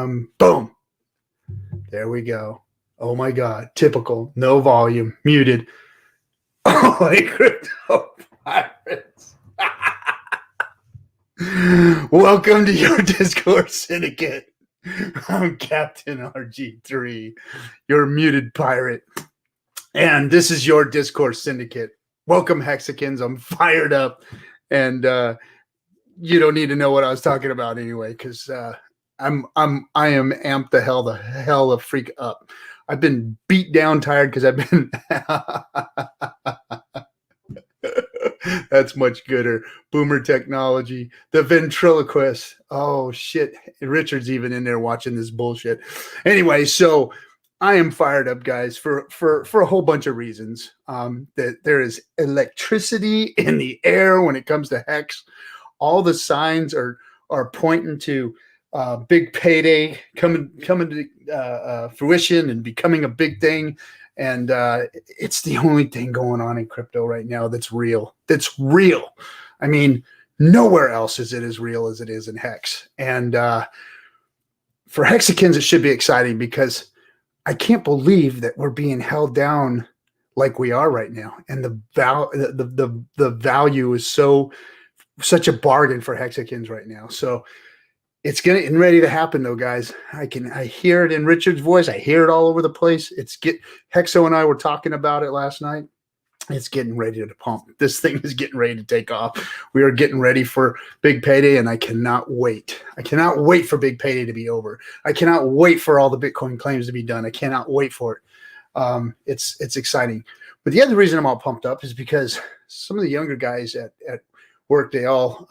Boom. There we go. Oh my God. Typical. No volume. Muted. Oh, my crypto pirates. Welcome to your Discourse Syndicate. I'm Captain RG3, your muted pirate. And this is your Discourse Syndicate. Welcome, Hexicans. I'm fired up. And you don't need to know what I was talking about anyway, because I am amped the hell of freak up. I've been beat down, tired because I've been that's much gooder. Boomer technology, the ventriloquist. Oh shit. Richard's even in there watching this bullshit. Anyway, so I am fired up, guys, for a whole bunch of reasons. That there is electricity in the air when it comes to Hex. All the signs are pointing to big payday coming to fruition and becoming a big thing. And it's the only thing going on in crypto right now that's real. That's real. I mean, nowhere else is it as real as it is in Hex. And for Hexicans, it should be exciting because I can't believe that we're being held down like we are right now. And the value is such a bargain for Hexicans right now. So it's getting ready to happen, though, guys. I hear it in Richard's voice. I hear it all over the place. Hexo and I were talking about it last night. It's getting ready to pump. This thing is getting ready to take off. We are getting ready for big payday, and I cannot wait. I cannot wait for big payday to be over. I cannot wait for all the Bitcoin claims to be done. I cannot wait for it. It's exciting. But the other reason I'm all pumped up is because some of the younger guys at work, they all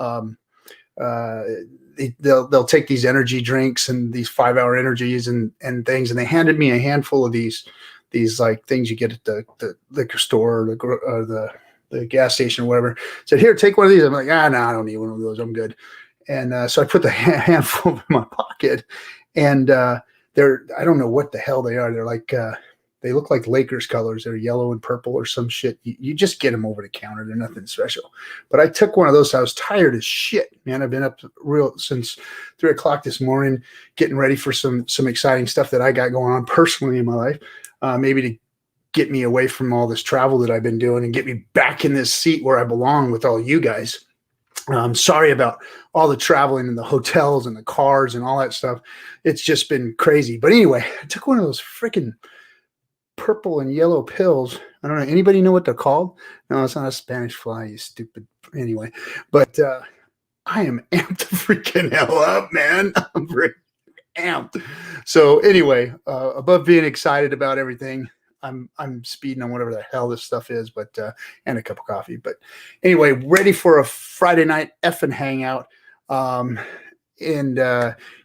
they'll take these energy drinks and these 5-hour energies and things, and they handed me a handful of these like things you get at the liquor store or the gas station or whatever. Said, here, take one of these. I'm like, no, I don't need one of those. I'm good. And so I put the handful in my pocket, and I don't know what the hell they are. They're like they look like Lakers colors. They're yellow and purple or some shit. You just get them over the counter. They're nothing special. But I took one of those. I was tired as shit, man. I've been up since 3 o'clock this morning, getting ready for some exciting stuff that I got going on personally in my life. Maybe to get me away from all this travel that I've been doing and get me back in this seat where I belong with all you guys. Sorry about all the traveling and the hotels and the cars and all that stuff. It's just been crazy. But anyway, I took one of those freaking purple and yellow pills. I don't know. Anybody know what they're called? No, it's not a Spanish fly, you stupid. Anyway, but I am amped to freaking hell up, man. I'm very amped. So anyway, above being excited about everything, I'm speeding on whatever the hell this stuff is, but and a cup of coffee. But anyway, ready for a Friday night FN Hangout. And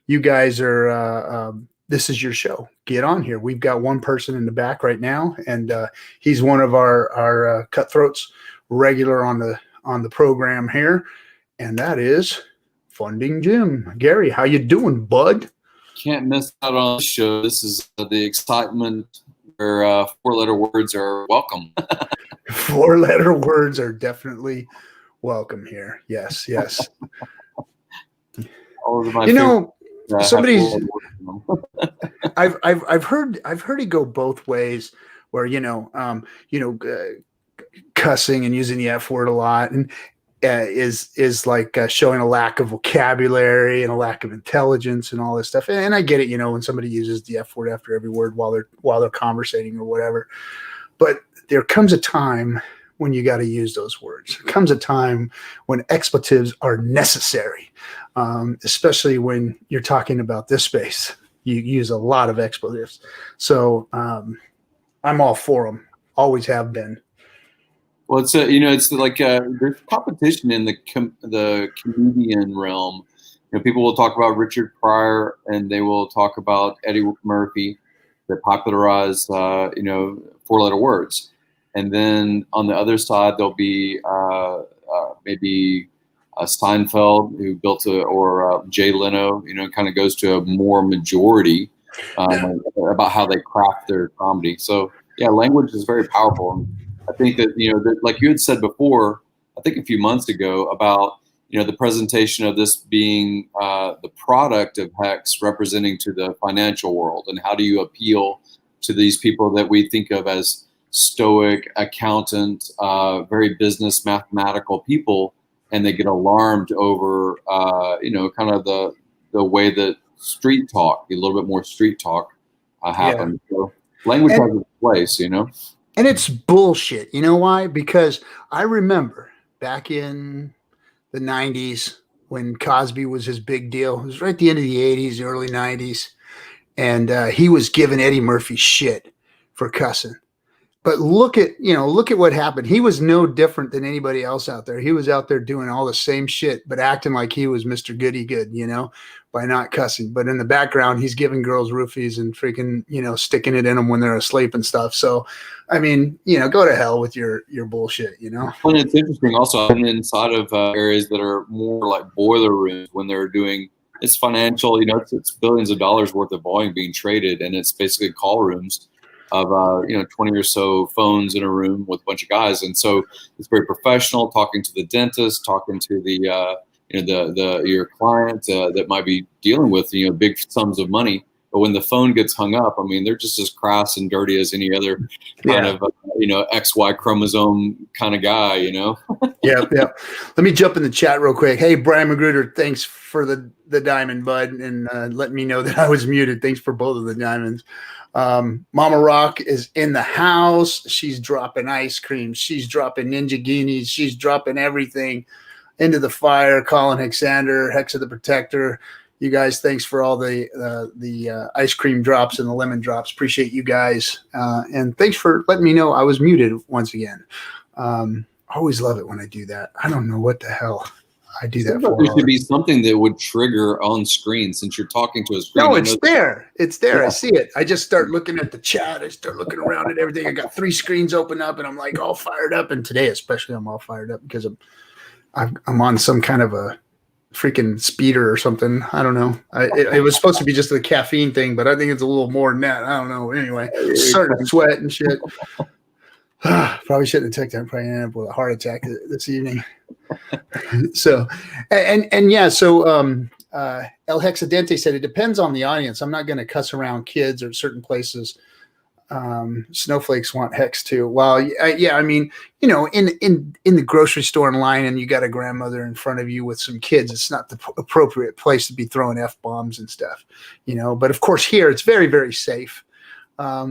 you guys are this is your show. Get on here. We've got one person in the back right now, and he's one of our Cutthroats regular on the program here, and that is Funding Jim. Gary, how you doing, bud? Can't miss out on the show. This is the excitement where 4-letter words are welcome. 4-letter words are definitely welcome here. Yes, yes. You know, somebody's. I've heard it go both ways, where cussing and using the F word a lot and is like showing a lack of vocabulary and a lack of intelligence and all this stuff. And I get it, when somebody uses the F word after every word while they're conversating or whatever. But there comes a time when you got to use those words. There comes a time when expletives are necessary, especially when you're talking about this space. You use a lot of expletives. So I'm all for them. Always have been. Well, it's like there's competition in the comedian realm. People will talk about Richard Pryor and they will talk about Eddie Murphy that popularized 4-letter words. And then on the other side, there'll be maybe Steinfeld, who built or Jay Leno, kind of goes to a more majority about how they craft their comedy. So yeah, language is very powerful. And I think that, like you had said before, I think a few months ago about, the presentation of this being the product of Hex representing to the financial world, and how do you appeal to these people that we think of as stoic, accountant, very business, mathematical people, and they get alarmed over, kind of the way that street talk, a little bit more street talk happens. Yeah. So language has its place, And it's bullshit. You know why? Because I remember back in the 90s when Cosby was his big deal. It was right at the end of the 80s, early 90s. And he was giving Eddie Murphy shit for cussing. But look at what happened. He was no different than anybody else out there. He was out there doing all the same shit, but acting like he was Mr. Goody Good, by not cussing. But in the background, he's giving girls roofies and freaking, sticking it in them when they're asleep and stuff. So, I mean, go to hell with your bullshit, Well, it's interesting also. I've been inside of areas that are more like boiler rooms when they're doing, it's financial, it's billions of dollars worth of volume being traded, and it's basically call rooms of 20 or so phones in a room with a bunch of guys, and so it's very professional. Talking to the dentist, talking to the your client that might be dealing with big sums of money. But when the phone gets hung up, I mean, they're just as crass and dirty as any other kind of XY chromosome kind of guy. Yeah. Let me jump in the chat real quick. Hey, Brian Magruder, thanks for the diamond, bud, and letting me know that I was muted. Thanks for both of the diamonds. Mama Rock is in the house. She's dropping ice cream. She's dropping ninja guineas. She's dropping everything into the fire. Colin Hexander, Hex of the Protector. You guys, thanks for all the ice cream drops and the lemon drops. Appreciate you guys. And thanks for letting me know I was muted once again. I always love it when I do that. I don't know what the hell I do that for. There should be something that would trigger on screen since you're talking to a screen. No, it's there. It's there. Yeah. I see it. I just start looking at the chat. I start looking around at everything. I got 3 screens open up, and I'm like all fired up. And today, especially, I'm all fired up because I'm on some kind of a freaking speeder or something. I don't know. It was supposed to be just the caffeine thing, but I think it's a little more than that. I don't know. Anyway, starting to sweat and shit. Probably shouldn't have taken that. Probably ended up with a heart attack this evening. So, and yeah, so El Hexadente said it depends on the audience. I'm not going to cuss around kids or certain places. Snowflakes want Hex too. Well, yeah, I mean, in the grocery store in line, and you got a grandmother in front of you with some kids, it's not the appropriate place to be throwing F-bombs and stuff, But of course, here it's very, very safe.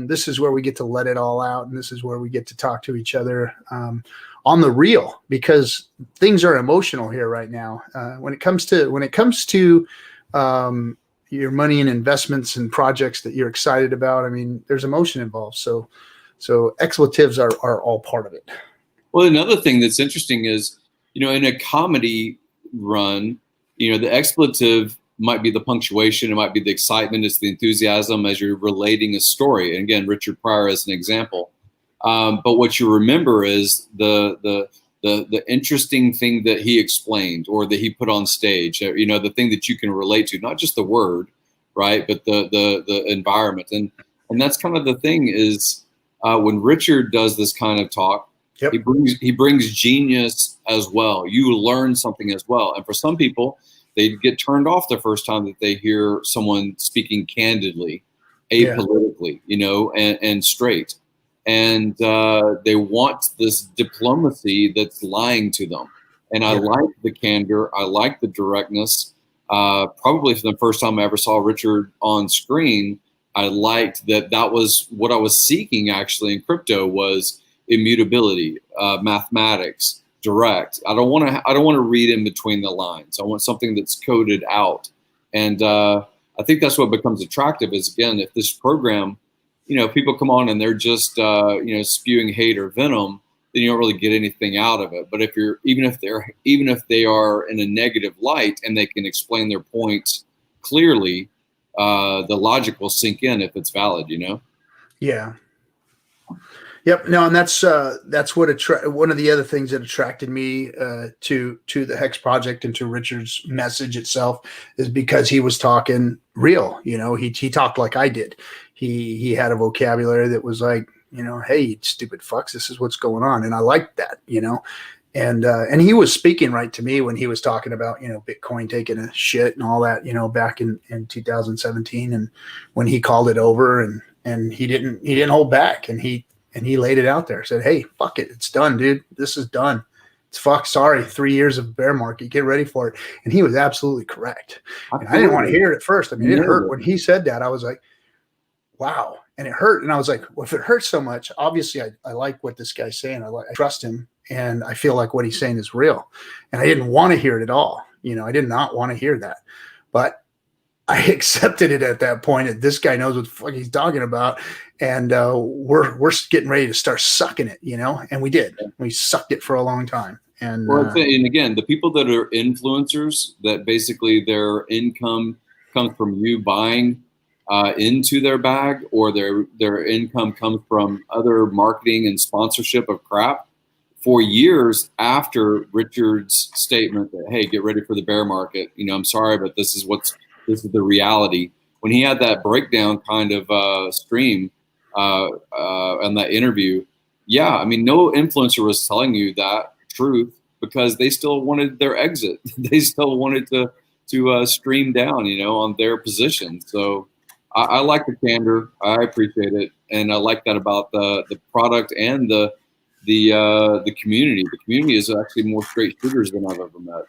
This is where we get to let it all out, and this is where we get to talk to each other on the real, because things are emotional here right now. When it comes to your money and investments and projects that you're excited about, I mean, there's emotion involved. So expletives are all part of it. Well, another thing that's interesting is, in a comedy run, the expletive might be the punctuation, it might be the excitement, it's the enthusiasm as you're relating a story. And again, Richard Pryor as an example. But what you remember is the interesting thing that he explained or that he put on stage, the thing that you can relate to, not just the word, right, but the environment. And that's kind of the thing is when Richard does this kind of talk, yep, he brings genius as well. You learn something as well. And for some people, they get turned off the first time that they hear someone speaking candidly, apolitically, and straight. And they want this diplomacy that's lying to them. And I like the candor. I like the directness. Probably for the first time I ever saw Richard on screen, I liked that was what I was seeking actually in crypto was immutability, mathematics, direct. I don't want to read in between the lines. I want something that's coded out. And I think that's what becomes attractive is, again, if this program, people come on and they're just, spewing hate or venom, then you don't really get anything out of it. But even if they are in a negative light and they can explain their points clearly, the logic will sink in if it's valid, Yeah. Yep. No, and that's what one of the other things that attracted me to the Hex project and to Richard's message itself is because he was talking real. He talked like I did. He had a vocabulary that was like, hey, you stupid fucks, this is what's going on, and I liked that. And he was speaking right to me when he was talking about, Bitcoin taking a shit and all that, back in 2017, and when he called it over, and he didn't hold back, and he laid it out there, said, hey, fuck it, it's done, dude, this is done. It's sorry, 3 years of bear market, get ready for it. And he was absolutely correct. And I didn't want to hear it at first. I mean, it hurt when he said that. I was like, wow. And it hurt. And I was like, well, if it hurts so much, obviously I like what this guy's saying. I trust him. And I feel like what he's saying is real. And I didn't want to hear it at all. I did not want to hear that. But I accepted it at that point. And this guy knows what the fuck he's talking about. And we're getting ready to start sucking it, and we did. We sucked it for a long time. And and again, the people that are influencers, that basically their income comes from you buying into their bag, or their income comes from other marketing and sponsorship of crap. For years after Richard's statement that, hey, get ready for the bear market, I'm sorry, but this is the reality. When he had that breakdown kind of stream and that interview, yeah, I mean, no influencer was telling you that truth, because they still wanted their exit. They still wanted to stream down, on their position. So I like the candor. I appreciate it, and I like that about the product and the community. The community is actually more straight shooters than I've ever met.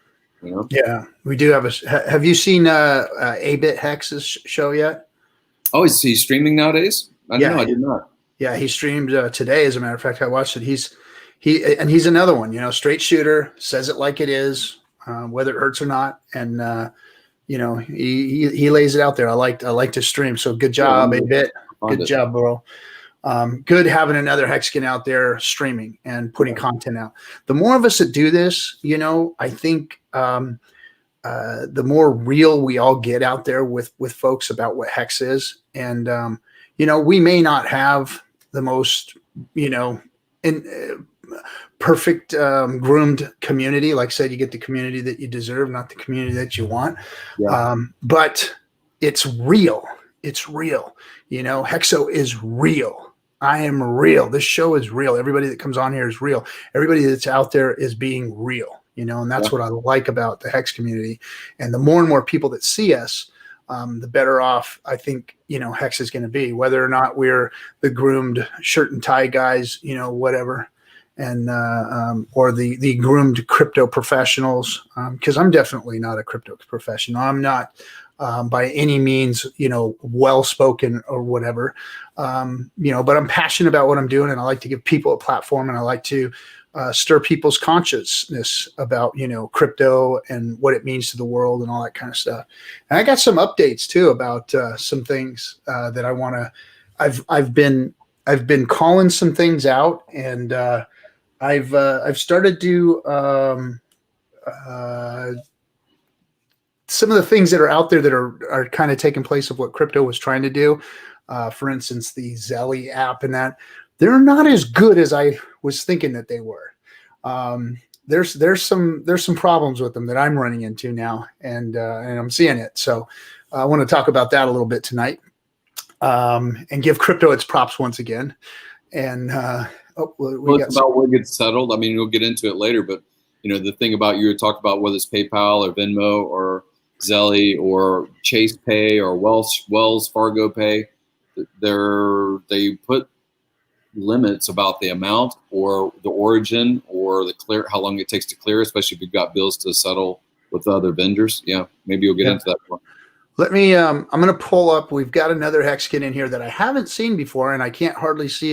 Yeah, we do have have you seen A-Bit Hex's show yet? Oh, is he streaming nowadays? I did not. Yeah, he streamed today. As a matter of fact, I watched it. He's another one, straight shooter, says it like it is, whether it hurts or not. And, he lays it out there. I like to stream. So good job, A-Bit. Good job, bro. Good having another Hexican out there streaming and putting content out. The more of us that do this, I think the more real we all get out there with folks about what Hex is. And, we may not have the most, perfect groomed community. Like I said, you get the community that you deserve, not the community that you want. Yeah. But it's real. It's real. Hexo is real. I am real. This show is real. Everybody that comes on here is real. Everybody that's out there is being real, and that's what I like about the Hex community. And the more and more people that see us, the better off I think, Hex is going to be, whether or not we're the groomed shirt and tie guys, whatever. And or the groomed crypto professionals, because I'm definitely not a crypto professional. I'm not by any means, well spoken or whatever, but I'm passionate about what I'm doing, and I like to give people a platform, and I like to stir people's consciousness about crypto and what it means to the world and all that kind of stuff. And I got some updates too about some things that I want to. I've been calling some things out, and I've started to some of the things that are out there that are kind of taking place of what crypto was trying to do. For instance, the Zelly app and that, they're not as good as I was thinking that they were. There's some problems with them that I'm running into now, and I'm seeing it. So I want to talk about that a little bit tonight, and give crypto its props once again. And it's about what gets settled. I mean, we'll get into it later, but the thing about you talked about, whether it's PayPal or Venmo or Zelly or Chase Pay or Wells Fargo Pay, they put limits about the amount or the origin or how long it takes to clear, especially if you've got bills to settle with other vendors. Yeah, maybe you'll get into that one. Let me. I'm going to pull up. We've got another Hexican in here that I haven't seen before, and I can't hardly see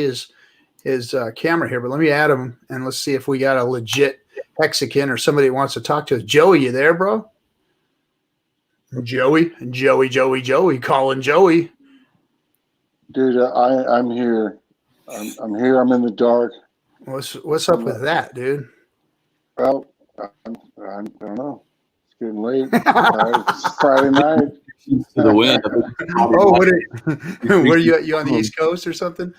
his camera here, but let me add him and let's see if we got a legit Hexican or somebody who wants to talk to us. Joey, you there, bro? Joey, calling Joey. Dude, I'm here. I'm here. I'm in the dark. What's up with that, dude? Well, I don't know. It's getting late. It's Friday night. To the wind. Where you on the East Coast or something?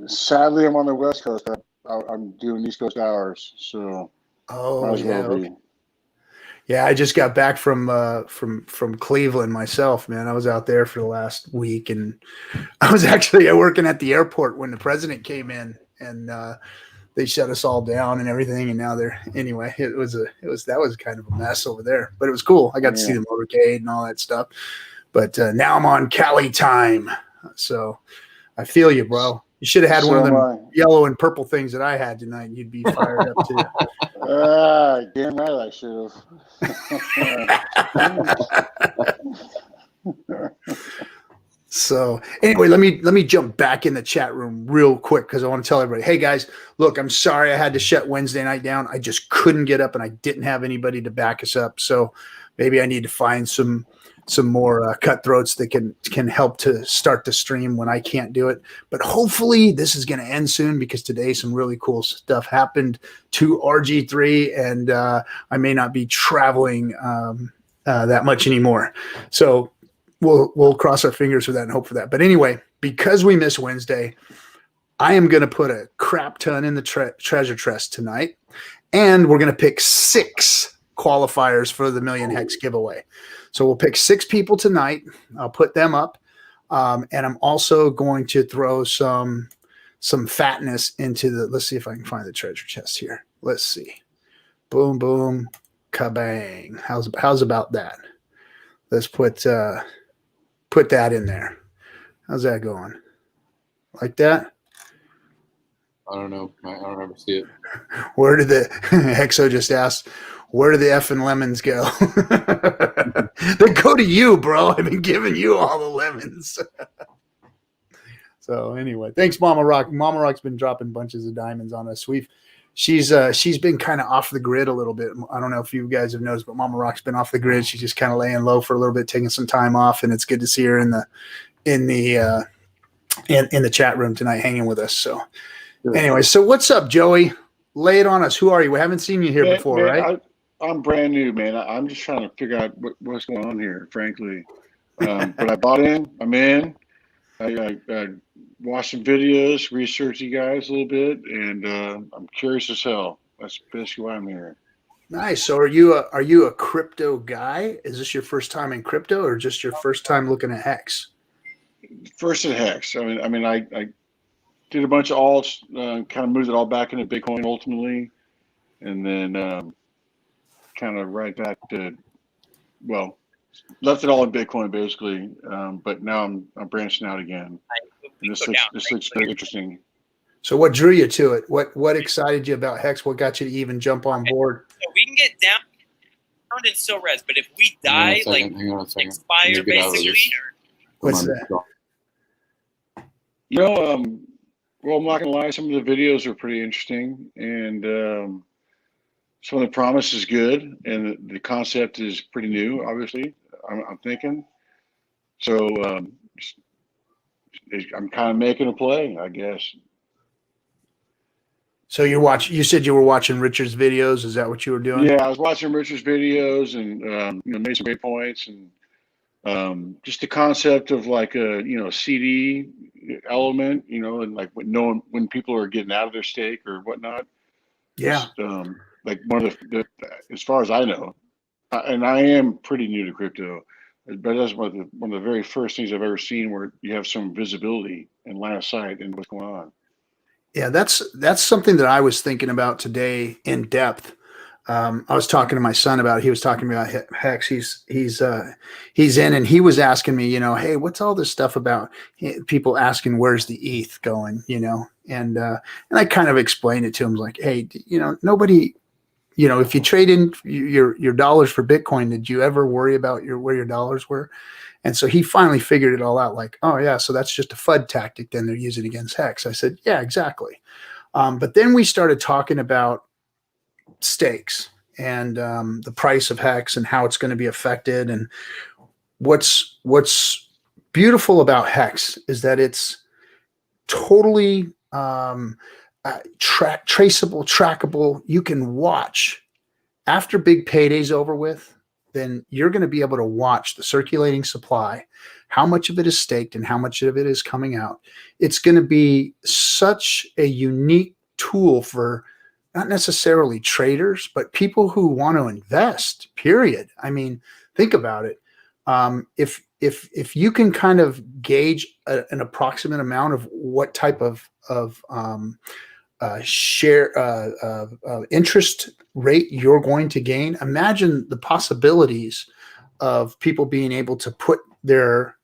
Sadly, I'm on the West Coast. I'm doing East Coast hours, so. Oh yeah. Okay. Yeah, I just got back from Cleveland myself, man. I was out there for the last week, and I was actually working at the airport when the president came in, and they shut us all down and everything. And now anyway, that was kind of a mess over there, but it was cool. I got to see the motorcade and all that stuff. But now I'm on Cali time. So I feel you, bro. You should have had one of them yellow and purple things that I had tonight, and you'd be fired up too. Damn right I should have. So anyway, let me jump back in the chat room real quick because I want to tell everybody, hey guys, look, I'm sorry I had to shut Wednesday night down. I just couldn't get up and I didn't have anybody to back us up. So maybe I need to find some more cutthroats that can help to start the stream when I can't do it. But hopefully this is going to end soon because today some really cool stuff happened to RG3 and I may not be traveling that much anymore. So we'll cross our fingers for that and hope for that. But anyway, because we missed Wednesday, I am going to put a crap ton in the treasure chest tonight, and we're going to pick 6 qualifiers for the Million Hex giveaway. So we'll pick 6 people tonight. I'll put them up, and I'm also going to throw some fatness into the. Let's see if I can find the treasure chest here. Let's see. Boom, boom, kabang. How's about that? Let's put that in there. How's that going? Like that? I don't know. I don't ever see it. Where did the Hexo just asked? Where do the effing lemons go? They go to you, bro. I've been giving you all the lemons. So anyway, thanks, Mama Rock. Mama Rock's been dropping bunches of diamonds on us. She's been kind of off the grid a little bit. I don't know if you guys have noticed, but Mama Rock's been off the grid. She's just kind of laying low for a little bit, taking some time off, and it's good to see her in the chat room tonight, hanging with us. So anyway, so what's up, Joey? Lay it on us. Who are you? We haven't seen you here before, right? I'm brand new, man. I'm just trying to figure out what's going on here, frankly. But I bought in. I'm in. I watched some videos, researched you guys a little bit, and I'm curious as hell. That's basically why I'm here. Nice. So are you a crypto guy? Is this your first time in crypto, or just your first time looking at Hex? First at Hex. I mean, I did a bunch of alts, kind of moved it all back into Bitcoin ultimately, and then kind of right back to, well, left it all in Bitcoin basically, but now I'm branching out again. This looks very interesting. So what drew you to it? What excited you about Hex? What got you to even jump on board? So we can get down and still res, but if we die, expire basically. What's that? You know, well, I'm not gonna lie. Some of the videos are pretty interesting, and some of the promise is good, and the concept is pretty new. Obviously, I'm thinking. So I'm kind of making a play, I guess. So you said you were watching Richard's videos. Is that what you were doing? Yeah, I was watching Richard's videos and made some great points, and just the concept of like a CD element, and like when people are getting out of their stake or whatnot. Yeah. Just, like one of the as far as I know, and I am pretty new to crypto, but that's one of the very first things I've ever seen where you have some visibility and line of sight in what's going on. Yeah, that's something that I was thinking about today in depth. I was talking to my son about. He was talking about Hex. He's in, and he was asking me, hey, what's all this stuff about? People asking where's the ETH going, and I kind of explained it to him like, hey, nobody. If you trade in your dollars for Bitcoin, did you ever worry about where your dollars were? And so he finally figured it all out like, oh, yeah, so that's just a FUD tactic then they're using against Hex. I said, yeah, exactly. But then we started talking about stakes and the price of Hex and how it's going to be affected. And what's beautiful about Hex is that it's totally traceable, trackable. You can watch after big payday's over with, then you're going to be able to watch the circulating supply, how much of it is staked and how much of it is coming out. It's going to be such a unique tool for not necessarily traders, but people who want to invest, period. I mean, think about it. If you can kind of gauge an approximate amount of what type of share interest rate you're going to gain. Imagine the possibilities of people being able to put their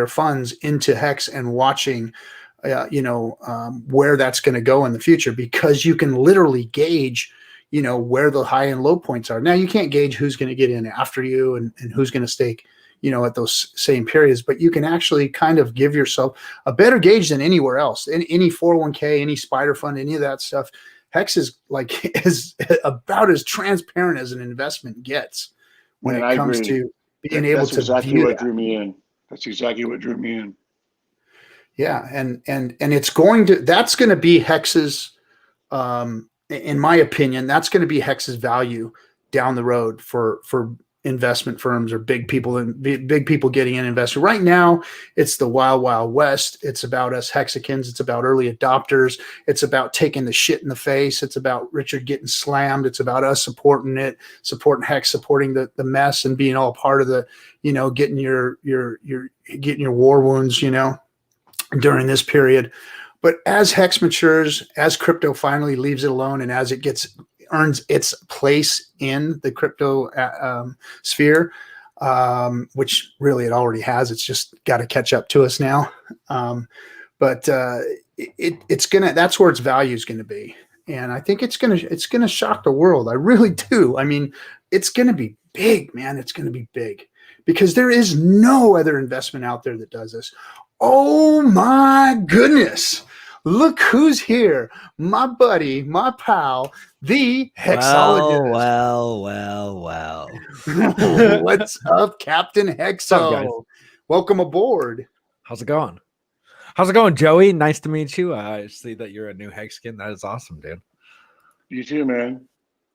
funds into Hex and watching where that's going to go in the future, because you can literally gauge where the high and low points are. Now you can't gauge who's going to get in after you and who's going to stake at those same periods, but you can actually kind of give yourself a better gauge than anywhere else. Any 401k, any spider fund, any of that stuff. Hex is is about as transparent as an investment gets when it comes to being able to exactly view what that. drew me in. That's exactly what drew me in. Yeah, and that's going to be Hex's, in my opinion, that's going to be Hex's value down the road for investment firms or big people getting in investor. Right now, it's the wild, wild west. It's about us Hexicans. It's about early adopters. It's about taking the shit in the face. It's about Richard getting slammed. It's about us supporting it, supporting Hex, supporting the mess, and being all part of the, getting your war wounds, during this period. But as Hex matures, as crypto finally leaves it alone, and as it earns its place in the crypto sphere, which really it already has. It's just got to catch up to us now. But that's where its value is going to be. And I think it's going to shock the world. I really do. I mean, it's going to be big, man. It's going to be big because there is no other investment out there that does this. Oh my goodness. Look who's here. My buddy, my pal, the Hexologist. Well. What's up, Captain Hexo? What's up, Welcome aboard. How's it going? How's it going, Joey? Nice to meet you. I see that you're a new Hexican. That is awesome, dude. You too, man.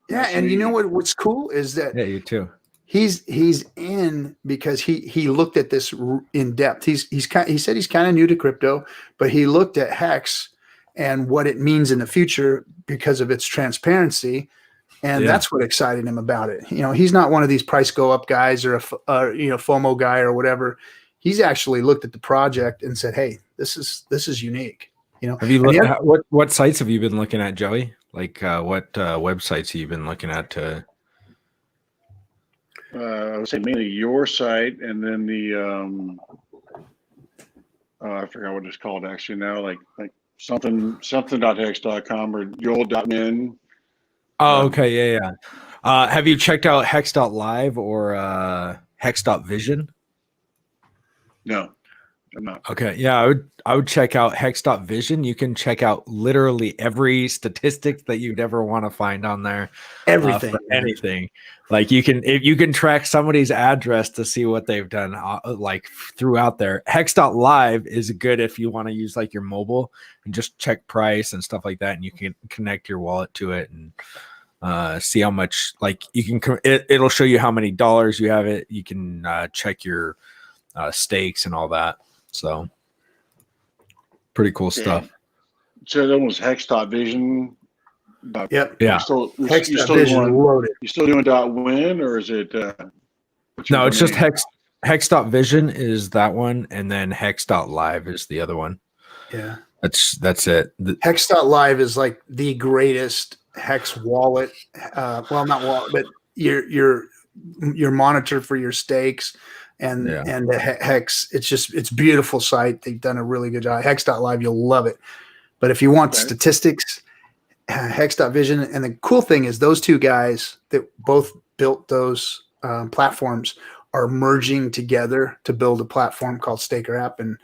Yeah, Nice and to you meet know you. what's cool is that Yeah, you too. he's in because he looked at this in depth. He said he's kind of new to crypto, but he looked at Hex and what it means in the future because of its transparency. And that's what excited him about it. He's not one of these price go up guys or a FOMO guy or whatever. He's actually looked at the project and said, "Hey, this is unique." Have you looked at what sites have you been looking at, Joey? Like what websites have you been looking at to? I would say mainly your site, and then the I forgot what it's called actually now, like something.hex.com or yold.min. Oh, okay, yeah. Have you checked out Hex.live or Hex.vision? No, I'm not. Okay, yeah, I would check out Hex.vision. You can check out literally every statistic that you'd ever want to find on there. Everything, for anything. Like you can track somebody's address to see what they've done like throughout there. Hex.live is good if you want to use like your mobile and just check price and stuff like that, and you can connect your wallet to it and see how much, like you can it'll show you how many dollars you have it. You can check your stakes and all that. So pretty cool stuff. So that was Hex.vision. Yep. Yeah. You still doing .win, or is it? No, it's just Hex.vision is that one, and then Hex.live is the other one. Yeah. That's it. Hex.live is like the greatest Hex wallet. Well, not wallet, but your monitor for your stakes and the Hex. It's beautiful site. They've done a really good job. Hex.live, you'll love it. But if you want statistics, Hex.vision. And the cool thing is those two guys that both built those platforms are merging together to build a platform called Staker App. And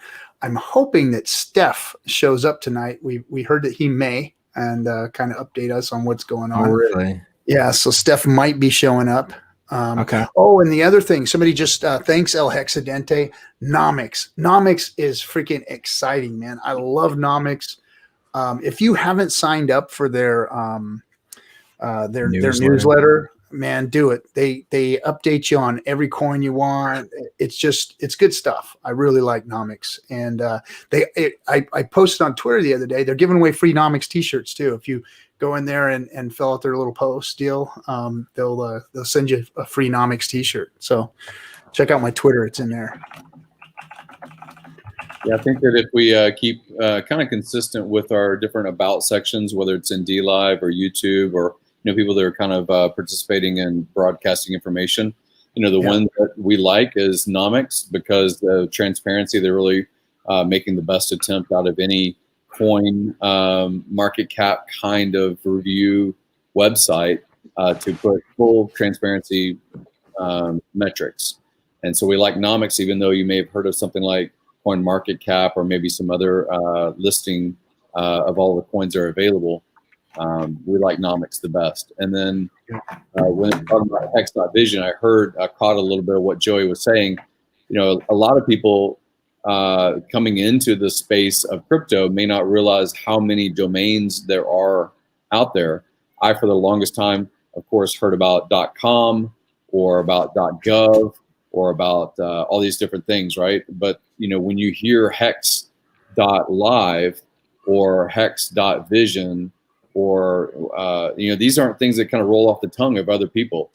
I'm hoping that Steph shows up tonight. We heard that he may, and kind of update us on what's going on. Oh, really? Yeah. So Steph might be showing up. Okay. Oh, and the other thing, somebody just thanks El Hexidente. Nomics. Nomics is freaking exciting, man. I love Nomics. If you haven't signed up for their newsletter, man, do it. They update you on every coin you want. It's good stuff. I really like Nomics, and I posted on Twitter the other day. They're giving away free Nomics T-shirts too. If you go in there and fill out their little post deal, they'll send you a free Nomics T-shirt. So check out my Twitter; it's in there. Yeah, I think that if we keep kind of consistent with our different about sections, whether it's in Dlive or YouTube or people that are kind of participating in broadcasting information, the one that we like is Nomics because the transparency, they're really making the best attempt out of any coin market cap kind of review website to put full transparency metrics. And so we like Nomics, even though you may have heard of something like Coin Market Cap or maybe some other listing of all the coins that are available. We like Nomics the best. And then when it's talking about Hex.Vision, I caught a little bit of what Joey was saying. A lot of people coming into the space of crypto may not realize how many domains there are out there. I, for the longest time, of course, heard about .com or about .gov or about all these different things, right? But when you hear Hex.Live or Hex.Vision, or these aren't things that kind of roll off the tongue of other people.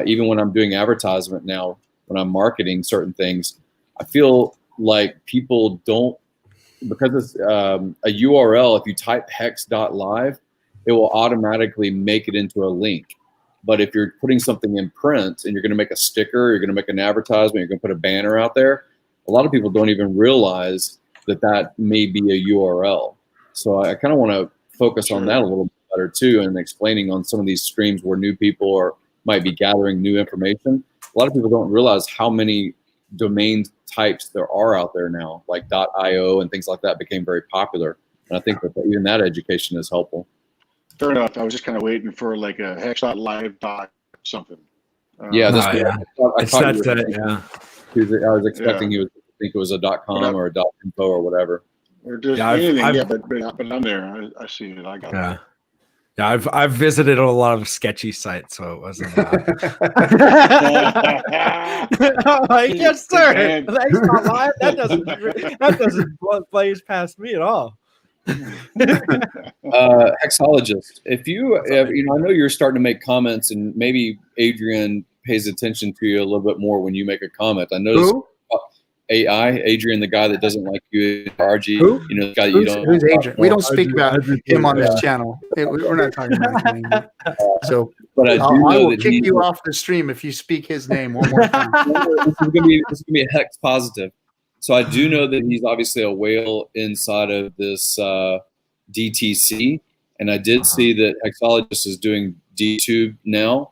Even when I'm doing advertisement now, when I'm marketing certain things, I feel like people don't, because it's a URL. If you type Hex.Live, it will automatically make it into a link. But if you're putting something in print and you're going to make a sticker, you're going to make an advertisement, you're going to put a banner out there, a lot of people don't even realize that may be a URL. So I kind of want to focus on that a little bit better too, and explaining on some of these streams where new people might be gathering new information. A lot of people don't realize how many domain types there are out there now, like .io and things like that became very popular. And I think that even that education is helpful. Fair enough. I was just kind of waiting for like a Hex.Live something. Yeah, that's yeah. I was expecting you would think it was a .com or a .info or whatever. Or just anything, but I'm there. I see it. I got it. Yeah, I've visited a lot of sketchy sites, so it wasn't. Like, yes, sir. Thanks, not live. That doesn't blaze past me at all. Hexologist, if you I know you're starting to make comments, and maybe Adrian pays attention to you a little bit more when you make a comment. I noticed. Adrian, the guy that doesn't like you, RG. Who? The guy who's Adrian? We don't speak about him on this channel. We're not talking about his name. So, but I will kick you off the stream if you speak his name one more time. This is gonna be a Hex positive. So I do know that he's obviously a whale inside of this DTC, and I did see that Hexologist is doing DTube now.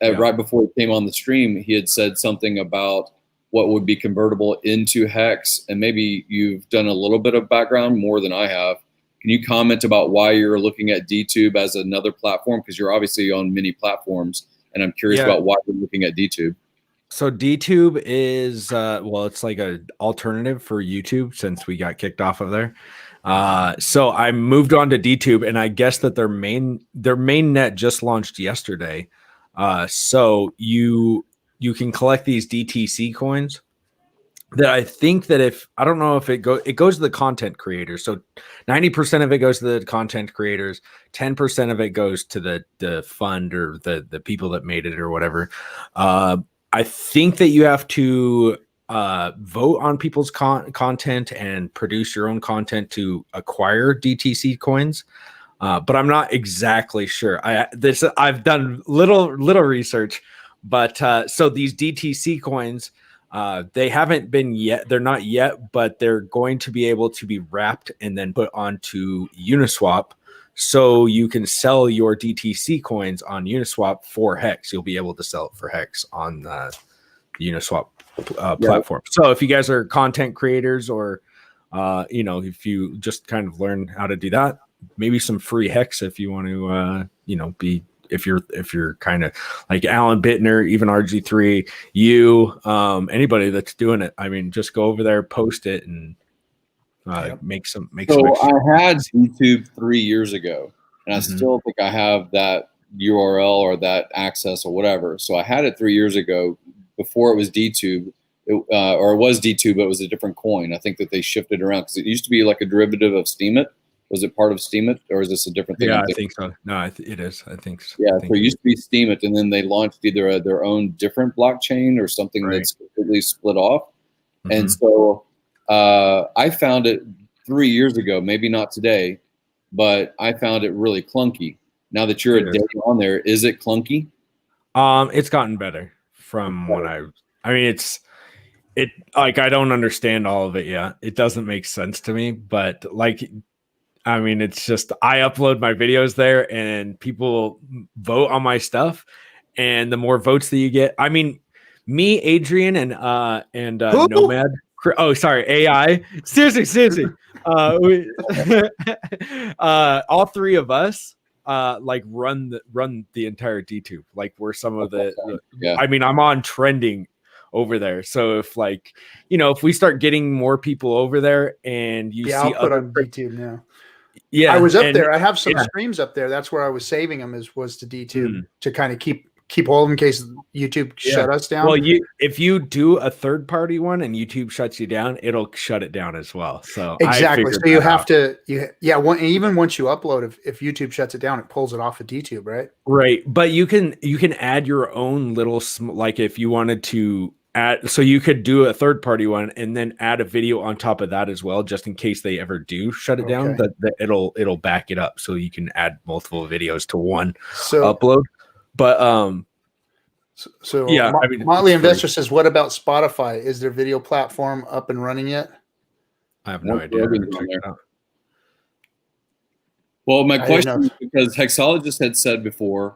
Right before he came on the stream, he had said something about what would be convertible into Hex, and maybe you've done a little bit of background more than I have. Can you comment about why you're looking at DTube as another platform? Because you're obviously on many platforms, and I'm curious about why you're looking at DTube. So DTube is it's like an alternative for YouTube since we got kicked off of there. So I moved on to DTube, and I guess that their main net just launched yesterday. So you can collect these DTC coins that I think that I don't know if it goes to the content creators. So 90% of it goes to the content creators, 10% of it goes to the fund or the people that made it or whatever. I think that you have to vote on people's content and produce your own content to acquire DTC coins. But I'm not exactly sure. I've done little research. But so these DTC coins, they haven't been yet. They're not yet, but they're going to be able to be wrapped and then put onto Uniswap. So you can sell your DTC coins on Uniswap for Hex. You'll be able to sell it for Hex on the Uniswap platform. So if you guys are content creators or, if you just kind of learn how to do that, maybe some free Hex if you want to, be. If you're kind of like Alan Bittner, even RG3, anybody that's doing it, I mean, just go over there, post it, and make some. So I had YouTube 3 years ago, and I still think I have that URL or that access or whatever. So I had it 3 years ago before it was DTube, or it was DTube, but it was a different coin. I think that they shifted around because it used to be like a derivative of Steemit. Was it part of Steemit, or is this a different thing? Yeah, I think so. No, it is. I think so. Yeah, so it used to be Steemit, and then they launched either their own different blockchain or something that's completely split off. And so I found it 3 years ago, maybe not today, but I found it really clunky. Now that you're a day on there, is it clunky? It's gotten better from when I mean, it like I don't understand all of it yet. It doesn't make sense to me, but like, I mean, it's just I upload my videos there and people vote on my stuff, and the more votes that you get, I mean, me, Adrian, and Nomad. Oh, sorry, AI. Seriously. All three of us like run the entire DTube. Like we're some of the I mean, I'm on trending over there. So if like, if we start getting more people over there and you see I'll put on DTube now. Yeah, I was up there. I have some streams up there. That's where I was saving them was to DTube to kind of keep hold in case YouTube shut us down. Well, if you do a third party one and YouTube shuts you down, it'll shut it down as well. So exactly. So you have to, even once you upload, if YouTube shuts it down, it pulls it off of DTube, right? Right. But you can add your own little, like if you wanted to add, so you could do a third party one and then add a video on top of that as well, just in case they ever do shut it down, that it'll back it up. So you can add multiple videos to one upload. But so yeah, I mean, Motley Investor says, what about Spotify? Is their video platform up and running yet? I have no idea. Well, my question is because Hexologist had said before,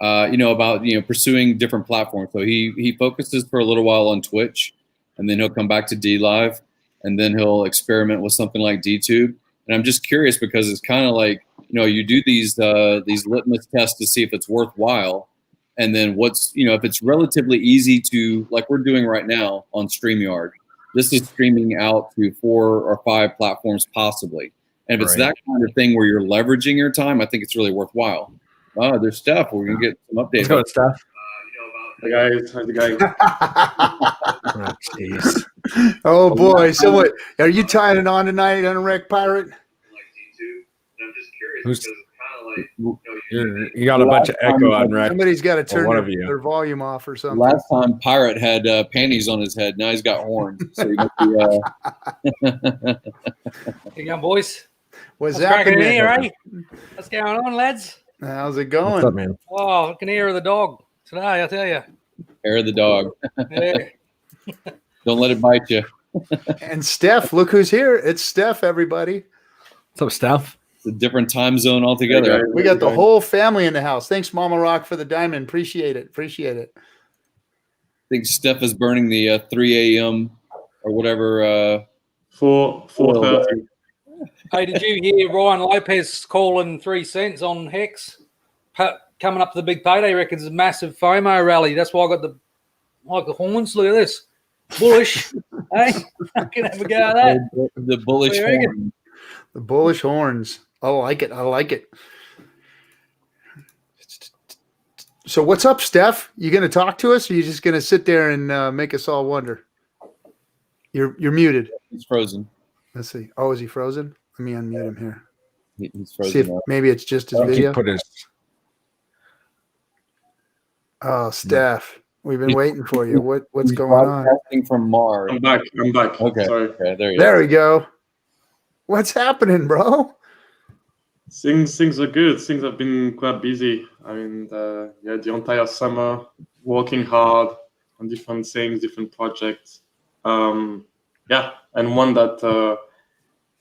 about pursuing different platforms. So he focuses for a little while on Twitch, and then he'll come back to Dlive, and then he'll experiment with something like DTube. And I'm just curious because it's kind of like, you do these litmus tests to see if it's worthwhile. And then if it's relatively easy to, like we're doing right now on StreamYard, this is streaming out to 4 or 5 platforms possibly. And if it's that kind of thing where you're leveraging your time, I think it's really worthwhile. Oh, there's stuff. We're going to get some updates. Let's go, stuff. Hey guys, how's it going? Oh, jeez. Oh boy. So what, are you tying it on tonight on a Wreck Pirate? Who's you got a bunch of echo on, right? Somebody's got to turn their volume off or something. Last time Pirate had panties on his head. Now he's got horns. So he must be, Here you go, boys. What's happening here, eh? What's going on, lads? How's it going? What's up, man? Oh, I can hear the dog today, I tell you. Hair of the dog. Yeah. Don't let it bite you. And Steph, look who's here. It's Steph, everybody. What's up, Steph? A different time zone altogether. We got the whole family in the house. Thanks, Mama Rock, for the diamond. Appreciate it. I think Steph is burning the 3 a.m. or whatever. 4:30. Hey, did you hear Ryan Lopez calling 3 cents on Hex? Coming up to the big payday, reckons a massive FOMO rally. That's why I got the horns. Look at this. Bullish. Hey, I can have a go at that. The bullish horn. The bullish horns. I like it. So what's up, Steph? You going to talk to us, or are you just going to sit there and make us all wonder? You're muted. He's frozen. Let's see. Oh, is he frozen? Let me unmute him here. He's frozen. See if maybe it's just his video. Oh, Steph, we've been waiting for you. What's going on? From Mars. I'm back. Okay. Sorry. Okay, there we go. What's happening, bro? Things are good. Things have been quite busy. I mean, the entire summer working hard on different things, different projects. And one that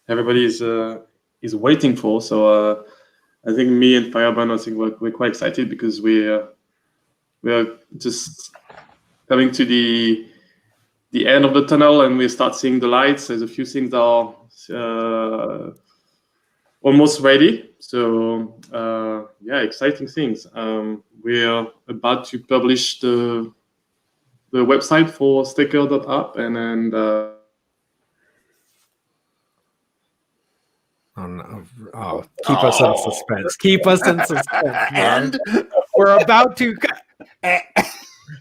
everybody is waiting for. So I think me and Fireburn, I think we're quite excited because we're just coming to the end of the tunnel and we start seeing the lights. There's a few things that are almost ready. So exciting things. We're about to publish the website for staker.app and then oh no! Oh, keep us in suspense. Keep us in suspense. And we're about to.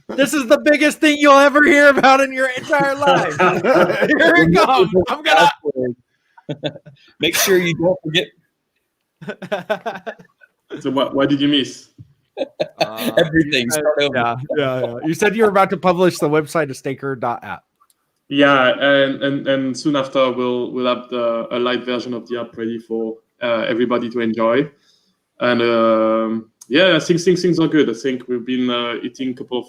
This is the biggest thing you'll ever hear about in your entire life. Here it comes. I'm gonna make sure you don't forget. So what did you miss? Everything. Yeah. You said you were about to publish the website of staker.app. Yeah, and soon after we'll have a light version of the app ready for everybody to enjoy. And yeah, I think things are good. I think we've been hitting a couple of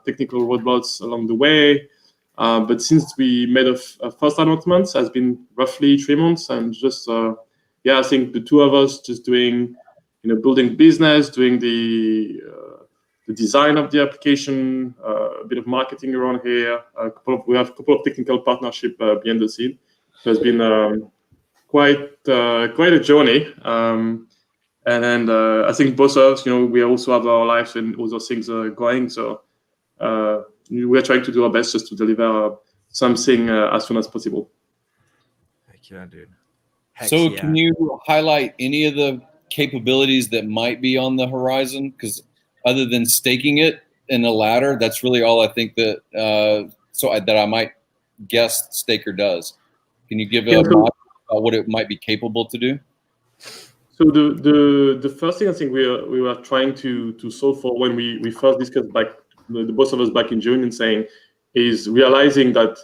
technical roadblocks along the way. But since we made a first announcement, has been roughly 3 months, and just I think the two of us just doing, building business, doing the design of the application, a bit of marketing around here. We have a couple of technical partnership behind the scene. So it's been quite a journey. And then I think both of us, we also have our lives and other things going. So we're trying to do our best just to deliver something as soon as possible. Heck yeah, dude. Can you highlight any of the capabilities that might be on the horizon? Because other than staking it in a ladder, that's really all I think that that I might guess Staker does. Can you give a model about what it might be capable to do? So the first thing I think we were trying to solve for when we first discussed back, the both of us back in June, and saying is realizing that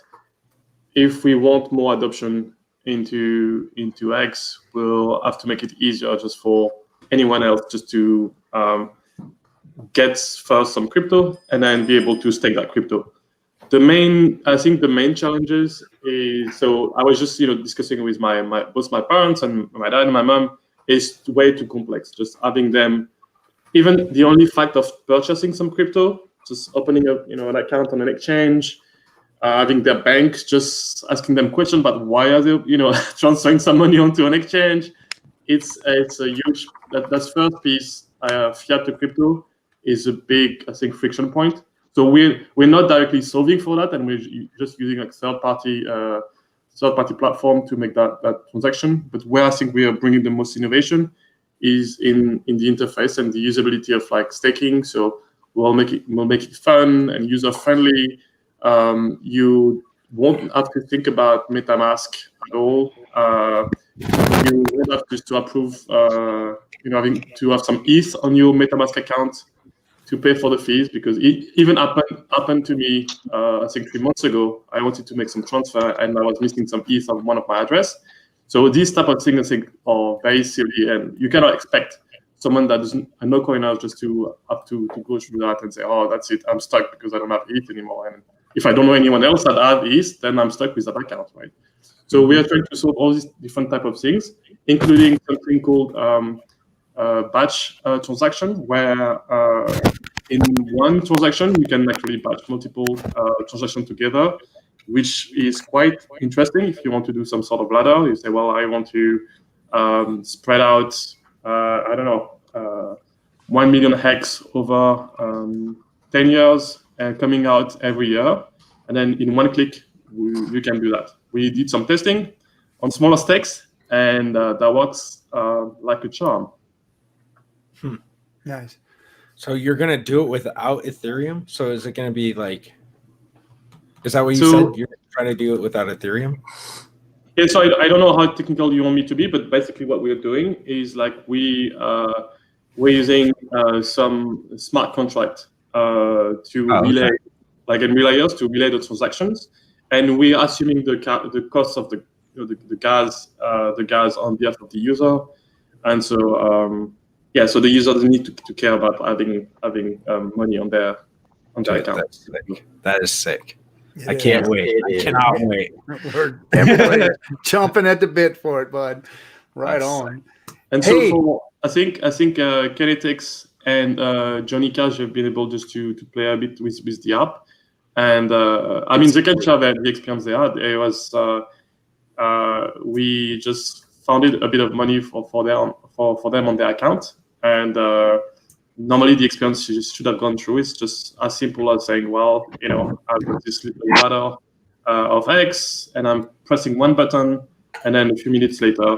if we want more adoption into X, we'll have to make it easier just for anyone else just to get first some crypto and then be able to stake that crypto. I think the main challenges is, so I was just discussing with both my parents and my dad and my mom, is way too complex. Just having them, even the only fact of purchasing some crypto, just opening up an account on an exchange, having their bank just asking them questions about why are they transferring some money onto an exchange. It's a huge, that's first piece. Fiat to crypto is a big, I think, friction point. So we're not directly solving for that, and we're just using a third party platform to make that transaction. But where I think we are bringing the most innovation is in the interface and the usability of staking. So we'll make it fun and user friendly. You won't have to think about MetaMask at all. You won't have to approve, having to have some ETH on your MetaMask account to pay for the fees, because it even happened to me, I think 3 months ago. I wanted to make some transfer and I was missing some ETH on one of my address. So these type of things, I think, are very silly, and you cannot expect someone that doesn't a no coiner just to have to go through that and say, oh, that's it, I'm stuck because I don't have ETH anymore. And if I don't know anyone else that have ETH, then I'm stuck with that account, right? So we are trying to solve all these different type of things, including something called batch transaction, where in one transaction you can actually batch multiple transactions together, which is quite interesting. If you want to do some sort of ladder, you say, well, I want to spread out, 1 million hex over 10 years and coming out every year. And then in one click, you can do that. We did some testing on smaller stakes, and that works like a charm. Nice. So you're going to do it without Ethereum? So is it going to be is that what you said? You're trying to do it without Ethereum? Yeah, so I don't know how technical you want me to be, but basically what we're doing is we're using some smart contract to relay, in relayers to relay the transactions, and we're assuming the cost of the gas on behalf of the user, and so so the user doesn't need to care about having money on their account. That is sick. I can't wait. I cannot wait. We're definitely chomping at the bit for it, bud. Right on. And so I think Kinetics and Johnny Cash have been able just to play a bit with the app, and they can share the experience they had. It was we just founded a bit of money for them on their account, and normally the experience should have gone through. It's just as simple as saying, well, I've got this little ladder of X, and I'm pressing one button, and then a few minutes later,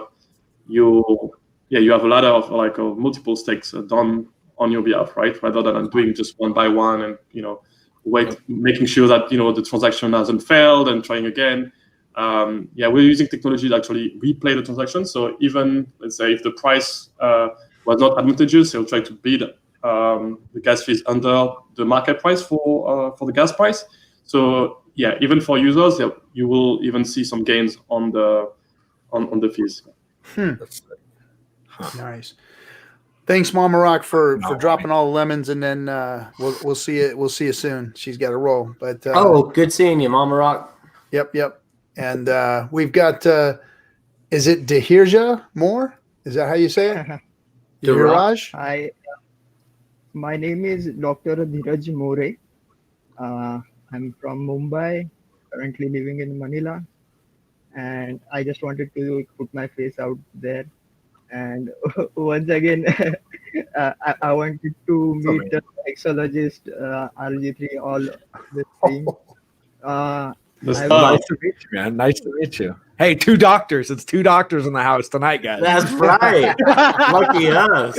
you have a ladder of multiple stakes done on your behalf, right? Rather than doing just one by one and making sure that the transaction hasn't failed and trying again. We're using technology to actually replay the transaction. So even, let's say, if the price was not advantageous, they'll try to bid the gas fees under the market price for the gas price. So yeah, even for users, you will even see some gains on the fees. Nice. Thanks, Mama Rock, for dropping all the lemons, and then we'll see it. We'll see you soon. She's got to roll, but good seeing you, Mama Rock. Yep. And we've got is it Dehirja Moore? Is that how you say it? Dhiraj? My name is Dr. Dheeraj More. I'm from Mumbai, currently living in Manila, and I just wanted to put my face out there. And once again, I wanted to meet the Hexologist, RG3, all this thing. Nice to meet you, man. Nice to meet you. Hey, 2 doctors. It's 2 doctors in the house tonight, guys. That's right. Lucky us.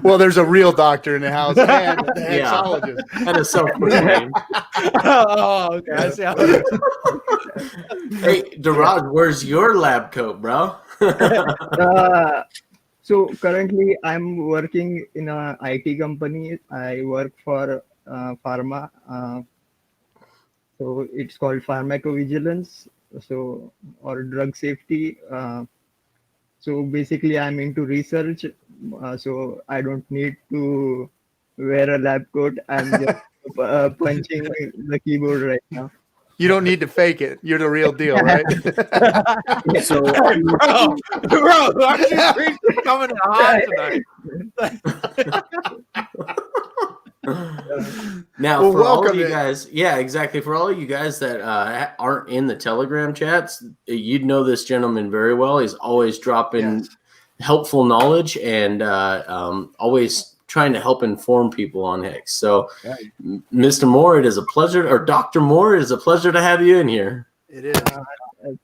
Well, there's a real doctor in the house and the hexologist. And a self-proclaimed. Oh, okay. I see how Hey, Daraj, where's your lab coat, bro? So currently I'm working in a IT company. I work for pharma. So it's called pharmacovigilance, or drug safety. So basically I'm into research. So I don't need to wear a lab coat. I'm just punching the keyboard right now. You don't need to fake it. You're the real deal, right? So, bro, RG3 coming in hot tonight. Now, Well, for all of welcome you in. guys, exactly. For all of you guys that aren't in the Telegram chats, you'd know this gentleman very well. He's always dropping helpful knowledge and always trying to help inform people on Hex. So, Mr. Moore, it is a pleasure, or Dr. Moore, it is a pleasure to have you in here. It is.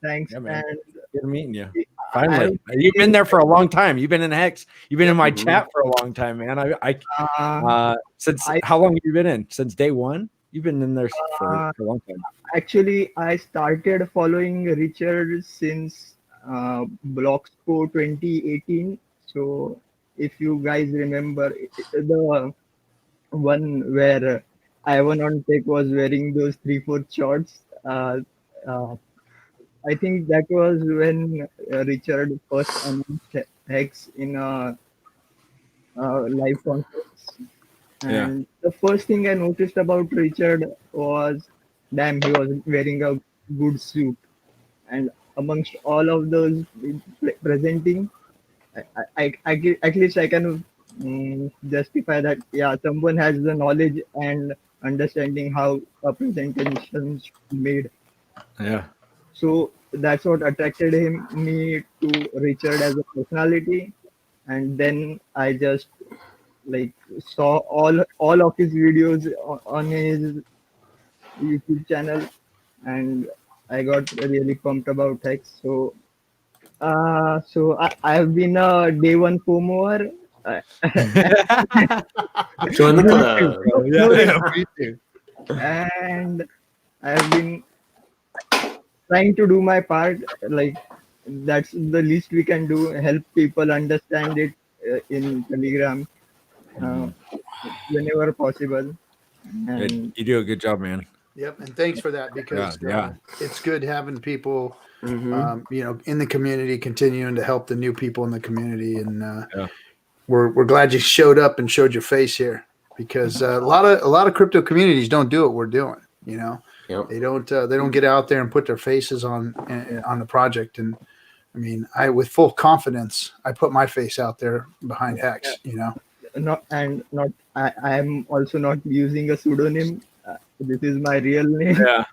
Thanks, man. and Good meeting you. Finally, you've been there for a long time. You've been in Hex. You've been in my chat for a long time, man. Since how long have you been in? Since day one? You've been in there for a long time. Actually, I started following Richard since Bloxco 2018. So if you guys remember, the one where Ivan on Tech was wearing those 3/4 shorts. I think that was when Richard first announced Hex in a live conference. And the first thing I noticed about Richard was, damn, he was wearing a good suit. And amongst all of those presenting, I at least I can justify that, someone has the knowledge and understanding how a presentation should be made. Yeah. So that's what attracted me to Richard as a personality. And then I just saw all of his videos on his YouTube channel, and I got really pumped about Hex. So I've been a day one FOMOer. Join the club. Me too. And I've been trying to do my part. Like, that's the least we can do, help people understand it in Telegram whenever possible. And you do a good job, man. Yep, and thanks for that, because it's good having people, in the community, continuing to help the new people in the community, and we're glad you showed up and showed your face here, because a lot of crypto communities don't do what we're doing. They don't get out there and put their faces on the project. And I mean, with full confidence, I put my face out there behind Hex. I'm also not using a pseudonym. This is my real name. Yeah.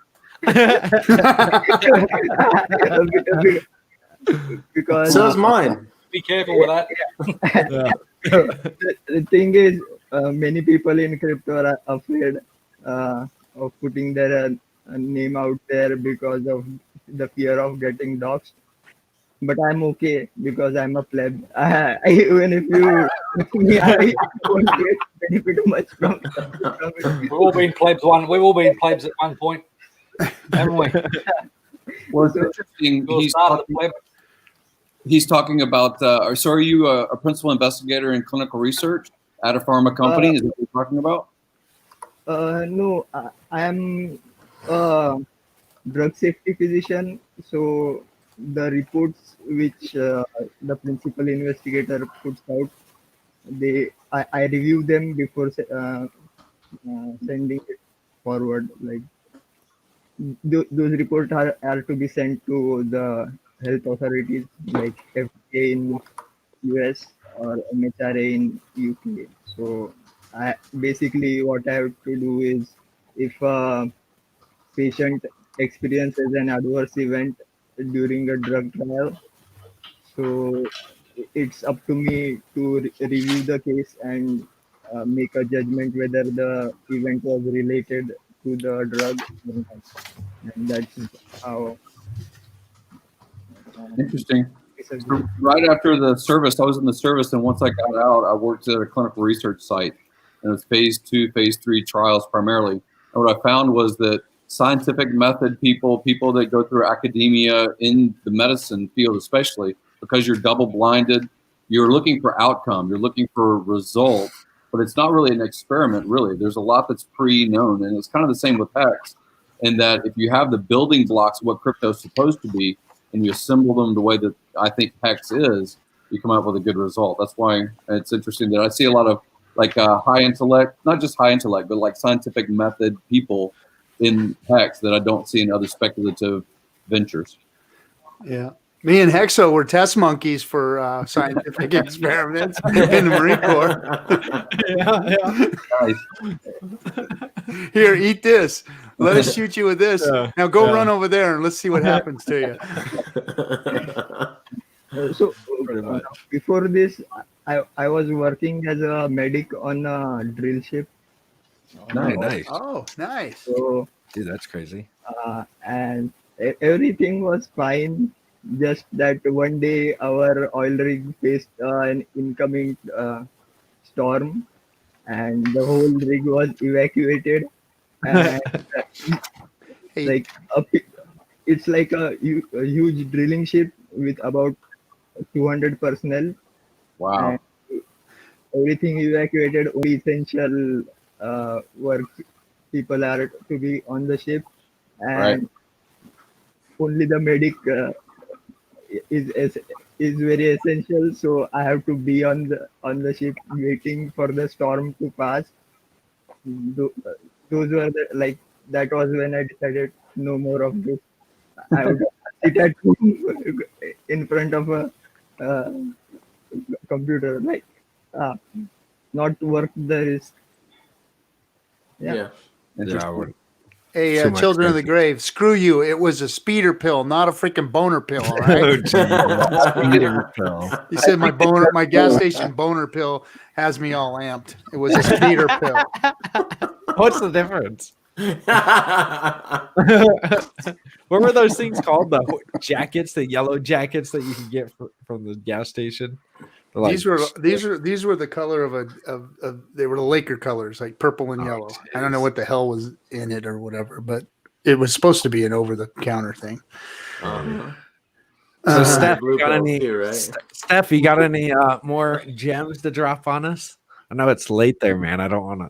Because so is mine. Be careful with that. The thing is, many people in crypto are afraid of putting their name out there because of the fear of getting doxxed. But I'm okay because I'm a pleb. Even if you me, I won't get benefit much from it. We've all been plebs at one point, haven't we? Well, it's interesting. He's talking about, so are you a principal investigator in clinical research at a pharma company? Is that what you're talking about? No, I am drug safety physician. So the reports which the principal investigator puts out, I review them before sending it forward. Like those reports are to be sent to the health authorities like FDA in US or MHRA in UK. So basically what I have to do is, if a patient experiences an adverse event during a drug trial, so it's up to me to review the case and make a judgment whether the event was related to the drug or not. And that's how Interesting. research So right after the service, I was in the service, and once I got out, I worked at a clinical research site, and it was phase 2, phase 3 trials primarily. And what I found was that scientific method people that go through academia in the medicine field, especially because you're double blinded, you're looking for outcome, you're looking for results, but it's not really an experiment, really. There's a lot that's pre-known, and it's kind of the same with Hex, in that if you have the building blocks of what crypto is supposed to be, and you assemble them the way that I think Hex is, you come up with a good result. That's why it's interesting that I see a lot of like high intellect, not just high intellect, but like scientific method people in Hex that I don't see in other speculative ventures. Yeah. Me and Hexo were test monkeys for scientific experiments in the Marine Corps. Nice. Here, eat this. Let us shoot you with this. Yeah. Now go Yeah. run over there and let's see what happens to you. So Pretty much. before this, I was working as a medic on a drill ship. Nice. Oh, nice. So Dude, that's crazy. and everything was fine. Just that one day our oil rig faced an incoming storm, and the whole rig was evacuated. And Hey, like it's like a huge drilling ship with about 200 personnel. Wow. And everything evacuated. Only essential work people are to be on the ship, and only the medic is very essential. So I have to be on the ship waiting for the storm to pass. Those were that was when I decided no more of this. I would sit at home in front of a uh, computer, not worth the risk. Yeah. Yeah, I would. hey, Too much children of the risk. grave, screw you. It was a speeder pill, not a freaking boner pill. All Oh, right. geez. Speeder pill. He said my gas station boner pill has me all amped. It was a speeder pill. What's the difference? What were those things called? The jackets, the yellow jackets that you can get from the gas station. They're like- These were the color of they were the Laker colors, like purple and yellow. I don't know what the hell was in it or whatever, but it was supposed to be an over the counter thing. So Steph, blue you got pill any? too, right? Steph, you got any more gems to drop on us? I know it's late there, man. I don't want to.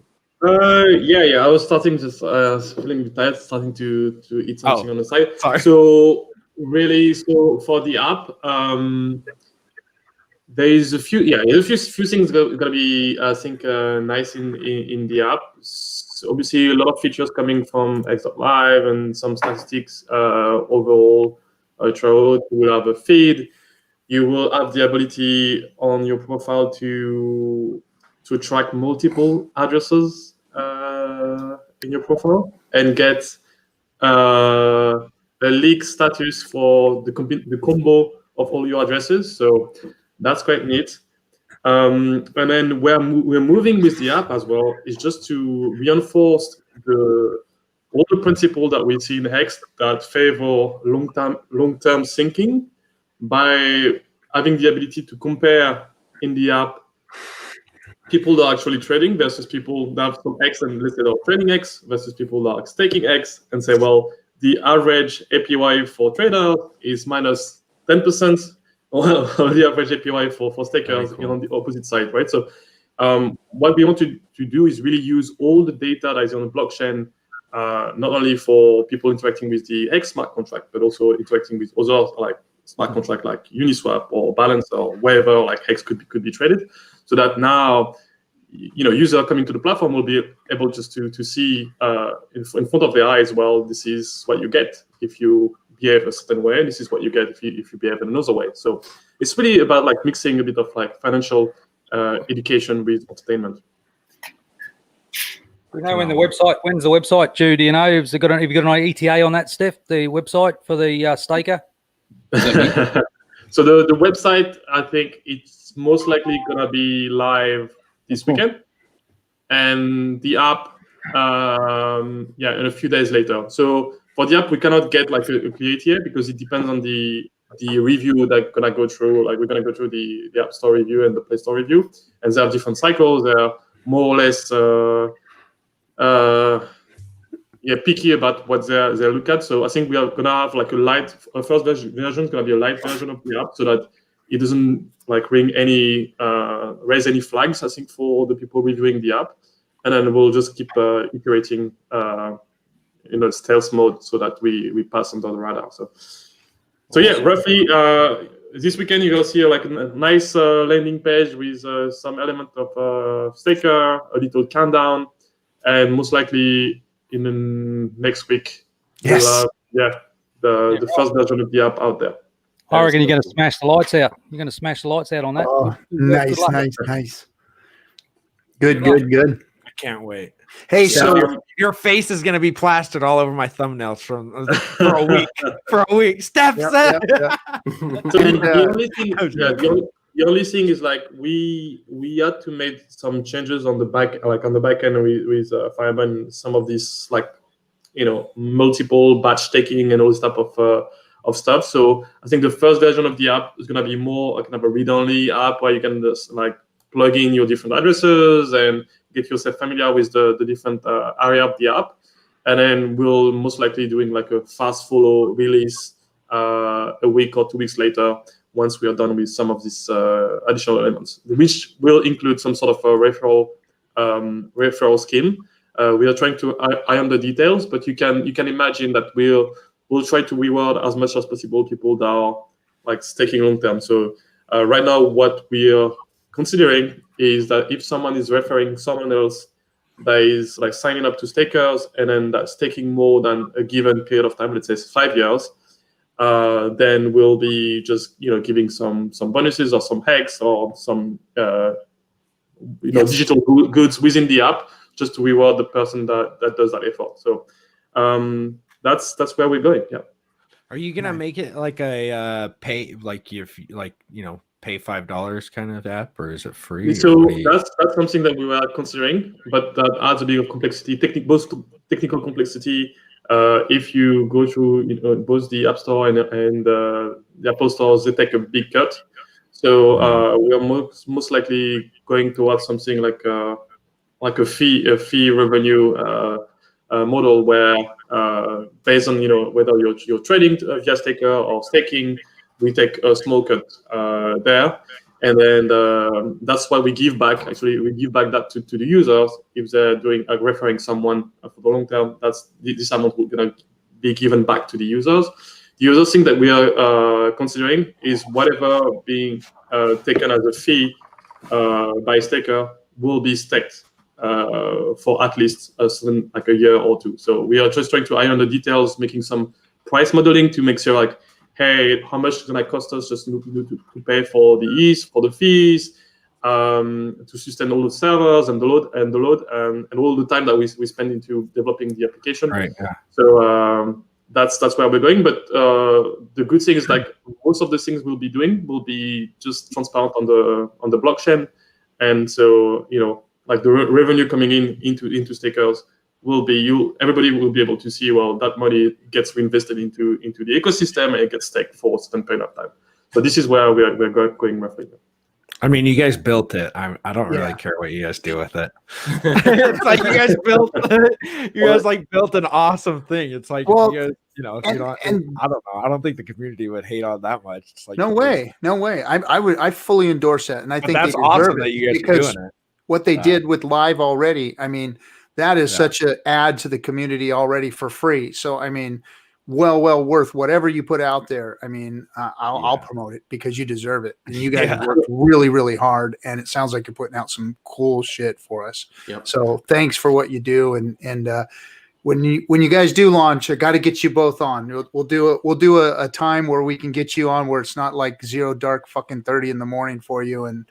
Yeah. I was starting just feeling tired, starting to eat something on the side. Sorry. So for the app, there's a few things gonna be I think nice in the app. So obviously, a lot of features coming from X.Live and some statistics overall. Throughout, you will have a feed. You will have the ability on your profile to track multiple addresses in your profile and get a leak status for the combo of all your addresses. So that's quite neat. And then we're moving with the app as well is just to reinforce all the principles that we see in Hex that favor long-term thinking by having the ability to compare in the app people that are actually trading versus people that have some X and listed are trading X versus people that are staking X, and say, well, the average APY for trader is minus 10%, while the average APY for stakers is on the opposite side, right? So what we want to do is really use all the data that is on the blockchain not only for people interacting with the Hex smart contract, but also interacting with other like smart contract like Uniswap or Balance or wherever like Hex could be traded, so that now user coming to the platform will be able just to see in front of their eyes, well, this is what you get if you behave a certain way, and this is what you get if you behave in another way. So it's really about like mixing a bit of like financial education with entertainment. You know when's the website due? Do you know? Have you got an ETA on that, Steph? The website for the staker? So the website, I think it's most likely gonna be live this weekend, and the app, in a few days later. So for the app, we cannot get like a clear ETA because it depends on the review that gonna go through. Like we're gonna go through the App Store review and the Play Store review, and they have different cycles. They're more or less picky about what they look at. So I think we are gonna have like a first version is gonna be a light version of the app, so that it doesn't like raise any flags, I think, for the people reviewing the app, and then we'll just keep iterating in a stealth mode so that we pass under the radar. So yeah, roughly this weekend you're gonna see like a nice landing page with some element of staker, a little countdown, and most likely in the next week, yes, we'll have, the first version of the app out there. I reckon you're going to smash the lights out. You're going to smash the lights out on that. Oh, Good luck. nice. Good. I can't wait. Hey, So so your face is going to be plastered all over my thumbnails for a week. For a week. Steph said. Yep. So the only thing is like we had to make some changes on the back end with Fireband, some of these like multiple batch taking and all this type of stuff. So I think the first version of the app is going to be more kind of a read-only app where you can just like plug in your different addresses and get yourself familiar with the different area of the app. And then we'll most likely doing like a fast follow release a week or 2 weeks later once we are done with some of these additional elements, which will include some sort of a referral scheme. We are trying to iron the details, but you can imagine that we'll try to reward as much as possible people that are like staking long term. So right now, what we are considering is that if someone is referring someone else that is like signing up to stakers and then that's taking more than a given period of time, let's say 5 years, then we'll be just giving some bonuses or some Hex or some digital goods within the app just to reward the person that does that effort. So that's where we're going. Yeah. Are you gonna make it like a pay, like if pay $5 kind of app, or is it free? So that's something that we were considering, but that adds a bit of complexity, technical complexity. If you go through both the App Store and the Apple stores, they take a big cut. So we are most likely going towards something like a fee revenue model where based on whether you're trading via staker or staking, we take a small cut there, and then that's why we give back. Actually, we give back that to the users if they're doing referring someone for the long term. That's this amount will gonna be given back to the users. The other thing that we are considering is whatever being taken as a fee by staker will be staked for at least a year or two. So we are just trying to iron the details, making some price modeling to make sure like, hey, how much is going to cost us just to pay for the ETH, for the fees, to sustain all the servers and the load and all the time that we spend into developing the application. Right. Yeah. So that's where we're going. But the good thing is like most of the things we'll be doing will be just transparent on the blockchain, and so like the revenue coming into stakers will be everybody will be able to see, well, that money gets reinvested into the ecosystem and it gets staked for a certain period of time. So this is where we're going roughly. I mean, you guys built it. I don't really care what you guys do with it. It's like you guys built built an awesome thing. It's like you guys, if you don't, I don't know. I don't think the community would hate on that much. It's like no way. I fully endorse that, and I think that's awesome that you guys are doing it. What they did with Live already. I mean, that is such an add to the community already for free. So, I mean, well worth whatever you put out there. I mean, I'll promote it because you deserve it. And you guys worked really, really hard. And it sounds like you're putting out some cool shit for us. Yep. So thanks for what you do. And when you guys do launch, I got to get you both on. We'll do a time where we can get you on where it's not like 0 dark fucking 30 in the morning for you. And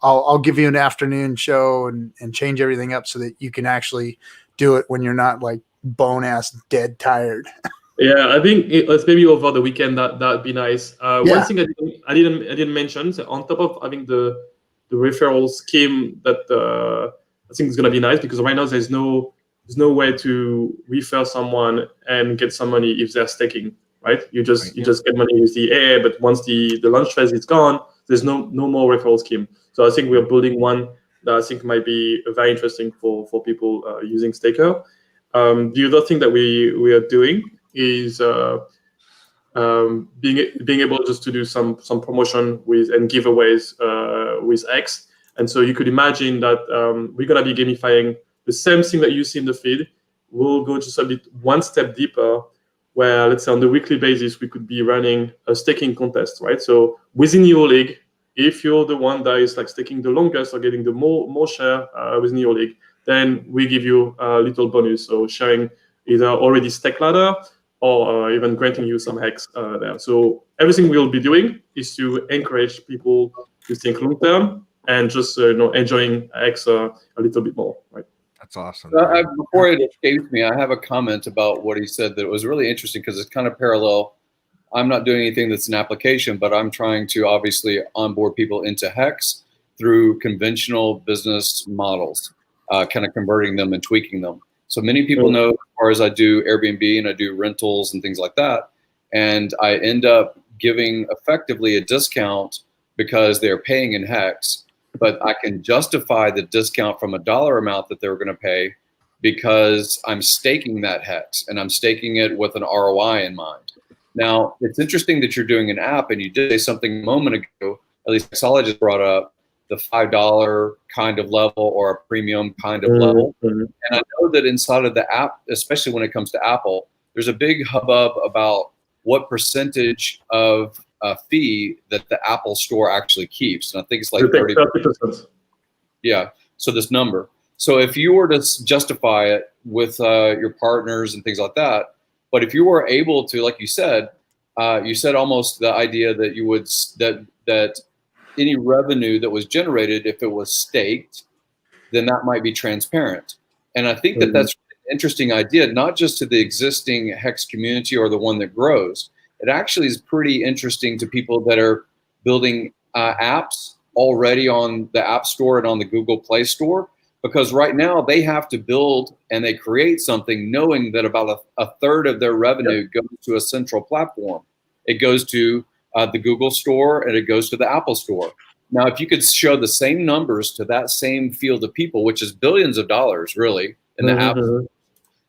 I'll give you an afternoon show and change everything up so that you can actually do it when you're not like bone ass dead tired. Yeah, I think it's maybe over the weekend that'd be nice. One thing I didn't mention, so on top of having the referral scheme that I think is gonna be nice, because right now there's no way to refer someone and get some money if they're staking, right? You just get money with the AA, but once the launch phase is gone, there's no more referral scheme. So I think we're building one that I think might be very interesting for people using Staker. The other thing that we are doing is being able just to do some promotion with and giveaways with X. And so you could imagine that we're gonna be gamifying the same thing that you see in the feed. We'll go just a bit one step deeper, where let's say on the weekly basis we could be running a staking contest, right? So within your league, if you're the one that is like staking the longest or getting the more share within your league, then we give you a little bonus. So sharing either already stake ladder or even granting you some Hex there. So everything we'll be doing is to encourage people to think long term and just enjoying Hex a little bit more, right? That's awesome. Before it escapes me, I have a comment about what he said that was really interesting, because it's kind of parallel. I'm not doing anything that's an application, but I'm trying to obviously onboard people into Hex through conventional business models, kind of converting them and tweaking them. So many people know, as far as I do Airbnb and I do rentals and things like that, and I end up giving effectively a discount because they're paying in Hex, but I can justify the discount from a dollar amount that they're going to pay because I'm staking that Hex, and I'm staking it with an ROI in mind. Now, it's interesting that you're doing an app, and you did say something a moment ago, at least Hexologist brought up, the $5 kind of level or a premium kind of level. And I know that inside of the app, especially when it comes to Apple, there's a big hubbub about what percentage of fee that the Apple store actually keeps. And I think it's like 30%. Yeah, so this number. So if you were to justify it with your partners and things like that, but if you were able to, like you said almost the idea that you would, that any revenue that was generated, if it was staked, then that might be transparent. And I think that that's an interesting idea, not just to the existing Hex community or the one that grows. It actually is pretty interesting to people that are building apps already on the App Store and on the Google Play Store, because right now they have to build and they create something knowing that about a third of their revenue goes to a central platform. It goes to the Google Store and it goes to the Apple Store. Now, if you could show the same numbers to that same field of people, which is billions of dollars really in the app, and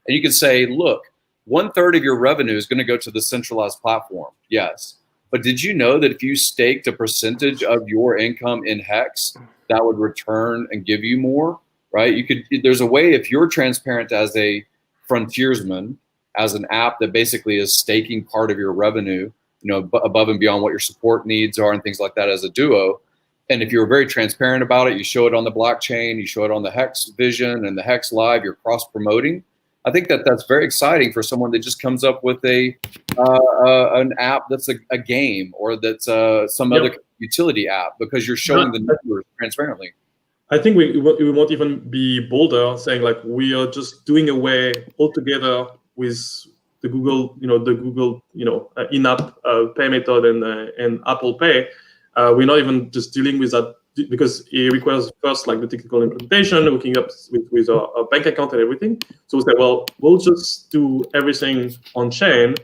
you could say, look, 1/3 of your revenue is going to go to the centralized platform. Yes. But did you know that if you staked a percentage of your income in Hex, that would return and give you more, right? There's a way, if you're transparent as a frontiersman, as an app that basically is staking part of your revenue, above and beyond what your support needs are and things like that as a duo. And if you're very transparent about it, you show it on the blockchain, you show it on the Hex Vision and the Hex Live, you're cross promoting. I think that that's very exciting for someone that just comes up with an app that's a game or that's some other utility app, because you're showing the numbers transparently. I think we won't even be bolder, saying like we are just doing away altogether with the Google, in-app pay method and Apple Pay. We're not even just dealing with that, because it requires first like the technical implementation, hooking up with a bank account and everything. So we say, well, we'll just do everything on chain,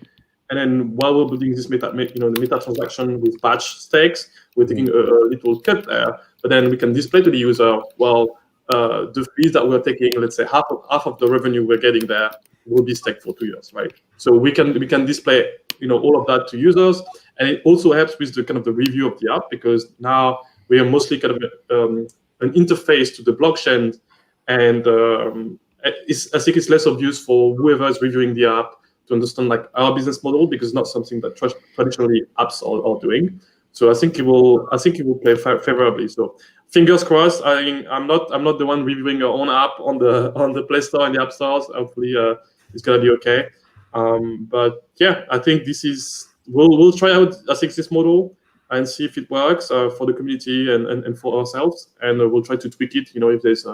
and then while we're building this the meta transaction with batch stakes, we're taking a little cut there, but then we can display to the user, well, the fees that we're taking, let's say half of the revenue we're getting there will be staked for 2 years, right? So we can display all of that to users, and it also helps with the kind of the review of the app, because now we are mostly kind of an interface to the blockchain, and I think it's less obvious for whoever is reviewing the app to understand like our business model, because it's not something that traditionally apps are doing. So I think it will play favorably. So fingers crossed. I'm not the one reviewing our own app on the Play Store and the App Stores. Hopefully it's gonna be okay. But yeah, I think we'll try out I think this model and see if it works for the community and for ourselves, and we'll try to tweak it. If there's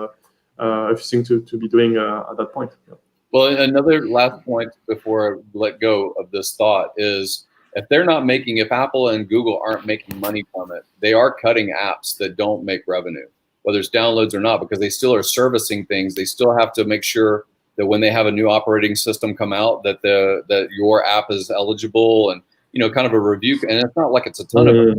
everything to be doing at that point. Yeah. Well, another last point before I let go of this thought is, if Apple and Google aren't making money from it, they are cutting apps that don't make revenue, whether it's downloads or not, because they still are servicing things. They still have to make sure that when they have a new operating system come out, that your app is eligible, and kind of a review. And it's not like it's a ton of it,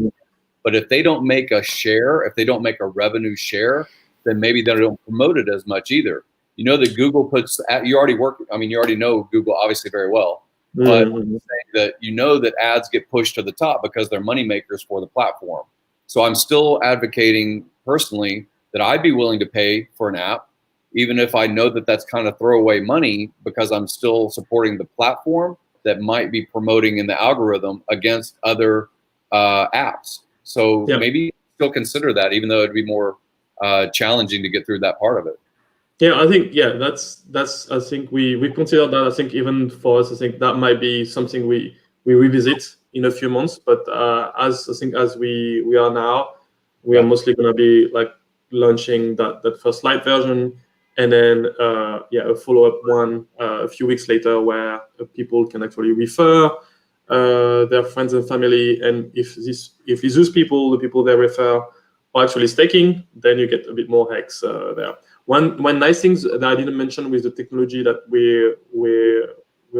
but if they don't make a share, if they don't make a revenue share, then maybe they don't promote it as much either. That Google puts, you already know Google obviously very well, but that that ads get pushed to the top because they're money makers for the platform. So I'm still advocating personally that I'd be willing to pay for an app, even if I know that that's kind of throwaway money, because I'm still supporting the platform that might be promoting in the algorithm against other apps. So maybe still consider that, even though it'd be more challenging to get through that part of it. Yeah, I think that's I think we consider that. I think even for us, I think that might be something we revisit in a few months. But as we are now, we are mostly going to be like launching that first light version, and then a follow-up one a few weeks later, where people can actually refer their friends and family, and if those people, the people they refer, are actually staking, then you get a bit more hex there. One nice thing that I didn't mention with the technology that we're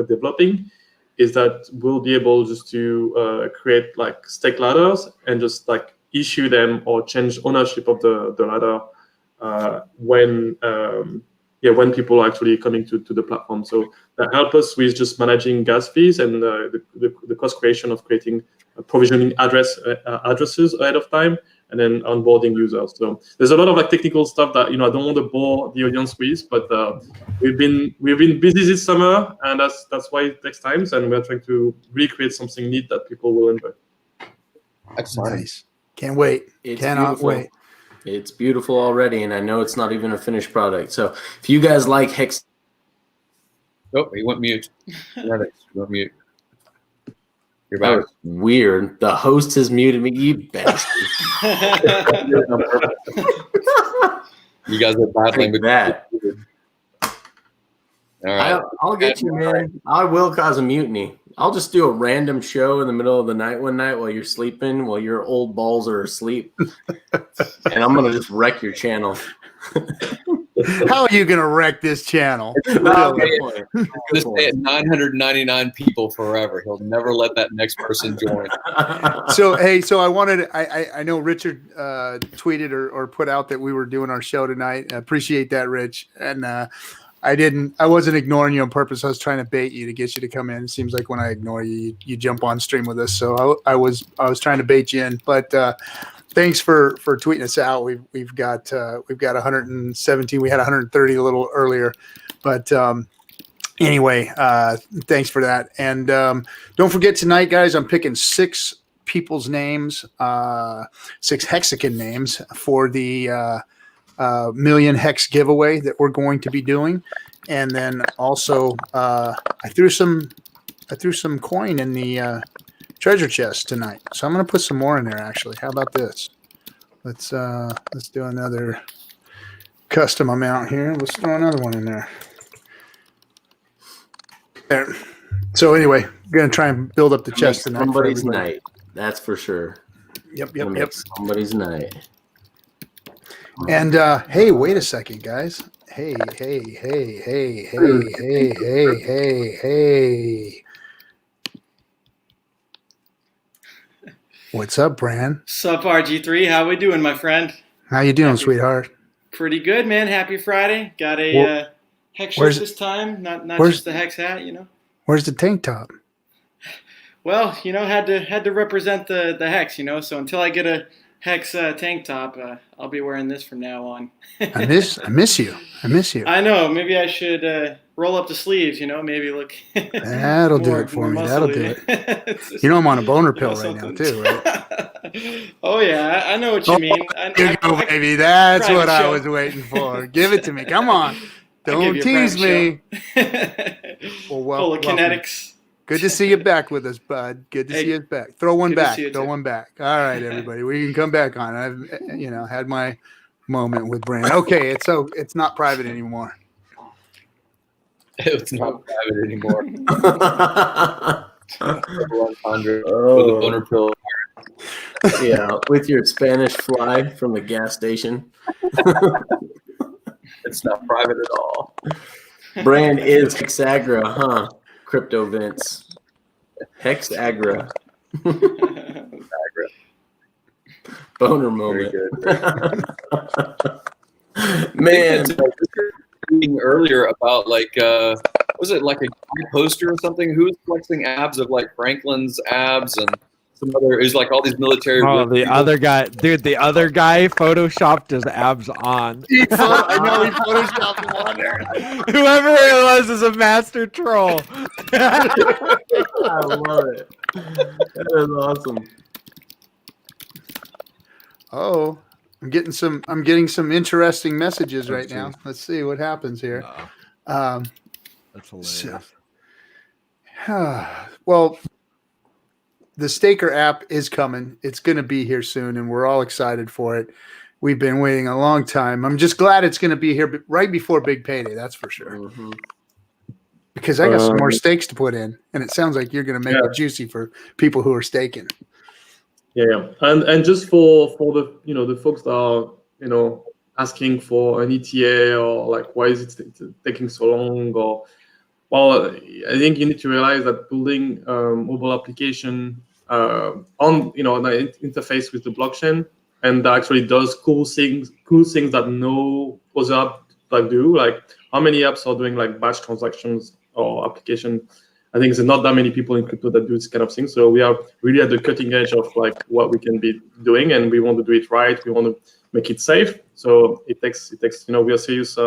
developing is that we'll be able just to create like stake ladders and just like issue them or change ownership of the ladder when people are actually coming to the platform. So that helps us with just managing gas fees and the cost creation of creating provisioning addresses ahead of time, and then onboarding users. So there's a lot of like technical stuff that I don't want to bore the audience with, but we've been busy this summer, and that's why it takes time, and we're trying to recreate something neat that people will enjoy. Excellent. Nice. Can't wait. Cannot beautiful. wait. It's beautiful already, and I know it's not even a finished product. So if you guys like Hex, oh, he went mute. He went mute. You're that back. was weird. The host has muted me. You bastard. You guys are battling with that. All right. I'll get you, man. I will cause a mutiny. I'll just do a random show in the middle of the night one night while you're sleeping, while your old balls are asleep, and I'm gonna just wreck your channel. How are you gonna wreck this channel? Just stay at 999 people forever. He'll never let that next person join. So I know Richard tweeted or put out that we were doing our show tonight. I appreciate that, Rich. And I wasn't ignoring you on purpose. I was trying to bait you to get you to come in. It seems like when I ignore you, you jump on stream with us. So I was trying to bait you in, but thanks for tweeting us out. We've got 117. We had 130 a little earlier, but anyway, thanks for that. And don't forget tonight, guys, I'm picking 6 people's names, 6 Hexican names for the million hex giveaway that we're going to be doing. And then also I threw some coin in the treasure chest tonight, so I'm going to put some more in there. Actually, how about this? Let's do another custom amount here. Let's throw another one in there. There. So anyway, we're going to try and build up the chest tonight. Somebody's night, that's for sure. Yep. Somebody's night. And hey, wait a second, guys. Hey. What's up, Bran? Sup, RG3? How we doing, my friend? How you doing, sweetheart? Pretty good, man. Happy Friday. Got a hex shirt this time, not just the hex hat, Where's the tank top? Well, had to represent the hex, so until I get Hex tank top. I'll be wearing this from now on. I miss you. I know. Maybe I should roll up the sleeves. Maybe look. That'll do it for me. That'll do it. You know I'm on a boner pill right now too, right? Oh yeah, I know what you mean. There you go, baby. That's what I was waiting for. Give it to me. Come on. Don't tease me. Full of kinetics. Good to see you back with us, bud. Good to see you back. Throw one back. Throw one back. All right, everybody. We can come back on. I've had my moment with Brand. Okay, it's not private anymore. It's not private anymore. 100 with a boner pill. Yeah, with your Spanish fly from the gas station. It's not private at all. Brand is Hexagra, huh? Crypto Vince. Hexagra. Boner moment. Man. Earlier about was it like a poster or something? Who was flexing abs of like Franklin's abs and some other? It was like all these military. Oh, the other guy, dude. The other guy photoshopped his abs on. I know he photoshopped him on there. Whoever it was is a master troll. I love it. That is awesome. Oh, I'm getting some interesting messages right now. Let's see what happens here. That's hilarious. Well, the Staker app is coming. It's going to be here soon, and we're all excited for it. We've been waiting a long time. I'm just glad it's going to be here right before Big Payday. That's for sure. Mm-hmm. Because I got some more stakes to put in, and it sounds like you're going to make it juicy for people who are staking. Yeah, and just for the the folks that are asking for an ETA or like why is it taking so long, or well, I think you need to realize that building mobile application on the interface with the blockchain and that actually does cool things that no other app that do. Like how many apps are doing like batch transactions or application? I think there's not that many people in crypto that do this kind of thing. So we are really at the cutting edge of like what we can be doing, and we want to do it right. We want to make it safe. So it takes we are serious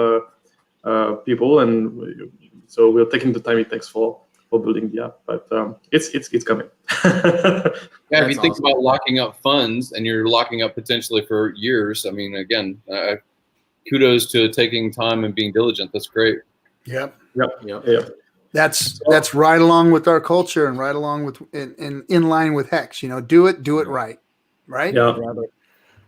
people, and so we're taking the time it takes for building the app. But it's coming. Yeah, if you think about locking up funds, and you're locking up potentially for years. I mean, again, kudos to taking time and being diligent. That's great. Yep. Yep. That's right along with our culture and right along with in line with Hex. Do it right. Yeah.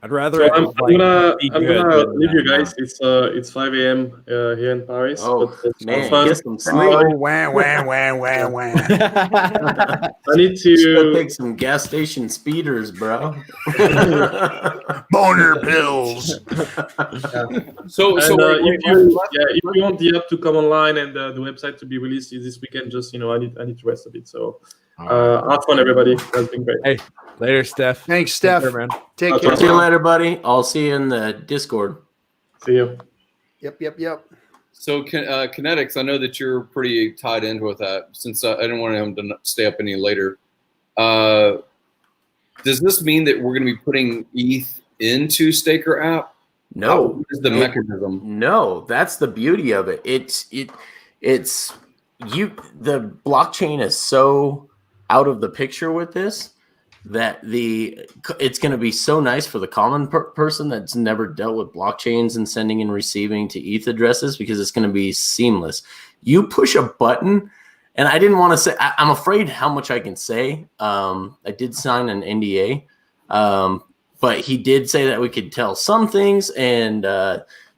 I'd rather. So I'm gonna leave you guys. It's 5 a.m. Here in Paris. Oh man, get some sleep. Oh, wah. I need to take some gas station speeders, bro. Boner pills. So if you want the app to come online and the website to be released this weekend, just I need to rest a bit. So have fun, everybody. That's been great. Hey, later, Steph. Thanks, Steph. Take care, man. Take care. See you later, buddy. I'll see you in the Discord. See you. Yep. So Kinetics, I know that you're pretty tied into with that. Since I didn't want him to stay up any later, does this mean that we're going to be putting ETH into Staker app? No. What is the mechanism? No, that's the beauty of it. It's the blockchain is so out of the picture with this that it's going to be so nice for the common person that's never dealt with blockchains and sending and receiving to ETH addresses, because it's going to be seamless. You push a button, and I didn't want to say, I'm afraid how much I can say. I did sign an NDA, but he did say that we could tell some things, and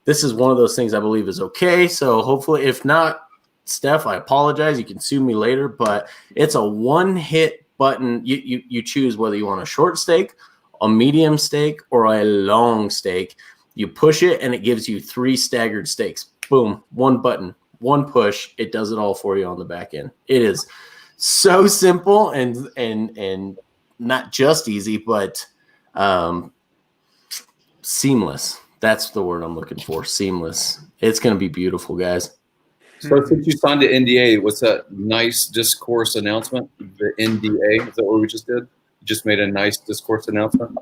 this is one of those things I believe is okay. So hopefully, if not, Steph, I apologize. You can sue me later, but it's a one-hit button. You choose whether you want a short stake, a medium stake, or a long stake. You push it, and it gives you 3 staggered stakes. Boom, one button, one push. It does it all for you on the back end. It is so simple and not just easy, but seamless. That's the word I'm looking for. Seamless. It's going to be beautiful, guys. So since you signed the NDA, what's that nice discourse announcement? The NDA, is that what we just did? just made a nice discourse announcement.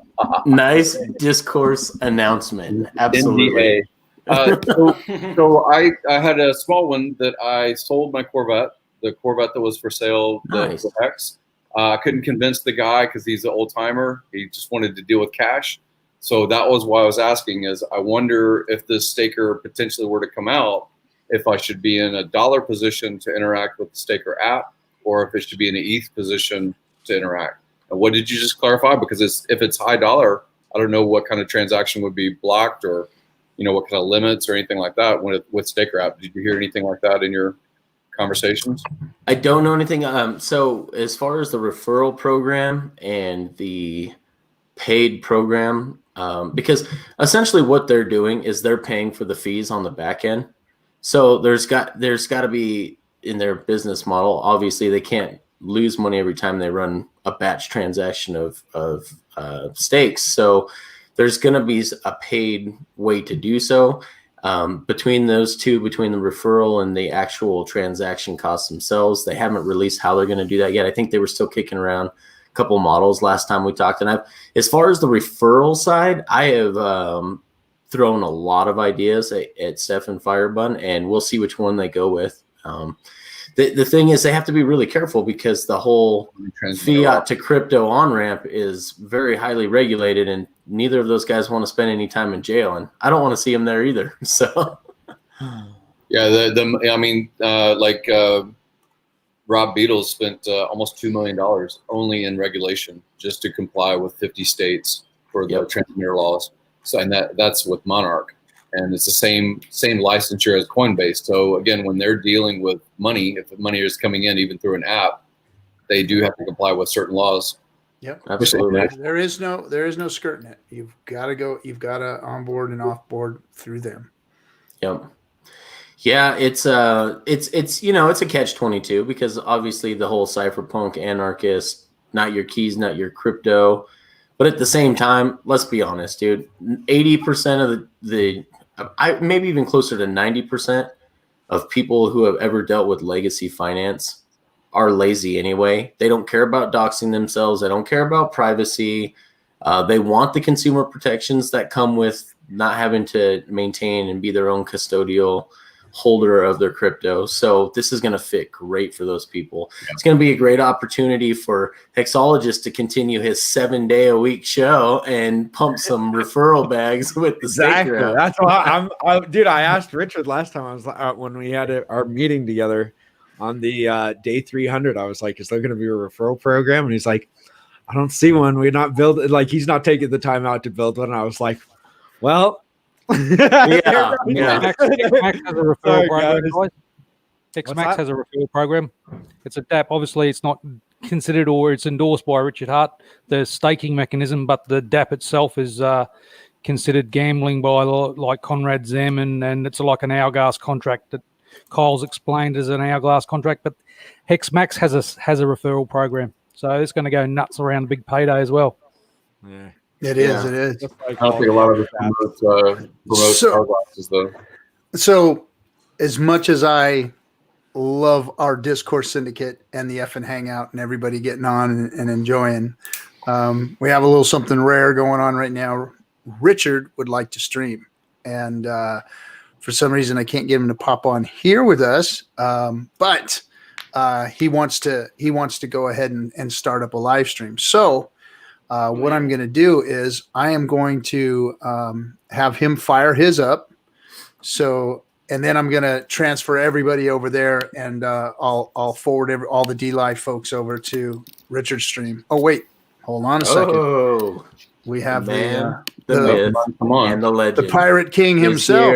Nice discourse announcement. Absolutely. So I had a small one that I sold my Corvette, the Corvette that was for sale, Nice. the Hex. I couldn't convince the guy because he's an old timer. He just wanted to deal with cash. So that was why I was asking is I wonder if this staker potentially were to come out, if I should be in a dollar position to interact with the staker app, or if it should be in an ETH position to interact. And what did you just clarify? Because if it's high dollar, I don't know what kind of transaction would be blocked or, what kind of limits or anything like that with staker app. Did you hear anything like that in your conversations? I don't know anything. So as far as the referral program and the paid program, because essentially what they're doing is they're paying for the fees on the back end. So there's got to be in their business model. Obviously, they can't lose money every time they run a batch transaction of stakes. So there's going to be a paid way to do so. Between those two, between the referral and the actual transaction costs themselves, they haven't released how they're going to do that yet. I think they were still kicking around a couple models last time we talked. And as far as the referral side, I have thrown a lot of ideas at Steph and Firebun, and we'll see which one they go with. The thing is, they have to be really careful because the whole fiat to crypto on-ramp is very highly regulated, and neither of those guys want to spend any time in jail, and I don't want to see them there either. So, yeah, Rob Beatles spent almost $2 million only in regulation just to comply with 50 states for the transmitter laws. So, and that's with Monarch. And it's the same licensure as Coinbase. So again, when they're dealing with money, if the money is coming in even through an app, they do have to comply with certain laws. Yep, absolutely. There is no skirting it. You've got to onboard and offboard through them. Yep. Yeah, it's a catch-22 because obviously the whole cypherpunk anarchist, not your keys, not your crypto. But at the same time, let's be honest, dude. 80% of maybe even closer to 90% of people who have ever dealt with legacy finance are lazy anyway. They don't care about doxing themselves. They don't care about privacy. They want the consumer protections that come with not having to maintain and be their own custodial holder of their crypto. So this is going to fit great for those people. Yeah. It's going to be a great opportunity for Hexologist to continue his 7-day-a-week show and pump some referral bags with the exactly. That's why dude, I asked Richard last time I was when we had our meeting together on the day 300. I was like, is there going to be a referral program? And he's like, I don't see one. We're not building, like, he's not taking the time out to build one. And I was like, well, Hexmax has a referral program. Hexmax has a referral program. It's a DApp. Obviously, it's not considered or it's endorsed by Richard Hart, the staking mechanism, but the DApp itself is considered gambling by like Conrad Zem, and it's like an hourglass contract that Kyle's explained as an hourglass contract. But Hexmax has a referral program, so it's going to go nuts around big payday as well. Yeah. It is. I don't think a lot of it promotes hourglasses, though. So, as much as I love our Discourse Syndicate and the FN Hangout and everybody getting on and enjoying, we have a little something rare going on right now. Richard would like to stream, and for some reason I can't get him to pop on here with us, but he wants to go ahead and start up a live stream. So. What I'm going to do is I am going to have him fire his up. So, and then I'm going to transfer everybody over there, and I'll forward all the Dlive folks over to Richard's stream. Oh, wait, hold on a second. Oh, we have the myth, and the legend, the Pirate King himself,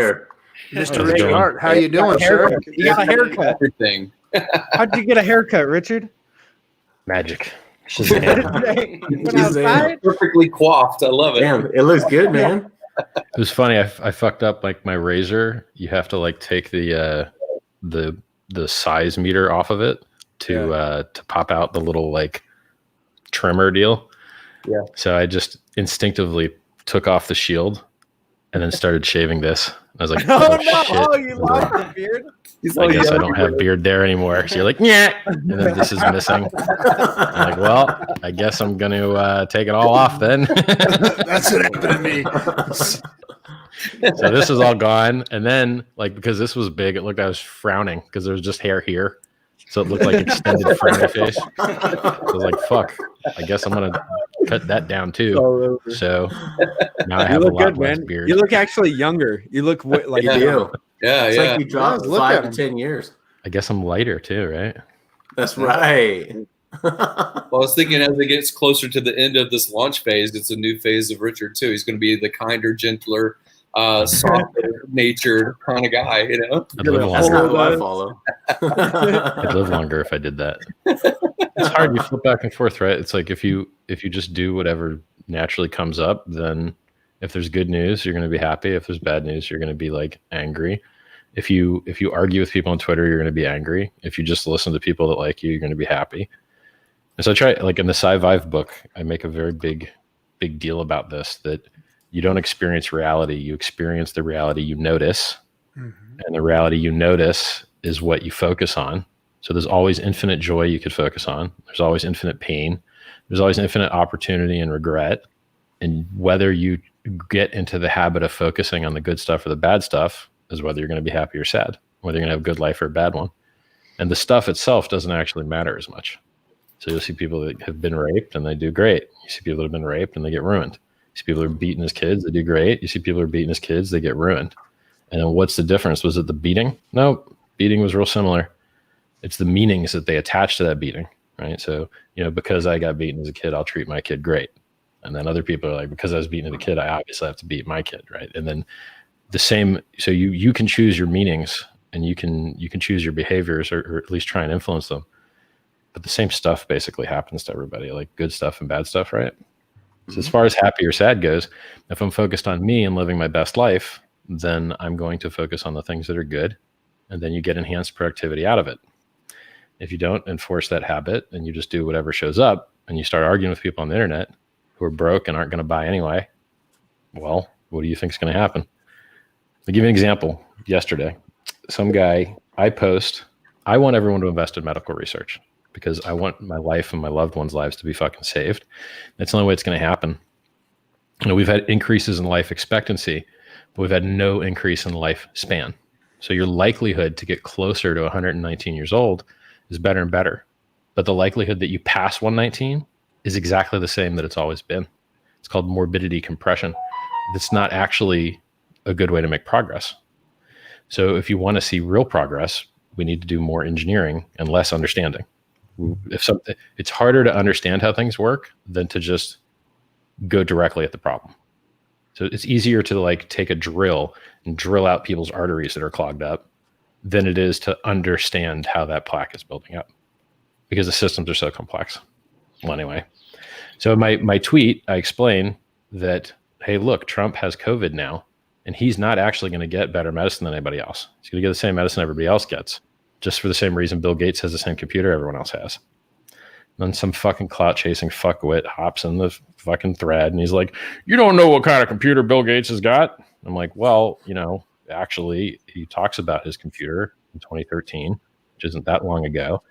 Mr. Richard Hart. How you doing, sir? You got a haircut. Everything. How'd you get a haircut, Richard? Magic. Perfectly coiffed. I love it. Damn, it looks good, man. It was funny. I fucked up like my razor. You have to like take the size meter off of it to pop out the little like trimmer deal. Yeah. So I just instinctively took off the shield and then started shaving this. I was like, Oh, no! shit. Oh, you I was lost like, the beard. I guess I don't have beard there anymore. So you're like, yeah, and then this is missing. I'm like, well, I guess I'm going to take it all off then. That's what happened to me. So this is all gone. And then, like, because this was big, it looked like I was frowning because there was just hair here. So it looked like extended frowny face. So I was like, fuck, I guess I'm going to cut that down too. So now I have a lot less beard. You look actually younger. You look like You do. Yeah, It's yeah. like you dropped look 5 at to him. 10 years. I guess I'm lighter too, right? That's right. Well, I was thinking as it gets closer to the end of this launch phase, it's a new phase of Richard too. He's going to be the kinder, gentler, softer natured kind of guy, you know. I'd live That's not longer. who I follow. I'd live longer if I did that. It's hard. You flip back and forth, right? It's like if you just do whatever naturally comes up, then if there's good news, you're going to be happy. If there's bad news, you're going to be like angry. If you argue with people on Twitter, you're going to be angry. If you just listen to people that like you, you're going to be happy. And so I try, like in the Sci-Vive book, I make a very big deal about this, that you don't experience reality. You experience the reality you notice. Mm-hmm. And the reality you notice is what you focus on. So there's always infinite joy you could focus on. There's always infinite pain. There's always infinite opportunity and regret. And whether you get into the habit of focusing on the good stuff or the bad stuff is whether you're going to be happy or sad, whether you're going to have a good life or a bad one. And the stuff itself doesn't actually matter as much. So you'll see people that have been raped and they do great. You see people that have been raped and they get ruined. You see people that are beaten as kids, they do great. You see people that are beaten as kids, they get ruined. And then what's the difference? Was it the beating? No, beating was real similar. It's the meanings that they attach to that beating, right? So, you know, because I got beaten as a kid, I'll treat my kid great. And then other people are like, because I was beaten as a kid, I obviously have to beat my kid, right? And then the same, so you can choose your meanings and you can choose your behaviors or at least try and influence them. But the same stuff basically happens to everybody, like good stuff and bad stuff, right? Mm-hmm. So as far as happy or sad goes, if I'm focused on me and living my best life, then I'm going to focus on the things that are good, and then you get enhanced productivity out of it. If you don't enforce that habit and you just do whatever shows up and you start arguing with people on the internet who are broke and aren't going to buy anyway, well, what do you think is going to happen? I'll give you an example. Yesterday, some guy, I want everyone to invest in medical research because I want my life and my loved ones' lives to be fucking saved. That's the only way it's going to happen. You know, we've had increases in life expectancy, but we've had no increase in life span. So your likelihood to get closer to 119 years old is better and better. But the likelihood that you pass 119 is exactly the same that it's always been. It's called morbidity compression. That's not actually a good way to make progress. So if you want to see real progress, we need to do more engineering and less understanding. It's harder to understand how things work than to just go directly at the problem. So it's easier to like take a drill and drill out people's arteries that are clogged up than it is to understand how that plaque is building up because the systems are so complex. Well, anyway, so my tweet, I explain that, hey, look, Trump has COVID now, and he's not actually going to get better medicine than anybody else. He's going to get the same medicine everybody else gets, just for the same reason Bill Gates has the same computer everyone else has. And then some fucking clout-chasing fuckwit hops in the fucking thread, and he's like, you don't know what kind of computer Bill Gates has got? I'm like, well, you know, actually, he talks about his computer in 2013, which isn't that long ago,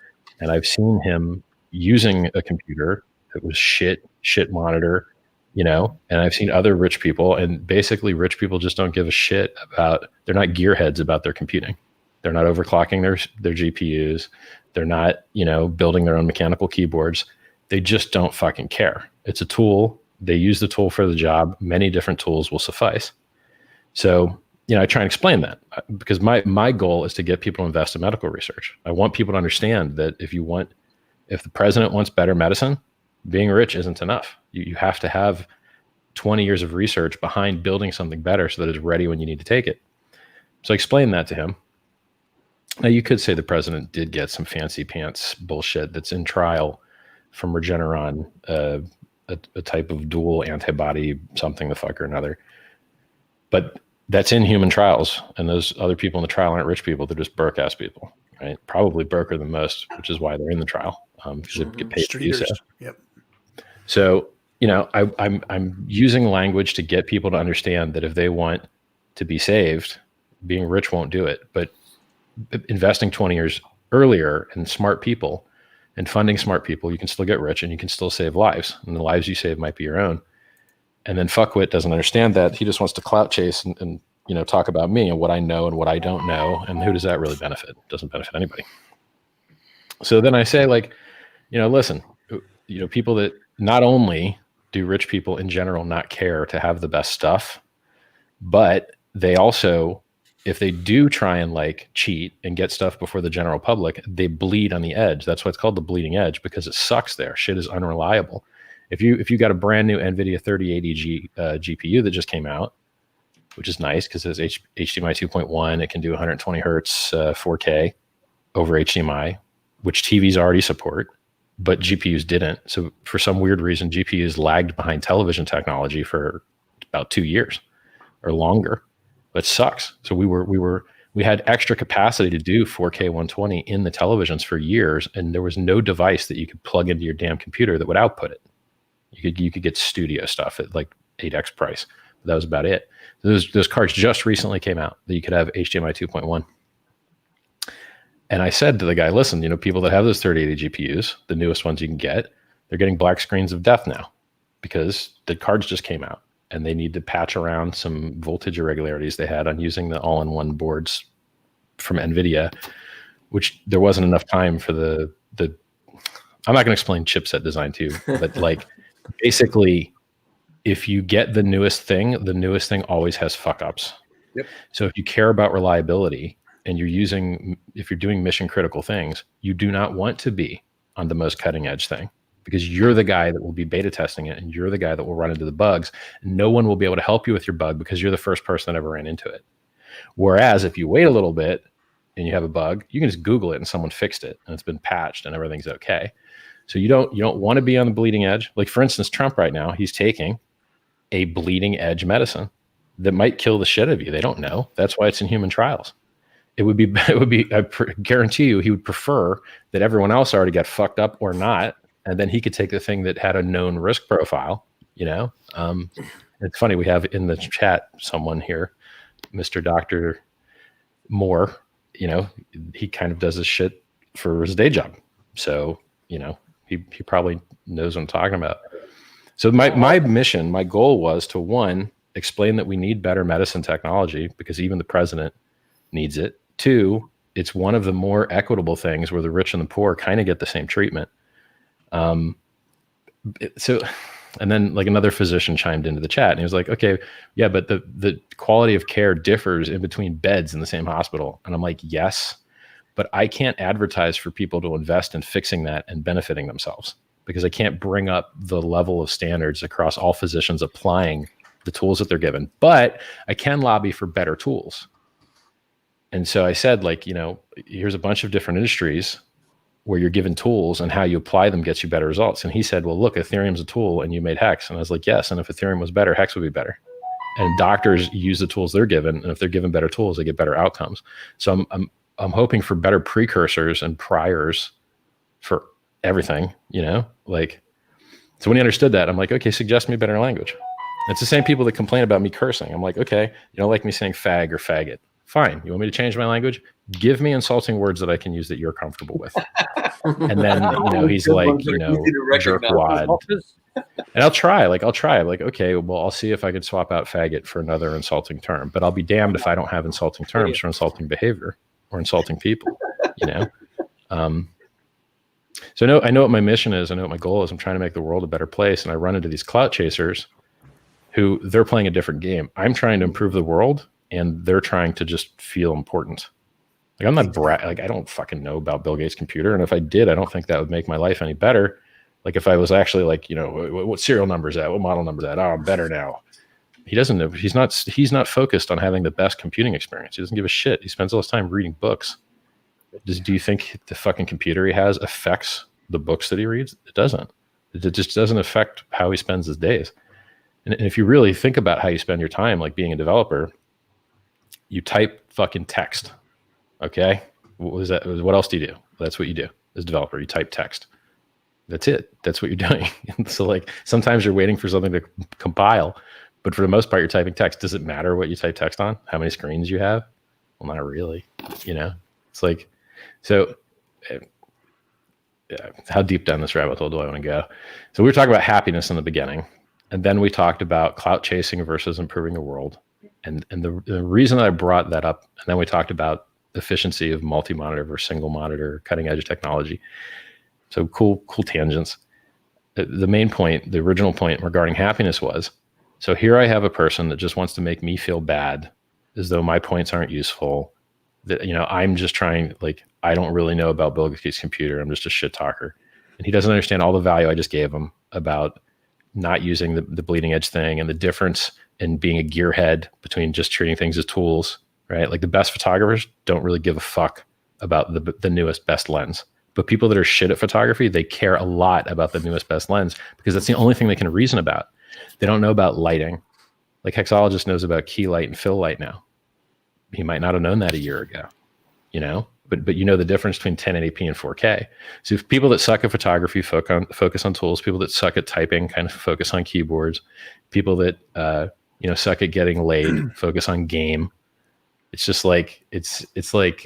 and I've seen him using a computer that was shit monitor, you know, and I've seen other rich people, and basically rich people just don't give a shit about, they're not gearheads about their computing. They're not overclocking their GPUs. They're not, you know, building their own mechanical keyboards. They just don't fucking care. It's a tool. They use the tool for the job. Many different tools will suffice. So, you know, I try and explain that because my goal is to get people to invest in medical research. I want people to understand that if the president wants better medicine, being rich isn't enough. You have to have 20 years of research behind building something better so that it's ready when you need to take it. So I explained that to him. Now, you could say the president did get some fancy pants bullshit that's in trial from Regeneron, a type of dual antibody, something the fuck or another. But that's in human trials, and those other people in the trial aren't rich people. They're just broke-ass people, right? Probably broker than most, which is why they're in the trial, because they get paid to do so. Yep. So I'm using language to get people to understand that if they want to be saved, being rich won't do it. But investing 20 years earlier in smart people and funding smart people, you can still get rich and you can still save lives. And the lives you save might be your own. And then fuckwit doesn't understand that. He just wants to clout chase and talk about me and what I know and what I don't know. And who does that really benefit? It doesn't benefit anybody. So then I say, listen, people that not only do rich people in general not care to have the best stuff, but they also, if they do try and cheat and get stuff before the general public, they bleed on the edge. That's why it's called the bleeding edge, because it sucks there. Shit is unreliable. If you got a brand new NVIDIA 3080 GPU that just came out, which is nice because it's HDMI 2.1, it can do 120 hertz 4K over HDMI, which TVs already support, but GPUs didn't. So for some weird reason, GPUs lagged behind television technology for about 2 years or longer. But it sucks. So we had extra capacity to do 4K 120 in the televisions for years, and there was no device that you could plug into your damn computer that would output it. You could get studio stuff at 8x price. But that was about it. Those cards just recently came out that you could have HDMI 2.1. And I said to the guy, listen, people that have those 3080 GPUs, the newest ones you can get, they're getting black screens of death now because the cards just came out and they need to patch around some voltage irregularities they had on using the all-in-one boards from NVIDIA, which there wasn't enough time for the I'm not going to explain chipset design to you, but basically, if you get the newest thing always has fuck ups. Yep. So if you care about reliability and if you're doing mission critical things, you do not want to be on the most cutting edge thing because you're the guy that will be beta testing it and you're the guy that will run into the bugs. And no one will be able to help you with your bug because you're the first person that ever ran into it. Whereas if you wait a little bit and you have a bug, you can just Google it and someone fixed it and it's been patched and everything's okay. So you don't want to be on the bleeding edge. Like for instance, Trump right now, he's taking a bleeding edge medicine that might kill the shit out of you. They don't know. That's why it's in human trials. It would be, I guarantee you, he would prefer that everyone else already got fucked up or not. And then he could take the thing that had a known risk profile, It's funny. We have in the chat someone here, Mr. Dr. Moore, he kind of does this shit for his day job. So, he probably knows what I'm talking about. So my mission, my goal was to, one, explain that we need better medicine technology because even the president needs it. Two, it's one of the more equitable things where the rich and the poor kind of get the same treatment. And then another physician chimed into the chat and he was like, okay, yeah, but the quality of care differs in between beds in the same hospital. And I'm like, yes, but I can't advertise for people to invest in fixing that and benefiting themselves because I can't bring up the level of standards across all physicians applying the tools that they're given, but I can lobby for better tools. And so I said, here's a bunch of different industries where you're given tools and how you apply them gets you better results. And he said, well, look, Ethereum's a tool and you made Hex. And I was like, yes. And if Ethereum was better, Hex would be better. And doctors use the tools they're given. And if they're given better tools, they get better outcomes. So I'm hoping for better precursors and priors for everything, So when he understood that, I'm like, okay, suggest me better language. It's the same people that complain about me cursing. I'm like, okay, you don't like me saying fag or faggot. Fine. You want me to change my language? Give me insulting words that I can use that you're comfortable with. And then, he's like, jerkwad. And I'll try. I'm like, okay, well, I'll see if I could swap out faggot for another insulting term. But I'll be damned if I don't have insulting terms for insulting behavior or insulting people, So I know what my mission is. I know what my goal is. I'm trying to make the world a better place. And I run into these clout chasers who they're playing a different game. I'm trying to improve the world and they're trying to just feel important. I'm not I don't fucking know about Bill Gates' computer. And if I did, I don't think that would make my life any better. If I was actually what serial number is that? What model number is that? Oh, I'm better now. He doesn't know. He's not focused on having the best computing experience. He doesn't give a shit. He spends all his time reading books. Do you think the fucking computer he has affects the books that he reads? It doesn't. It just doesn't affect how he spends his days. And if you really think about how you spend your time, being a developer, you type fucking text. Okay. What is that? What else do you do? That's what you do as a developer. You type text. That's it. That's what you're doing. So like sometimes you're waiting for something to compile, but for the most part, you're typing text. Does it matter what you type text on? How many screens you have? Well, not really. You know, it's like, so how deep down this rabbit hole do I want to go? So we were talking about happiness in the beginning, and then we talked about clout chasing versus improving the world. And the reason I brought that up, and then we talked about efficiency of multi-monitor versus single monitor, cutting edge technology. So cool tangents. The main point, the original point regarding happiness was, so here I have a person that just wants to make me feel bad as though my points aren't useful, that, you know, I'm just trying, like, I don't really know about Bill Gates' computer. I'm just a shit talker. And he doesn't understand all the value I just gave him about not using the bleeding edge thing and the difference in being a gearhead between just treating things as tools, right? Like the best photographers don't really give a fuck about the newest, best lens. But people that are shit at photography, they care a lot about the newest, best lens because that's the only thing they can reason about. They don't know about lighting. Like Hexologist knows about key light and fill light now. He might not have known that a year ago, you know? But you know the difference between 1080p and 4K. So if people that suck at photography focus on tools, people that suck at typing kind of focus on keyboards, people that suck at getting laid focus on game. It's just like it's like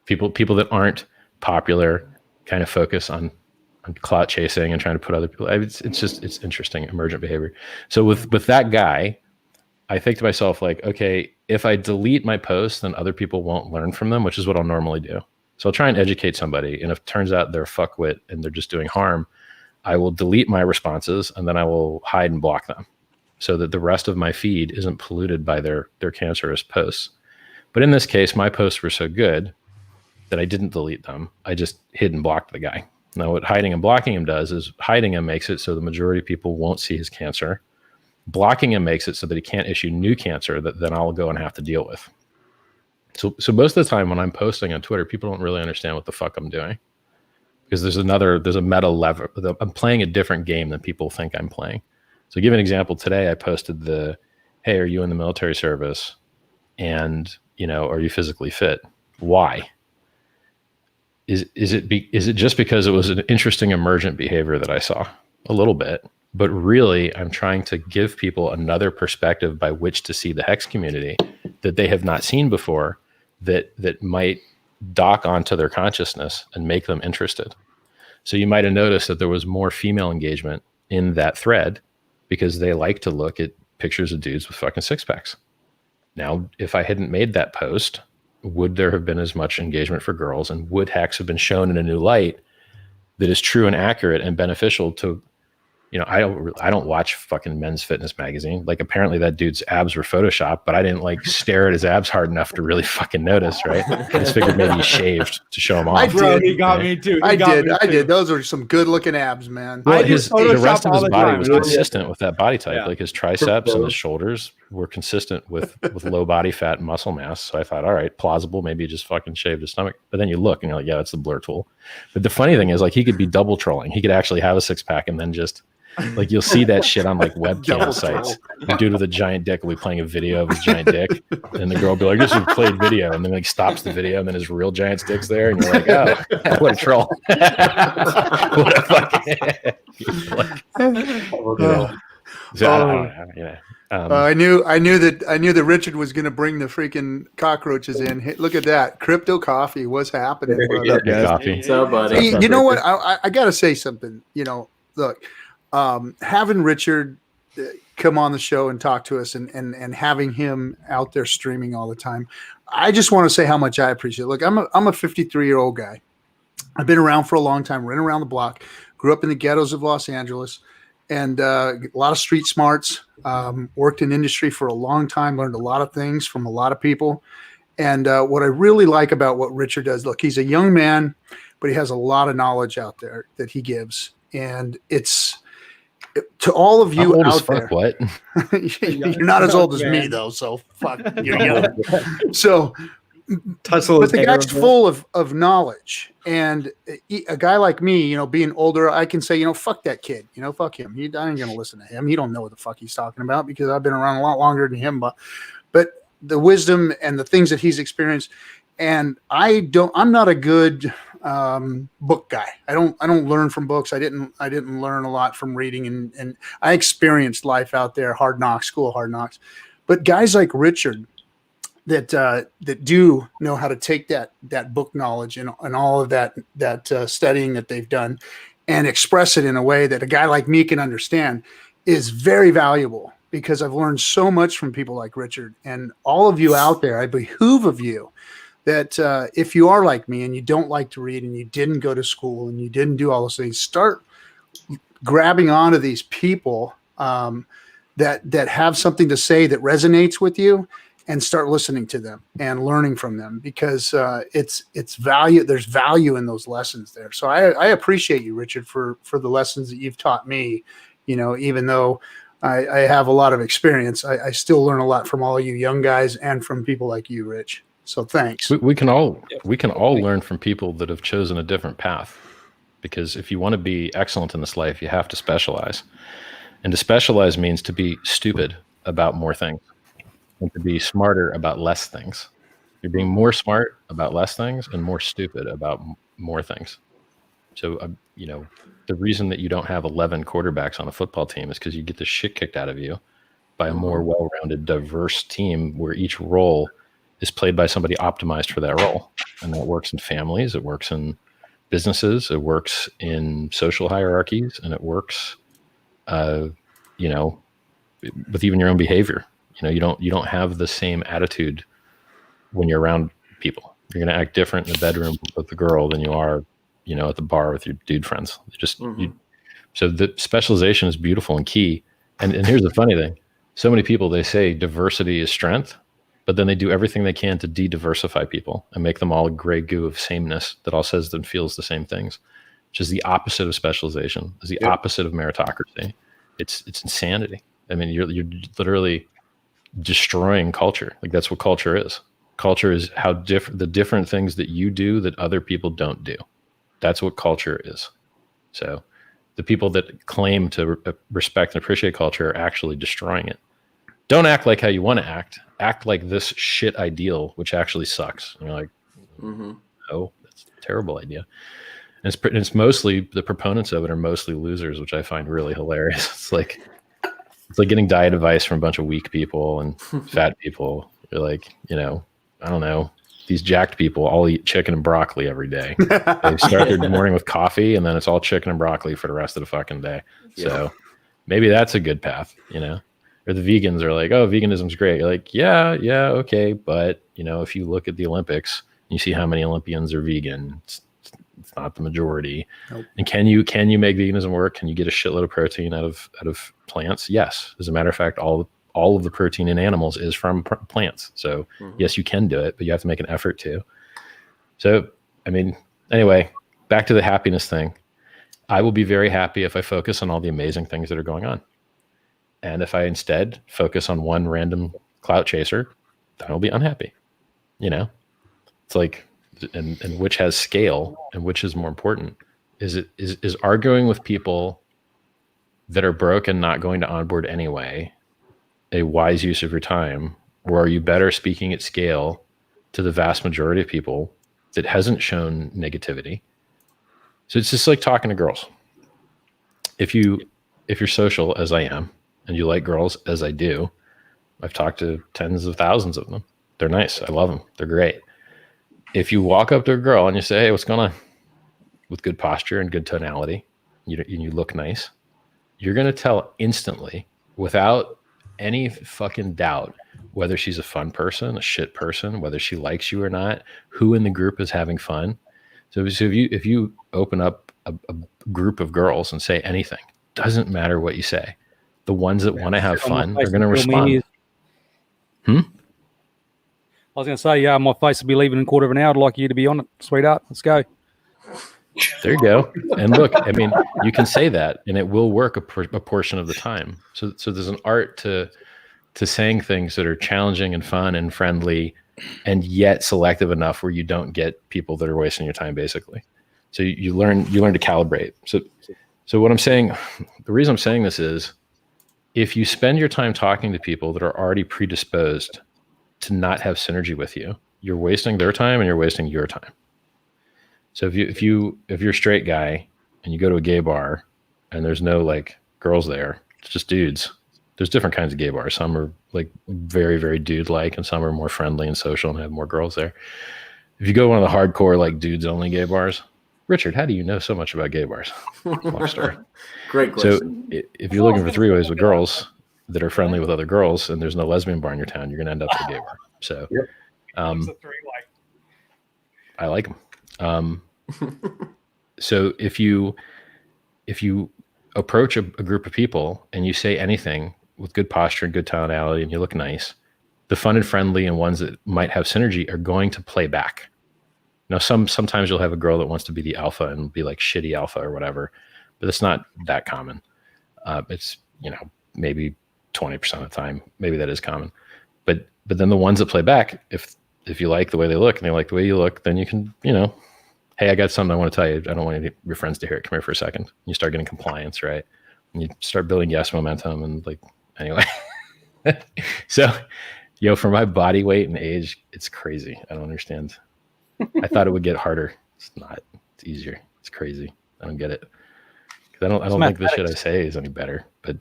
people that aren't popular kind of focus on clout chasing and trying to put other people. It's interesting emergent behavior. So with that guy, I think to myself, like, okay, if I delete my posts, then other people won't learn from them, which is what I'll normally do. So I'll try and educate somebody. And if it turns out they're a fuckwit and they're just doing harm, I will delete my responses and then I will hide and block them so that the rest of my feed isn't polluted by their cancerous posts. But in this case, my posts were so good that I didn't delete them. I just hid and blocked the guy. Now what hiding and blocking him does is hiding him makes it so the majority of people won't see his cancer. Blocking him makes it so that he can't issue new cancer that then I'll go and have to deal with. So most of the time when I'm posting on Twitter, people don't really understand what the fuck I'm doing because there's a meta level. I'm playing a different game than people think I'm playing. So to give an example, today I posted hey, are you in the military service? And, are you physically fit? Why? Is it just because it was an interesting emergent behavior that I saw? A little bit. But really, I'm trying to give people another perspective by which to see the Hex community that they have not seen before, that might dock onto their consciousness and make them interested. So you might have noticed that there was more female engagement in that thread because they like to look at pictures of dudes with fucking six packs. Now, if I hadn't made that post, would there have been as much engagement for girls, and would Hex have been shown in a new light that is true and accurate and beneficial to, I don't watch fucking Men's Fitness magazine. Like apparently that dude's abs were photoshopped, but I didn't like stare at his abs hard enough to really fucking notice, right? I just figured maybe he shaved to show him off. He got me too. I did. Those are some good looking abs, man. Well, the rest of his body was consistent with that body type. Yeah. Like his triceps and his shoulders were consistent with low body fat and muscle mass. So I thought, all right, plausible. Maybe he just fucking shaved his stomach. But then you look and you're like, yeah, that's the blur tool. But the funny thing is, like, he could be double trolling. He could actually have a six pack and then just, like, you'll see that shit on like webcam sites. The dude with a giant dick will be playing a video of his giant dick, and the girl will be like, "This is played video," and then like stops the video, and then his real giant dick's there, and you're like, "Oh, what a troll! What a fucking!" I knew that Richard was going to bring the freaking cockroaches in. Hey, look at that, crypto coffee. What's happening? Coffee. What's up, buddy? Hey, you know what? I got to say something. Look. Having Richard come on the show and talk to us and having him out there streaming all the time, I just want to say how much I appreciate it. Look, I'm a 53-year-old guy. I've been around for a long time, ran around the block, grew up in the ghettos of Los Angeles, and a lot of street smarts, worked in industry for a long time, learned a lot of things from a lot of people. And what I really like about what Richard does, look, he's a young man, but he has a lot of knowledge out there that he gives. And it's, to all of you out there, what? You're not as old as me, though, so fuck, you're young. So, but the guy's full of knowledge, and a guy like me, being older, I can say, fuck that kid, fuck him. I ain't gonna listen to him. He don't know what the fuck he's talking about because I've been around a lot longer than him. But the wisdom and the things that he's experienced, and I'm not a good book guy. I don't learn from books. I didn't learn a lot from reading, and I experienced life out there, hard knocks, school hard knocks. But guys like Richard that do know how to take that book knowledge and all of that studying that they've done and express it in a way that a guy like me can understand is very valuable, because I've learned so much from people like Richard. And all of you out there, I behoove of you that if you are like me and you don't like to read and you didn't go to school and you didn't do all those things, start grabbing onto these people that have something to say that resonates with you, and start listening to them and learning from them, because it's value. There's value in those lessons there. So I appreciate you, Richard, for the lessons that you've taught me. You know, even though I have a lot of experience, I still learn a lot from all you young guys and from people like you, Rich. So thanks. We can all learn from people that have chosen a different path, because if you want to be excellent in this life, you have to specialize. And to specialize means to be stupid about more things and to be smarter about less things. You're being more smart about less things and more stupid about more things. So, you know, the reason that you don't have 11 quarterbacks on a football team is because you get the shit kicked out of you by a more well-rounded, diverse team where each role is played by somebody optimized for that role. And that works in families, it works in businesses, it works in social hierarchies, and it works, you know, with even your own behavior. You know, you don't have the same attitude when you're around people. You're going to act different in the bedroom with the girl than you are, you know, at the bar with your dude friends. So the specialization is beautiful and key. And here's the funny thing. So many people, they say diversity is strength, but then they do everything they can to de-diversify people and make them all a gray goo of sameness that all says and feels the same things, which is the opposite of specialization, is the opposite of meritocracy. It's insanity. I mean, you're literally destroying culture. Like, that's what culture is. Culture is how the different things that you do that other people don't do. That's what culture is. So the people that claim to respect and appreciate culture are actually destroying it. Don't act like how you want to act. Act like this shit ideal, which actually sucks. And you're like, oh, that's a terrible idea. And it's mostly, the proponents of it are mostly losers, which I find really hilarious. It's like getting diet advice from a bunch of weak people and fat people. You're like, you know, I don't know. These jacked people all eat chicken and broccoli every day. They start their morning with coffee, and then it's all chicken and broccoli for the rest of the fucking day. So maybe that's a good path, you know? Or the vegans are like, oh, veganism's great. You're like, yeah, okay. But, you know, if you look at the Olympics, you see how many Olympians are vegan. It's not the majority. Nope. And can you make veganism work? Can you get a shitload of protein out of plants? Yes. As a matter of fact, all of the protein in animals is from plants. So yes, you can do it, but you have to make an effort to. So, I mean, anyway, back to the happiness thing. I will be very happy if I focus on all the amazing things that are going on. And if I instead focus on one random clout chaser, then I'll be unhappy. You know, it's like, and which has scale and which is more important? Is arguing with people that are broke and not going to onboard anyway a wise use of your time, or are you better speaking at scale to the vast majority of people that hasn't shown negativity? So it's just like talking to girls. If you're social as I am, and you like girls as I do, I've talked to tens of thousands of them. They're nice. I love them. They're great. If you walk up to a girl and you say, hey, what's going on? With good posture and good tonality, you look nice, you're going to tell instantly, without any fucking doubt, whether she's a fun person, a shit person, whether she likes you or not, who in the group is having fun. So if you open up a group of girls and say anything, doesn't matter what you say. The ones that want to have fun are going to respond. I was going to say, yeah, my face will be leaving in a quarter of an hour. I'd like you to be on it, sweetheart. Let's go. There you go. And look, I mean, you can say that and it will work a portion of the time. So there's an art to saying things that are challenging and fun and friendly and yet selective enough where you don't get people that are wasting your time, basically. So you learn to calibrate. So what I'm saying, the reason I'm saying this is, if you spend your time talking to people that are already predisposed to not have synergy with you, you're wasting their time and you're wasting your time. So if you're a straight guy and you go to a gay bar and there's no like girls there, it's just dudes. There's different kinds of gay bars. Some are like very, very dude-like, and some are more friendly and social and have more girls there. If you go to one of the hardcore like dudes-only gay bars, Richard, how do you know so much about gay bars? Long story. Great question. So if you're looking for three-ways with girls that are friendly with other girls, and there's no lesbian bar in your town, you're going to end up at a gay bar. So, I like them. So if you approach a group of people and you say anything with good posture and good tonality, and you look nice, the fun and friendly and ones that might have synergy are going to play back. Now, sometimes you'll have a girl that wants to be the alpha and be like shitty alpha or whatever, but it's not that common. It's, maybe 20% of the time, maybe that is common. But then the ones that play back, if you like the way they look and they like the way you look, then you can, hey, I got something I want to tell you. I don't want any of your friends to hear it. Come here for a second. You start getting compliance, right? And you start building yes momentum and anyway. So, for my body weight and age, it's crazy. I don't understand. I thought it would get harder. It's not. It's easier. It's crazy. I don't get it. Because I don't think the shit I say is any better. But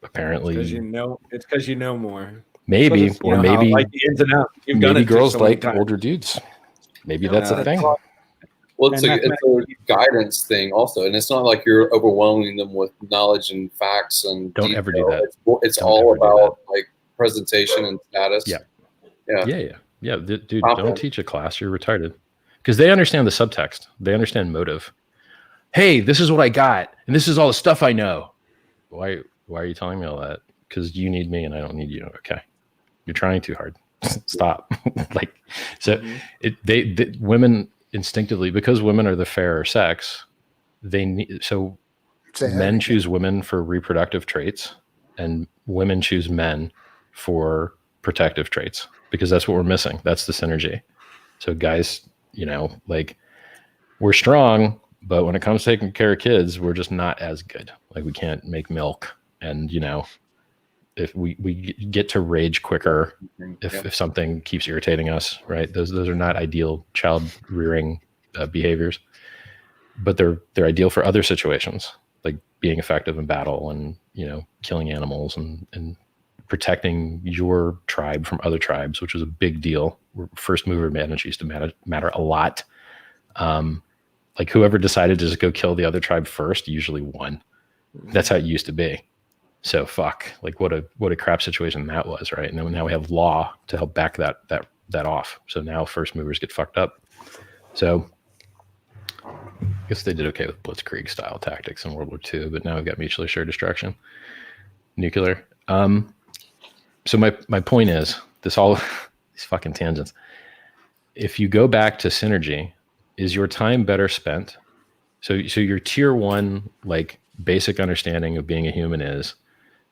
apparently, it's because you know more. Maybe, or maybe like the ins and outs. Maybe girls like older dudes. Maybe that's a thing. Well, it's a guidance thing also, and it's not like you're overwhelming them with knowledge and facts and don't detail. ever do that. It's all about like presentation and status. Yeah. Dude, don't teach a class. You're retarded. Because they understand the subtext. They understand motive. Hey, this is what I got, and this is all the stuff I know. Why are you telling me all that? Because you need me and I don't need you. Okay, you're trying too hard. Stop. Women instinctively, because women are the fairer sex, men choose women for reproductive traits, and women choose men for protective traits, because that's what we're missing. That's the synergy. So guys, we're strong, but when it comes to taking care of kids, we're just not as good. Like, we can't make milk, and if we get to rage quicker if something keeps irritating us, right? Those are not ideal child rearing behaviors, but they're ideal for other situations, like being effective in battle and killing animals and protecting your tribe from other tribes, which is a big deal. First mover advantage used to matter a lot. Like, whoever decided to just go kill the other tribe first usually won. That's how it used to be. So what a crap situation that was, right? And now we have law to help back that off. So now first movers get fucked up. So I guess they did okay with blitzkrieg style tactics in World War II, but now we've got mutually assured destruction, nuclear. So my point is, these fucking tangents. If you go back to synergy, is your time better spent? So your tier one, like, basic understanding of being a human is,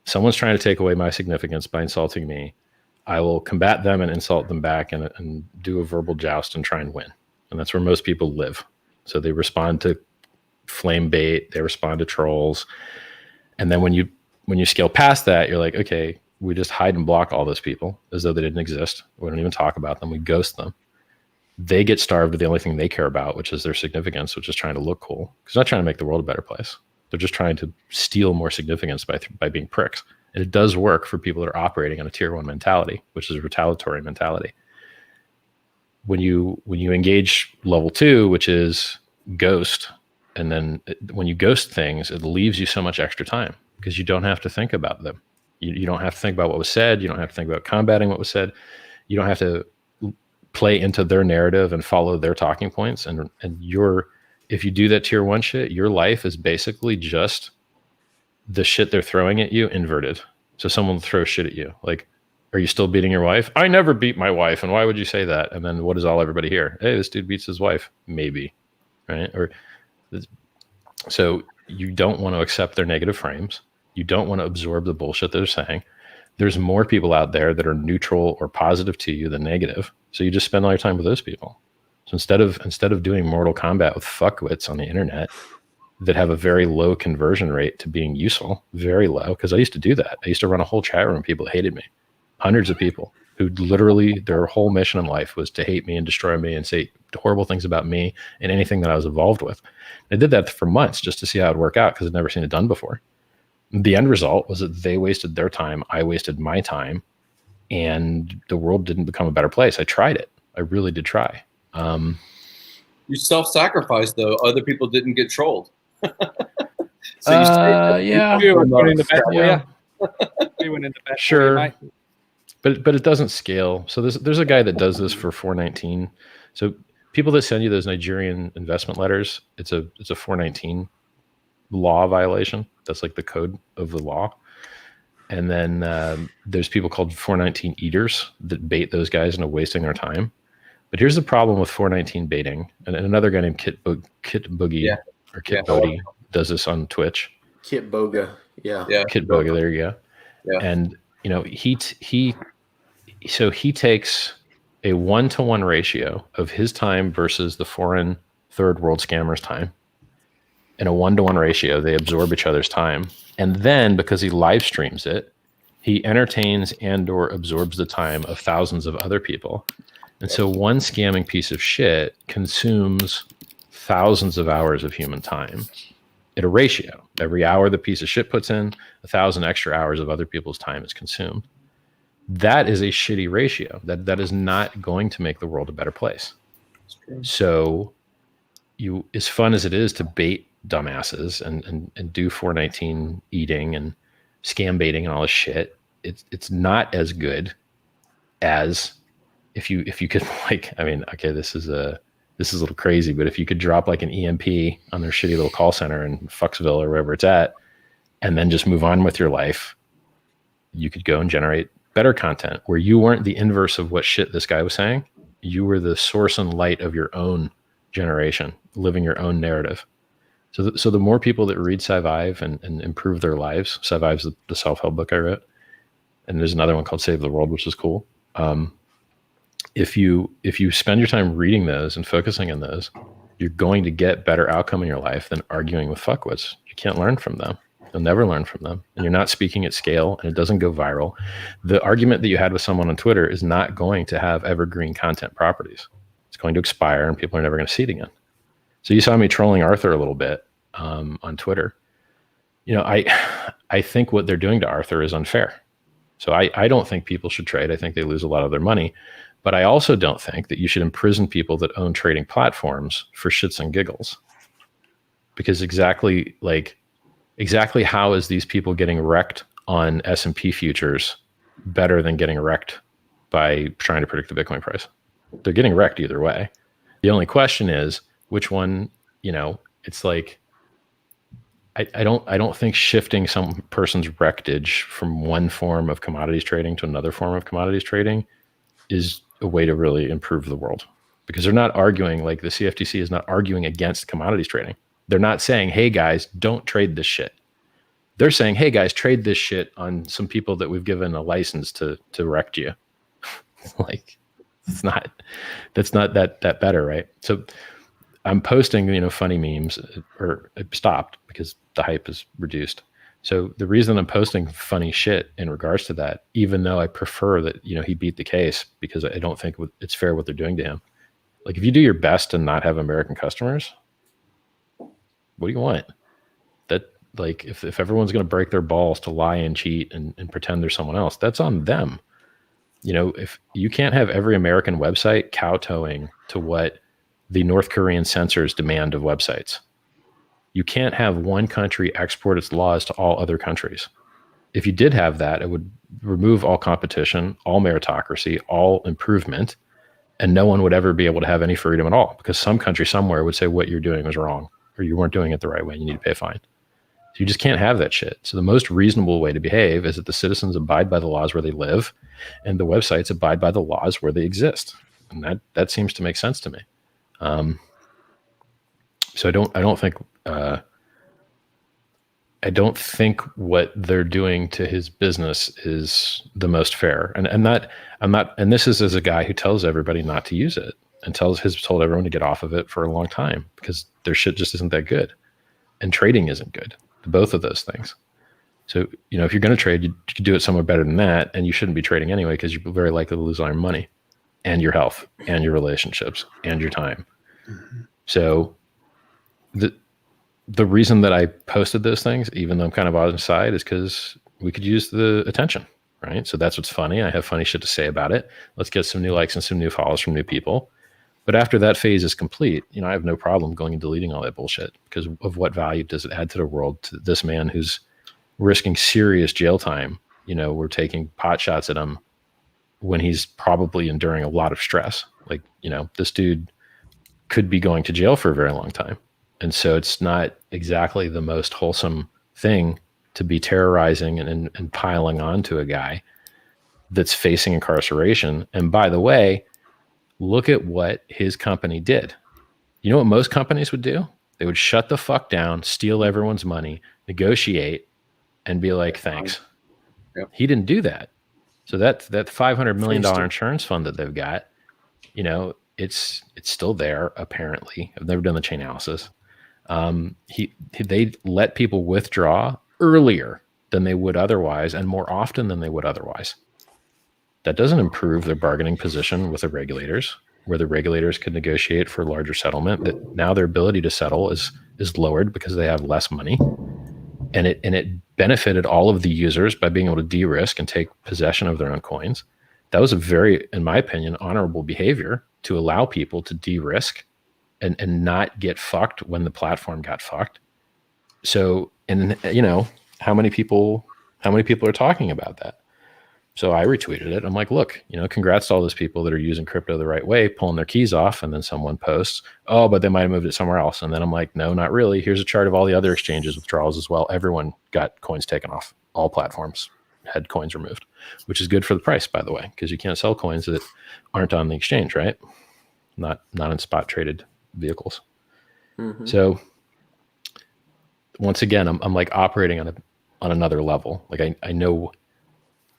someone's trying to take away my significance by insulting me. I will combat them and insult them back and do a verbal joust and try and win. And that's where most people live. So they respond to flame bait, they respond to trolls. And then when you scale past that, you're like, okay, we just hide and block all those people as though they didn't exist. We don't even talk about them. We ghost them. They get starved of the only thing they care about, which is their significance, which is trying to look cool. Because they're not trying to make the world a better place. They're just trying to steal more significance by being pricks. And it does work for people that are operating on a tier one mentality, which is a retaliatory mentality. When you engage level 2, which is ghost, and then when you ghost things, it leaves you so much extra time because you don't have to think about them. You don't have to think about what was said. You don't have to think about combating what was said. You don't have to play into their narrative and follow their talking points. And if you do that tier 1 shit, your life is basically just the shit they're throwing at you inverted. So someone will throw shit at you. Like, are you still beating your wife? I never beat my wife. And why would you say that? And then what does everybody hear? Hey, this dude beats his wife. Maybe. Right? So you don't want to accept their negative frames. You don't want to absorb the bullshit they're saying. There's more people out there that are neutral or positive to you than negative. So you just spend all your time with those people. So instead of doing Mortal Kombat with fuckwits on the internet that have a very low conversion rate to being useful, very low, because I used to do that. I used to run a whole chat room of people that hated me. Hundreds of people who literally their whole mission in life was to hate me and destroy me and say horrible things about me and anything that I was involved with. I did that for months just to see how it would work out because I'd never seen it done before. The end result was that they wasted their time, I wasted my time, and the world didn't become a better place. I tried it. I really did try. You self-sacrificed, though. Other people didn't get trolled. Yeah. Sure. But it doesn't scale. So there's a guy that does this for 419. So people that send you those Nigerian investment letters, it's a 419 law violation. That's like the code of the law. And then there's people called 419 eaters that bait those guys into wasting their time. But here's the problem with 419 baiting. And another guy named Kit Boogie or Kit Bodie does this on Twitch. Kit Boga. Yeah. Kit Boga, there you go. Yeah. And you know, he takes a 1-to-1 ratio of his time versus the foreign third world scammers' time. In a 1-to-1 ratio, they absorb each other's time. And then because he live streams it, he entertains and or absorbs the time of thousands of other people. And so one scamming piece of shit consumes thousands of hours of human time at a ratio. Every hour the piece of shit puts in, 1,000 extra hours of other people's time is consumed. That is a shitty ratio. That is not going to make the world a better place. So as fun as it is to bait dumbasses and do 419 eating and scam baiting and all this shit, it's not as good as if you could, like, I mean, okay, this is a little crazy, but if you could drop like an EMP on their shitty little call center in Fucksville or wherever it's at, and then just move on with your life, you could go and generate better content where you weren't the inverse of what shit this guy was saying. You were the source and light of your own generation, living your own narrative. So the more people that read Survive and improve their lives, Survive's the self-help book I wrote, and there's another one called Save the World, which is cool. If you spend your time reading those and focusing on those, you're going to get better outcome in your life than arguing with fuckwits. You can't learn from them. You'll never learn from them. And you're not speaking at scale, and it doesn't go viral. The argument that you had with someone on Twitter is not going to have evergreen content properties. It's going to expire, and people are never going to see it again. So you saw me trolling Arthur a little bit on Twitter. You know, I think what they're doing to Arthur is unfair. So I don't think people should trade. I think they lose a lot of their money. But I also don't think that you should imprison people that own trading platforms for shits and giggles. Because exactly how is these people getting wrecked on S&P futures better than getting wrecked by trying to predict the Bitcoin price? They're getting wrecked either way. The only question is which one, you know, it's like, I don't think shifting some person's wreckage from one form of commodities trading to another form of commodities trading is a way to really improve the world, because they're not arguing, like the CFTC is not arguing against commodities trading. They're not saying, hey guys, don't trade this shit. They're saying, hey guys, trade this shit on some people that we've given a license to wreck you. Like, that's not that better, right? So I'm posting, you know, funny memes, or it stopped because the hype is reduced. So the reason I'm posting funny shit in regards to that, even though I prefer that, you know, he beat the case, because I don't think it's fair what they're doing to him. Like, if you do your best to not have American customers, what do you want? That, like, if everyone's going to break their balls to lie and cheat and pretend they're someone else, that's on them. You know, if you can't have every American website kowtowing to what the North Korean censors demand of websites, you can't have one country export its laws to all other countries. If you did have that, it would remove all competition, all meritocracy, all improvement, and no one would ever be able to have any freedom at all, because some country somewhere would say what you're doing was wrong, or you weren't doing it the right way, and you need to pay a fine. So you just can't have that shit. So the most reasonable way to behave is that the citizens abide by the laws where they live, and the websites abide by the laws where they exist. And that seems to make sense to me. So I don't think what they're doing to his business is the most fair. And this is as a guy who tells everybody not to use it and has told everyone to get off of it for a long time, because their shit just isn't that good. And trading isn't good. Both of those things. So, if you're going to trade, you could do it somewhere better than that. And you shouldn't be trading anyway, because you're very likely to lose all your money and your health and your relationships and your time. Mm-hmm. So the reason that I posted those things, even though I'm kind of on the side, is because we could use the attention, right? So that's what's funny. I have funny shit to say about it. Let's get some new likes and some new follows from new people. But after that phase is complete, I have no problem going and deleting all that bullshit, because of what value does it add to the world, to this man who's risking serious jail time. We're taking pot shots at him when he's probably enduring a lot of stress. Like, this dude could be going to jail for a very long time. And so it's not exactly the most wholesome thing to be terrorizing and piling on to a guy that's facing incarceration. And by the way, look at what his company did. You know what most companies would do? They would shut the fuck down, steal everyone's money, negotiate, and be like, thanks. Yep. He didn't do that. So that $500 million insurance fund that they've got, it's still there, apparently. I've never done the chain analysis. They let people withdraw earlier than they would otherwise, and more often than they would otherwise. That doesn't improve their bargaining position with the regulators, where the regulators could negotiate for larger settlement. That now their ability to settle is lowered because they have less money, and it benefited all of the users by being able to de-risk and take possession of their own coins. That was a very, in my opinion, honorable behavior to allow people to de-risk and not get fucked when the platform got fucked. So, and how many people are talking about that? So I retweeted it. I'm like, look, congrats to all those people that are using crypto the right way, pulling their keys off. And then someone posts, oh, but they might have moved it somewhere else. And then I'm like, no, not really. Here's a chart of all the other exchanges withdrawals as well. Everyone got coins taken off. All platforms had coins removed, which is good for the price, by the way, because you can't sell coins that aren't on the exchange, right? Not in spot traded vehicles. Mm-hmm. So once again, I'm like operating on another level. Like I know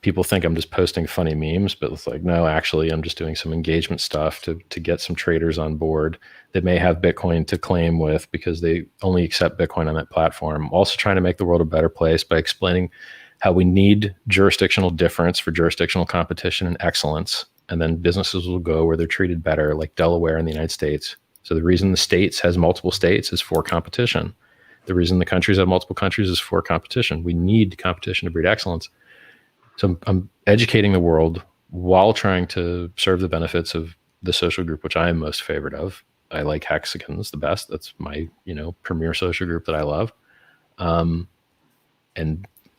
people think I'm just posting funny memes, but it's like, no, actually I'm just doing some engagement stuff to get some traders on board that may have Bitcoin to claim with, because they only accept Bitcoin on that platform. I'm also trying to make the world a better place by explaining how we need jurisdictional difference for jurisdictional competition and excellence. And then businesses will go where they're treated better, like Delaware in the United States. So the reason the states has multiple states is for competition. The reason the countries have multiple countries is for competition. We need competition to breed excellence. So I'm educating the world while trying to serve the benefits of the social group, which I am most favored of. I like Hexicans the best. That's my, premier social group that I love. And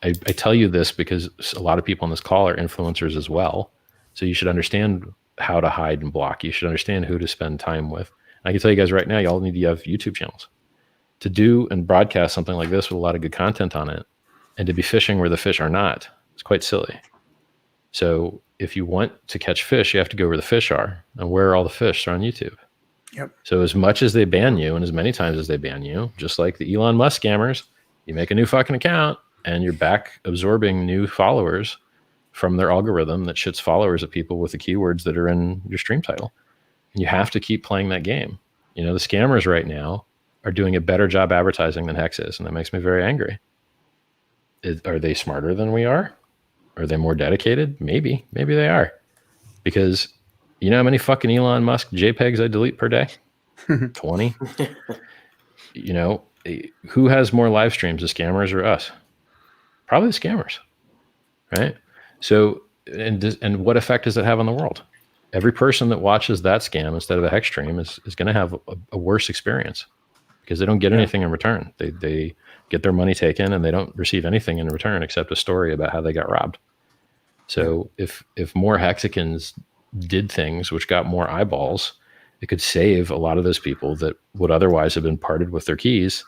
I tell you this because a lot of people on this call are influencers as well. So you should understand how to hide and block. You should understand who to spend time with. I can tell you guys right now, y'all need to have YouTube channels to do and broadcast something like this with a lot of good content on it, and to be fishing where the fish are not. It's quite silly. So if you want to catch fish, you have to go where the fish are, and where are all the fish? They're on YouTube. Yep. So as much as they ban you, and as many times as they ban you, just like the Elon Musk scammers, you make a new fucking account and you're back absorbing new followers from their algorithm that shits followers at people with the keywords that are in your stream title. And you have to keep playing that game. The scammers right now are doing a better job advertising than Hex is, and that makes me very angry. Are they smarter than we are? Are they more dedicated? Maybe they are. Because you know how many fucking Elon Musk JPEGs I delete per day? 20. Who has more live streams, the scammers or us? Probably the scammers, right? So, and what effect does it have on the world? Every person that watches that scam instead of a Hex stream is going to have a worse experience, because they don't get anything in return. They get their money taken and they don't receive anything in return except a story about how they got robbed. So if more Hexicans did things which got more eyeballs, it could save a lot of those people that would otherwise have been parted with their keys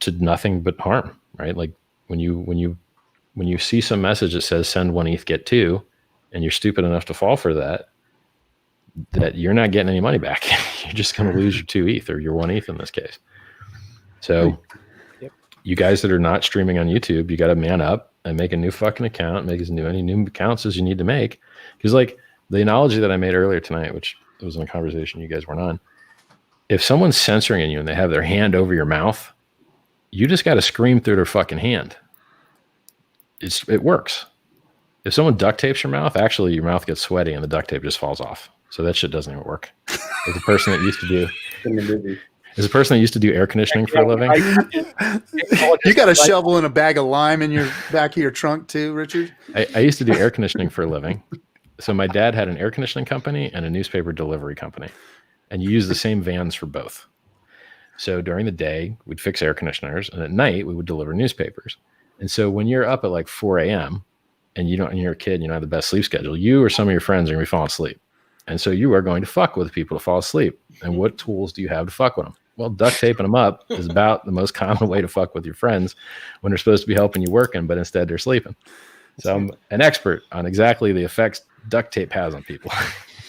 to nothing but harm, right? Like when you see some message that says send 1 ETH, get 2, and you're stupid enough to fall for that you're not getting any money back. You're just going to lose your 2 ETH or your 1 ETH in this case. So you guys that are not streaming on YouTube, you got to man up and make a new fucking account, make as many new accounts as you need to make. Because like the analogy that I made earlier tonight, which was in a conversation you guys weren't on, if someone's censoring you and they have their hand over your mouth, you just got to scream through their fucking hand. it works. If someone duct tapes your mouth, actually your mouth gets sweaty and the duct tape just falls off. So that shit doesn't even work. As a person that used to do air conditioning for a living. You got a shovel and a bag of lime in your back of your trunk too, Richard? I used to do air conditioning for a living. So my dad had an air conditioning company and a newspaper delivery company. And you use the same vans for both. So during the day, we'd fix air conditioners, and at night we would deliver newspapers. And so when you're up at like 4 a.m. and you're a kid, and you don't have the best sleep schedule, you or some of your friends are gonna be falling asleep. And so you are going to fuck with people to fall asleep. And what tools do you have to fuck with them? Well, duct taping them up is about the most common way to fuck with your friends when they're supposed to be helping you working, but instead they're sleeping. So I'm an expert on exactly the effects duct tape has on people.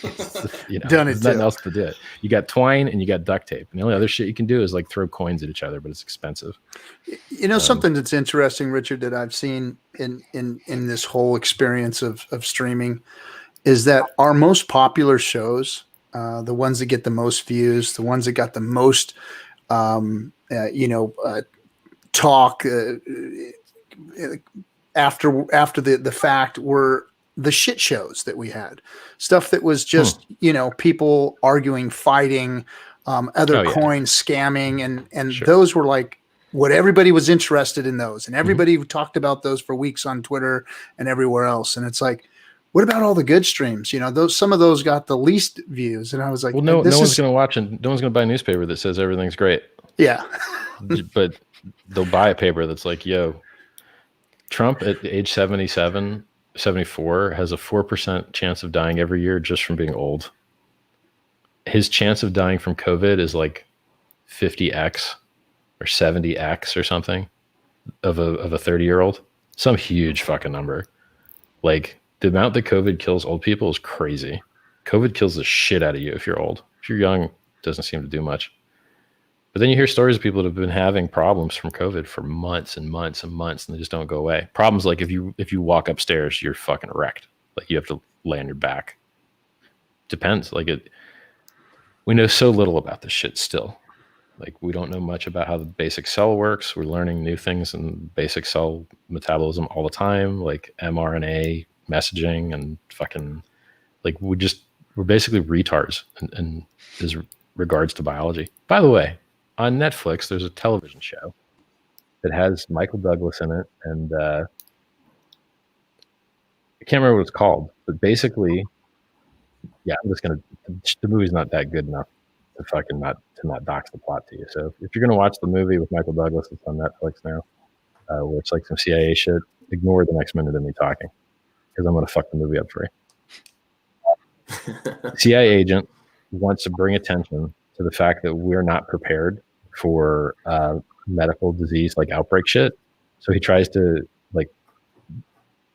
There's nothing else to do it. You got twine and you got duct tape, and the only other shit you can do is like throw coins at each other, but it's expensive. Something that's interesting, Richard, that I've seen in this whole experience of streaming is that our most popular shows, the ones that get the most views, the ones that got the most talk after the fact, were the shit shows that we had. Stuff that was just people arguing, fighting, other coins scamming, and those were like what everybody was interested in those, and everybody talked about those for weeks on Twitter and everywhere else. And it's like, what about all the good streams? Some of those got the least views, and I was like, well, no one's going to watch, and no one's going to buy a newspaper that says everything's great. Yeah, but they'll buy a paper that's like, yo, Trump at age 77, 74 has a 4% chance of dying every year just from being old. His chance of dying from COVID is like 50x or 70x or something of a 30-year-old. Some huge fucking number. Like, the amount that COVID kills old people is crazy. COVID kills the shit out of you if you're old. If you're young, it doesn't seem to do much. But then you hear stories of people that have been having problems from COVID for months and months and months, and they just don't go away. Problems like if you walk upstairs, you're fucking wrecked. Like, you have to lay on your back. Depends. We know so little about this shit still. Like, we don't know much about how the basic cell works. We're learning new things in basic cell metabolism all the time, like mRNA messaging and fucking, like, we're basically retards in as regards to biology. By the way, on Netflix, there's a television show that has Michael Douglas in it, and I can't remember what it's called, but basically, yeah, the movie's not that good enough to fucking not dox the plot to you. So if you're gonna watch the movie with Michael Douglas, it's on Netflix now, where it's like some CIA shit, ignore the next minute of me talking, because I'm gonna fuck the movie up for you. CIA agent wants to bring attention to the fact that we're not prepared for medical disease like outbreak shit. So he tries to like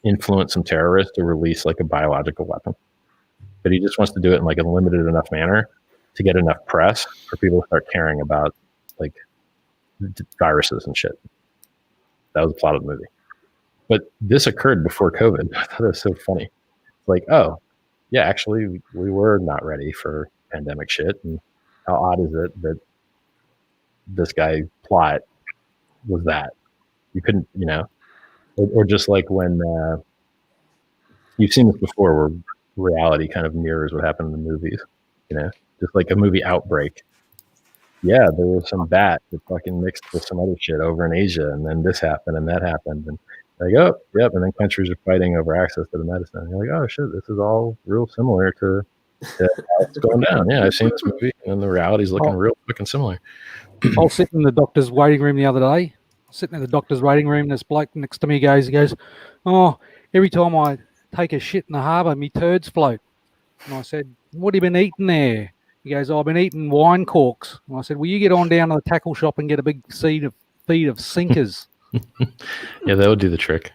influence some terrorists to release like a biological weapon, but he just wants to do it in like a limited enough manner to get enough press for people to start caring about like viruses and shit. That was the plot of the movie. But this occurred before COVID. I thought it was so funny. Like, oh, yeah, actually, we were not ready for pandemic shit. And how odd is it that this guy plot was that? You couldn't, or just like when you've seen this before, where reality kind of mirrors what happened in the movies, just like a movie Outbreak. Yeah, there was some bat that fucking mixed with some other shit over in Asia, and then this happened and that happened, and like, oh, yep, and then countries are fighting over access to the medicine. And you're like, oh shit, this is all real similar to how it's going down. Yeah, I've seen this movie, and the reality's looking real fucking similar. I was sitting in the doctor's waiting room the other day. Sitting in the doctor's waiting room, this bloke next to me goes, oh, every time I take a shit in the harbour, me turds float. And I said, what have you been eating there? He goes, oh, I've been eating wine corks. And I said, well, you get on down to the tackle shop and get a big feed of sinkers. Yeah, that would do the trick.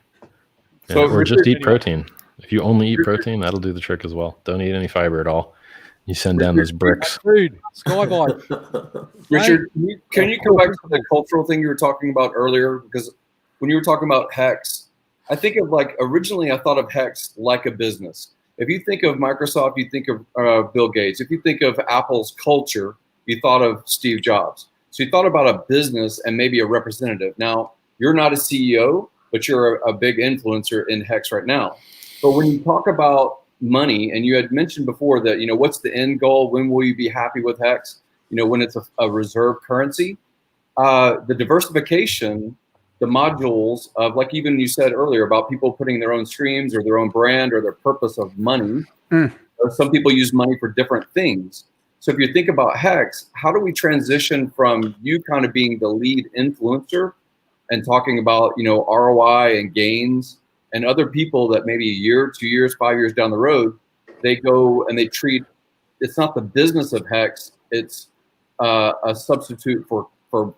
Yeah, so or just eat protein. If you only eat protein, that'll do the trick as well. Don't eat any fiber at all. You send down those bricks. Food, skydive. Richard, can you come back to the cultural thing you were talking about earlier? Because when you were talking about Hex, I think of originally I thought of Hex like a business. If you think of Microsoft, you think of Bill Gates. If you think of Apple's culture, you thought of Steve Jobs. So you thought about a business and maybe a representative. Now, you're not a CEO, but you're a big influencer in Hex right now. But when you talk about money, and you had mentioned before that, what's the end goal? When will you be happy with Hex? When it's a reserve currency, the diversification, the modules of, like even you said earlier about people putting their own streams or their own brand or their purpose of money. Or some people use money for different things. So if you think about Hex, how do we transition from you kind of being the lead influencer and talking about, ROI and gains, and other people that maybe a year, 2 years, 5 years down the road, they go and they treat, it's not the business of Hex, it's a substitute for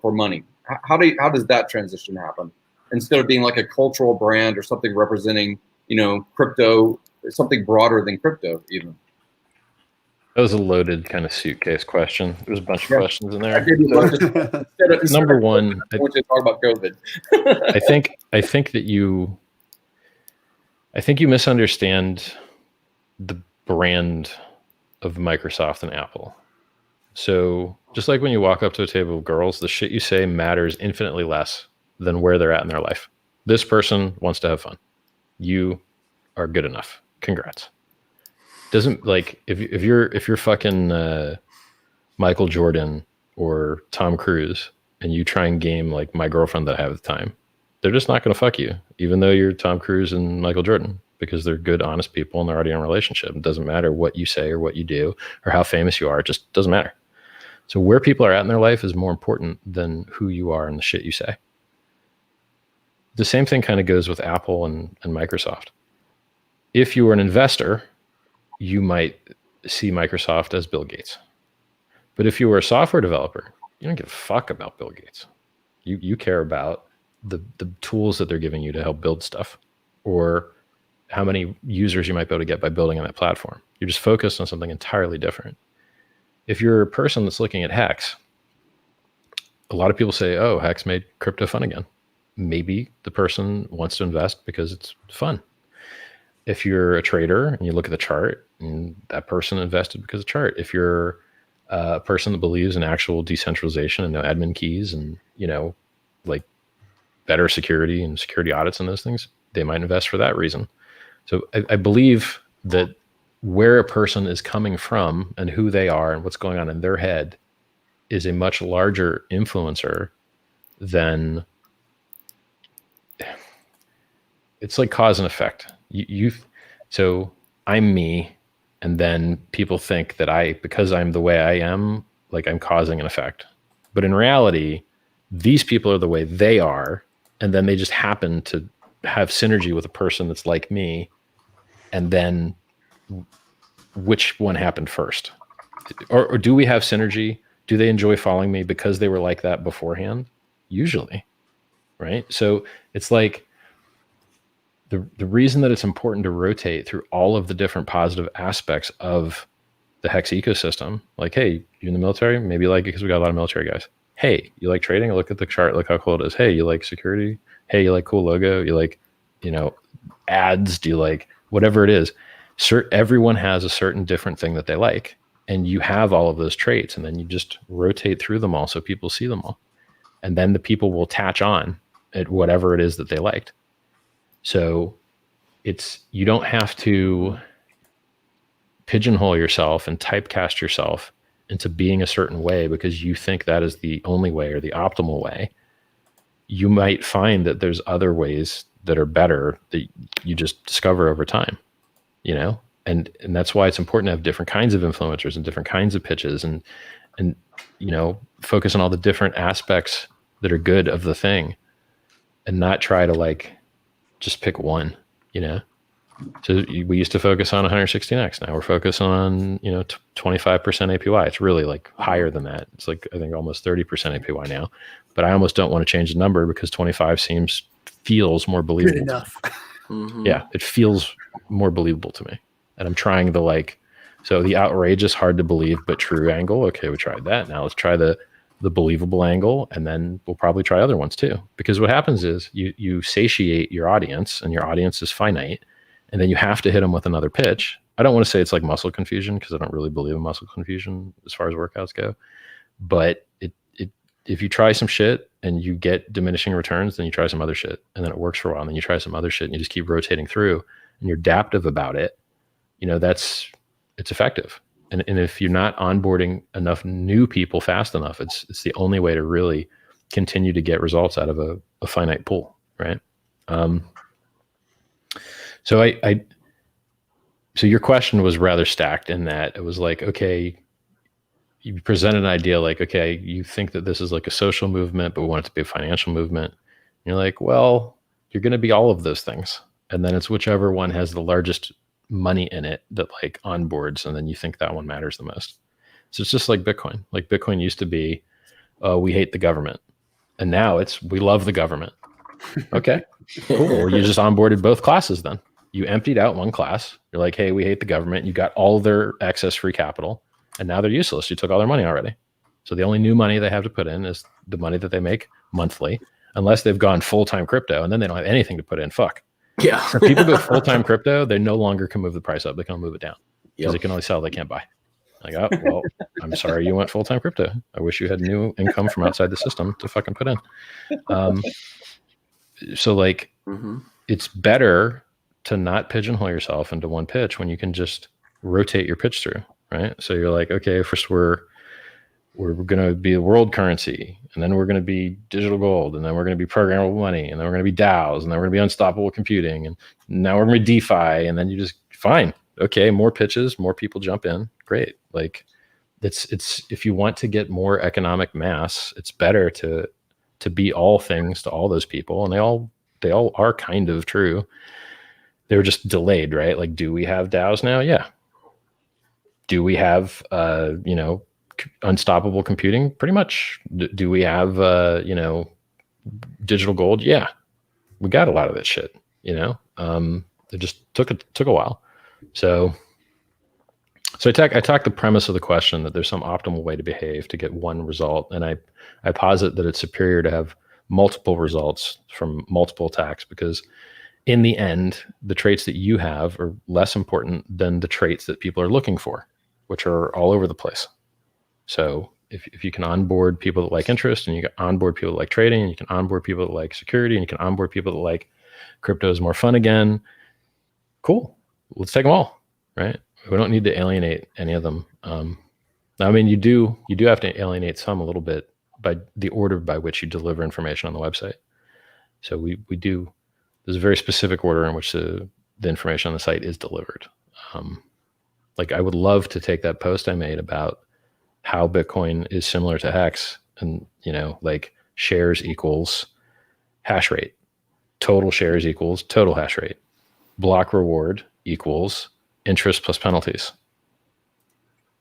money. How does that transition happen? Instead of being like a cultural brand or something representing, crypto, something broader than crypto even. That was a loaded kind of suitcase question. There's a bunch of questions in there. Number one, I want you to talk about COVID. I think you misunderstand the brand of Microsoft and Apple. So just like when you walk up to a table of girls, the shit you say matters infinitely less than where they're at in their life. This person wants to have fun. You are good enough. Congrats. Doesn't, like, if you're fucking Michael Jordan or Tom Cruise and you try and game like my girlfriend that I have at the time, they're just not going to fuck you, even though you're Tom Cruise and Michael Jordan, because they're good, honest people and they're already in a relationship. It doesn't matter what you say or what you do or how famous you are. It just doesn't matter. So where people are at in their life is more important than who you are and the shit you say. The same thing kind of goes with Apple and Microsoft. If you were an investor, you might see Microsoft as Bill Gates. But if you were a software developer, you don't give a fuck about Bill Gates. You care about the tools that they're giving you to help build stuff, or how many users you might be able to get by building on that platform. You're just focused on something entirely different. If you're a person that's looking at Hex, a lot of people say, oh, Hex made crypto fun again. Maybe the person wants to invest because it's fun. If you're a trader and you look at the chart, and that person invested because of the chart. If you're a person that believes in actual decentralization and no admin keys and, like better security and security audits and those things, they might invest for that reason. So I believe that where a person is coming from and who they are and what's going on in their head is a much larger influencer than, it's like cause and effect. So I'm me, and then people think that because I'm the way I am, like I'm causing an effect. But in reality, these people are the way they are, and then they just happen to have synergy with a person that's like me, and then which one happened first? Or do we have synergy? Do they enjoy following me because they were like that beforehand? Usually, right? So it's like, the reason that it's important to rotate through all of the different positive aspects of the Hex ecosystem, like, hey, you in the military? Maybe you like it because we got a lot of military guys. Hey, you like trading? Look at the chart. Look how cool it is. Hey, you like security? Hey, you like cool logo? You like, ads? Do you like whatever it is? Everyone has a certain different thing that they like, and you have all of those traits, and then you just rotate through them all so people see them all. And then the people will attach on at whatever it is that they liked. So you don't have to pigeonhole yourself and typecast yourself into being a certain way because you think that is the only way or the optimal way. You might find that there's other ways that are better that you just discover over time, and that's why it's important to have different kinds of influencers and different kinds of pitches and focus on all the different aspects that are good of the thing and not try to just pick one, So we used to focus on 116x. Now we're focusing on, 25% APY. It's really higher than that. It's I think almost 30% APY now, but I almost don't want to change the number because 25 feels more believable. Good enough. Mm-hmm. Yeah. It feels more believable to me. And I'm trying so the outrageous, hard to believe, but true angle. Okay. We tried that. Now let's try the believable angle, and then we'll probably try other ones too. Because what happens is you satiate your audience, and your audience is finite, and then you have to hit them with another pitch. I don't want to say it's like muscle confusion because I don't really believe in muscle confusion as far as workouts go, but if you try some shit and you get diminishing returns, then you try some other shit, and then it works for a while, and then you try some other shit, and you just keep rotating through, and you're adaptive about it. It's effective. And if you're not onboarding enough new people fast enough, it's the only way to really continue to get results out of a finite pool, right? So so your question was rather stacked in that it was like, okay, you present an idea like, okay, you think that this is like a social movement, but we want it to be a financial movement. And you're like, well, you're going to be all of those things. And then it's whichever one has the largest money in it that like onboards, and then you think that one matters the most. So it's just like Bitcoin. Like Bitcoin used to be, we hate the government. And now it's, we love the government. Okay, cool. Well, you just onboarded both classes then. You emptied out one class. You're like, hey, we hate the government. You got all their excess free capital, and now they're useless. You took all their money already. So the only new money they have to put in is the money that they make monthly, unless they've gone full-time crypto, and then they don't have anything to put in. Fuck. Yeah. If people go full-time crypto, they no longer can move the price up. They can move it down because they can only sell. They can't buy. Like, oh, well, I'm sorry you went full-time crypto. I wish you had new income from outside the system to fucking put in. So like, it's better to not pigeonhole yourself into one pitch when you can just rotate your pitch through, right? So you're like, okay, first we're going to be a world currency, and then we're going to be digital gold, and then we're going to be programmable money, and then we're going to be DAOs, and then we're going to be unstoppable computing, and now we're going to be DeFi, and then you just, fine. Okay, more pitches, more people jump in. Great. Like it's if you want to get more economic mass, it's better to be all things to all those people, and they all are kind of true. They were just delayed, right? Like, do we have DAOs now? Yeah. Do we have unstoppable computing? Pretty much. Do we have digital gold? Yeah. We got a lot of that shit, It just took a while. So I attack the premise of the question that there's some optimal way to behave to get one result, and I posit that it's superior to have multiple results from multiple attacks, because in the end, the traits that you have are less important than the traits that people are looking for, which are all over the place. So if you can onboard people that like interest, and you can onboard people that like trading, and you can onboard people that like security, and you can onboard people that like crypto is more fun again, cool. Let's take them all, right? We don't need to alienate any of them. I mean, you do have to alienate some a little bit by the order by which you deliver information on the website. So we do. There's a very specific order in which the information on the site is delivered. Like, I would love to take that post I made about how Bitcoin is similar to Hex, and like shares equals hash rate, total shares equals total hash rate, block reward equals interest plus penalties.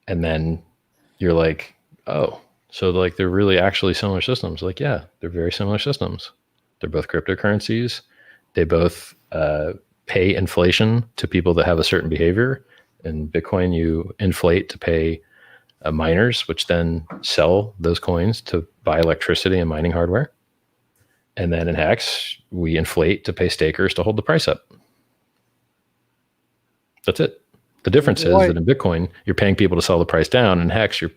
And then you're like, oh, so like they're really actually similar systems. Like, yeah, they're very similar systems. They're both cryptocurrencies. They both pay inflation to people that have a certain behavior. In Bitcoin, you inflate to pay miners, which then sell those coins to buy electricity and mining hardware. And then in Hex, we inflate to pay stakers to hold the price up. That's it. The difference is that in Bitcoin, you're paying people to sell the price down. In Hex, you're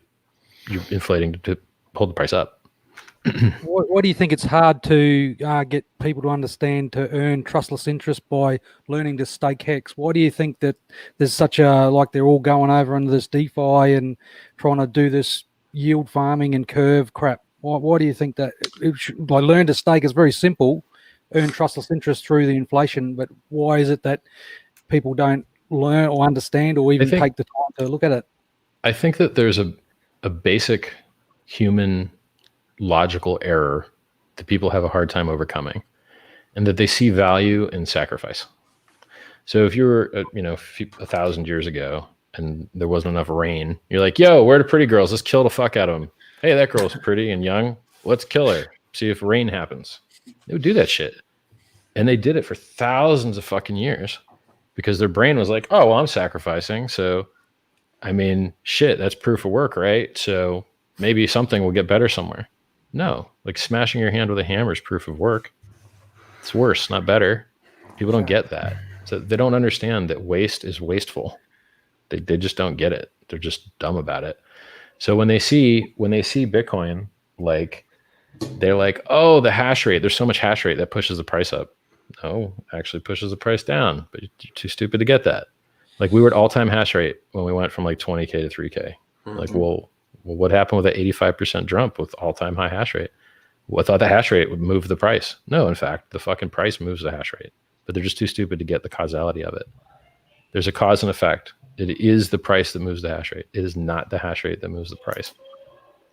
inflating to hold the price up. Why do you think it's hard to get people to understand to earn trustless interest by learning to stake Hex? Why do you think that there's such a, like, they're all going over into this DeFi and trying to do this yield farming and curve crap? Why do you think that by learn to stake is very simple, earn trustless interest through the inflation, but why is it that people don't learn or understand or even take the time to look at it? I think that there's a basic human logical error that people have a hard time overcoming, and that they see value in sacrifice. So if you were, 1,000 years ago and there wasn't enough rain, you're like, yo, where are the pretty girls? Let's kill the fuck out of them. Hey, that girl's pretty and young. Let's kill her. See if rain happens. They would do that shit. And they did it for thousands of fucking years because their brain was like, oh, well, I'm sacrificing. So, I mean, shit, that's proof of work, right? So maybe something will get better somewhere. No, like smashing your hand with a hammer is proof of work. It's worse, not better. People don't get that. So they don't understand that waste is wasteful. They just don't get it. They're just dumb about it. So when they see Bitcoin like they're like, oh, the hash rate, there's so much hash rate that pushes the price up. No, actually pushes the price down, but you're too stupid to get that. Like we were at all-time hash rate when we went from like 20K to 3K. Like, well, what happened with the 85% jump with all-time high hash rate? Well, I thought the hash rate would move the price. No, in fact, the fucking price moves the hash rate, but they're just too stupid to get the causality of it. There's a cause and effect. It is the price that moves the hash rate. It is not the hash rate that moves the price.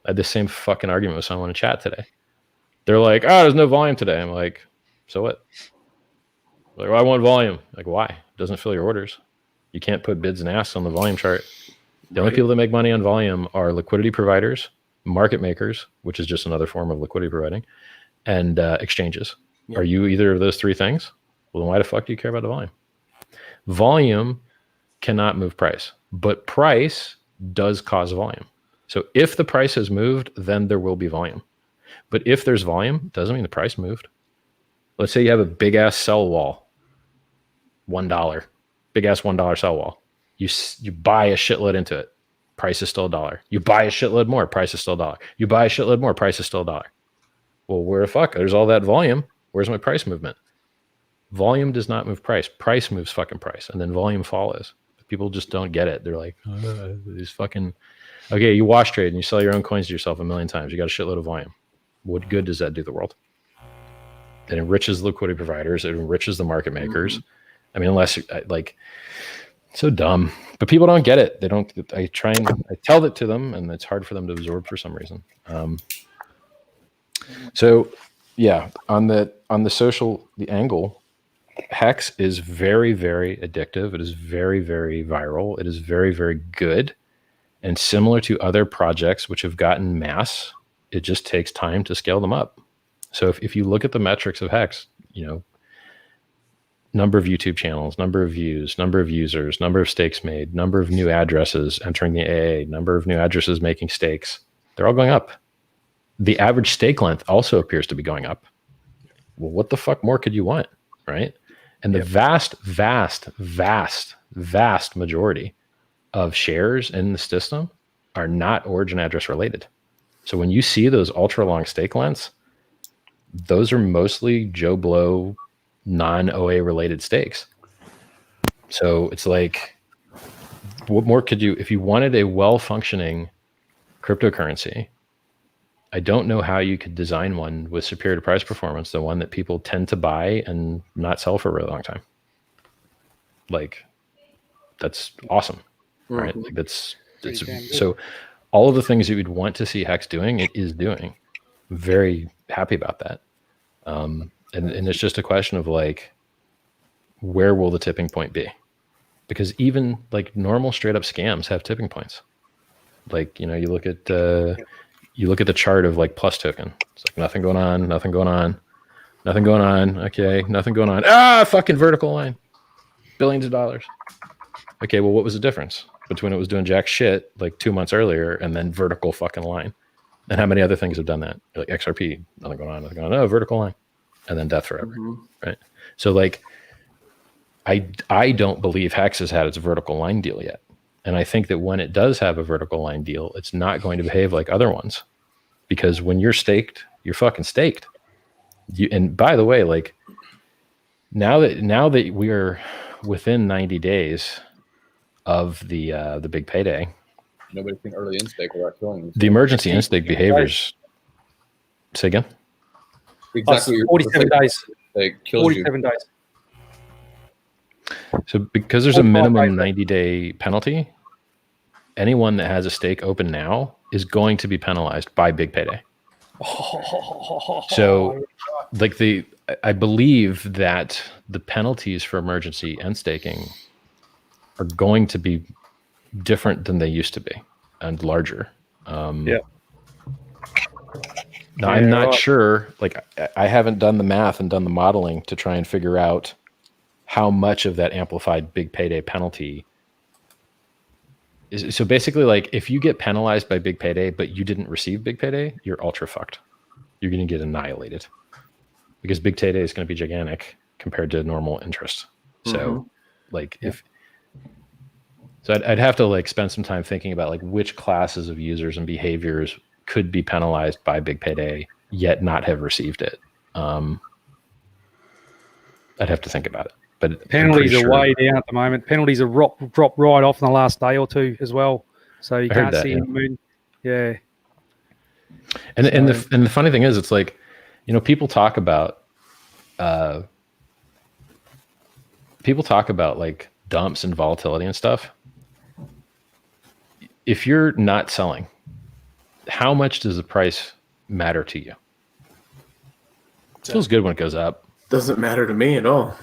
I had the same fucking argument with someone in chat today. They're like, oh, there's no volume today. I'm like, so what? Like, well, I want volume. Like, why? It doesn't fill your orders. You can't put bids and asks on the volume chart. The only people that make money on volume are liquidity providers, market makers, which is just another form of liquidity providing, and exchanges. Are you either of those three things? Well, then why the fuck do you care about the volume? Volume cannot move price, but price does cause volume. So if the price has moved, then there will be volume. But if there's volume, doesn't mean the price moved. Let's say you have a big ass sell wall, $1, big ass $1 sell wall. You buy a shitload into it, price is still $1. You buy a shitload more, price is still $1. You buy a shitload more, price is still $1. Well, where the fuck? There's all that volume. Where's my price movement? Volume does not move price. Price moves fucking price, and then volume follows. People just don't get it. They're like, these fucking. Okay, you wash trade and you sell your own coins to yourself 1 million times. You got a shitload of volume. What good does that do the world? It enriches the liquidity providers. It enriches the market makers. I mean, unless like, so dumb. But people don't get it. They don't. I tell it to them, and it's hard for them to absorb for some reason. So, yeah, on the the angle, Hex is very, very addictive. It is very, very viral. It is very, very good. And similar to other projects which have gotten mass, it just takes time to scale them up. So if you look at the metrics of Hex, number of YouTube channels, number of views, number of users, number of stakes made, number of new addresses entering the AA, number of new addresses making stakes, they're all going up. The average stake length also appears to be going up. Well, what the fuck more could you want, right? And the vast, vast, vast, vast majority of shares in the system are not origin address related. So when you see those ultra long stake lengths, those are mostly Joe Blow, non-OA related stakes. So it's like, what more could you, if you wanted a well-functioning cryptocurrency, I don't know how you could design one with superior price performance, the one that people tend to buy and not sell for a really long time. Like, that's awesome, right? Like that's so all of the things that you'd want to see Hex doing, it is doing. I'm very happy about that. And it's just a question of like, where will the tipping point be? Because even like normal straight up scams have tipping points. Like, you look at the chart of like Plus token. It's like nothing going on, nothing going on, nothing going on. Okay, nothing going on. Fucking vertical line. Billions of dollars. Okay, well, what was the difference between it was doing jack shit like 2 months earlier and then vertical fucking line? And how many other things have done that? Like XRP, nothing going on, nothing going on. Oh, vertical line. And then death forever, right? So like, I don't believe Hex has had its vertical line deal yet. And I think that when it does have a vertical line deal, it's not going to behave like other ones. Because when you're staked, you're fucking staked. And by the way, like now that we are within 90 days of the big payday, Nobody can early in-stake without killing them. the emergency in-stake behaviors. Say again? Exactly. 47 days. It kills 47 you. days. So because there's a minimum 90-day penalty, anyone that has a stake open now is going to be penalized by big payday. So like I believe that the penalties for emergency end staking are going to be different than they used to be and larger. Now I'm not sure, like I haven't done the math and done the modeling to try and figure out how much of that amplified big payday penalty is. So basically, like if you get penalized by big payday, but you didn't receive big payday, you're ultra fucked. You're going to get annihilated because big payday is going to be gigantic compared to normal interest. So like I'd have to like spend some time thinking about like which classes of users and behaviors could be penalized by big payday yet not have received it. I'd have to think about it. But penalties are way down at the moment. Penalties are dropped right off in the last day or two as well. So you can't see them. Yeah. And the funny thing is, it's like, you know, people talk about like dumps and volatility and stuff. If you're not selling, how much does the price matter to you? It feels good when it goes up. Doesn't matter to me at all.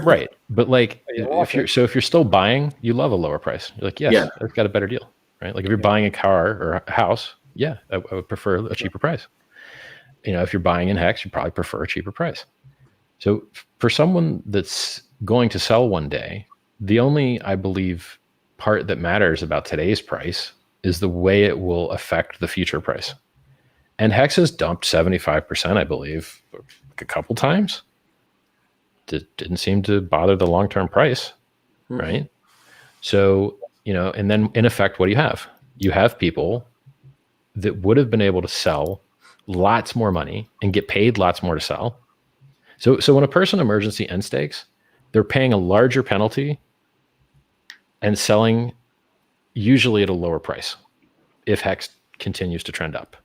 Right. But like, if you're still buying, you love a lower price. You're like, yes, I've got a better deal, right? Like if you're buying a car or a house, I would prefer a cheaper price. You know, if you're buying in Hex, you probably prefer a cheaper price. So for someone that's going to sell one day, the only, I believe, part that matters about today's price is the way it will affect the future price. And Hex has dumped 75%, I believe, a couple times. Didn't seem to bother the long-term price, right? So, you know, and then in effect, what do you have? You have people that would have been able to sell lots more money and get paid lots more to sell. So when a person emergency end stakes, they're paying a larger penalty and selling usually at a lower price if Hex continues to trend up,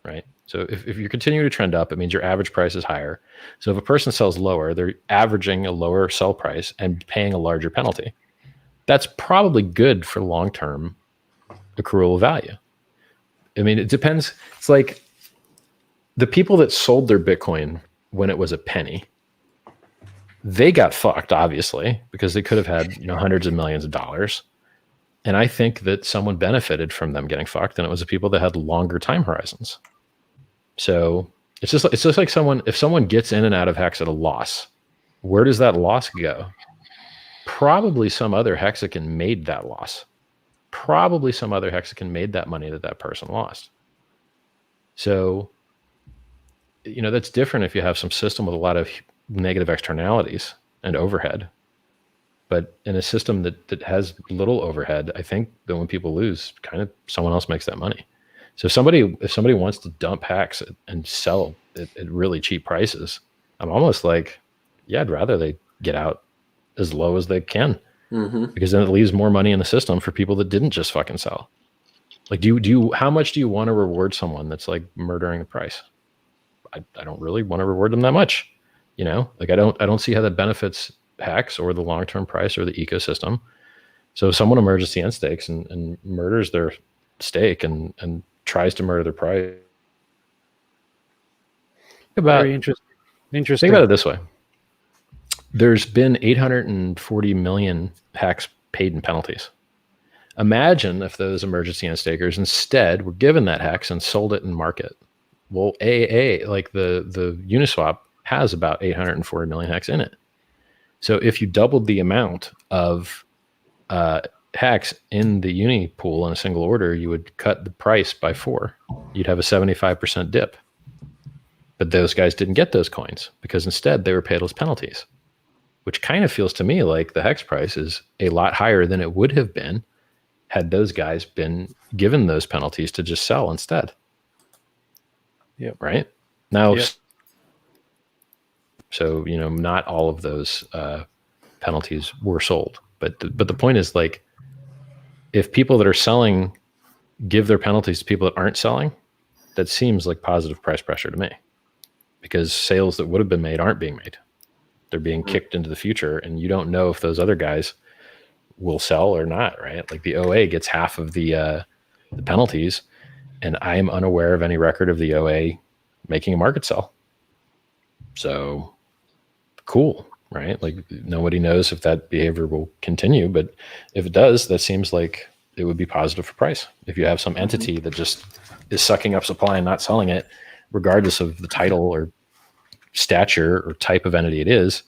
right? So if you're continuing to trend up, it means your average price is higher. So if a person sells lower, they're averaging a lower sell price and paying a larger penalty. That's probably good for long-term accrual value. I mean, it depends. It's like the people that sold their Bitcoin when it was a penny, they got fucked, obviously, because they could have had, you know, hundreds of millions of dollars. And I think that someone benefited from them getting fucked, and it was the people that had longer time horizons. So it's just like if someone gets in and out of Hex at a loss, where does that loss go? Probably some other Hexican made that loss. Probably some other Hexican made that money that person lost. So, you know, that's different if you have some system with a lot of negative externalities and overhead. But in a system that has little overhead, I think that when people lose, kind of someone else makes that money. So if somebody wants to dump Hex and sell at really cheap prices, I'm almost like, yeah, I'd rather they get out as low as they can, because then it leaves more money in the system for people that didn't just fucking sell. Like, how much do you want to reward someone that's like murdering the price? I don't really want to reward them that much, you know. Like I don't see how that benefits Hex or the long-term price or the ecosystem. So if someone emergency end stakes and murders their stake and tries to murder their price, very interesting. Think about it this way. There's been 840 million Hex paid in penalties. Imagine if those emergency end stakers instead were given that Hex and sold it in market. Well, like the Uniswap has about 840 million Hex in it. So if you doubled the amount of Hex in the Uni pool in a single order, you would cut the price by 4. You'd have a 75% dip. But those guys didn't get those coins because instead they were paid as penalties, which kind of feels to me like the Hex price is a lot higher than it would have been had those guys been given those penalties to just sell instead. Yep. Right? Now, yep. So, you know, not all of those penalties were sold. But the point is, like, if people that are selling give their penalties to people that aren't selling, that seems like positive price pressure to me, because sales that would have been made aren't being made. They're being kicked into the future, and you don't know if those other guys will sell or not, right? Like the OA gets half of the penalties, and I am unaware of any record of the OA making a market sell. So cool, right? Like nobody knows if that behavior will continue, but if it does, that seems like it would be positive for price. If you have some entity that just is sucking up supply and not selling it, regardless of the title or stature or type of entity it is,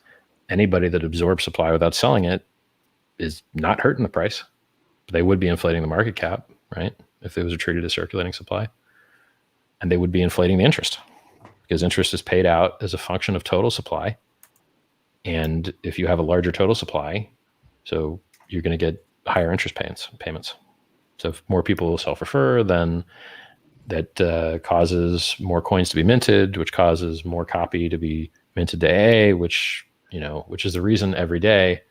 anybody that absorbs supply without selling it is not hurting the price. They would be inflating the market cap, right? If it was treated as circulating supply. And they would be inflating the interest, because interest is paid out as a function of total supply. And if you have a larger total supply, so you're going to get higher interest payments. So if more people self-refer, then that causes more coins to be minted, which causes more copy to be minted to AA, which is the reason every day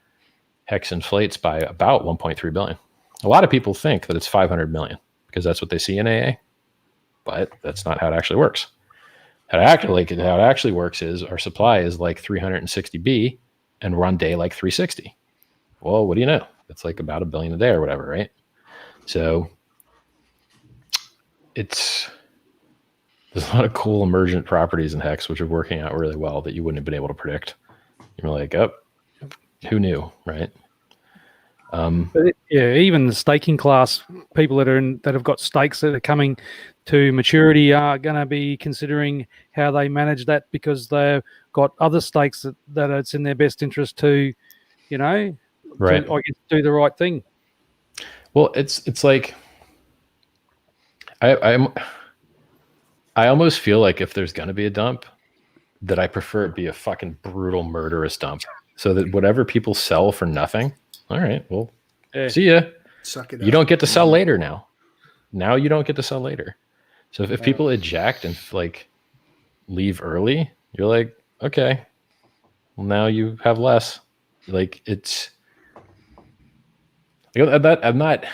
Hex inflates by about 1.3 billion. A lot of people think that it's 500 million because that's what they see in AA, but that's not how it actually works. How it actually works is our supply is like 360 B and we're on day like 360. Well, what do you know? It's like about $1 billion a day or whatever, right? So there's a lot of cool emergent properties in Hex which are working out really well that you wouldn't have been able to predict. You're like, oh, who knew, right? But even the staking class people that have got stakes that are coming to maturity are going to be considering how they manage that because they've got other stakes that it's in their best interest to, right? Do the right thing. Well, it's like I almost feel like if there's going to be a dump, that I prefer it be a fucking brutal, murderous dump, so that whatever people sell for nothing. All right, well, see ya. Suck it you up. don't get to sell later now. Now you don't get to sell later. So if people eject and like leave early, you're like, okay, well now you have less. Like I'm not.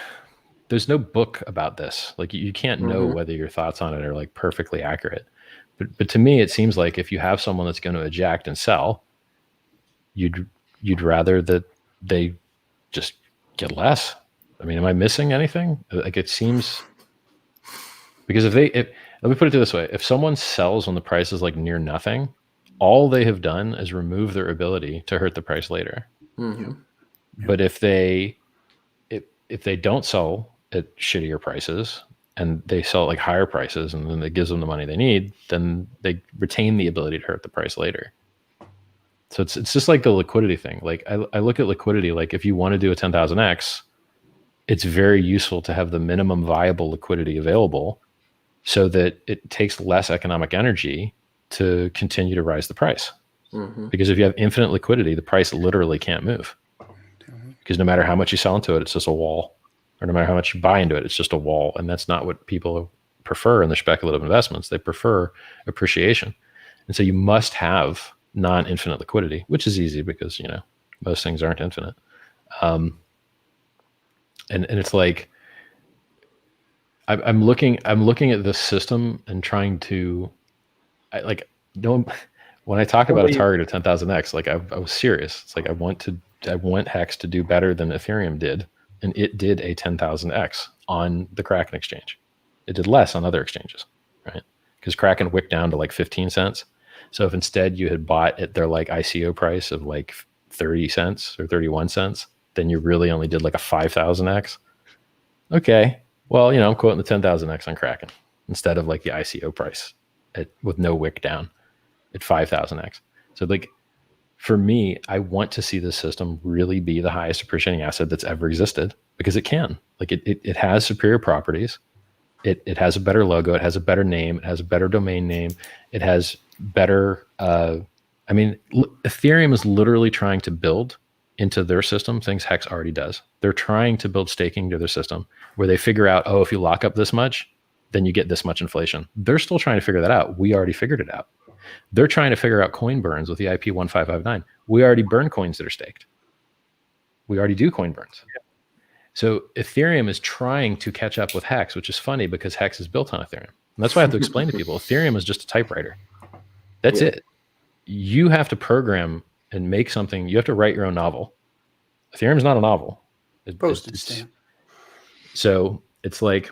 There's no book about this. Like you can't know whether your thoughts on it are like perfectly accurate. But to me, it seems like if you have someone that's going to eject and sell, you'd rather that they just get less. I mean, am I missing anything? Like it seems, because let me put it this way: if someone sells when the price is like near nothing, all they have done is remove their ability to hurt the price later. But if they don't sell at shittier prices and they sell at like higher prices and then it gives them the money they need, then they retain the ability to hurt the price later. So it's just like the liquidity thing. Like I look at liquidity, like if you want to do a 10,000X, it's very useful to have the minimum viable liquidity available so that it takes less economic energy to continue to rise the price. Because if you have infinite liquidity, the price literally can't move. Because no matter how much you sell into it, it's just a wall. Or no matter how much you buy into it, it's just a wall. And that's not what people prefer in their speculative investments. They prefer appreciation. And so you must have non-infinite liquidity, which is easy because, most things aren't infinite. And it's like, I'm looking at this system and trying to, when I talk about a target of 10,000X, like I was serious. It's like I want Hex to do better than Ethereum did, and it did a 10,000X on the Kraken exchange. It did less on other exchanges, right? Because Kraken wicked down to like 15 cents. So if instead you had bought at their like ICO price of like 30 cents or 31 cents, then you really only did like a 5,000X. Okay, well, I'm quoting the 10,000X on Kraken instead of like the ICO price with no wick down at 5,000X. So like, for me, I want to see this system really be the highest appreciating asset that's ever existed because it can. Like it has superior properties. It has a better logo. It has a better name. It has a better domain name. It has better. Ethereum is literally trying to build into their system things Hex already does. They're trying to build staking to their system where they figure out, if you lock up this much, then you get this much inflation. They're still trying to figure that out. We already figured it out. They're trying to figure out coin burns with the IP 1559. We already burn coins that are staked. We already do coin burns. So Ethereum is trying to catch up with Hex, which is funny because Hex is built on Ethereum. And that's why I have to explain to people, Ethereum is just a typewriter. That's it. You have to program and make something. You have to write your own novel. Ethereum is not a novel. Postage stamp. So it's like,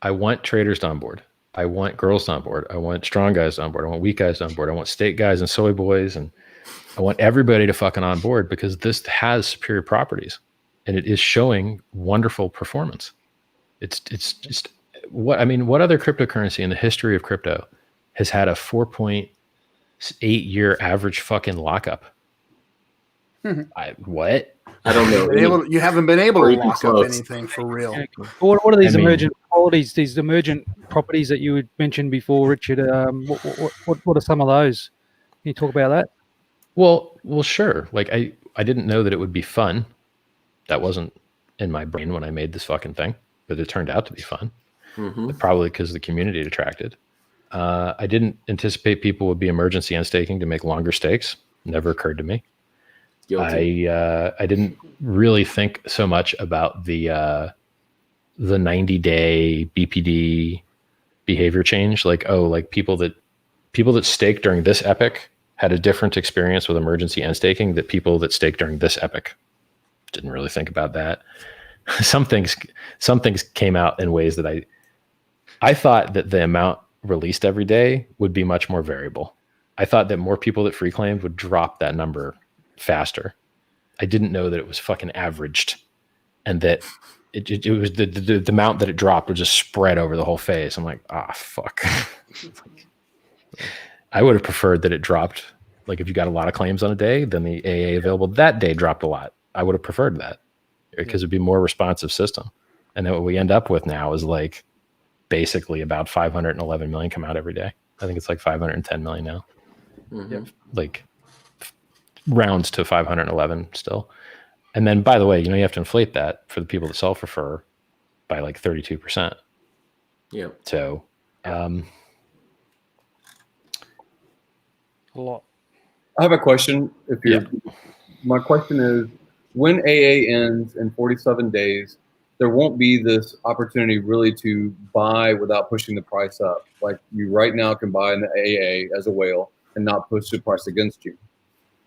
I want traders on board. I want girls on board. I want strong guys on board. I want weak guys on board. I want state guys and soy boys. And I want everybody to fucking on board because this has superior properties and it is showing wonderful performance. It's just what other cryptocurrency in the history of crypto has had a 4.8 year average fucking lockup? What? I don't know. You haven't been able to lock up anything for real. What are these emergent qualities, these emergent properties that you had mentioned before, Richard? What are some of those? Can you talk about that? Well, sure. Like I didn't know that it would be fun. That wasn't in my brain when I made this fucking thing. but it turned out to be fun. Probably because the community it attracted. I didn't anticipate people would be emergency end staking to make longer stakes. Never occurred to me. Guilty. I didn't really think so much about the 90-day BPD behavior change. Like, oh, like people that stake during this epoch had a different experience with emergency end staking that people that stake during this epoch. Didn't really think about that. Some things came out in ways that I thought that the amount released every day would be much more variable. I thought that more people that free claimed would drop that number faster. I didn't know that it was fucking averaged, and that it was the amount that it dropped would just spread over the whole phase. I'm like, fuck. I would have preferred that it dropped. Like if you got a lot of claims on a day, then the AA available that day dropped a lot. I would have preferred that because it'd be more responsive system. And then what we end up with now is like basically about 511 million come out every day. I think it's like 510 million now. Like rounds to 511 still. And then, by the way, you have to inflate that for the people that self-refer by like 32%. Yeah. So, a lot. I have a question. My question is, when AA ends in 47 days, there won't be this opportunity really to buy without pushing the price up. Like you right now can buy in the AA as a whale and not push the price against you.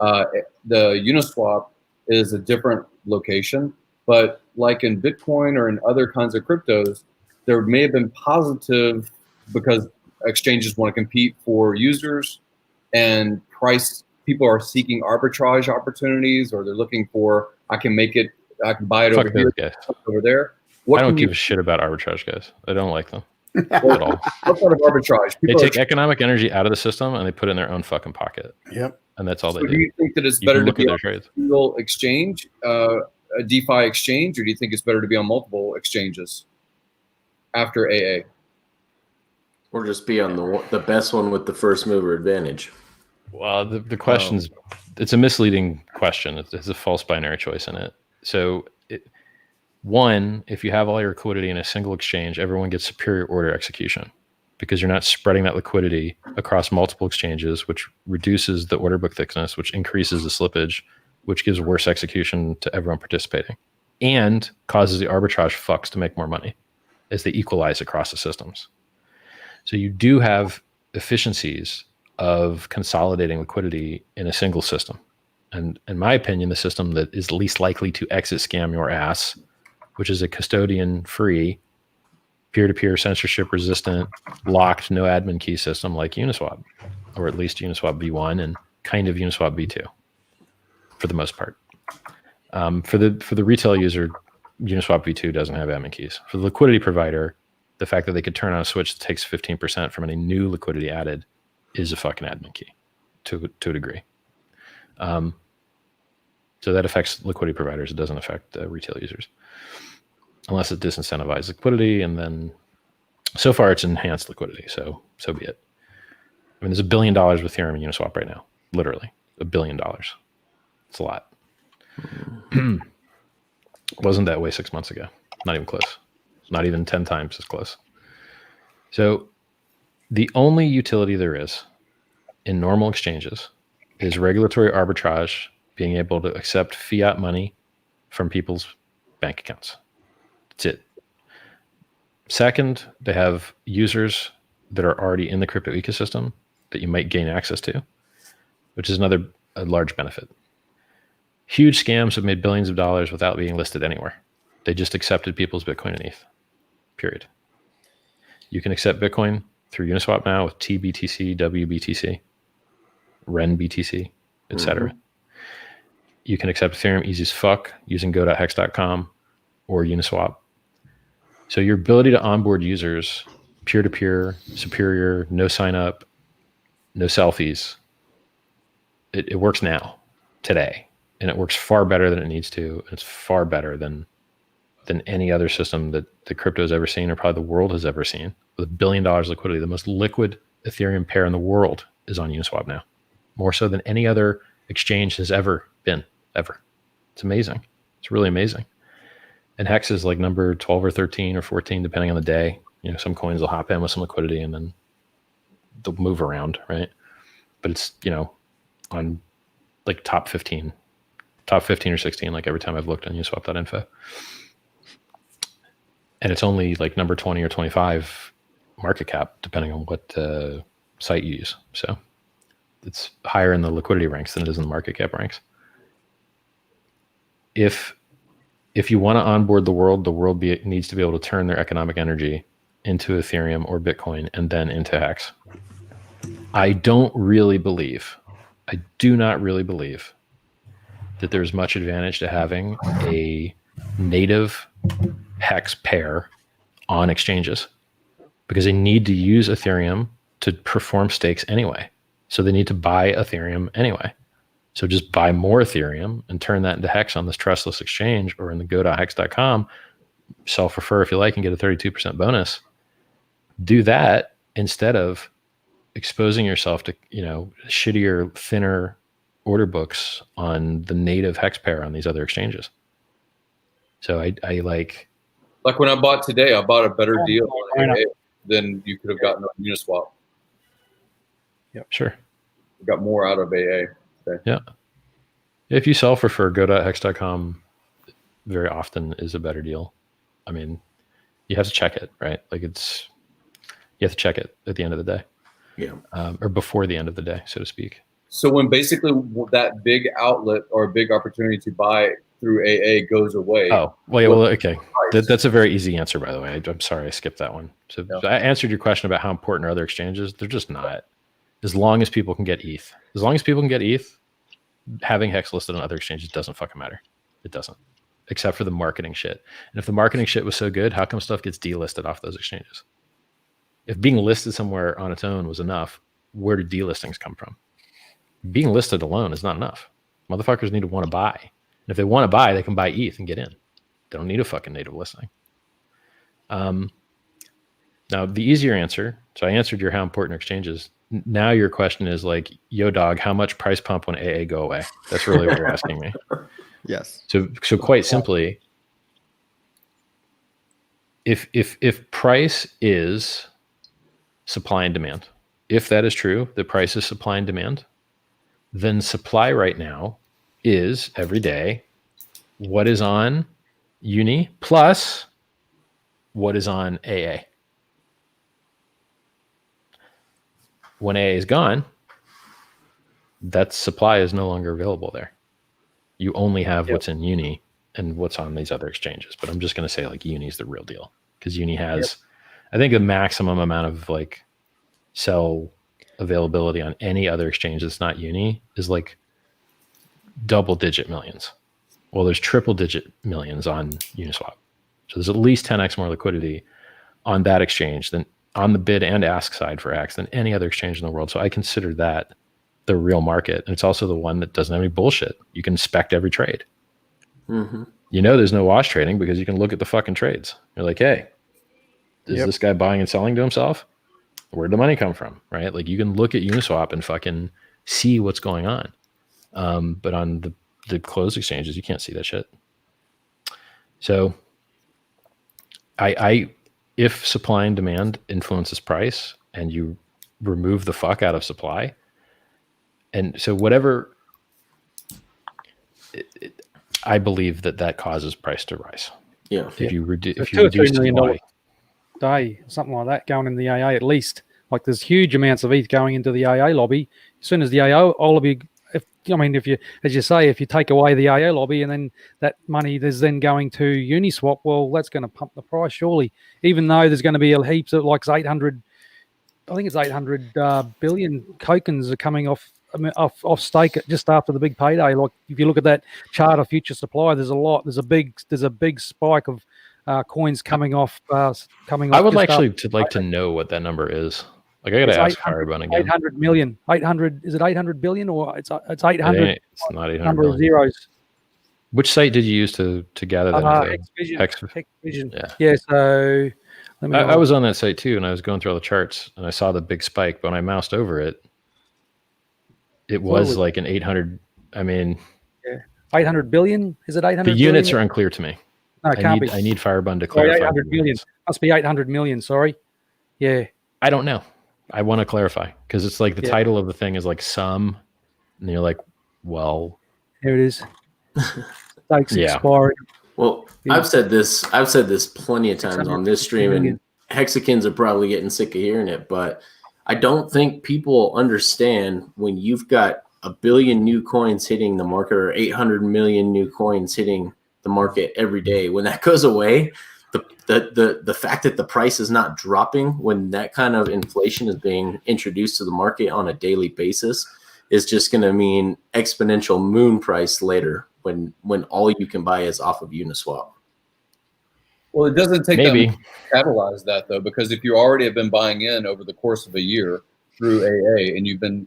The Uniswap is a different location, but like in Bitcoin or in other kinds of cryptos, there may have been positive because exchanges want to compete for users and price. People are seeking arbitrage opportunities, or they're looking for, I can buy it over here, over there. I don't give a shit about arbitrage guys. I don't like them at all. What kind of arbitrage? They take economic energy out of the system and they put it in their own fucking pocket. Yep. And that's all they do. Do you think that it's better to be on a single exchange, a DeFi exchange, or do you think it's better to be on multiple exchanges after AA? Or just be on the best one with the first mover advantage? Well, the question's it's a misleading question. It's a false binary choice in it. So, one, if you have all your liquidity in a single exchange, everyone gets superior order execution because you're not spreading that liquidity across multiple exchanges, which reduces the order book thickness, which increases the slippage, which gives worse execution to everyone participating, and causes the arbitrage fucks to make more money as they equalize across the systems. So you do have efficiencies of consolidating liquidity in a single system. And in my opinion, the system that is least likely to exit scam your ass, which is a custodian-free, peer-to-peer, censorship-resistant, locked, no admin key system like Uniswap, or at least Uniswap v1 and kind of Uniswap v2, for the most part. For the retail user, Uniswap v2 doesn't have admin keys. For the liquidity provider, the fact that they could turn on a switch that takes 15% from any new liquidity added is a fucking admin key to a degree. So that affects liquidity providers. It doesn't affect retail users unless it disincentivizes liquidity. And then so far it's enhanced liquidity. So be it. I mean, there's $1 billion with Ethereum and Uniswap right now, literally $1 billion. It's a lot. Wasn't that way 6 months ago. Not even close. Not even 10 times as close. So the only utility there is in normal exchanges is regulatory arbitrage, being able to accept fiat money from people's bank accounts. That's it. Second, they have users that are already in the crypto ecosystem that you might gain access to, which is a large benefit. Huge scams have made billions of dollars without being listed anywhere. They just accepted people's Bitcoin and ETH, period. You can accept Bitcoin through Uniswap now with TBTC, WBTC, RenBTC, etc. You can accept Ethereum easy as fuck using go.hex.com or Uniswap. So your ability to onboard users, peer-to-peer, superior, no sign-up, no selfies, it works now, today. And it works far better than it needs to. It's far better than any other system that the crypto has ever seen or probably the world has ever seen. With $1 billion liquidity, the most liquid Ethereum pair in the world is on Uniswap now. More so than any other exchange has ever been, ever. It's amazing. It's really amazing. And Hex is like number 12 or 13 or 14, depending on the day. You know, some coins will hop in with some liquidity and then they'll move around, right? But it's, you know, on like top 15 or 16, like every time I've looked on Uniswap.info. And it's only like number 20 or 25 market cap, depending on what site you use. So it's higher in the liquidity ranks than it is in the market cap ranks. If you want to onboard the world needs to be able to turn their economic energy into Ethereum or Bitcoin and then into Hex. I do not really believe that there's much advantage to having a native Hex pair on exchanges, because they need to use Ethereum to perform stakes anyway. So they need to buy Ethereum anyway. So just buy more Ethereum and turn that into Hex on this trustless exchange or in the go.hex.com, self-refer if you like and get a 32% bonus. Do that instead of exposing yourself to, you know, shittier, thinner order books on the native Hex pair on these other exchanges. So I like when I bought today, I bought a better deal on AA than you could have gotten on Uniswap. Yep, sure. Got more out of AA. Okay. Yeah. If you self-refer, go.hex.com very often is a better deal. I mean, you have to check it, right? Like you have to check it at the end of the day. Yeah. Or before the end of the day, so to speak. So when basically that big outlet or big opportunity to buy through AA goes away. Oh, well, yeah, well, okay. That's a very easy answer, by the way. I'm sorry I skipped that one. So I answered your question about how important are other exchanges. They're just not. As long as people can get ETH. As long as people can get ETH, having Hex listed on other exchanges doesn't fucking matter. It doesn't. Except for the marketing shit. And if the marketing shit was so good, how come stuff gets delisted off those exchanges? If being listed somewhere on its own was enough, where do delistings come from? Being listed alone is not enough. Motherfuckers need to want to buy. And if they want to buy, they can buy ETH and get in. They don't need a fucking native listing. Now, the easier answer, so I answered your how important are exchanges. Now your question is like, yo, dog, how much price pump when AA go away? That's really what you're asking me. Yes. So quite simply, if price is supply and demand, if that is true, the price is supply and demand, then supply right now is every day what is on Uni plus what is on AA. When AA is gone, that supply is no longer available there. You only have what's in Uni and what's on these other exchanges. But I'm just going to say like Uni is the real deal, because Uni has, I think, the maximum amount of like sell availability on any other exchange that's not Uni is like double-digit millions. Well, there's triple-digit millions on Uniswap. So there's at least 10x more liquidity on that exchange than on the bid and ask side for X than any other exchange in the world. So I consider that the real market. And it's also the one that doesn't have any bullshit. You can inspect every trade. Mm-hmm. You know there's no wash trading because you can look at the fucking trades. You're like, hey, is this guy buying and selling to himself? Where'd the money come from, right? Like you can look at Uniswap and fucking see what's going on. But on the closed exchanges, you can't see that shit. So if supply and demand influences price and you remove the fuck out of supply, and so whatever, I believe that causes price to rise. Yeah. If you reduce $2 or $3 million supply, day, something like that, going in the AA at least. Like there's huge amounts of ETH going into the AA lobby. As soon as the AA lobby, if you, as you say, if you take away the AA lobby and then that money is then going to Uniswap, well, that's going to pump the price surely. Even though there's going to be a heaps of like 800, I think it's 800 billion tokens are coming off stake just after the big payday. Like if you look at that chart of future supply, there's a big spike of coins coming off. I would actually like to know what that number is. Like I got to ask Firebun again. 800 million. 800, is it 800 billion or it's 800? It's not 800 number billion. of zeros. Which site did you use to gather that? Hexvision. Yeah. So I was on that site too, and I was going through all the charts, and I saw the big spike. But when I moused over it, it was like an 800. I mean, 800 billion. Is it 800? The units are unclear to me. No, it can't be. I need Firebun to Sorry, clarify. 800 million. Must be 800 million. Sorry. Yeah. I don't know. I want to clarify because it's like the title of the thing is like some, and you're like, well, here it is. Stakes expiring. Well, I've said this plenty of times on this stream, and Hexicans are probably getting sick of hearing it, but I don't think people understand when you've got 1 billion new coins hitting the market or 800 million new coins hitting the market every day. When that goes away, the fact that the price is not dropping when that kind of inflation is being introduced to the market on a daily basis is just going to mean exponential moon price later when all you can buy is off of Uniswap. Well, it doesn't take Maybe that to catalyze that, though, because if you already have been buying in over the course of a year through AA and you've been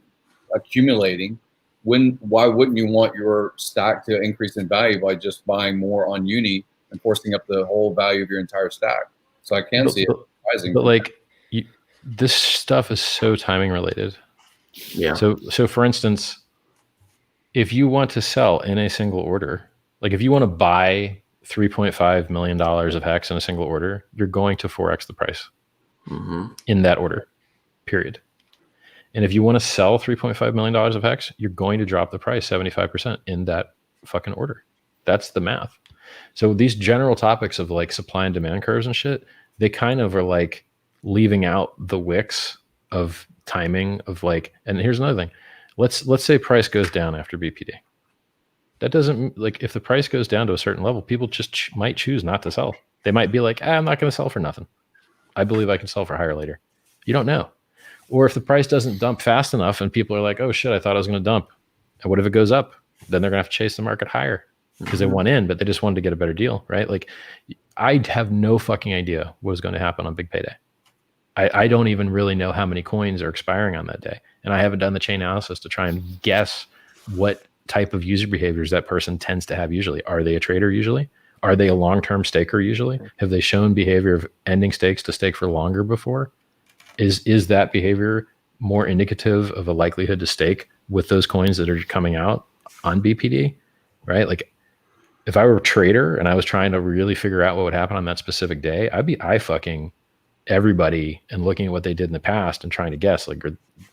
accumulating, why wouldn't you want your stack to increase in value by just buying more on Uni and forcing up the whole value of your entire stack? So I can see it rising. But like this stuff is so timing related. Yeah. So for instance, if you want to sell in a single order, like if you want to buy $3.5 million of Hex in a single order, you're going to 4x the price in that order, period. And if you want to sell $3.5 million of Hex, you're going to drop the price 75% in that fucking order. That's the math. So these general topics of like supply and demand curves and shit, they kind of are like leaving out the wicks of timing of like, and here's another thing. Let's say price goes down after BPD. That doesn't, like, if the price goes down to a certain level, people just might choose not to sell. They might be like, I'm not going to sell for nothing. I believe I can sell for higher later. You don't know. Or if the price doesn't dump fast enough and people are like, oh shit, I thought I was going to dump. And what if it goes up? Then they're going to have to chase the market higher because they want in, but they just wanted to get a better deal, right? Like, I have no fucking idea what was going to happen on Big Payday. I don't even really know how many coins are expiring on that day. And I haven't done the chain analysis to try and guess what type of user behaviors that person tends to have usually. Are they a trader usually? Are they a long-term staker usually? Have they shown behavior of ending stakes to stake for longer before? Is that behavior more indicative of a likelihood to stake with those coins that are coming out on BPD, right? Like if I were a trader and I was trying to really figure out what would happen on that specific day, I'd be eye-fucking everybody and looking at what they did in the past and trying to guess, like,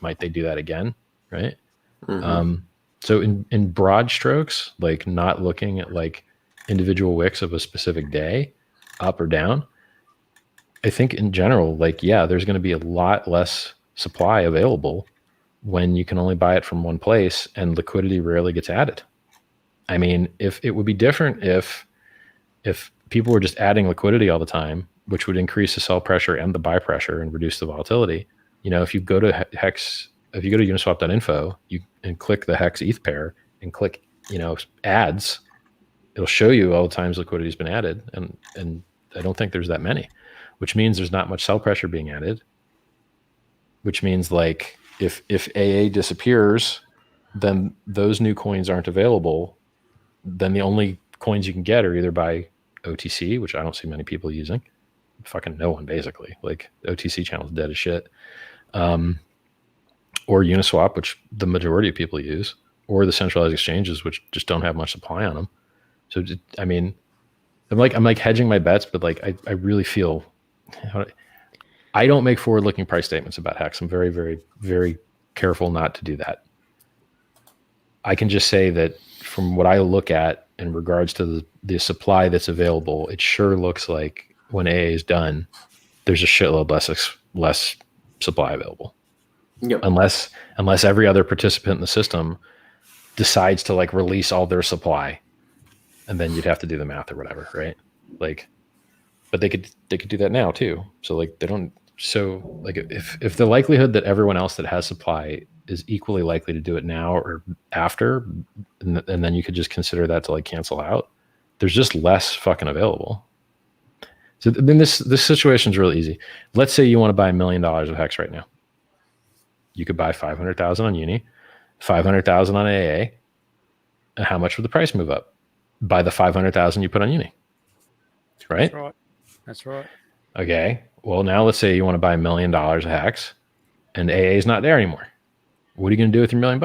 might they do that again, right? So in broad strokes, like not looking at like individual wicks of a specific day, up or down, I think in general, like, yeah, there's going to be a lot less supply available when you can only buy it from one place and liquidity rarely gets added. I mean, if it would be different if people were just adding liquidity all the time, which would increase the sell pressure and the buy pressure and reduce the volatility. You know, if you go to Hex, if you go to uniswap.info, and click the Hex ETH pair and click, ads, it'll show you all the times liquidity has been added. And I don't think there's that many, which means there's not much sell pressure being added, which means like if AA disappears, then those new coins aren't available. Then the only coins you can get are either by OTC, which I don't see many people using. Fucking no one, basically. Like the OTC channel is dead as shit. Or Uniswap, which the majority of people use, or the centralized exchanges, which just don't have much supply on them. So, I mean, I'm like hedging my bets, but like I really feel I don't make forward-looking price statements about Hex. I'm very, very, very careful not to do that. I can just say that from what I look at in regards to the supply that's available, it sure looks like when AA is done, there's a shitload less supply available. Yep. Unless every other participant in the system decides to like release all their supply, and then you'd have to do the math or whatever, right? Like, but they could do that now too. So like they don't. So like if the likelihood that everyone else that has supply is equally likely to do it now or after, and then you could just consider that to like cancel out. There's just less fucking available. So then this situation is really easy. Let's say you want to buy $1 million of Hex right now. You could buy 500,000 on Uni, 500,000 on AA. And how much would the price move up? By the 500,000 you put on Uni, right? That's right. Okay. Well, now let's say you want to buy $1 million of Hex, and AA is not there anymore. What are you going to do with your $1 million?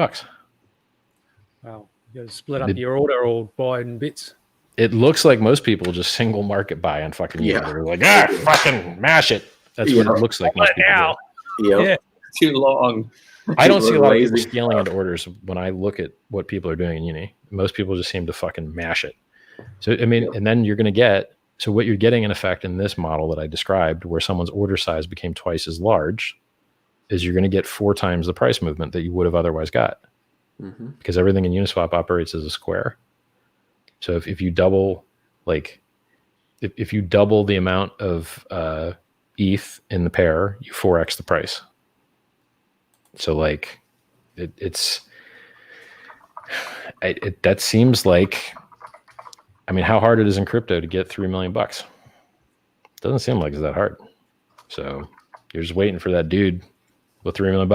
Well, you got to split up your order or buy in bits. it looks like most people just single market buy on fucking Unity. Yeah. They're like, fucking mash it. That's what it looks like most people do. Yep. Yeah. Too long. I don't see a lot of people Lazy. scaling into orders when I look at what people are doing in Uni. Most people just seem to fucking mash it. So, I mean, and then you're going to get, so what you're getting in effect in this model that I described, where someone's order size became twice as large, is you're going to get 4 times the price movement that you would have otherwise got. Mm-hmm. Because everything in Uniswap operates as a square. So if you double, like, if you double the amount of ETH in the pair, you 4x the price. So like, that seems like, I mean, how hard it is in crypto to get $3 million. Doesn't seem like it's that hard. So you're just waiting for that dude with $3 million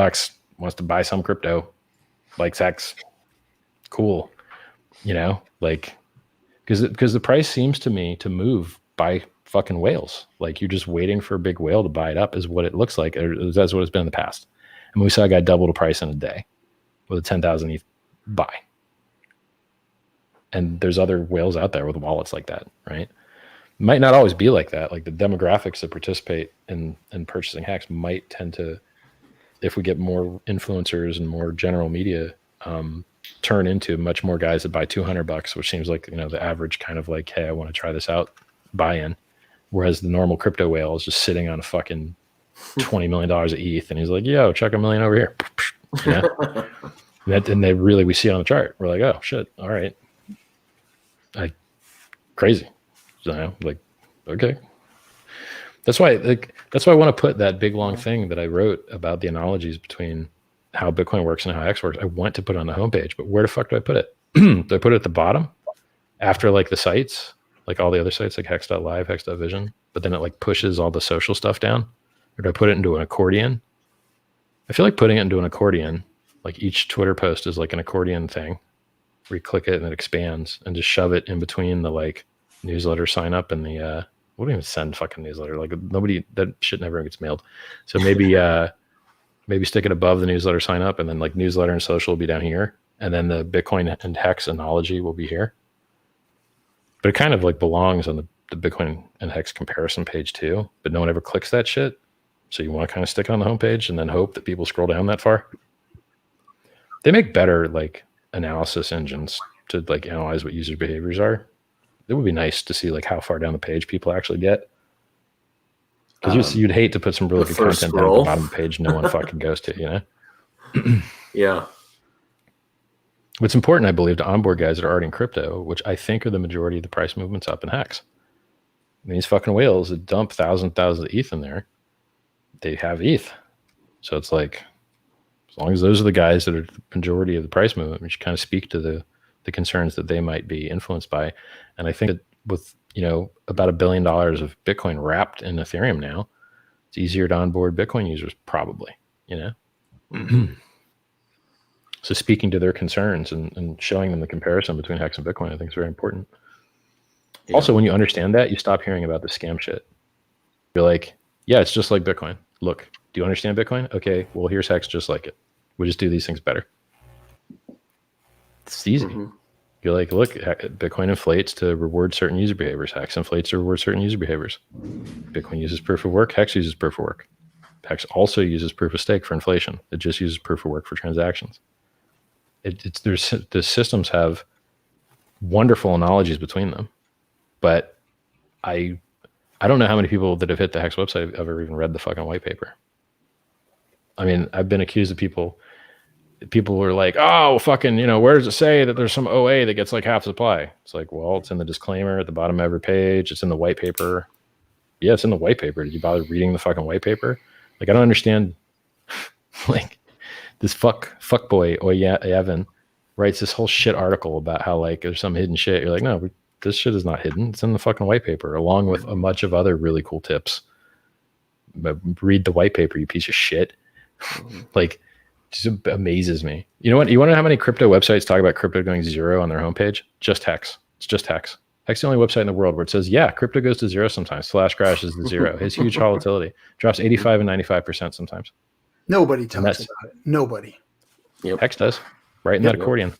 wants to buy some crypto, likes Hex. Cool. You know, like, because the price seems to me to move by fucking whales. Like, you're just waiting for a big whale to buy it up is what it looks like. Or that's what it's been in the past. And we saw a guy double the price in a day with a 10,000 ETH buy. And there's other whales out there with wallets like that, right? Might not always be like that. Like, the demographics that participate in purchasing Hex might tend to, if we get more influencers and more general media, turn into much more guys that buy $200, which seems like, you know, the average kind of like, hey, I want to try this out buy-in. Whereas the normal crypto whale is just sitting on a fucking $20 million of ETH, and he's like, yo, chuck $1 million over here. You know? And they really, we see it on the chart. We're like, oh shit, all right. Crazy. So, like, okay. That's why I want to put that big long thing that I wrote about the analogies between how Bitcoin works and how Hex works. I want to put it on the homepage, but where the fuck do I put it? Do I put it at the bottom after like the sites, like all the other sites like Hex.live, Hex.vision, but then it like pushes all the social stuff down? Or do I put it into an accordion? I feel like putting it into an accordion, like each Twitter post is like an accordion thing where you click it and it expands, and just shove it in between the like newsletter sign up and the, we don't even send fucking newsletter. Like, nobody, that shit never gets mailed. So maybe, maybe stick it above the newsletter sign up, and then like newsletter and social will be down here. And then the Bitcoin and Hex analogy will be here. But it kind of like belongs on the Bitcoin and Hex comparison page too, but no one ever clicks that shit. So you want to kind of stick it on the homepage and then hope that people scroll down that far. They make better like analysis engines to like analyze what user behaviors are. It would be nice to see like how far down the page people actually get. Because you'd hate to put some really good content down at the bottom of the page no one fucking goes to, you know? Yeah. What's important, I believe, to onboard guys that are already in crypto, which I think are the majority of the price movements up in Hex. And these fucking whales that dump thousands of ETH in there, they have ETH. So it's like, as long as those are the guys that are the majority of the price movement, we should kind of speak to the concerns that they might be influenced by. And I think that with, you know, about $1 billion of Bitcoin wrapped in Ethereum now, it's easier to onboard Bitcoin users, probably, you know? Mm-hmm. So speaking to their concerns and showing them the comparison between Hex and Bitcoin, I think is very important. Yeah. Also, when you understand that, you stop hearing about the scam shit. You're like, yeah, it's just like Bitcoin. Look, do you understand Bitcoin? Okay, well, here's Hex just like it. We just do these things better. It's easy. Mm-hmm. You're like, look, Bitcoin inflates to reward certain user behaviors. Hex inflates to reward certain user behaviors. Bitcoin uses proof of work. Hex uses proof of work. Hex also uses proof of stake for inflation. It just uses proof of work for transactions. The systems have wonderful analogies between them, but I don't know how many people that have hit the Hex website have ever even read the fucking white paper. I mean, I've been accused of people were like, oh, fucking, you know, where does it say that there's some OA that gets like half supply? It's like, well, it's in the disclaimer at the bottom of every page. It's in the white paper. Yeah, it's in the white paper. Did you bother reading the fucking white paper? Like, I don't understand. Like, this fuckboy, Evan, writes this whole shit article about how like there's some hidden shit. You're like, no, this shit is not hidden. It's in the fucking white paper, along with a bunch of other really cool tips. But read the white paper, you piece of shit. Like, just amazes me. You know what? You want to know how many crypto websites talk about crypto going zero on their homepage? Just Hex. It's just Hex. Hex is the only website in the world where it says, yeah, crypto goes to zero sometimes. Flash crashes to zero. His huge volatility drops 85 and 95% sometimes. Nobody talks about it. Nobody. Yep. Hex does. Right in that accordion.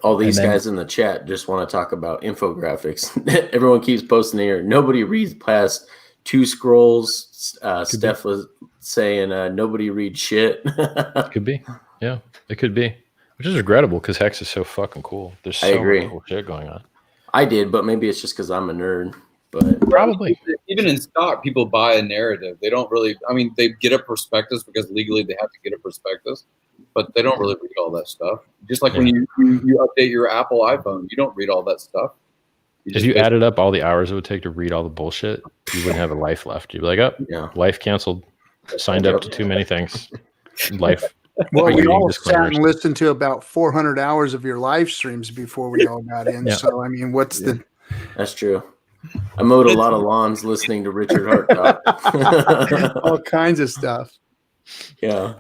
All these guys in the chat just want to talk about infographics. Everyone keeps posting here. Nobody reads past 2 scrolls. Steph was saying nobody reads shit. Could be. Yeah, it could be. Which is regrettable because Hex is so fucking cool. There's so much cool shit going on. I did, but maybe it's just because I'm a nerd. But probably. Even in stock, people buy a narrative. They don't really, I mean, they get a prospectus because legally they have to get a prospectus, but they don't really read all that stuff. Just like when you update your Apple iPhone, you don't read all that stuff. If you added up all the hours it would take to read all the bullshit, you wouldn't have a life left. You'd be like, oh, life canceled. Signed up to too many things. Life. Well, we all sat and listened to about 400 hours of your live streams before we all got in. So, I mean, what's the... That's true. I mowed a lot of lawns listening to Richard Hart talk. All kinds of stuff. Yeah.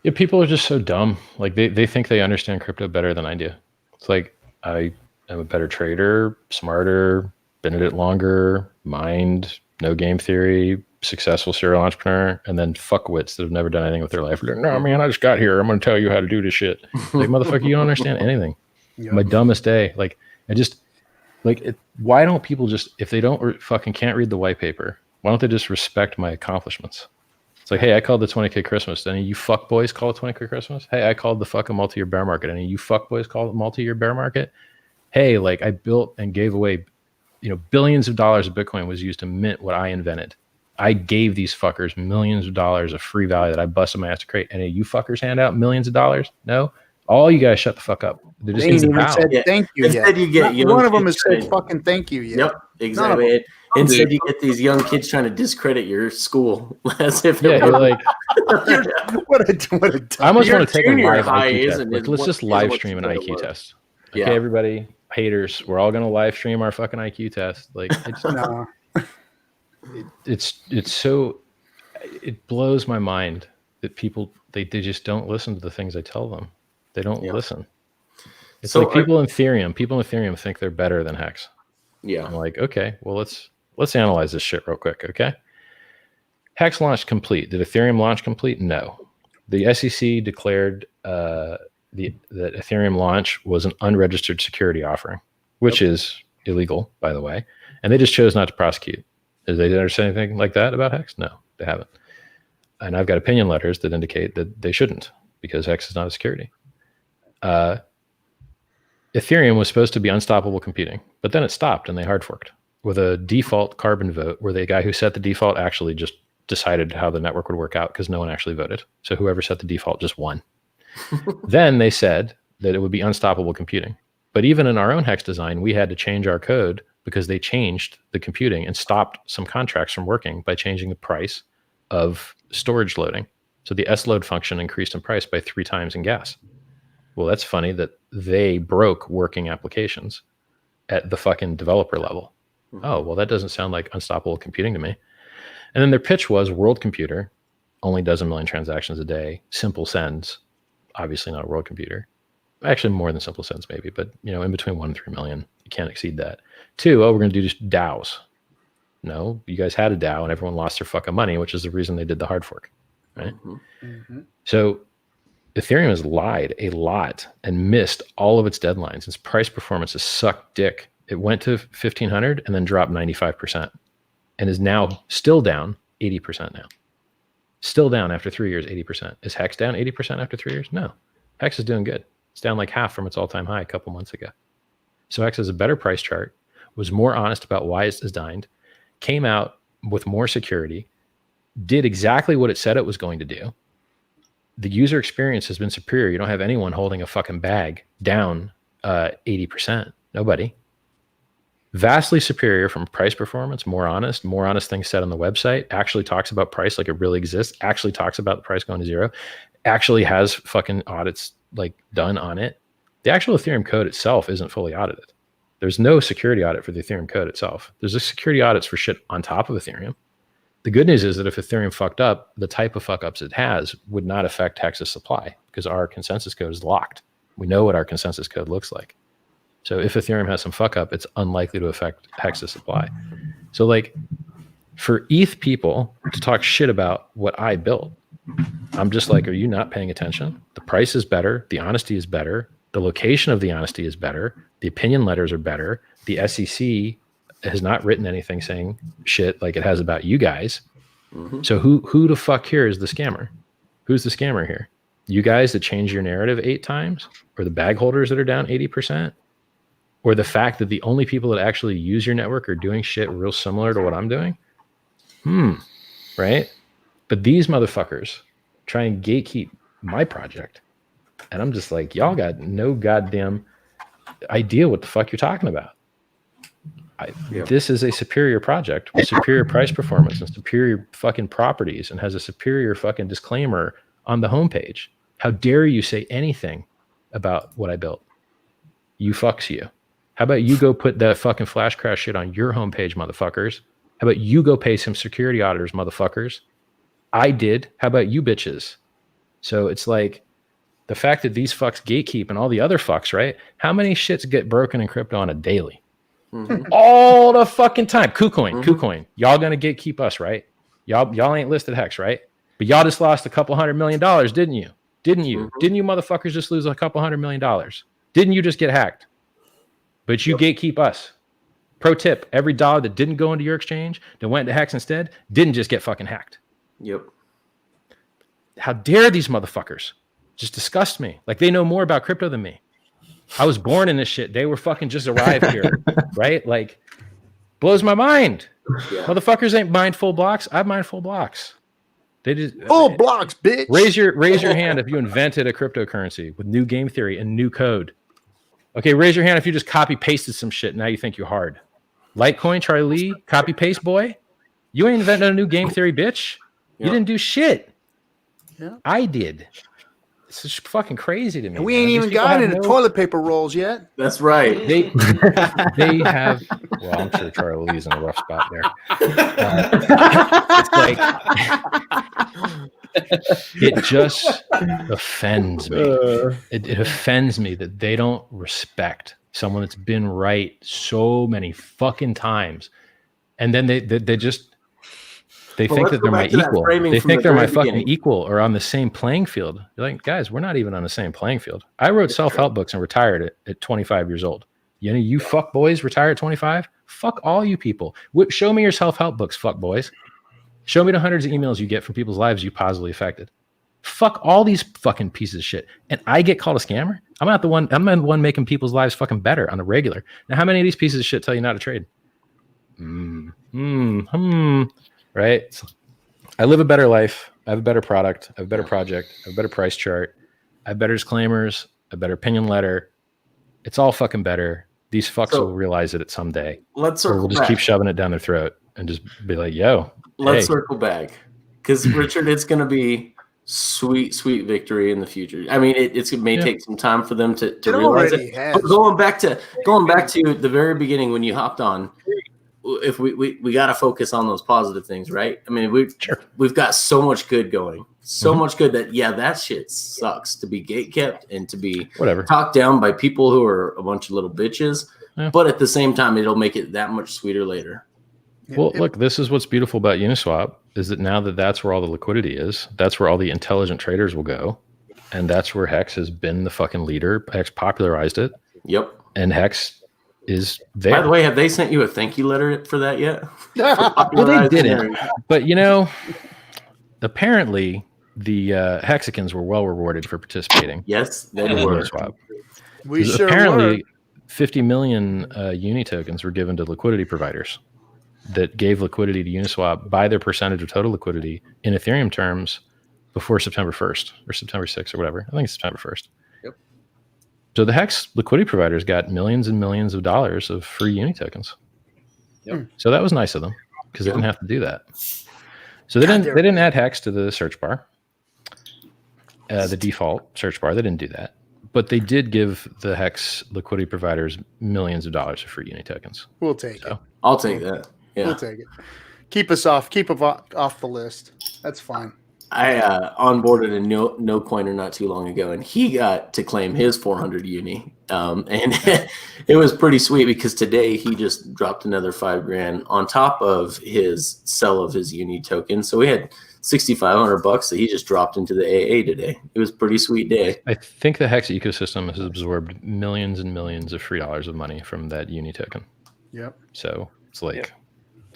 Yeah, people are just so dumb. Like, they think they understand crypto better than I do. It's like, I am a better trader, smarter, been at it longer, mined, no game theory, successful serial entrepreneur, and then fuckwits that have never done anything with their life. Like, no, man, I just got here. I'm going to tell you how to do this shit. Like, motherfucker, you don't understand anything. Yep. My dumbest day. Like, why don't people just, if they don't fucking can't read the white paper, why don't they just respect my accomplishments? It's like, hey, I called the 20K Christmas. Any of you fuck boys call it 20K Christmas? Hey, I called the fucking multi-year bear market. Any of you fuck boys call it multi-year bear market? Hey, like, I built and gave away, billions of dollars of Bitcoin was used to mint what I invented. I gave these fuckers millions of dollars of free value that I busted my ass to create. And you fuckers hand out millions of dollars? No? All you guys shut the fuck up. They just even said thank you yet. You get one of them has said fucking thank you yet. Yep, exactly. Instead, you get these young kids trying to discredit your school as if it were like what a I almost want to take a live IQ test. Like, let's just live stream an IQ test. Okay, everybody, haters, we're all gonna live stream our fucking IQ test. Like, it's no. It's so, it blows my mind that people they just don't listen to the things I tell them. They don't listen. It's so like people in Ethereum think they're better than Hex. Yeah. I'm like, okay, well, let's analyze this shit real quick. Okay. Hex launched complete. Did Ethereum launch complete? No. The SEC declared that Ethereum launch was an unregistered security offering, which is illegal, by the way. And they just chose not to prosecute. Did they ever say anything like that about Hex? No, they haven't. And I've got opinion letters that indicate that they shouldn't, because Hex is not a security. Ethereum was supposed to be unstoppable computing, but then it stopped and they hard forked with a default carbon vote where the guy who set the default actually just decided how the network would work out because no one actually voted. So whoever set the default just won. Then they said that it would be unstoppable computing. But even in our own Hex design, we had to change our code because they changed the computing and stopped some contracts from working by changing the price of storage loading. So the S-load function increased in price by 3 times in gas. Well, that's funny that they broke working applications at the fucking developer level. Mm-hmm. Oh, well, that doesn't sound like unstoppable computing to me. And then their pitch was world computer, only does 1 million transactions a day, simple sends, obviously not a world computer. Actually more than simple sends maybe, but in between 1 and 3 million, you can't exceed that. 2, we're going to do just DAOs. No, you guys had a DAO and everyone lost their fucking money, which is the reason they did the hard fork, right? Mm-hmm. Mm-hmm. So Ethereum has lied a lot and missed all of its deadlines. Its price performance has sucked dick. It went to 1,500 and then dropped 95% and is now still down 80% now. Still down after 3 years, 80%. Is Hex down 80% after 3 years? No. Hex is doing good. It's down like half from its all-time high a couple months ago. So Hex has a better price chart, was more honest about why it's designed, came out with more security, did exactly what it said it was going to do. The user experience has been superior. You don't have anyone holding a fucking bag down 80%. Nobody. Vastly superior from price performance, more honest things said on the website, actually talks about price like it really exists, actually talks about the price going to zero, actually has fucking audits like done on it. The actual Ethereum code itself isn't fully audited. There's no security audit for the Ethereum code itself. There's a security audits for shit on top of Ethereum. The good news is that if Ethereum fucked up, the type of fuck ups it has would not affect Hex's supply because our consensus code is locked. We know what our consensus code looks like. So if Ethereum has some fuck up, it's unlikely to affect Hex's supply. So like for ETH people to talk shit about what I built, I'm just like, are you not paying attention? The price is better. The honesty is better. The location of the honesty is better. The opinion letters are better. The SEC has not written anything saying shit like it has about you guys. Mm-hmm. So who the fuck here is the scammer? Who's the scammer here? You guys that change your narrative 8 times, or the bag holders that are down 80%, or the fact that the only people that actually use your network are doing shit real similar to what I'm doing? Right? But these motherfuckers try and gatekeep my project. And I'm just like, y'all got no goddamn idea what the fuck you're talking about. This is a superior project with superior price performance and superior fucking properties and has a superior fucking disclaimer on the homepage. How dare you say anything about what I built? You fucks you. How about you go put that fucking flash crash shit on your homepage, motherfuckers? How about you go pay some security auditors, motherfuckers? I did. How about you bitches? So it's like the fact that these fucks gatekeep and all the other fucks, right? How many shits get broken in crypto on a daily? Mm-hmm. All the fucking time. KuCoin. Y'all gonna gatekeep us, right? Y'all ain't listed Hex, right? But y'all just lost $200 million, didn't you? Didn't you? Mm-hmm. Didn't you motherfuckers just lose $200 million? Didn't you just get hacked? But you gatekeep us. Pro tip, every dollar that didn't go into your exchange, that went to Hex instead, didn't just get fucking hacked. Yep. How dare these motherfuckers? Just disgust me. Like they know more about crypto than me. I was born in this shit. They were fucking just arrived here, right? Like, blows my mind. Yeah. Motherfuckers ain't mined full blocks. I've mined full blocks. They just full blocks, bitch. Raise your hand if you invented a cryptocurrency with new game theory and new code. Okay, raise your hand if you just copy pasted some shit. Now you think you're hard. Litecoin, Charlie Lee, copy paste boy. You ain't invented a new game theory, bitch. You didn't do shit. Yeah. I did. It's just fucking crazy to me. And we ain't even got into toilet paper rolls yet. That's right. They have. Well, I'm sure Charlie Lee's in a rough spot there. It's like it just offends me. It offends me that they don't respect someone that's been right so many fucking times, and then they just. They think that they're my equal. They think they're my fucking equal or on the same playing field. You're like, guys, we're not even on the same playing field. I wrote self-help books and retired at 25 years old. You know, you fuck boys retire at 25? Fuck all you people. Show me your self-help books, fuck boys. Show me the hundreds of emails you get from people's lives you positively affected. Fuck all these fucking pieces of shit. And I get called a scammer? I'm not the one making people's lives fucking better on the regular. Now, how many of these pieces of shit tell you not to trade? Right? So I live a better life. I have a better product. I have a better project. I have a better price chart. I have better disclaimers, a better opinion letter. It's all fucking better. These fucks will realize it some day. We'll just keep shoving it down their throat and just be like, yo. Let's circle back. Because Richard, it's going to be sweet victory in the future. I mean, it may take some time for them to realize it. But going back to the very beginning when you hopped on, if we got to focus on those positive things, right? I mean, we've got so much good going, much good that that shit sucks to be gatekept and to be talked down by people who are a bunch of little bitches. Yeah. But at the same time, it'll make it that much sweeter later. Well, look, this is what's beautiful about Uniswap is that now that's where all the liquidity is. That's where all the intelligent traders will go, and that's where Hex has been the fucking leader. Hex popularized it. Yep, and Hex is there. By the way, have they sent you a thank you letter for that yet? Well, they didn't. But apparently the Hexicans were well rewarded for participating. Yes, they were. We sure apparently were. 50 million Uni tokens were given to liquidity providers that gave liquidity to Uniswap by their percentage of total liquidity in Ethereum terms before September 1st or September 6th or whatever. I think it's September 1st. So the Hex liquidity providers got millions and millions of dollars of free Uni tokens. Yep. So that was nice of them because they didn't have to do that. So they didn't add Hex to the search bar, the default search bar. They didn't do that, but they did give the Hex liquidity providers millions of dollars of free Uni tokens. We'll take it. I'll take that. Yeah. We'll take it. Keep us off the list. That's fine. I onboarded a no coiner not too long ago, and he got to claim his 400 Uni, and it was pretty sweet because today he just dropped another $5,000 on top of his sell of his Uni token. So we had $6,500 that he just dropped into the AA today. It was a pretty sweet day. I think the Hex ecosystem has absorbed millions and millions of free dollars of money from that uni token. Yep. So it's like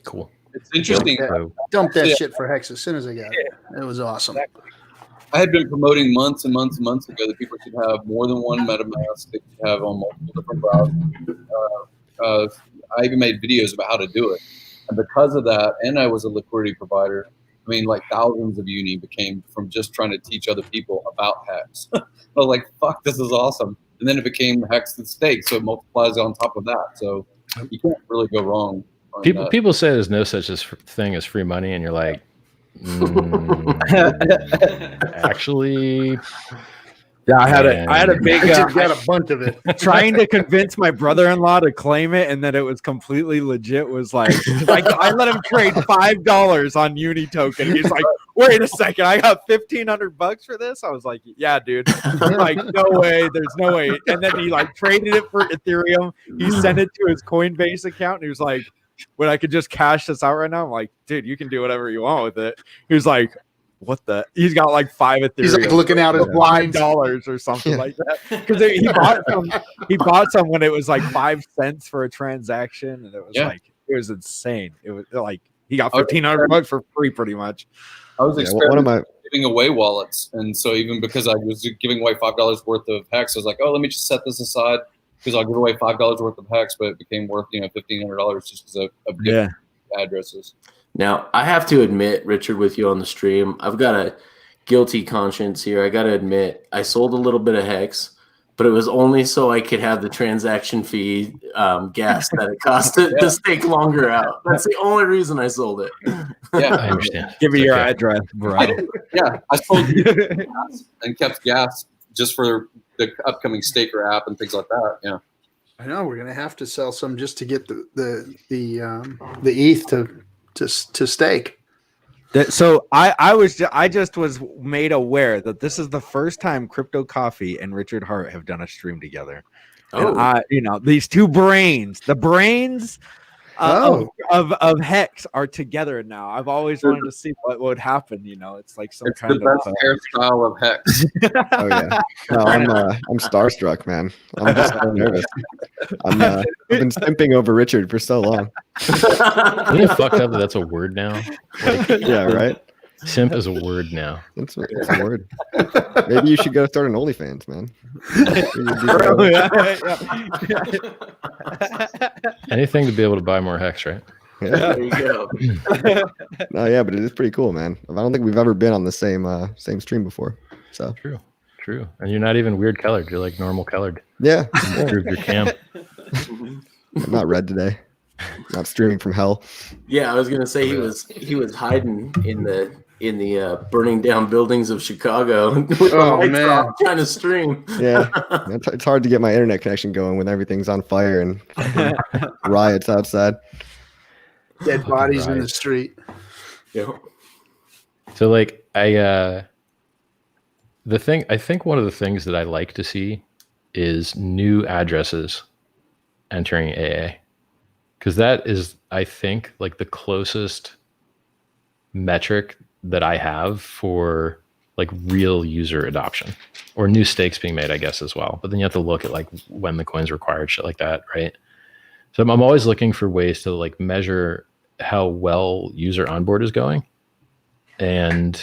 cool. It's interesting. Dump that shit for Hex as soon as I got it. It was awesome. I had been promoting months and months and months ago that people should have more than one MetaMask. They should have on multiple different browsers. I even made videos about how to do it. And because of that, and I was a liquidity provider, I mean, like thousands of uni became from just trying to teach other people about Hex. I was like, fuck, this is awesome. And then it became Hex and Stake, so it multiplies on top of that. So you can't really go wrong. People say there's no such thing as free money, and you're like, actually, yeah, I had a big got a bunch of it. Trying to convince my brother-in-law to claim it, and then it was completely legit. Was like I let him trade $5 on Uni token. He's like, wait a second, I got $1,500 for this. I was like, yeah, dude. I'm like, no way, there's no way. And then he like traded it for Ethereum. He sent it to his Coinbase account, and he was like, when I could just cash this out right now. I'm like, dude, you can do whatever you want with it. He was like, what the? He's got like 5 Ethereum. He's like looking out his blinds $9 or something like that. Because he bought some when it was like 5 cents for a transaction, and it was like it was insane. It was like he got $1,500 for free, pretty much. I was giving away wallets, and so even because I was giving away $5 worth of Hex, I was like, oh, let me just set this aside because I'll give away $5 worth of Hex, but it became worth $1,500 just because of gift addresses. Now, I have to admit, Richard, with you on the stream, I've got a guilty conscience here. I got to admit, I sold a little bit of Hex, but it was only so I could have the transaction fee gas that it cost to stake longer out. That's the only reason I sold it. Yeah, I understand. Give me your address, bro. I sold gas and kept gas just for the upcoming staker app and things like that. Yeah. I know we're gonna have to sell some just to get the ETH to stake. So I just was made aware that this is the first time Crypto Coffee and Richard Hart have done a stream together. And these two brains, the brains of Hex are together now. I've always wanted to see what would happen. It's like some kind the best hairstyle of Hex. Oh yeah, no, I'm starstruck, man. I'm just so nervous. I've been simping over Richard for so long. Isn't it fucked up that that's a word now? Yeah, right. Simp is a word now. It's a word. Maybe you should go start an OnlyFans, man. Anything to be able to buy more Hex, right? Yeah. There you go. No, yeah, but it is pretty cool, man. I don't think we've ever been on the same stream before. So true. And you're not even weird colored. You're like normal colored. Yeah. Improve your cam. I'm not red today. Not streaming from hell. Yeah, I was gonna say he was hiding in the burning down buildings of Chicago. Oh man, trying to stream. Yeah, it's hard to get my internet connection going when everything's on fire and riots outside. Dead bodies in the street. Yeah. So like I think one of the things that I like to see is new addresses entering AA. Because that is, I think, like the closest metric that I have for like real user adoption or new stakes being made, I guess, as well. But then you have to look at like when the coin's required, shit like that, right? So I'm always looking for ways to like measure how well user onboard is going. And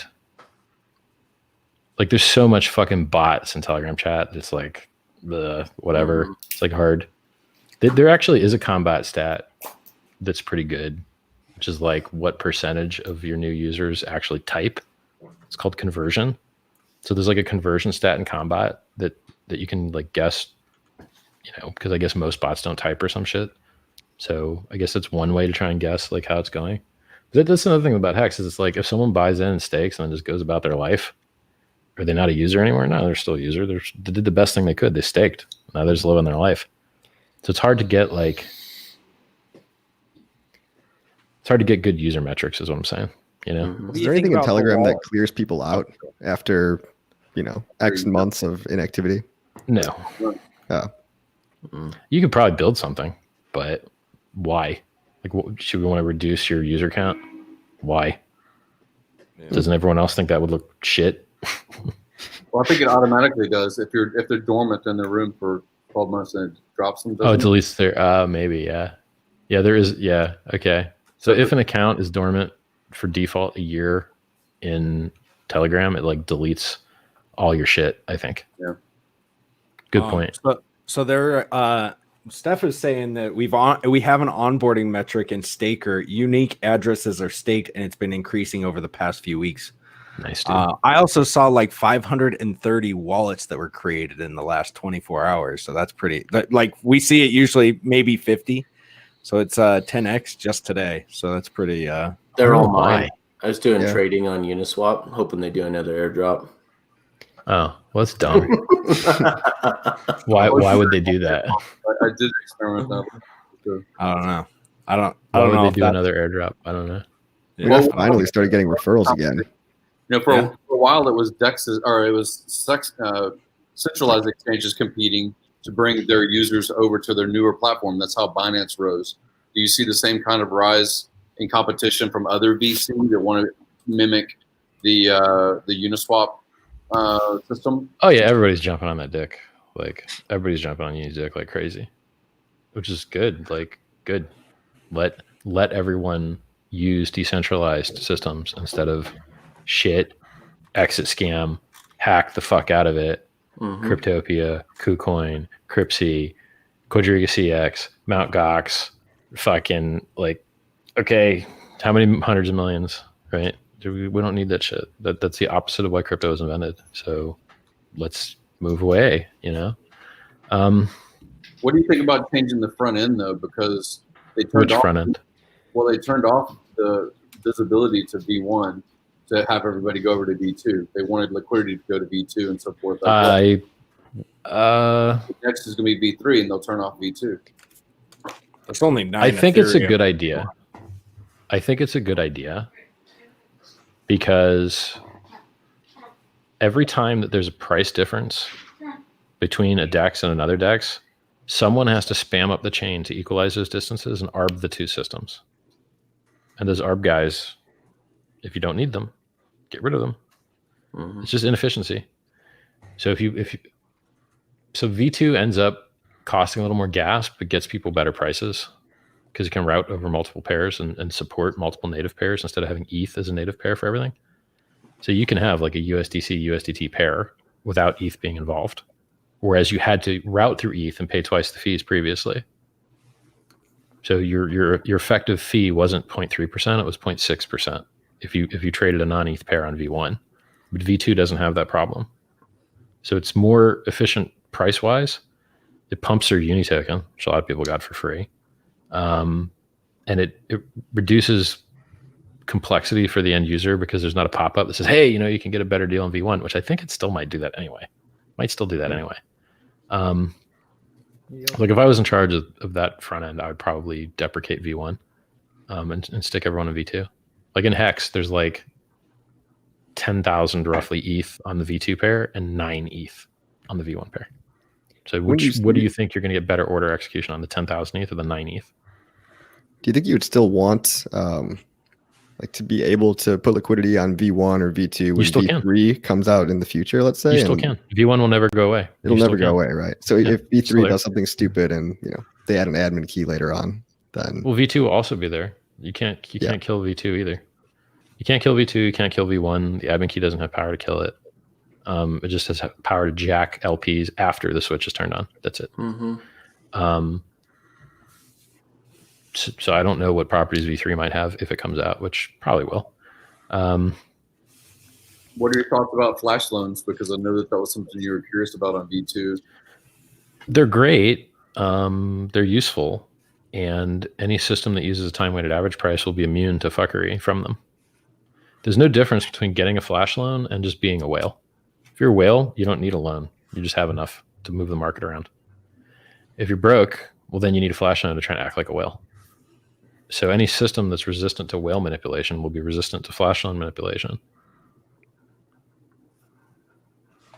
like there's so much fucking bots in Telegram chat. It's like whatever. It's like hard. There actually is a combat stat that's pretty good, which is like what percentage of your new users actually type. It's called conversion. So there's like a conversion stat in combat that you can like guess, because I guess most bots don't type or some shit. So I guess that's one way to try and guess like how it's going. But that's another thing about Hex is it's like if someone buys in and stakes and then just goes about their life, are they not a user anymore? No, they're still a user. They did the best thing they could. They staked. Now they're just living their life. So it's hard to get good user metrics is what I'm saying. Is there anything in Telegram that clears people out after, X months of inactivity? No. Oh. You could probably build something, but why? Like, should we want to reduce your user count? Why? Doesn't everyone else think that would look shit? Well, I think it automatically does. If they're dormant in their room for 12 months and it drops them. Oh, it deletes their maybe, yeah. Yeah, there is, yeah, okay. So if an account is dormant for default a year in Telegram, it like deletes all your shit, I think. Yeah. Good point. So there Steph is saying that we have an onboarding metric in Staker. Unique addresses are staked, and it's been increasing over the past few weeks. Nice, dude. I also saw like 530 wallets that were created in the last 24 hours. So that's pretty, like we see it usually maybe 50. So it's 10x just today. So that's pretty. They're all mine. I was doing trading on Uniswap, hoping they do another airdrop. Oh, well, that's dumb. Why would they do that? I did experiment that. I don't know. Why would they do another airdrop? I don't know. Yeah. We finally started getting referrals again. You know, for a while it was Dex's, or it was centralized exchanges competing to bring their users over to their newer platform. That's how Binance rose. Do you see the same kind of rise in competition from other VCs that want to mimic the Uniswap system? Oh yeah, everybody's jumping on that dick. Like everybody's jumping on Uni's dick like crazy, which is good. Like good. Let everyone use decentralized systems instead of shit, exit scam, hack the fuck out of it. Cryptopia, KuCoin, Cryptsy, Quadriga CX, Mt. Gox, fucking like, okay, how many hundreds of millions, right? We don't need that shit. That's the opposite of why crypto was invented. So let's move away, you know? What do you think about changing the front end though? Because they turned front end? Well, they turned off the visibility to V1 to have everybody go over to V2. They wanted liquidity to go to V2 and so forth. Next is going to be V3 and they'll turn off V2. It's only 9. I think it's a good idea. I think it's a good idea because every time that there's a price difference between a DEX and another DEX, someone has to spam up the chain to equalize those distances and arb the two systems. And those arb guys, if you don't need them, get rid of them. It's just inefficiency. So so V2 ends up costing a little more gas, but gets people better prices because you can route over multiple pairs and support multiple native pairs instead of having ETH as a native pair for everything. So you can have like a USDC USDT pair without ETH being involved, whereas you had to route through ETH and pay twice the fees previously. So your effective fee wasn't 0.3%, it was 0.6% if you traded a non-ETH pair on V1. But V2 doesn't have that problem. So it's more efficient price-wise. It pumps their Uni token, which a lot of people got for free. And it reduces complexity for the end user because there's not a pop-up that says, hey, you know, you can get a better deal on V1, which I think it still might do that anyway. Might still do that anyway. Like if I was in charge of that front end, I would probably deprecate V1 and stick everyone in V2. Like in Hex, there's like 10,000 roughly ETH on the V2 pair and 9 ETH on the V1 pair. So what do you think you're going to get better order execution on, the 10,000 ETH or the 9 ETH? Do you think you would still want like to be able to put liquidity on V1 or V2 when V3 comes out in the future, let's say? You still can. V1 will never go away. It'll never go away, right? So if V3 does something stupid and they add an admin key later on, then V2 will also be there. You can't kill V2 either. You can't kill V2, you can't kill V1. The admin key doesn't have power to kill it. It just has power to jack LPs after the switch is turned on. That's it. So I don't know what properties V3 might have if it comes out, which probably will. What are your thoughts about flash loans? Because I know that was something you were curious about on V2. They're great. They're useful. And any system that uses a time-weighted average price will be immune to fuckery from them. There's no difference between getting a flash loan and just being a whale. If you're a whale, you don't need a loan. You just have enough to move the market around. If you're broke, well, then you need a flash loan to try and act like a whale. So any system that's resistant to whale manipulation will be resistant to flash loan manipulation.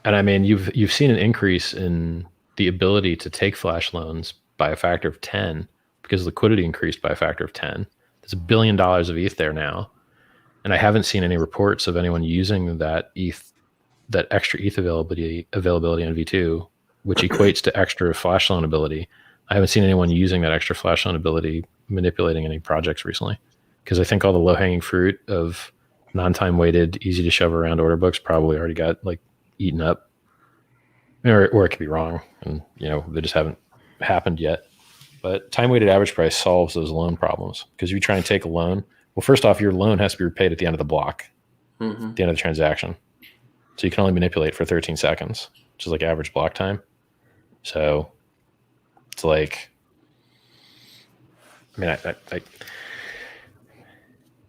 And I mean, you've seen an increase in the ability to take flash loans by a factor of 10 because liquidity increased by a factor of 10. There's $1 billion of ETH there now. And I haven't seen any reports of anyone using that extra ETH availability on V2, which equates to extra flash loan ability. I haven't seen anyone using that extra flash loan ability manipulating any projects recently, because I think all the low hanging fruit of non-time weighted, easy to shove around order books probably already got like eaten up, or it could be wrong, and they just haven't happened yet. But time weighted average price solves those loan problems, because if you try and take a loan, well, first off, your loan has to be repaid at the end of the block, at the end of the transaction. So you can only manipulate for 13 seconds, which is like average block time. So it's like, I mean, I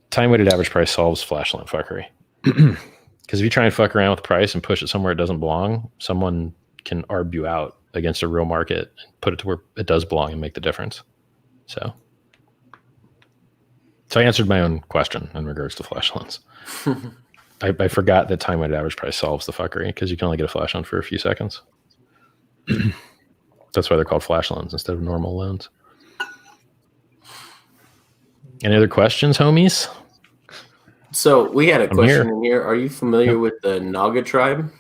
time weighted average price solves flash loan fuckery. Because if you try and fuck around with the price and push it somewhere it doesn't belong, someone can arb you out against a real market and put it to where it does belong and make the difference. So I answered my own question in regards to flash loans. I forgot that time weighted average price solves the fuckery, because you can only get a flash loan for a few seconds. That's why they're called flash loans instead of normal loans. Any other questions, homies? So we had a question in here. Are you familiar with the Naga tribe?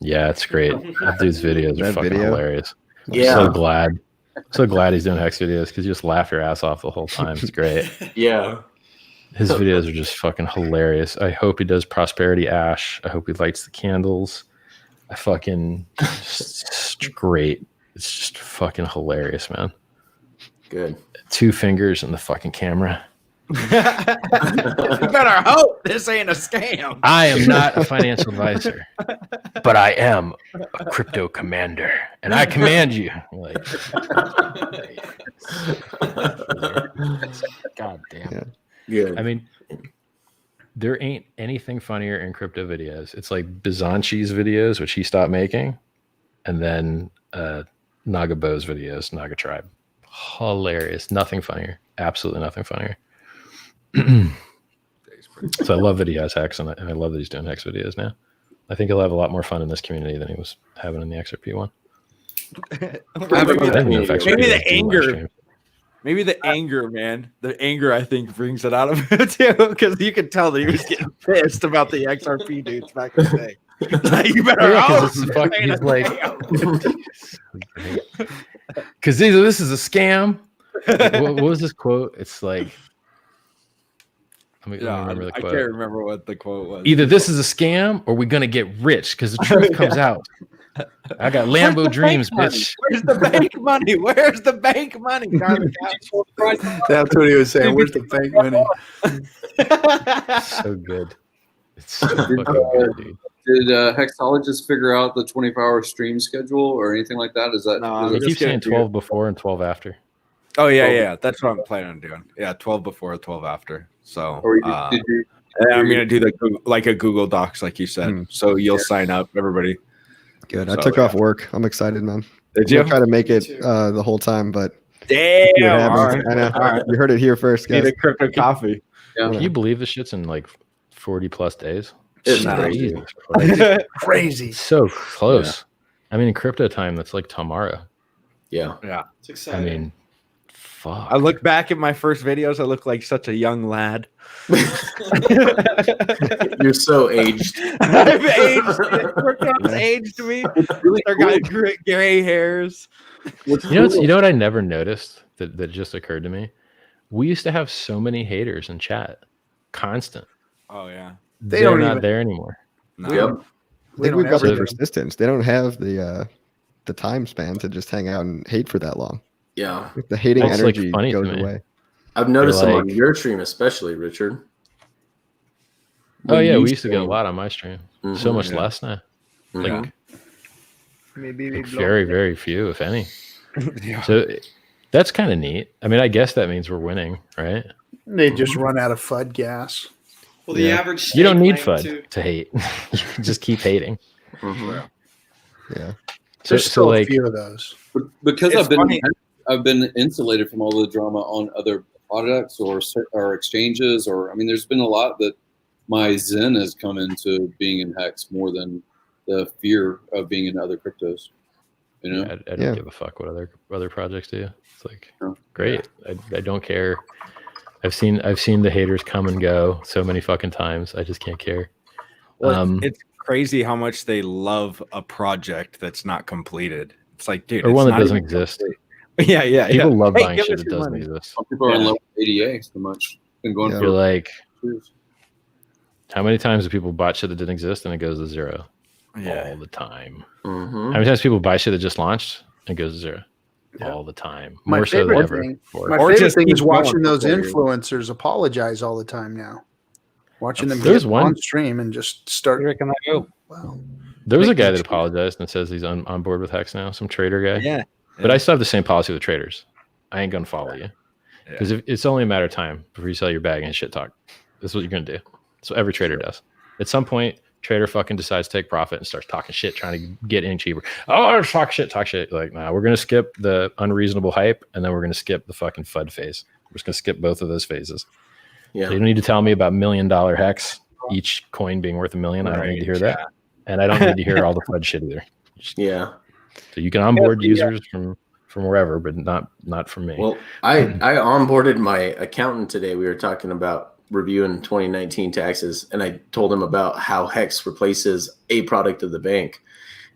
Yeah, it's great. That dude's videos are fucking hilarious. Yeah. So glad he's doing Hex videos, because you just laugh your ass off the whole time. It's great. Yeah. His videos are just fucking hilarious. I hope he does Prosperity Ash. I hope he lights the candles. It's great. It's just fucking hilarious, man. Good. 2 fingers in the fucking camera. You better hope this ain't a scam. I am not a financial advisor, but I am a crypto commander, and I command you. Like, God damn. Yeah. Good. I mean, there ain't anything funnier in crypto videos. It's like Bizanchi's videos, which he stopped making, and then Nagabo's videos, Naga Tribe. Hilarious. Nothing funnier. Absolutely nothing funnier. So I love that he has Hex, and I love that he's doing Hex videos now. I think he'll have a lot more fun in this community than he was having in the XRP one. Maybe the anger, man. The anger, I think, brings it out of him too, because you can tell that he was getting pissed about the XRP dudes back in the day. Like, you better he's like, because this is a scam. What was this quote? It's like, let me remember the quote. I can't remember what the quote was. Either this is a scam or we're gonna get rich, because the truth comes out. I got Lambo dreams, bitch. Where's the bank money? Where's the bank money? That's what he was saying. Where's the bank money? So good. It's so fucking good, dude. Did Hexologist figure out the 24-hour stream schedule or anything like that? Is that? No, they keep saying 12 before and 12 after. Oh yeah. That's what I'm planning on doing. Yeah, 12 before, 12 after. So I'm gonna do like a Google Docs, like you said. So you'll sign up, everybody. Good. I took off work. I'm excited, man. Did you? I'm try to make it the whole time, but damn. All right. I know. All right. You heard it here first, guys. Need a crypto coffee. Yeah. Can you believe this shit's in like 40 plus days? It's crazy. Crazy. So close. Yeah. I mean, in crypto time, that's like tomorrow. Yeah. It's exciting. I mean, fuck. I look back at my first videos. I look like such a young lad. You're so aged. I've aged. Crypto's aged me. I got gray hairs. You know what I never noticed that just occurred to me? We used to have so many haters in chat. Constant. Oh yeah. They're not there anymore. No. Yep. I think we've got the persistence. They don't have the time span to just hang out and hate for that long. Yeah. The hating energy goes away. I've noticed them on your stream, especially, Richard. Oh yeah, we used to get a lot on my stream. So much less now. Like maybe very, very few, if any. So that's kind of neat. I mean, I guess that means we're winning, right? They just run out of FUD gas. Well, the average you don't need FUD to hate. You can just keep hating. Yeah. There's still a few of those. Because I've been insulated from all the drama on other products or exchanges, or I mean, there's been a lot that my zen has come into being in Hex more than the fear of being in other cryptos. You know, I don't give a fuck what other projects do. It's like great. I don't care. I've seen the haters come and go so many fucking times. I just can't care. Well, it's crazy how much they love a project that's not completed. It's like, dude, or it's one that not doesn't even exist. complete. Yeah. People love Hey, buying give shit us that your doesn't money. exist. Some people are in love with ADA so much. Been going You're like, how many times have people bought shit that didn't exist and it goes to zero? All the time. Mm-hmm. How many times people buy shit that just launched and it goes to zero? All the time. More so than ever. My favorite thing is watching those influencers apologize all the time now. Watching them get on stream and just start. You reckon they go? Wow. There was a guy that apologized and says he's on board with Hex now, some trader guy. Yeah. But I still have the same policy with traders. I ain't gonna follow you. Because it's only a matter of time before you sell your bag and shit talk. This is what you're gonna do. That's what every trader does. At some point, trader fucking decides to take profit and starts talking shit, trying to get in cheaper. Oh, talk shit. Like, nah, we're gonna skip the unreasonable hype and then we're gonna skip the fucking FUD phase. We're just gonna skip both of those phases. Yeah. So you don't need to tell me about $1 million hex, each coin being worth $1 million. I don't need to hear that. And I don't need to hear all the FUD shit either. Yeah. So you can onboard users from wherever, but not from me. Well, I onboarded my accountant today. We were talking about reviewing 2019 taxes, and I told him about how Hex replaces a product of the bank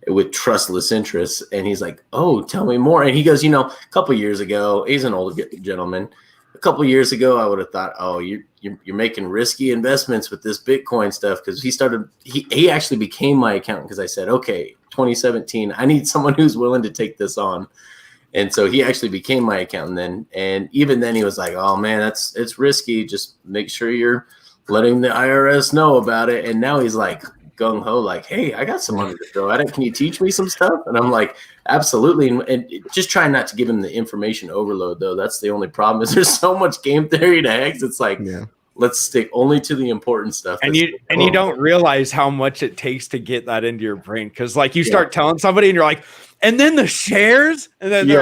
with trustless interest. And he's like, oh, tell me more. And he goes, a couple years ago, he's an older gentleman. A couple years ago, I would have thought, oh, you're making risky investments with this Bitcoin stuff. Because he actually became my accountant because I said, okay, 2017, I need someone who's willing to take this on. And so he actually became my accountant then. And even then he was like, oh man, it's risky. Just make sure you're letting the IRS know about it. And now he's like gung ho, like, hey, I got some money to throw at it. Can you teach me some stuff? And I'm like, absolutely. And just try not to give him the information overload though. That's the only problem is there's so much game theory to Hex. It's like, let's stick only to the important stuff. And you don't realize how much it takes to get that into your brain. Cause like you start telling somebody and you're like, and then the shares, and then you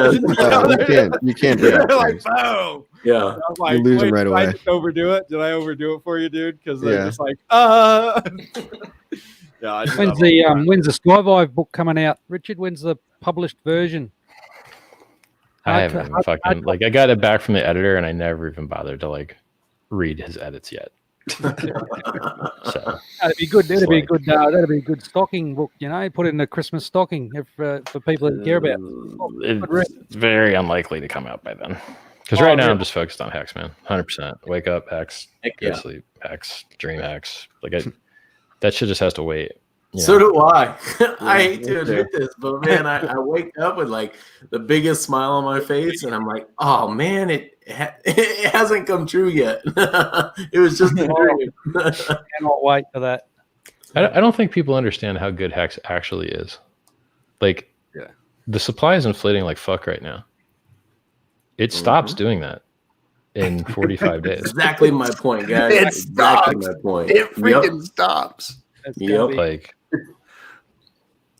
can't do that. Like, boom. Yeah, like, you lose them right away. Did I just overdo it? Did I overdo it for you, dude? Because they're just like, Yeah. When's the Skyvive book coming out, Richard? When's the published version? I haven't fucking like I got it back from the editor, and I never even bothered to like read his edits yet. So that'd be good. That'd be a good. That'd be a good stocking book. Put it in a Christmas stocking for people that care about. It's very unlikely to come out by then. Because right now I'm just focused on Hex, man. 100%. Wake up, Hex. Go to sleep, Hex. Dream Hex. Like that shit just has to wait. So do I. I hate to admit this, but man, I wake up with like the biggest smile on my face, and I'm like, oh man, it hasn't come true yet. It was just a dream. Cannot wait for that. I don't think people understand how good Hex actually is. Like, the supply is inflating like fuck right now. It stops doing that in 45 days. Exactly my point, guys. It exactly stops. my point. It freaking stops. Yep. Like,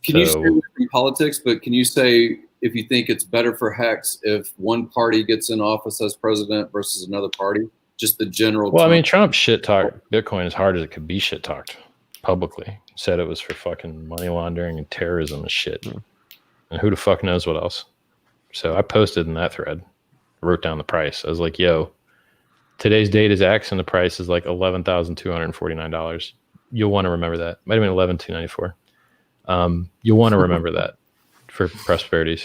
can you stay away from politics, but can you say if you think it's better for Hex if one party gets in office as president versus another party? Just the general. Well, I mean, Trump shit talked Bitcoin as hard as it could be shit talked publicly. Said it was for fucking money laundering and terrorism and shit. And who the fuck knows what else? So I posted in that thread, wrote down the price. I was like, yo, today's date is X and the price is like $11,249. You'll want to remember that. Might have been $11,294. You'll want to remember that for posterity.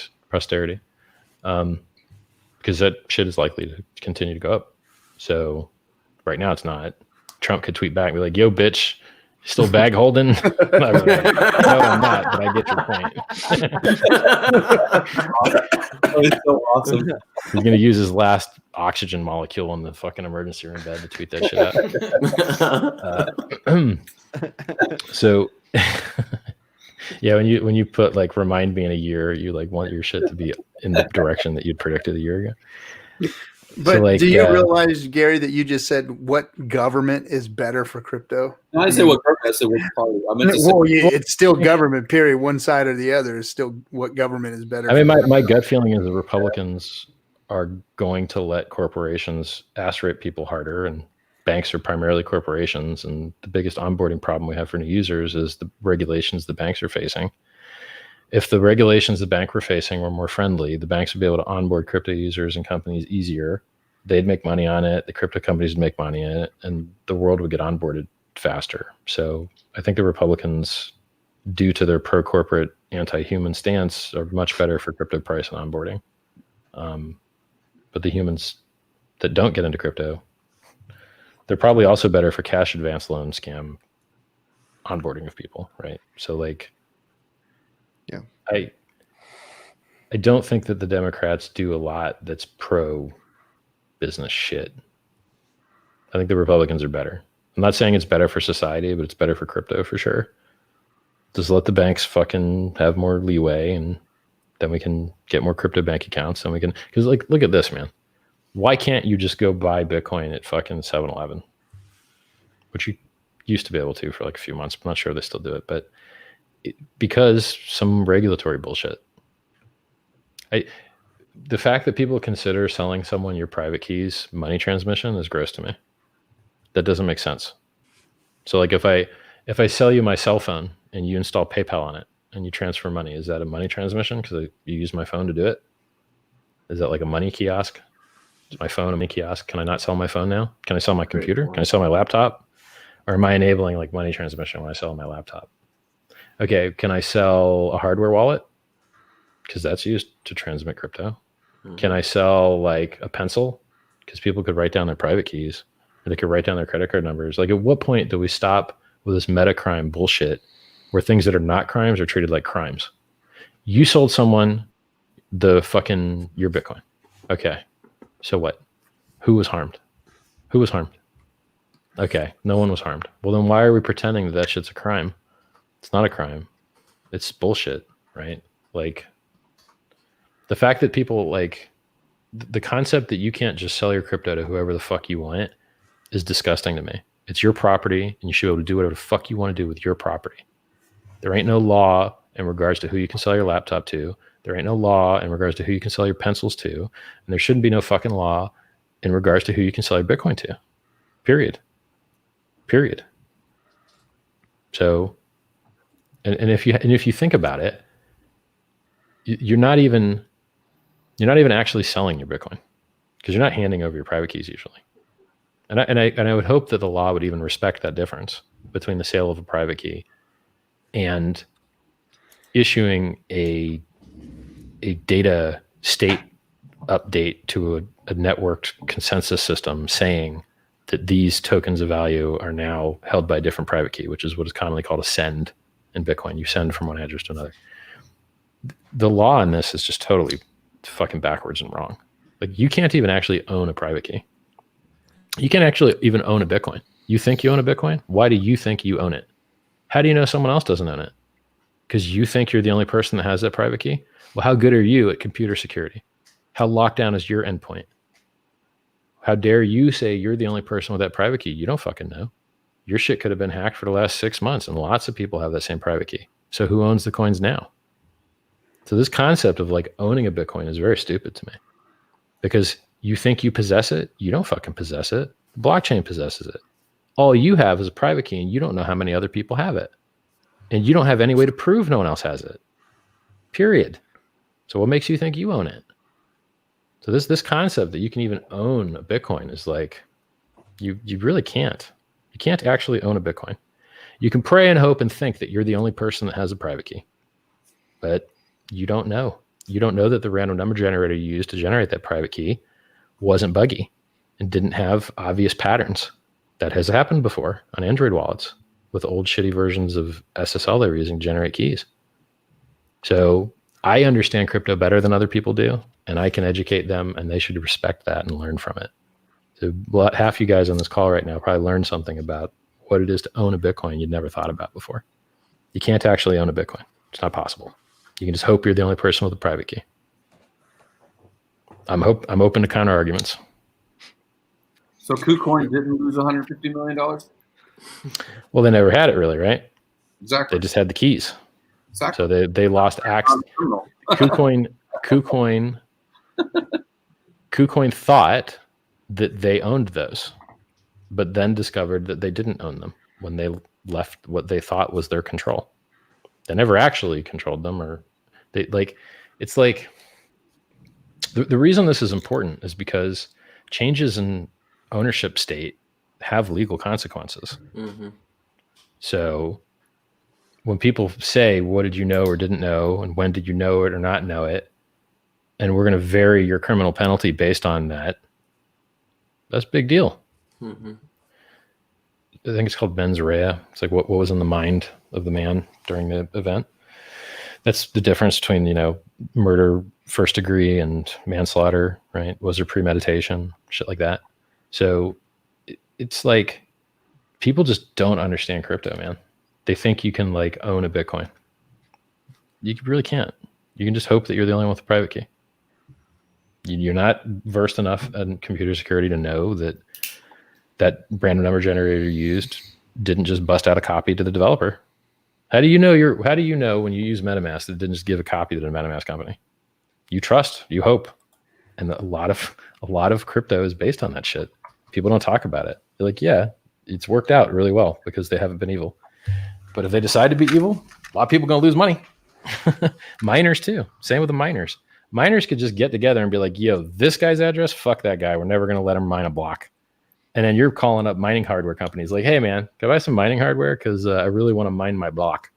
Because that shit is likely to continue to go up. So right now it's not. Trump could tweet back and be like, yo, bitch, you still bag holding? No, I'm not, but I get your point. It's so awesome. He's going to use his last oxygen molecule in the fucking emergency room bed to tweet that shit out. So yeah, when you put like remind me in a year, you like want your shit to be in the direction that you'd predicted a year ago. But so, like, do you realize, Gary, that you just said what government is better for crypto? I didn't say what government. I said what party. I meant to say, it's still government. Period. One side or the other is still what government is better. I mean, my gut feeling is the Republicans are going to let corporations ass rape people harder, and banks are primarily corporations. And the biggest onboarding problem we have for new users is the regulations the banks are facing. If the regulations the bank were facing were more friendly, the banks would be able to onboard crypto users and companies easier, they'd make money on it. The crypto companies would make money in it, and the world would get onboarded faster. So I think the Republicans, due to their pro-corporate, anti-human stance, are much better for crypto price and onboarding. But the humans that don't get into crypto, they're probably also better for cash advance loan scam onboarding of people, right? So like, yeah, I don't think that the Democrats do a lot that's pro business shit. I think the Republicans are better. I'm not saying it's better for society, but it's better for crypto for sure. Just let the banks fucking have more leeway, and then we can get more crypto bank accounts, and we can, because like, look at this, man. Why can't you just go buy Bitcoin at fucking 7-Eleven? Which you used to be able to for like a few months. I'm not sure they still do it, but because some regulatory bullshit. The fact that people consider selling someone your private keys money transmission is gross to me. That doesn't make sense. So like if I sell you my cell phone and you install PayPal on it and you transfer money, is that a money transmission because you use my phone to do it? Is that like a money kiosk? Is my phone a money kiosk? Can I not sell my phone now? Can I sell my computer? Can I sell my laptop? Or am I enabling like money transmission when I sell my laptop? Okay, can I sell a hardware wallet? Because that's used to transmit crypto. Mm-hmm. Can I sell like a pencil? Because people could write down their private keys, or they could write down their credit card numbers. Like, at what point do we stop with this meta crime bullshit where things that are not crimes are treated like crimes? You sold someone your Bitcoin. Okay, so what? Who was harmed? Who was harmed? Okay, no one was harmed. Well, then why are we pretending that shit's a crime? It's not a crime. It's bullshit, right? Like, the fact that people like the concept that you can't just sell your crypto to whoever the fuck you want is disgusting to me. It's your property, and you should be able to do whatever the fuck you want to do with your property. There ain't no law in regards to who you can sell your laptop to. There ain't no law in regards to who you can sell your pencils to. And there shouldn't be no fucking law in regards to who you can sell your Bitcoin to. Period. So, and if you think about it, you're not even actually selling your Bitcoin, because you're not handing over your private keys usually. And I would hope that the law would even respect that difference between the sale of a private key and issuing a data state update to a networked consensus system saying that these tokens of value are now held by a different private key, which is what is commonly called a send in Bitcoin. You send from one address to another. The law in this is just totally fucking backwards and wrong. Like, you can't even actually own a private key. You can't actually even own a Bitcoin. You think you own a Bitcoin? Why do you think you own it? How do you know someone else doesn't own it? Because you think you're the only person that has that private key? Well, how good are you at computer security? How locked down is your endpoint? How dare you say you're the only person with that private key? You don't fucking know. Your shit could have been hacked for the last 6 months, and lots of people have that same private key. So who owns the coins now? So this concept of like owning a Bitcoin is very stupid to me, because you think you possess it. You don't fucking possess it. The blockchain possesses it. All you have is a private key, and you don't know how many other people have it. And you don't have any way to prove no one else has it. Period. So what makes you think you own it? So this concept that you can even own a Bitcoin is like, you really can't. You can't actually own a Bitcoin. You can pray and hope and think that you're the only person that has a private key, but you don't know. You don't know that the random number generator you used to generate that private key wasn't buggy and didn't have obvious patterns. That has happened before on Android wallets with old shitty versions of SSL they were using to generate keys. So I understand crypto better than other people do, and I can educate them, and they should respect that and learn from it. So half you guys on this call right now probably learned something about what it is to own a Bitcoin you'd never thought about before. You can't actually own a Bitcoin. It's not possible. You can just hope you're the only person with a private key. I'm open to counter arguments. So KuCoin didn't lose $150 million? Well, they never had it really, right? Exactly. They just had the keys. Exactly. So they lost access. KuCoin thought that they owned those, but then discovered that they didn't own them when they left what they thought was their control. They never actually controlled them, or they like, it's like the reason this is important is because changes in ownership state have legal consequences. Mm-hmm. So when people say, what did you know or didn't know? And when did you know it or not know it? And we're going to vary your criminal penalty based on that. That's a big deal. Mm-hmm. I think it's called mens rea. It's like what was in the mind of the man during the event. That's the difference between, murder first degree and manslaughter, right? Was there premeditation? Shit like that. So it's like people just don't understand crypto, man. They think you can like own a Bitcoin. You really can't. You can just hope that you're the only one with a private key. You're not versed enough in computer security to know that random number generator you used didn't just bust out a copy to the developer. How do you know when you use MetaMask that it didn't just give a copy to the MetaMask company? You trust, you hope. And a lot of crypto is based on that shit. People don't talk about it. They're like, yeah, it's worked out really well because they haven't been evil. But if they decide to be evil, a lot of people are going to lose money. Miners too. Same with the miners. Miners could just get together and be like, yo, this guy's address, fuck that guy. We're never going to let him mine a block. And then you're calling up mining hardware companies like, hey, man, can I buy some mining hardware? Because I really want to mine my block.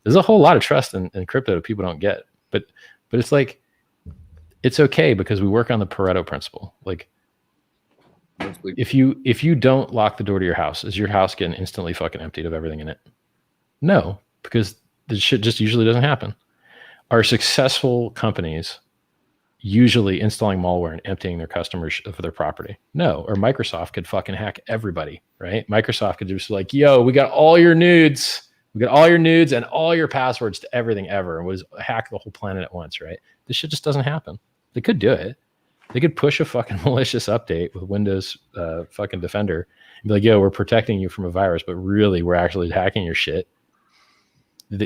There's a whole lot of trust in crypto that people don't get. But it's like, it's okay because we work on the Pareto principle. Like, if you don't lock the door to your house, is your house getting instantly fucking emptied of everything in it? No, because the shit just usually doesn't happen. Are successful companies usually installing malware and emptying their customers of their property? No. Or Microsoft could fucking hack everybody, right? Microsoft could just like, yo, we got all your nudes. We got all your nudes and all your passwords to everything ever, and was hack the whole planet at once, right? This shit just doesn't happen. They could do it. They could push a fucking malicious update with Windows fucking Defender and be like, yo, we're protecting you from a virus, but really we're actually hacking your shit.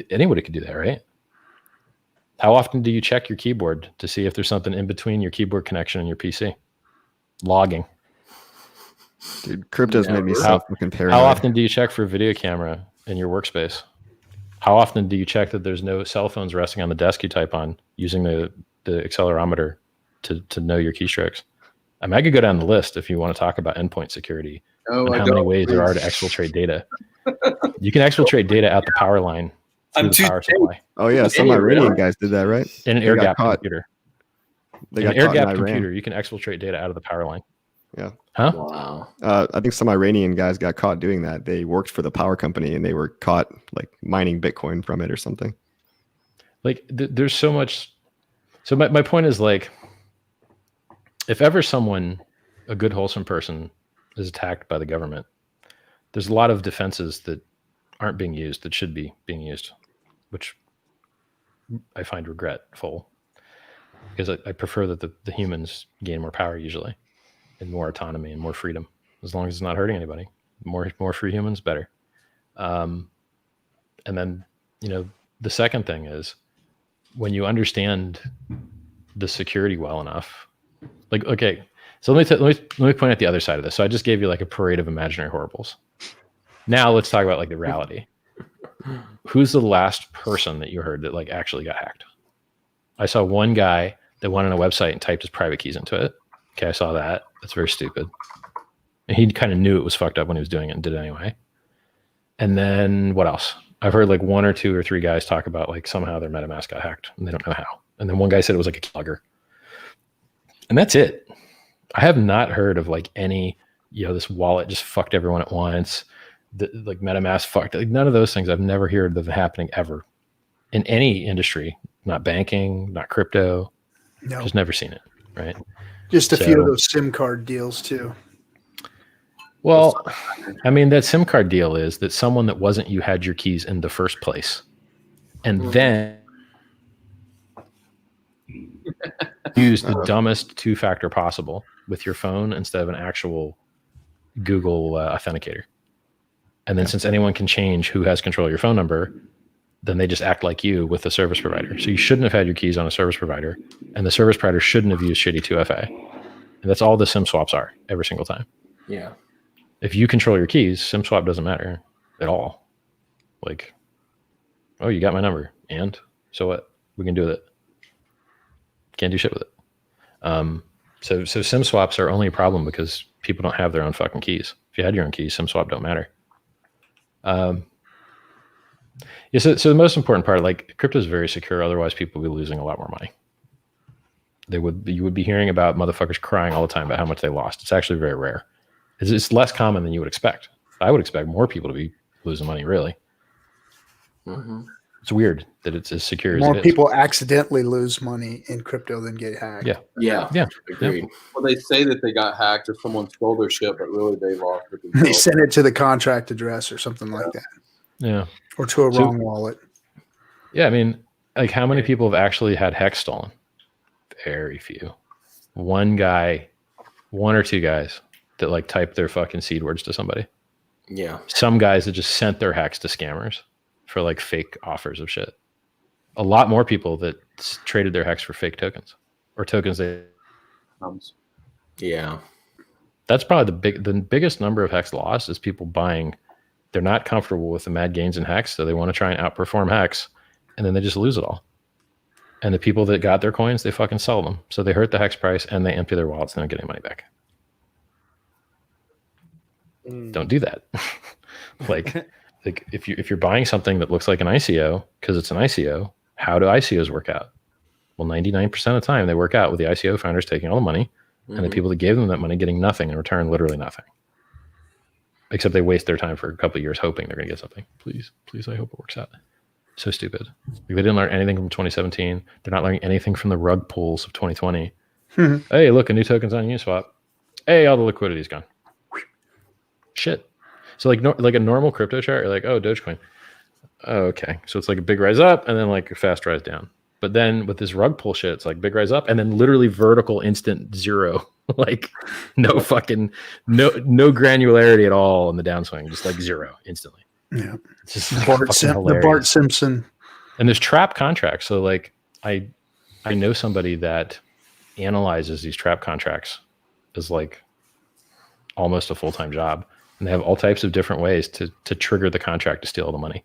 Anybody could do that, right? How often do you check your keyboard to see if there's something in between your keyboard connection and your PC? Logging. Dude, crypto's made me so fucking paranoid. How often do you check for a video camera in your workspace? How often do you check that there's no cell phones resting on the desk you type on using the accelerometer to know your keystrokes? I mean, I could go down the list if you want to talk about endpoint security and how many ways there are to exfiltrate data. You can exfiltrate data out the power line through the power supply. Oh yeah, some Iranian guys did that, right? In an air-gapped computer. In an air-gapped computer, you can exfiltrate data out of the power line. Yeah. Huh? Wow. I think some Iranian guys got caught doing that. They worked for the power company and they were caught like mining Bitcoin from it or something. Like there's so much. So my point is like, if ever someone, a good wholesome person, is attacked by the government, there's a lot of defenses that aren't being used that should be being used, which I find regretful because I prefer that the humans gain more power usually and more autonomy and more freedom, as long as it's not hurting anybody. More free humans, better. And then, the second thing is when you understand the security well enough, like, okay, so let me point at the other side of this. So I just gave you like a parade of imaginary horribles. Now let's talk about like the reality. Who's the last person that you heard that like actually got hacked? I saw one guy that went on a website and typed his private keys into it. Okay, I saw that. That's very stupid. And he kind of knew it was fucked up when he was doing it and did it anyway. And then what else? I've heard like 1 or 2 or 3 guys talk about like somehow their MetaMask got hacked and they don't know how. And then one guy said it was like a keylogger. And that's it. I have not heard of like any, this wallet just fucked everyone at once. Like MetaMask fucked. Like none of those things. I've never heard of happening ever in any industry. Not banking, not crypto. No. Just never seen it. Right. Just a few of those SIM card deals too. Well, I mean, that SIM card deal is that someone that wasn't you had your keys in the first place. And then use the dumbest 2-factor possible with your phone instead of an actual Google authenticator. And then since anyone can change who has control of your phone number, then they just act like you with the service provider. So you shouldn't have had your keys on a service provider, and the service provider shouldn't have used shitty 2FA. And that's all the SIM swaps are every single time. Yeah. If you control your keys, SIM swap doesn't matter at all. Like, oh, you got my number, and so what? We can do with it. Can't do shit with it. So SIM swaps are only a problem because people don't have their own fucking keys. If you had your own keys, SIM swap don't matter. Yeah, so the most important part, like crypto is very secure. Otherwise, people would be losing a lot more money. You would be hearing about motherfuckers crying all the time about how much they lost. It's actually very rare. It's less common than you would expect. I would expect more people to be losing money, really. Mm-hmm. It's weird that it's as secure as it More is. people accidentally lose money in crypto than get hacked. Yeah. Agreed. Well, they say that they got hacked or someone stole their shit, but really they lost it. They send it to the contract address or something like that. Yeah. Or to a wrong wallet. Yeah, I mean, like how many people have actually had Hex stolen? Very few. One or two guys that like type their fucking seed words to somebody. Yeah. Some guys that just sent their Hex to scammers for like fake offers of shit. A lot more people that traded their Hex for fake tokens or tokens they. Yeah. That's probably the biggest number of Hex loss is people buying. They're not comfortable with the mad gains in Hex, so they want to try and outperform Hex, and then they just lose it all. And the people that got their coins, they fucking sell them. So they hurt the Hex price and they empty their wallets and don't get any money back. Don't do that. like if you're buying something that looks like an ICO because it's an ICO, how do ICOs work out? Well, 99% of the time they work out with the ICO founders taking all the money and the people that gave them that money getting nothing in return, literally nothing. Except they waste their time for a couple of years hoping they're going to get something. Please, I hope it works out. So stupid. Like they didn't learn anything from 2017. They're not learning anything from the rug pulls of 2020. Hey, look, a new token's on Uniswap. Hey, all the liquidity's gone. Shit. So like a normal crypto chart, you're like, oh, Dogecoin. Oh, okay. So it's like a big rise up and then like a fast rise down. But then with this rug pull shit, it's like big rise up and then literally vertical instant zero. Like no granularity at all in the downswing, just like zero instantly. Yeah. It's just the Bart Simpson. And there's trap contracts. So like I know somebody that analyzes these trap contracts as like almost a full-time job. And they have all types of different ways to trigger the contract to steal all the money.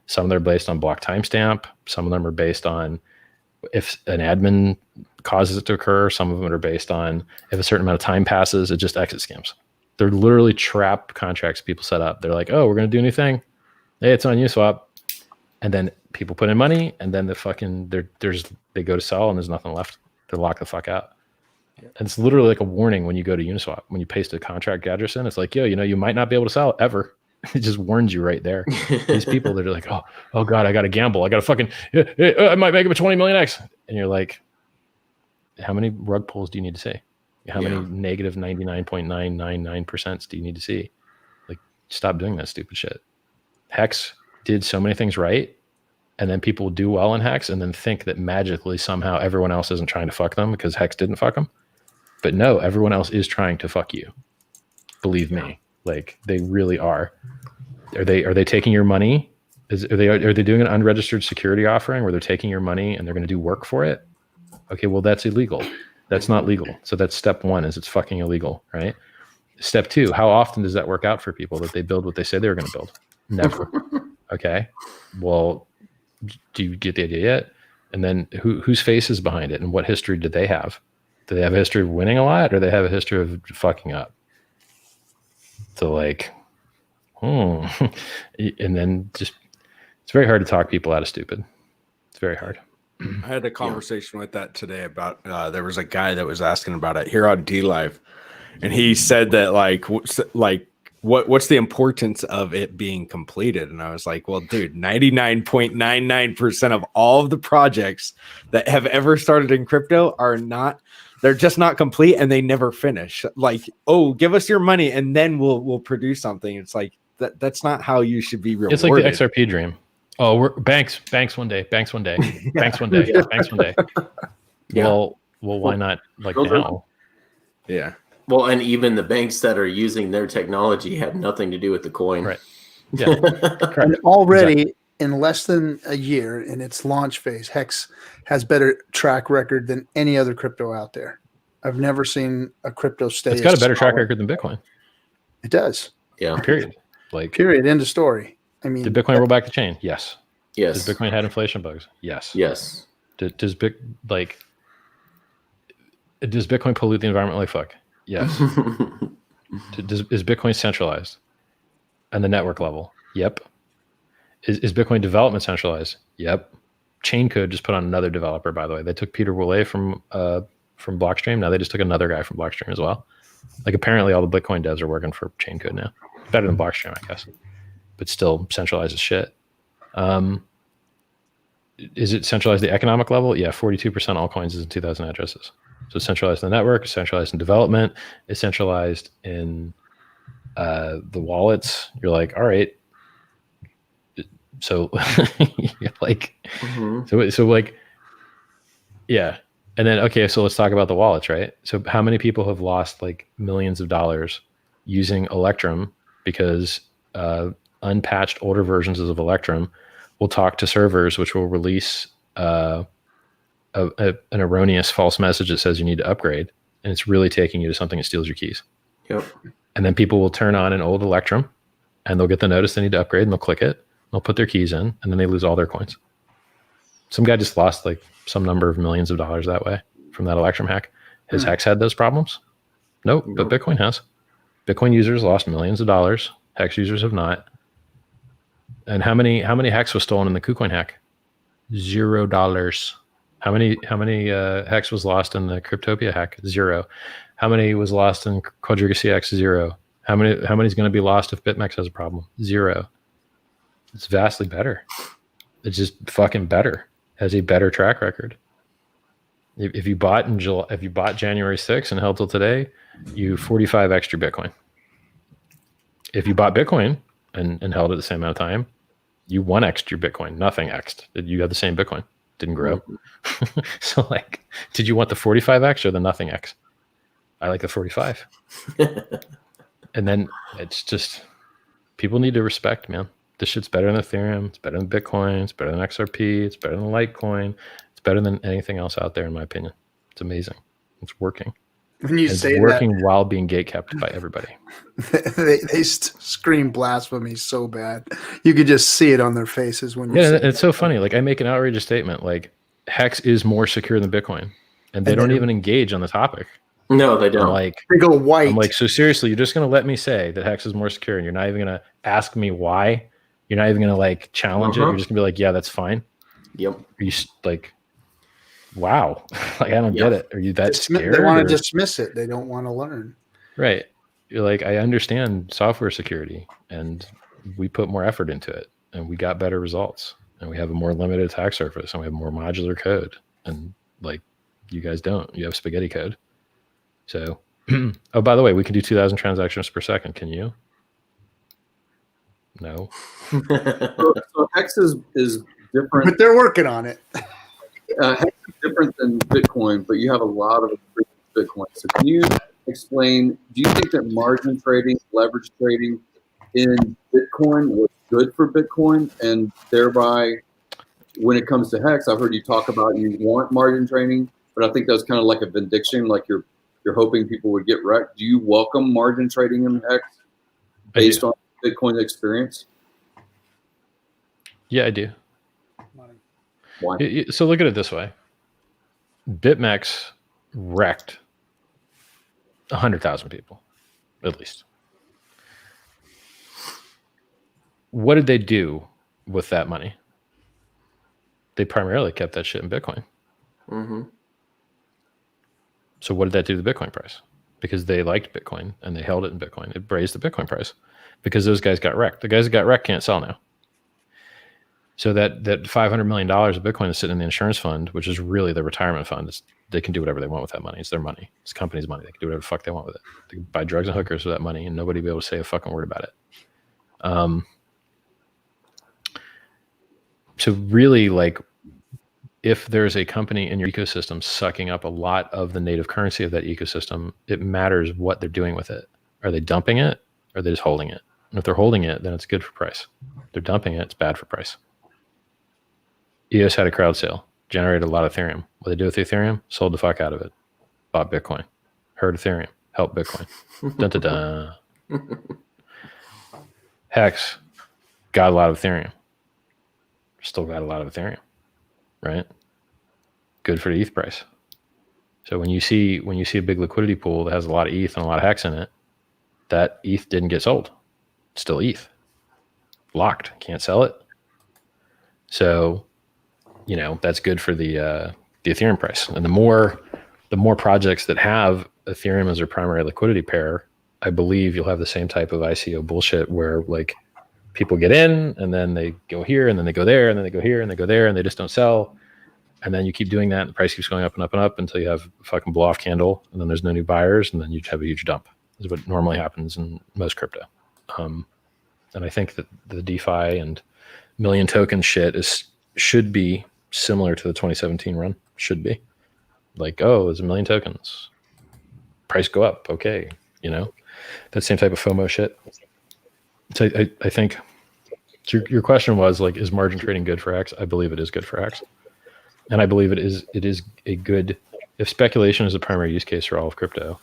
Some of them are based on block timestamp. Some of them are based on if an admin causes it to occur. Some of them are based on if a certain amount of time passes, it just exit scams. They're literally trap contracts people set up. They're like, oh, we're going to do a new thing. Hey, it's on Uniswap. And then people put in money and then they go to sell and there's nothing left. They lock the fuck out. And it's literally like a warning when you go to Uniswap. When you paste a contract address in, it's like, yo, you might not be able to sell ever. It just warns you right there. These people that are like, oh God, I got to gamble. I got to fucking, I might make him a 20 million X. And you're like, how many rug pulls do you need to see? How many negative 99.999% do you need to see? Like, stop doing that stupid shit. Hex did so many things right. And then people do well in Hex and then think that magically somehow everyone else isn't trying to fuck them because Hex didn't fuck them. But no, everyone else is trying to fuck you. Believe me. Like they really are. Are they taking your money? Are they doing an unregistered security offering where they're taking your money and they're going to do work for it? Okay, well that's illegal. That's not legal. So that's step one, is it's fucking illegal, right? Step two, how often does that work out for people that they build what they say they were going to build? Never. Okay. Well, do you get the idea yet? And then whose face is behind it and what history do they have? Do they have a history of winning a lot or do they have a history of fucking up? So like, and then just, it's very hard to talk people out of stupid. It's very hard. I had a conversation with that today about, there was a guy that was asking about it here on Dlive. And he said that what's the importance of it being completed? And I was like, well, dude, 99.99% of all of the projects that have ever started in crypto they're just not complete and they never finish. Like, oh, give us your money and then we'll produce something. It's like that's not how you should be rewarded. It's like the XRP dream. Oh, we're banks one day, banks one day, banks one day, banks one day. Yeah. Well, why not like now? Yeah. Well, and even the banks that are using their technology have nothing to do with the coin. Right. Yeah. And already in less than a year in its launch phase, Hex has better track record than any other crypto out there. I've never seen a crypto stay. It's got a better track record than Bitcoin. It does. Yeah. Period. Period. End of story. I mean, did Bitcoin roll back the chain? Yes. Yes. Does Bitcoin had inflation bugs? Yes. Yes. Does Does Bitcoin pollute the environment like fuck? Yes. Is Bitcoin centralized? And the network level? Yep. Is Bitcoin development centralized? Yep. Chaincode just put on another developer, by the way. They took Peter Woolley from Blockstream. Now they just took another guy from Blockstream as well. Like apparently all the Bitcoin devs are working for Chaincode now. Better than Blockstream, I guess. But still centralized as shit. Is it centralized at the economic level? Yeah, 42% all coins is in 2,000 addresses. So it's centralized in the network, it's centralized in development, it's centralized in the wallets. You're like, all right. So you're like, so like, yeah. And then, okay, so let's talk about the wallets, right? So how many people have lost like millions of dollars using Electrum because unpatched older versions of Electrum will talk to servers, which will release an erroneous false message that says you need to upgrade. And it's really taking you to something that steals your keys. Yep. And then people will turn on an old Electrum and they'll get the notice they need to upgrade and they'll click it. They'll put their keys in and then they lose all their coins. Some guy just lost like some number of millions of dollars that way from that Electrum hack. Has Hex had those problems? Nope, but Bitcoin has. Bitcoin users lost millions of dollars. Hex users have not. And how many Hex was stolen in the KuCoin hack? $0. How many Hex was lost in the Cryptopia hack? 0. How many was lost in Quadriga CX? 0. How many is going to be lost if BitMEX has a problem? 0. It's vastly better. It's just fucking better. Has a better track record. If you bought January 6th and held till today, you 45 extra Bitcoin. If you bought Bitcoin and held it the same amount of time, you 1x'd your Bitcoin. Nothing x'd. You had the same Bitcoin. Didn't grow. So like, did you want the 45x or the nothing x? I like the 45. And then it's just, people need to respect, man. This shit's better than Ethereum. It's better than Bitcoin. It's better than XRP. It's better than Litecoin. It's better than anything else out there, in my opinion. It's amazing. It's working. When you say it's working while being gatekept by everybody. they scream blasphemy so bad. You could just see it on their faces when you say it's so funny. Like I make an outrageous statement like Hex is more secure than Bitcoin. And they don't even engage on the topic. No, they don't. They go white. I'm like, so seriously, you're just going to let me say that Hex is more secure and you're not even going to ask me why? You're not even going to like challenge it. You're just going to be like, yeah, that's fine. Yep. Are you like, wow, like I don't get it. Are you that scared? They want to dismiss it. They don't want to learn. Right. You're like, I understand software security and we put more effort into it and we got better results and we have a more limited attack surface and we have more modular code. And like, you guys don't. You have spaghetti code. So, oh, by the way, we can do 2,000 transactions per second. Can you? No. So Hex is different. But they're working on it. Hex is different than Bitcoin, but you have a lot of Bitcoin. So can you explain, do you think that margin trading, leverage trading in Bitcoin was good for Bitcoin? And thereby, when it comes to Hex, I've heard you talk about you want margin trading, but I think that's kind of like a vindication, like you're hoping people would get wrecked. Do you welcome margin trading in Hex based on Bitcoin experience? Yeah, I do. Why? So look at it this way. BitMEX wrecked 100,000 people, at least. What did they do with that money? They primarily kept that shit in Bitcoin. Mm-hmm. So what did that do to the Bitcoin price? Because they liked Bitcoin and they held it in Bitcoin. It raised the Bitcoin price because those guys got wrecked. The guys that got wrecked can't sell now. So that $500 million of Bitcoin is sitting in the insurance fund, which is really the retirement fund. They can do whatever they want with that money. It's their money. It's the company's money. They can do whatever the fuck they want with it. They can buy drugs and hookers with that money and nobody will be able to say a fucking word about it. So really, like, if there's a company in your ecosystem sucking up a lot of the native currency of that ecosystem, it matters what they're doing with it. Are they dumping it or are they just holding it? And if they're holding it, then it's good for price. If they're dumping it, it's bad for price. EOS had a crowd sale, generated a lot of Ethereum. What they do with Ethereum? Sold the fuck out of it. Bought Bitcoin. Heard Ethereum. Helped Bitcoin. Dun-dun-dun. Hex got a lot of Ethereum. Still got a lot of Ethereum. Right? Good for the ETH price. So when you see a big liquidity pool that has a lot of ETH and a lot of Hex in it, that ETH didn't get sold. It's still ETH. Locked. Can't sell it. So, that's good for the Ethereum price. And the more projects that have Ethereum as their primary liquidity pair, I believe you'll have the same type of ICO bullshit where like people get in and then they go here and then they go there and then they go here and they go there and they just don't sell. And then you keep doing that and the price keeps going up and up and up until you have a fucking blow off candle and then there's no new buyers and then you have a huge dump. This is what normally happens in most crypto. And I think that the DeFi and million token shit should be similar to the 2017 run. Should be. Like, oh, there's 1 million tokens. Price go up. Okay. That same type of FOMO shit. So I think your question was like, is margin trading good for Hex? I believe it is good for Hex. And I believe it is a good, if speculation is the primary use case for all of crypto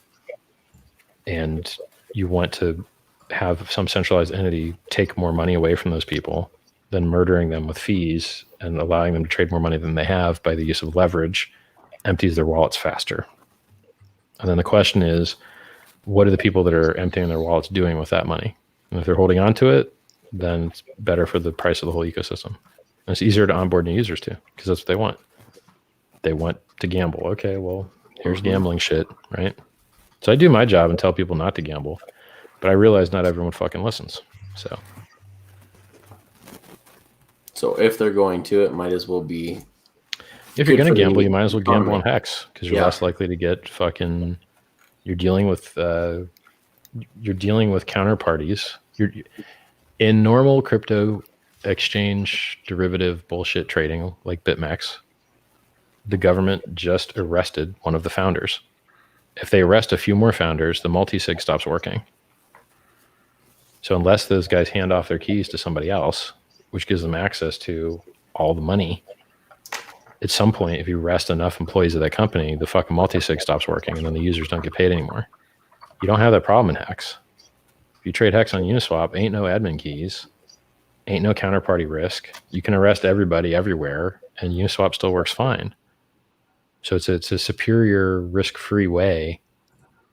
and you want to have some centralized entity take more money away from those people than murdering them with fees and allowing them to trade more money than they have by the use of leverage, empties their wallets faster. And then the question is, what are the people that are emptying their wallets doing with that money? And if they're holding on to it, then it's better for the price of the whole ecosystem. And it's easier to onboard new users too, because that's what they want. They want to gamble. Okay, well, here's gambling shit, right? So I do my job and tell people not to gamble, but I realize not everyone fucking listens. So if they're going to, it might as well be. If you're going to gamble, you might as well gamble on Hex because you're less likely to get fucking. You're dealing with counterparties. In normal crypto exchange derivative bullshit trading like BitMEX, the government just arrested one of the founders. If they arrest a few more founders, the multi-sig stops working. So unless those guys hand off their keys to somebody else, which gives them access to all the money, at some point, if you arrest enough employees of that company, the fucking multi-sig stops working and then the users don't get paid anymore. You don't have that problem in Hex. If you trade Hex on Uniswap, ain't no admin keys, ain't no counterparty risk. You can arrest everybody everywhere and Uniswap still works fine. So it's a superior risk-free way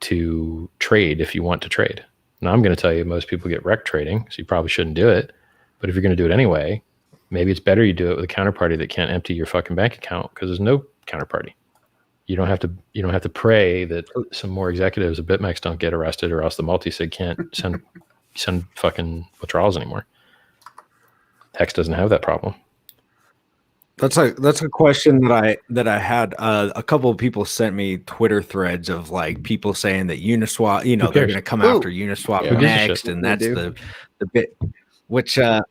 to trade if you want to trade. Now I'm going to tell you most people get wrecked trading, so you probably shouldn't do it. But if you're going to do it anyway, maybe it's better you do it with a counterparty that can't empty your fucking bank account because there's no counterparty. You don't have to pray that some more executives of BitMEX don't get arrested or else the multi-sig can't send fucking withdrawals anymore. Hex doesn't have that problem. That's a question that I had. A couple of people sent me Twitter threads of like people saying that Uniswap, they're going to come after Uniswap next, and that's the bit. Which like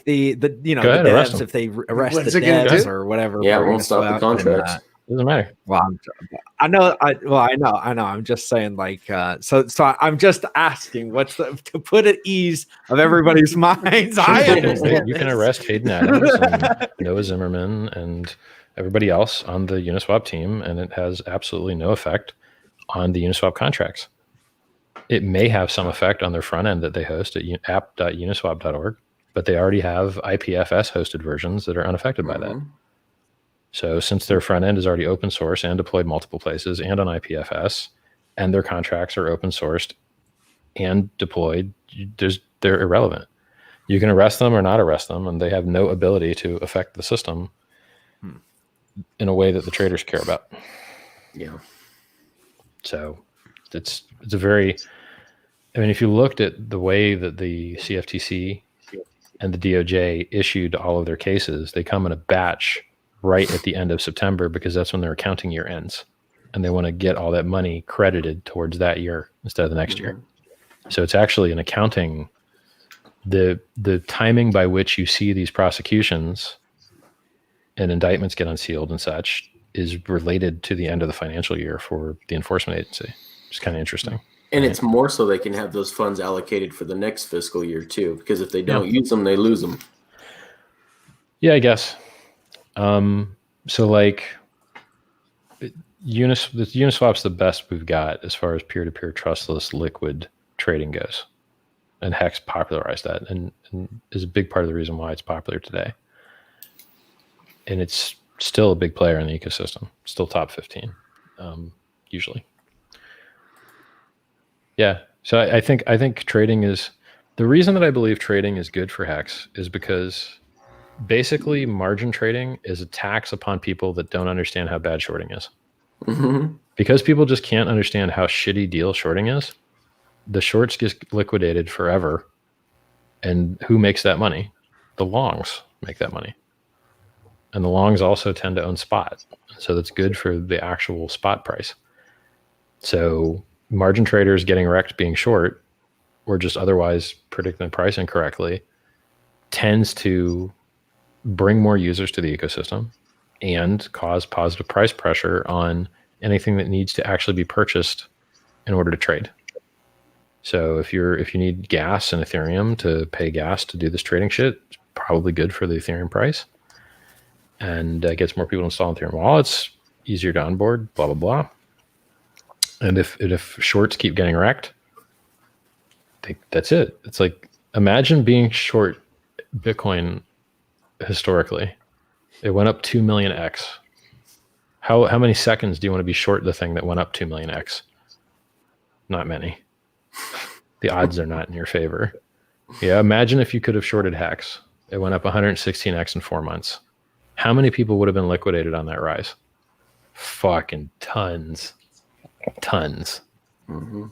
the devs, if they arrest the devs or whatever, it won't stop the contracts. Doesn't matter. Well, I know. I'm just saying, like, so I'm just asking, what's to put at ease of everybody's minds. I understand. You can arrest Hayden Adams and Noah Zimmerman and everybody else on the Uniswap team, and it has absolutely no effect on the Uniswap contracts. It may have some effect on their front end that they host at app.uniswap.org, but they already have IPFS hosted versions that are unaffected by that. So since their front end is already open source and deployed multiple places and on IPFS, and their contracts are open sourced and deployed, they're irrelevant. You can arrest them or not arrest them, and they have no ability to affect the system in a way that the traders care about. Yeah. So it's a very, if you looked at the way that the CFTC and the DOJ issued all of their cases, they come in a batch right at the end of September because that's when their accounting year ends. And they want to get all that money credited towards that year instead of the next year. So it's actually an accounting, the timing by which you see these prosecutions and indictments get unsealed and such is related to the end of the financial year for the enforcement agency. It's kind of interesting. And it's more so they can have those funds allocated for the next fiscal year too, because if they don't use them, they lose them. Yeah, I guess. So like Uniswap's the best we've got as far as peer-to-peer trustless liquid trading goes. And Hex popularized that and is a big part of the reason why it's popular today. And it's still a big player in the ecosystem, still top 15, usually. Yeah. So I think trading is, the reason that I believe trading is good for Hex is because basically margin trading is a tax upon people that don't understand how bad shorting is. Mm-hmm. Because people just can't understand how shitty deal shorting is, the shorts get liquidated forever. And who makes that money? The longs make that money. And the longs also tend to own spot. So that's good for the actual spot price. So margin traders getting wrecked being short or just otherwise predicting the price incorrectly tends to bring more users to the ecosystem and cause positive price pressure on anything that needs to actually be purchased in order to trade. So if you need gas and Ethereum to pay gas to do this trading shit, it's probably good for the Ethereum price. And gets more people to install Ethereum wallets, easier to onboard, blah, blah, blah. And if shorts keep getting wrecked, I think that's it. It's like, imagine being short Bitcoin historically. It went up 2 million X. How many seconds do you want to be short the thing that went up 2 million X? Not many. The odds are not in your favor. Yeah, imagine if you could have shorted Hex. It went up 116X in 4 months. How many people would have been liquidated on that rise? Fucking tons. Tons. Mm-hmm.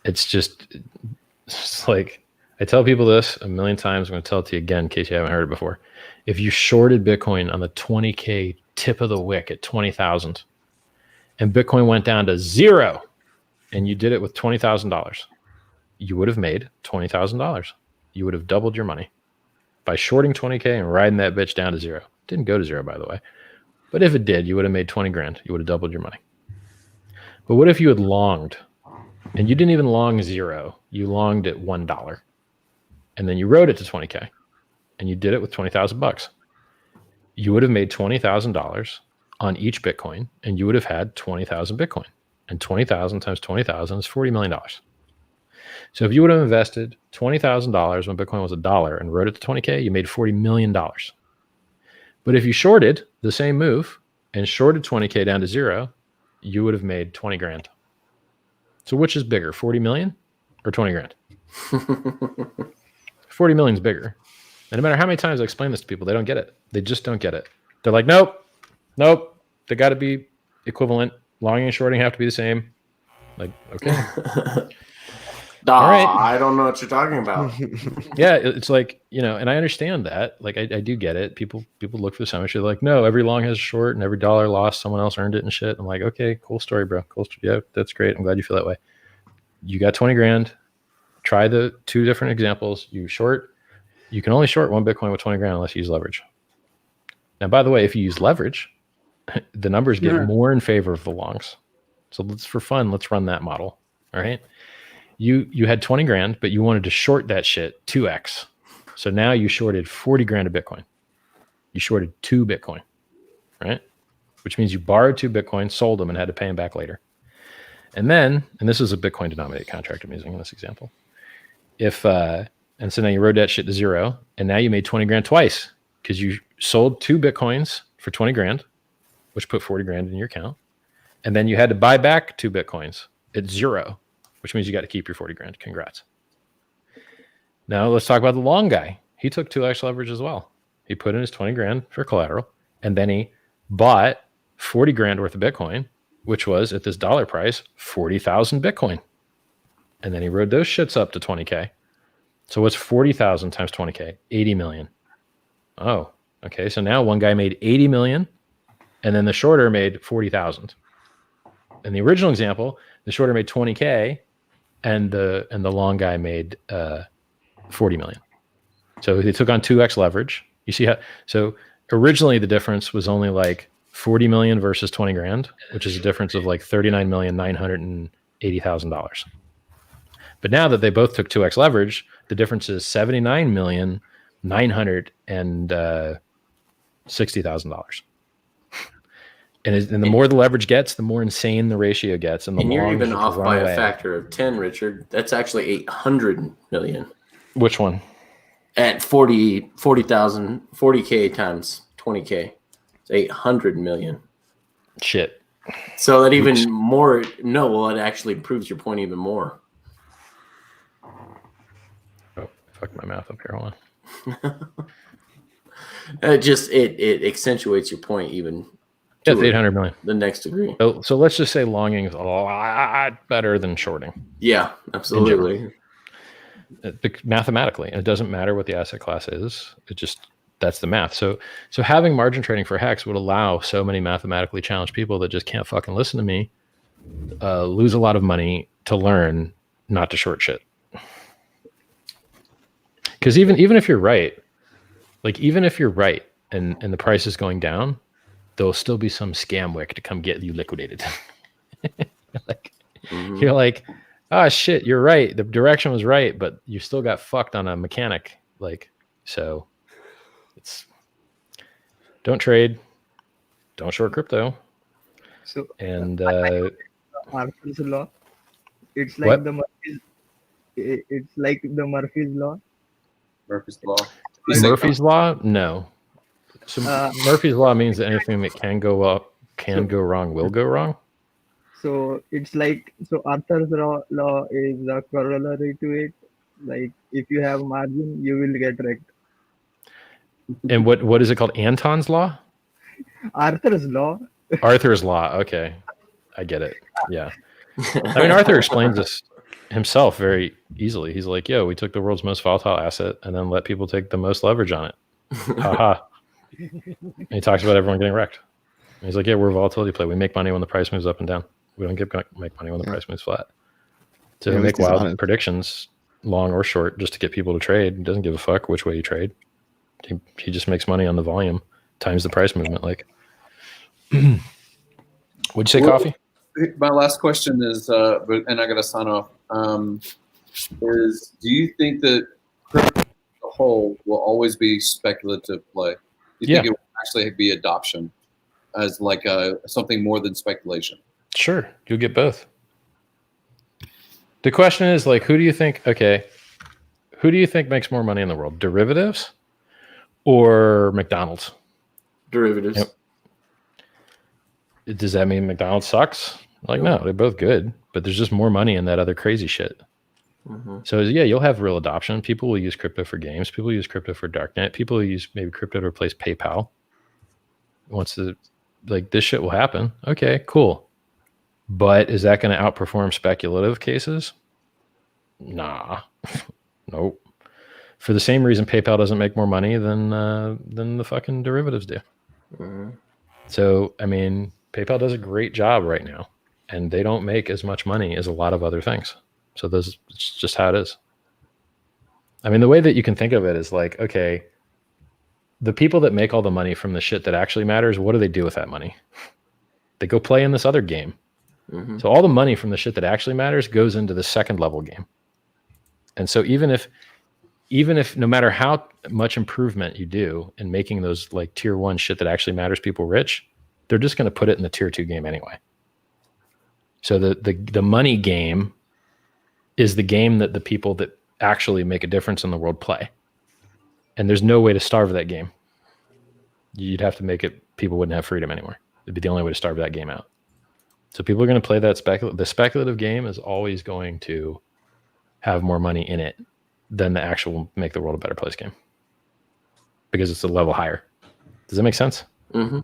It's like, I tell people this a million times. I'm going to tell it to you again in case you haven't heard it before. If you shorted Bitcoin on the 20K tip of the wick at 20,000 and Bitcoin went down to 0 and you did it with $20,000, you would have made $20,000. You would have doubled your money by shorting 20K and riding that bitch down to 0. Didn't go to 0, by the way. But if it did, you would have made 20 grand. You would have doubled your money. But what if you had longed and you didn't even long 0? You longed at $1 and then you rode it to 20K and you did it with 20,000 bucks. You would have made $20,000 on each Bitcoin and you would have had 20,000 Bitcoin, and 20,000 times 20,000 is $40 million. So if you would have invested $20,000 when Bitcoin was $1 and rode it to 20K, you made $40 million. But if you shorted the same move and shorted 20K down to 0, you would have made 20 grand. So which is bigger, 40 million or 20 grand? 40 million is bigger. And no matter how many times I explain this to people, they don't get it. They just don't get it. They're like, nope. They got to be equivalent. Longing and shorting have to be the same. Like, okay. All right. I don't know what you're talking about. Yeah, it's like, and I understand that. Like, I do get it. People look for the symmetry. They're like, no, every long has a short and every dollar lost, someone else earned it and shit. I'm like, okay, cool story, bro. Cool. Yeah, that's great. I'm glad you feel that way. You got 20 grand. Try the 2 different examples. You short. You can only short one Bitcoin with 20 grand unless you use leverage. Now, by the way, if you use leverage, the numbers get more in favor of the longs. So for fun, let's run that model. All right. You had 20 grand, but you wanted to short that shit 2x. So now you shorted 40 grand of Bitcoin. You shorted 2 Bitcoin, right? Which means you borrowed 2 Bitcoin, sold them, and had to pay them back later. And this is a Bitcoin denominated contract I'm using in this example. And so now you rode that shit to 0, and now you made 20 grand twice because you sold 2 Bitcoins for 20 grand, which put 40 grand in your account. And then you had to buy back 2 Bitcoins at 0, which means you got to keep your 40 grand. Congrats. Now let's talk about the long guy. He took 2x leverage as well. He put in his 20 grand for collateral, and then he bought 40 grand worth of Bitcoin, which was at this dollar price, 40,000 Bitcoin. And then he rode those shits up to 20K. So what's 40,000 times 20K? 80 million. Oh, okay. So now one guy made 80 million, and then the shorter made 40,000. In the original example, the shorter made 20K, and the long guy made 40 million. So they took on 2x leverage. You see how? So originally the difference was only like 40 million versus 20 grand, which is a difference of like $39,980,000. But now that they both took 2x leverage, the difference is $79,960,000. And the more the leverage gets, the more insane the ratio gets. And you're even off by a factor of 10, Richard. That's actually 800 million. Which one? At 40,000, 40K times 20K. It's 800 million. Shit. So that even more. No, well, it actually proves your point even more. Oh, fuck my mouth up here. Hold on. It accentuates your point even. That's 800 million. The next degree. So let's just say longing is a lot better than shorting. Yeah, absolutely. Mathematically, it doesn't matter what the asset class is. It just that's the math. So having margin trading for Hex would allow so many mathematically challenged people that just can't fucking listen to me lose a lot of money to learn not to short shit. Because even if you're right, like even if you're right and the price is going down, there'll still be some scam wick to come get you liquidated. You're like, oh shit, you're right. The direction was right, but you still got fucked on a mechanic. Like, so it's don't trade, don't short crypto. So and Arthur's law. It's like it's like the Murphy's law. Murphy's law. Murphy's law? No. So Murphy's law means that anything that can go up, can go wrong, will go wrong. So it's like Arthur's law is a corollary to it. Like if you have margin, you will get wrecked. And what is it called? Anton's law? Arthur's law. Arthur's law. Okay, I get it. Yeah, I mean Arthur explains this himself very easily. He's like, "Yo, we took the world's most volatile asset and then let people take the most leverage on it." Haha. And he talks about everyone getting wrecked. And he's like, "Yeah, we're a volatility play. We make money when the price moves up and down. We don't make money when the price moves flat." So we make wild predictions, long or short, just to get people to trade. He doesn't give a fuck which way you trade. He just makes money on the volume times the price movement. Like, would you say coffee? My last question is, and I got to sign off. Is do you think that crypto as a whole will always be speculative play? Do you think it will actually be adoption as like something more than speculation? Sure, you'll get both. The question is like, who do you think makes more money in the world? Derivatives or McDonald's? Derivatives. Yep. Does that mean McDonald's sucks? Like, no, they're both good, but there's just more money in that other crazy shit. Mm-hmm. So yeah, you'll have real adoption. People will use crypto for games. People use crypto for darknet. People will use maybe crypto to replace PayPal. This shit will happen. Okay, cool. But is that going to outperform speculative cases? Nah. Nope. For the same reason PayPal doesn't make more money than the fucking derivatives do. Mm-hmm. So, I mean, PayPal does a great job right now, and they don't make as much money as a lot of other things. So it's just how it is. I mean, the way that you can think of it is like, okay, the people that make all the money from the shit that actually matters, what do they do with that money? They go play in this other game. Mm-hmm. So all the money from the shit that actually matters goes into the second level game. And so even if no matter how much improvement you do in making those like tier 1 shit that actually matters people rich, they're just going to put it in the tier 2 game anyway. So the money game is the game that the people that actually make a difference in the world play. And there's no way to starve that game. You'd have to make it, people wouldn't have freedom anymore. It'd be the only way to starve that game out. So people are going to play that the speculative game is always going to have more money in it than the actual make the world a better place game. Because it's a level higher. Does that make sense? Mm-hmm.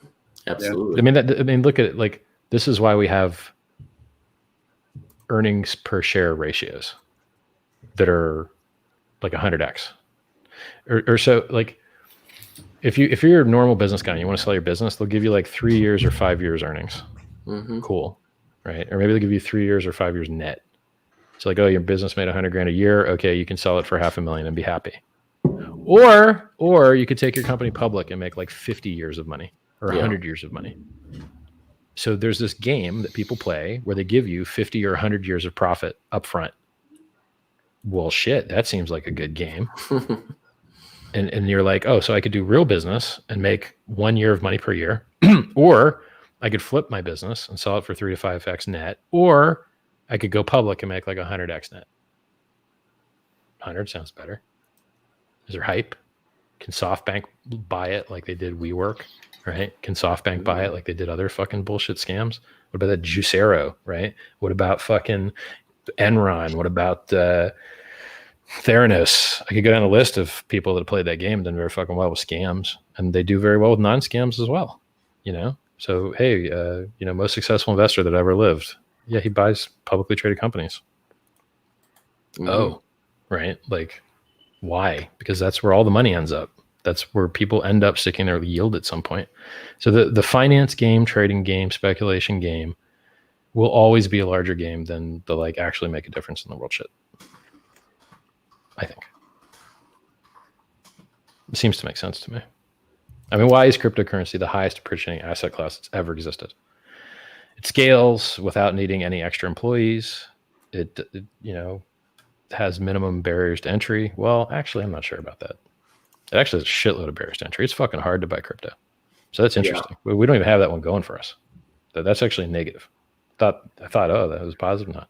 Absolutely. Yeah. I mean, look at it. Like, this is why we have earnings per share ratios that are like 100x or so. Like, if you're a normal business guy and you want to sell your business, they'll give you like 3 years or 5 years earnings. Mm-hmm. Cool. Right. Or maybe they'll give you 3 years or 5 years net. So like, oh, your business made $100,000 a year. Okay. You can sell it for $500,000 and be happy. Or you could take your company public and make like 50 years of money or 100 years of money. So there's this game that people play where they give you 50 or 100 years of profit up front. Well, shit, that seems like a good game. And you're like, oh, so I could do real business and make 1 year of money per year, or I could flip my business and sell it for 3 to 5x net, or I could go public and make like 100x net. 100 sounds better. Is there hype? Can SoftBank buy it like they did WeWork, right? Can SoftBank buy it like they did other fucking bullshit scams? What about that Juicero, right? What about fucking Enron? What about Theranos? I could go down a list of people that played that game and done very fucking well with scams, and they do very well with non-scams as well, you know? So, hey, you know, most successful investor that ever lived. Yeah, he buys publicly traded companies. Oh, right. Like, why? Because that's where all the money ends up. That's where people end up sticking their yield at some point. So the finance game, trading game, speculation game will always be a larger game than the like actually make a difference in the world shit. I think. It seems to make sense to me. I mean, why is cryptocurrency the highest appreciating asset class that's ever existed? It scales without needing any extra employees. It you know, has minimum barriers to entry. Well, actually, I'm not sure about that. It actually has a shitload of barriers to entry. It's fucking hard to buy crypto. So that's interesting. Yeah. We don't even have that one going for us. That's actually negative. I thought, oh, that was positive. No.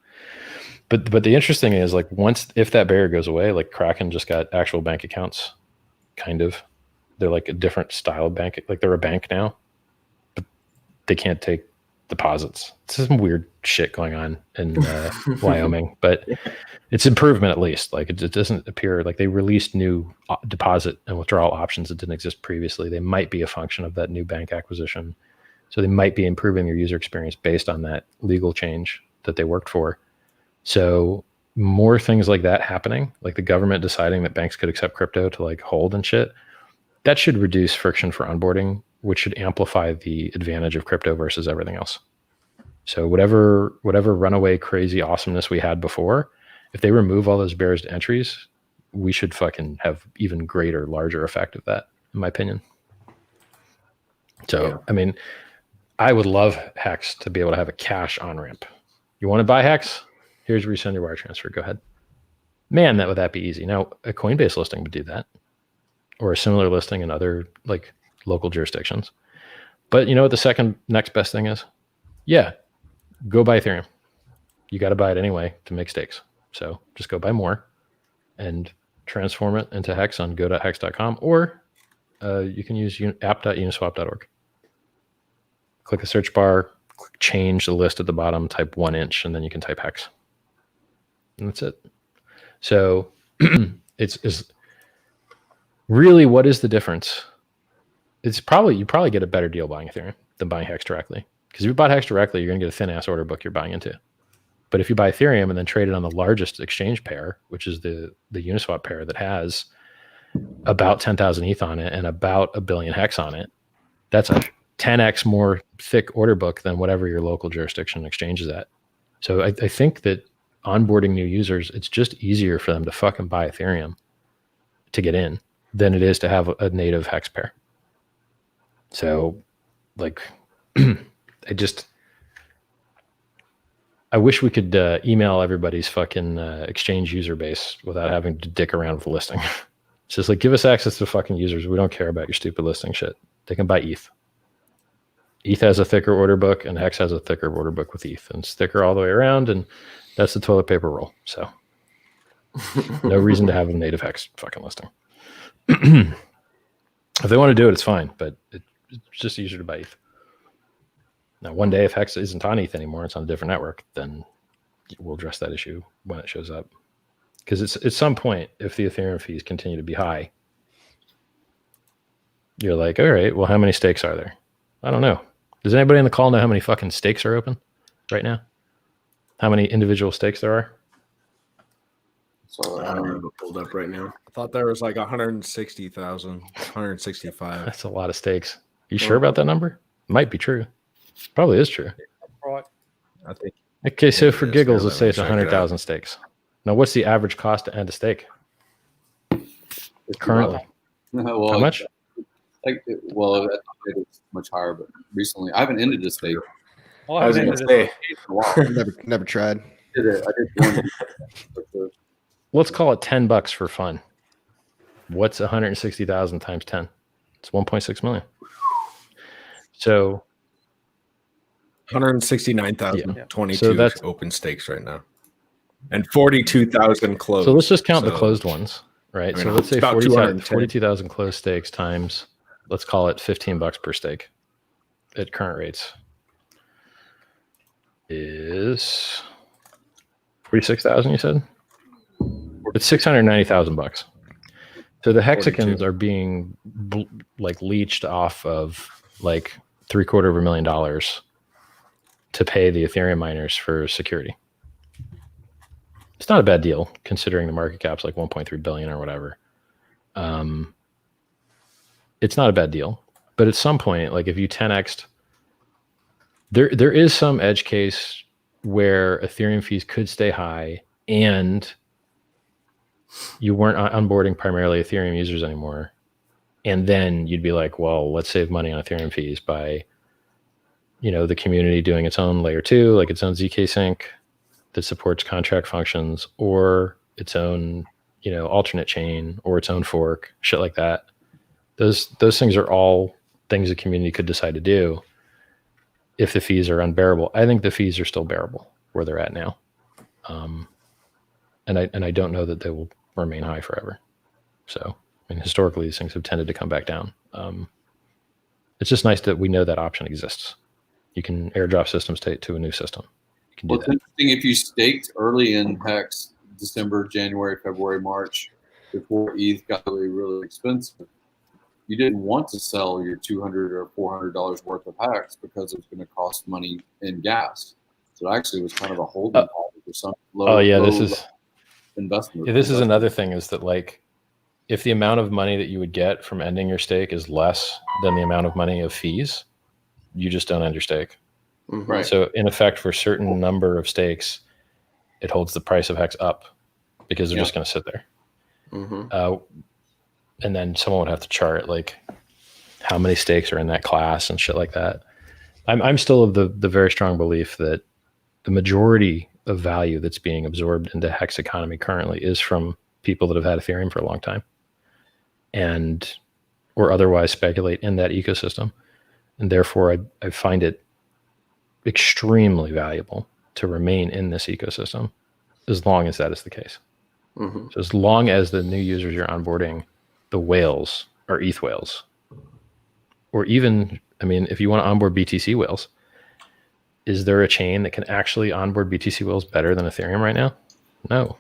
But the interesting is, like, if that barrier goes away, like Kraken just got actual bank accounts, kind of. They're like a different style of bank. Like they're a bank now, but they can't take deposits. It's some weird shit going on in Wyoming, but it's improvement at least. Like it doesn't appear like they released new deposit and withdrawal options that didn't exist previously. They might be a function of that new bank acquisition. So they might be improving their user experience based on that legal change that they worked for. So more things like that happening, like the government deciding that banks could accept crypto to like hold and shit, that should reduce friction for onboarding, which should amplify the advantage of crypto versus everything else. So whatever runaway crazy awesomeness we had before, if they remove all those barriers to entries, we should fucking have even greater, larger effect of that, in my opinion. So, yeah. I mean, I would love Hex to be able to have a cash on-ramp. You want to buy Hex? Here's where you send your wire transfer. Go ahead. Man, would that be easy. Now, a Coinbase listing would do that, or a similar listing in other like local jurisdictions. But you know what the next best thing is? Yeah, go buy Ethereum. You got to buy it anyway to make stakes. So just go buy more and transform it into Hex on go.hex.com, or you can use app.uniswap.org. Click the search bar, change the list at the bottom, type 1 inch, and then you can type Hex. And that's it. So it's really, what is the difference? You probably get a better deal buying Ethereum than buying Hex directly. Because if you bought Hex directly, you're going to get a thin ass order book you're buying into. But if you buy Ethereum and then trade it on the largest exchange pair, which is the Uniswap pair that has about 10,000 ETH on it and about 1 billion Hex on it, that's a 10x more thick order book than whatever your local jurisdiction exchange is at. So I think that onboarding new users, it's just easier for them to fucking buy Ethereum to get in than it is to have a native Hex pair. So, like, I wish we could email everybody's fucking exchange user base without having to dick around with the listing. It's just like, give us access to fucking users. We don't care about your stupid listing shit. They can buy ETH. ETH has a thicker order book, and Hex has a thicker order book with ETH, and it's thicker all the way around, and that's the toilet paper roll. So no reason to have a native Hex fucking listing. If they want to do it, it's fine, but it's just easier to buy ETH. Now, one day, if Hex isn't on ETH anymore, it's on a different network, then we'll address that issue when it shows up. Because it's at some point, if the Ethereum fees continue to be high, you're like, all right, well, how many stakes are there? I don't know. Does anybody on the call know how many fucking stakes are open right now? How many individual stakes there are? So I don't have it pulled up right now. I thought there was like 160,000, 165. That's a lot of stakes. You sure about that number? Might be true. Probably is true. Right. I think. Okay, so for giggles, let's say it's 100,000 stakes. Now, what's the average cost to end a stake currently? Well, how much? It's much higher, but recently I haven't ended a stake. I was going to say, never tried. I did one. Let's call it $10 for fun. What's 160,000 times 10? It's 1.6 million. So 169,022 So that's open stakes right now, and 42,000 closed. So let's just count the closed ones. right? I mean, So let's say it's about 42,000 closed stakes times, let's call it $15 per stake at current rates is 46,000. You said it's $690,000. So the Hexicans are being like leached off of like $750,000 to pay the Ethereum miners for security. It's not a bad deal considering the market cap's like 1.3 billion or whatever. It's not a bad deal, but at some point, like if you 10x'd, there is some edge case where Ethereum fees could stay high and you weren't onboarding primarily Ethereum users anymore. And then you'd be like, well, let's save money on Ethereum fees by, the community doing its own layer 2, like its own ZK sync that supports contract functions, or its own, alternate chain, or its own fork, shit like that. Those things are all things the community could decide to do if the fees are unbearable. I think the fees are still bearable where they're at now. And I don't know that they will remain high forever. So, historically, these things have tended to come back down. It's just nice that we know that option exists. You can airdrop system state to a new system. You can do It's that. interesting if you staked early in Hex, December, January, February, March, before ETH got really, really expensive. You didn't want to sell your $200 or $400 worth of Hex because it was going to cost money in gas. So it actually was kind of a holding pattern for some low investment. This is another thing is that like if the amount of money that you would get from ending your stake is less than the amount of money of fees, you just don't end your stake. Right. So in effect, for a certain number of stakes, it holds the price of Hex up because they're just going to sit there. And then someone would have to chart like how many stakes are in that class and shit like that. I'm still of the very strong belief that the majority of value that's being absorbed into Hex economy currently is from people that have had Ethereum for a long time and or otherwise speculate in that ecosystem. And therefore, I find it extremely valuable to remain in this ecosystem as long as that is the case. So as long as the new users you're onboarding, the whales are ETH whales, or even, if you want to onboard BTC whales, is there a chain that can actually onboard BTC whales better than Ethereum right now? No,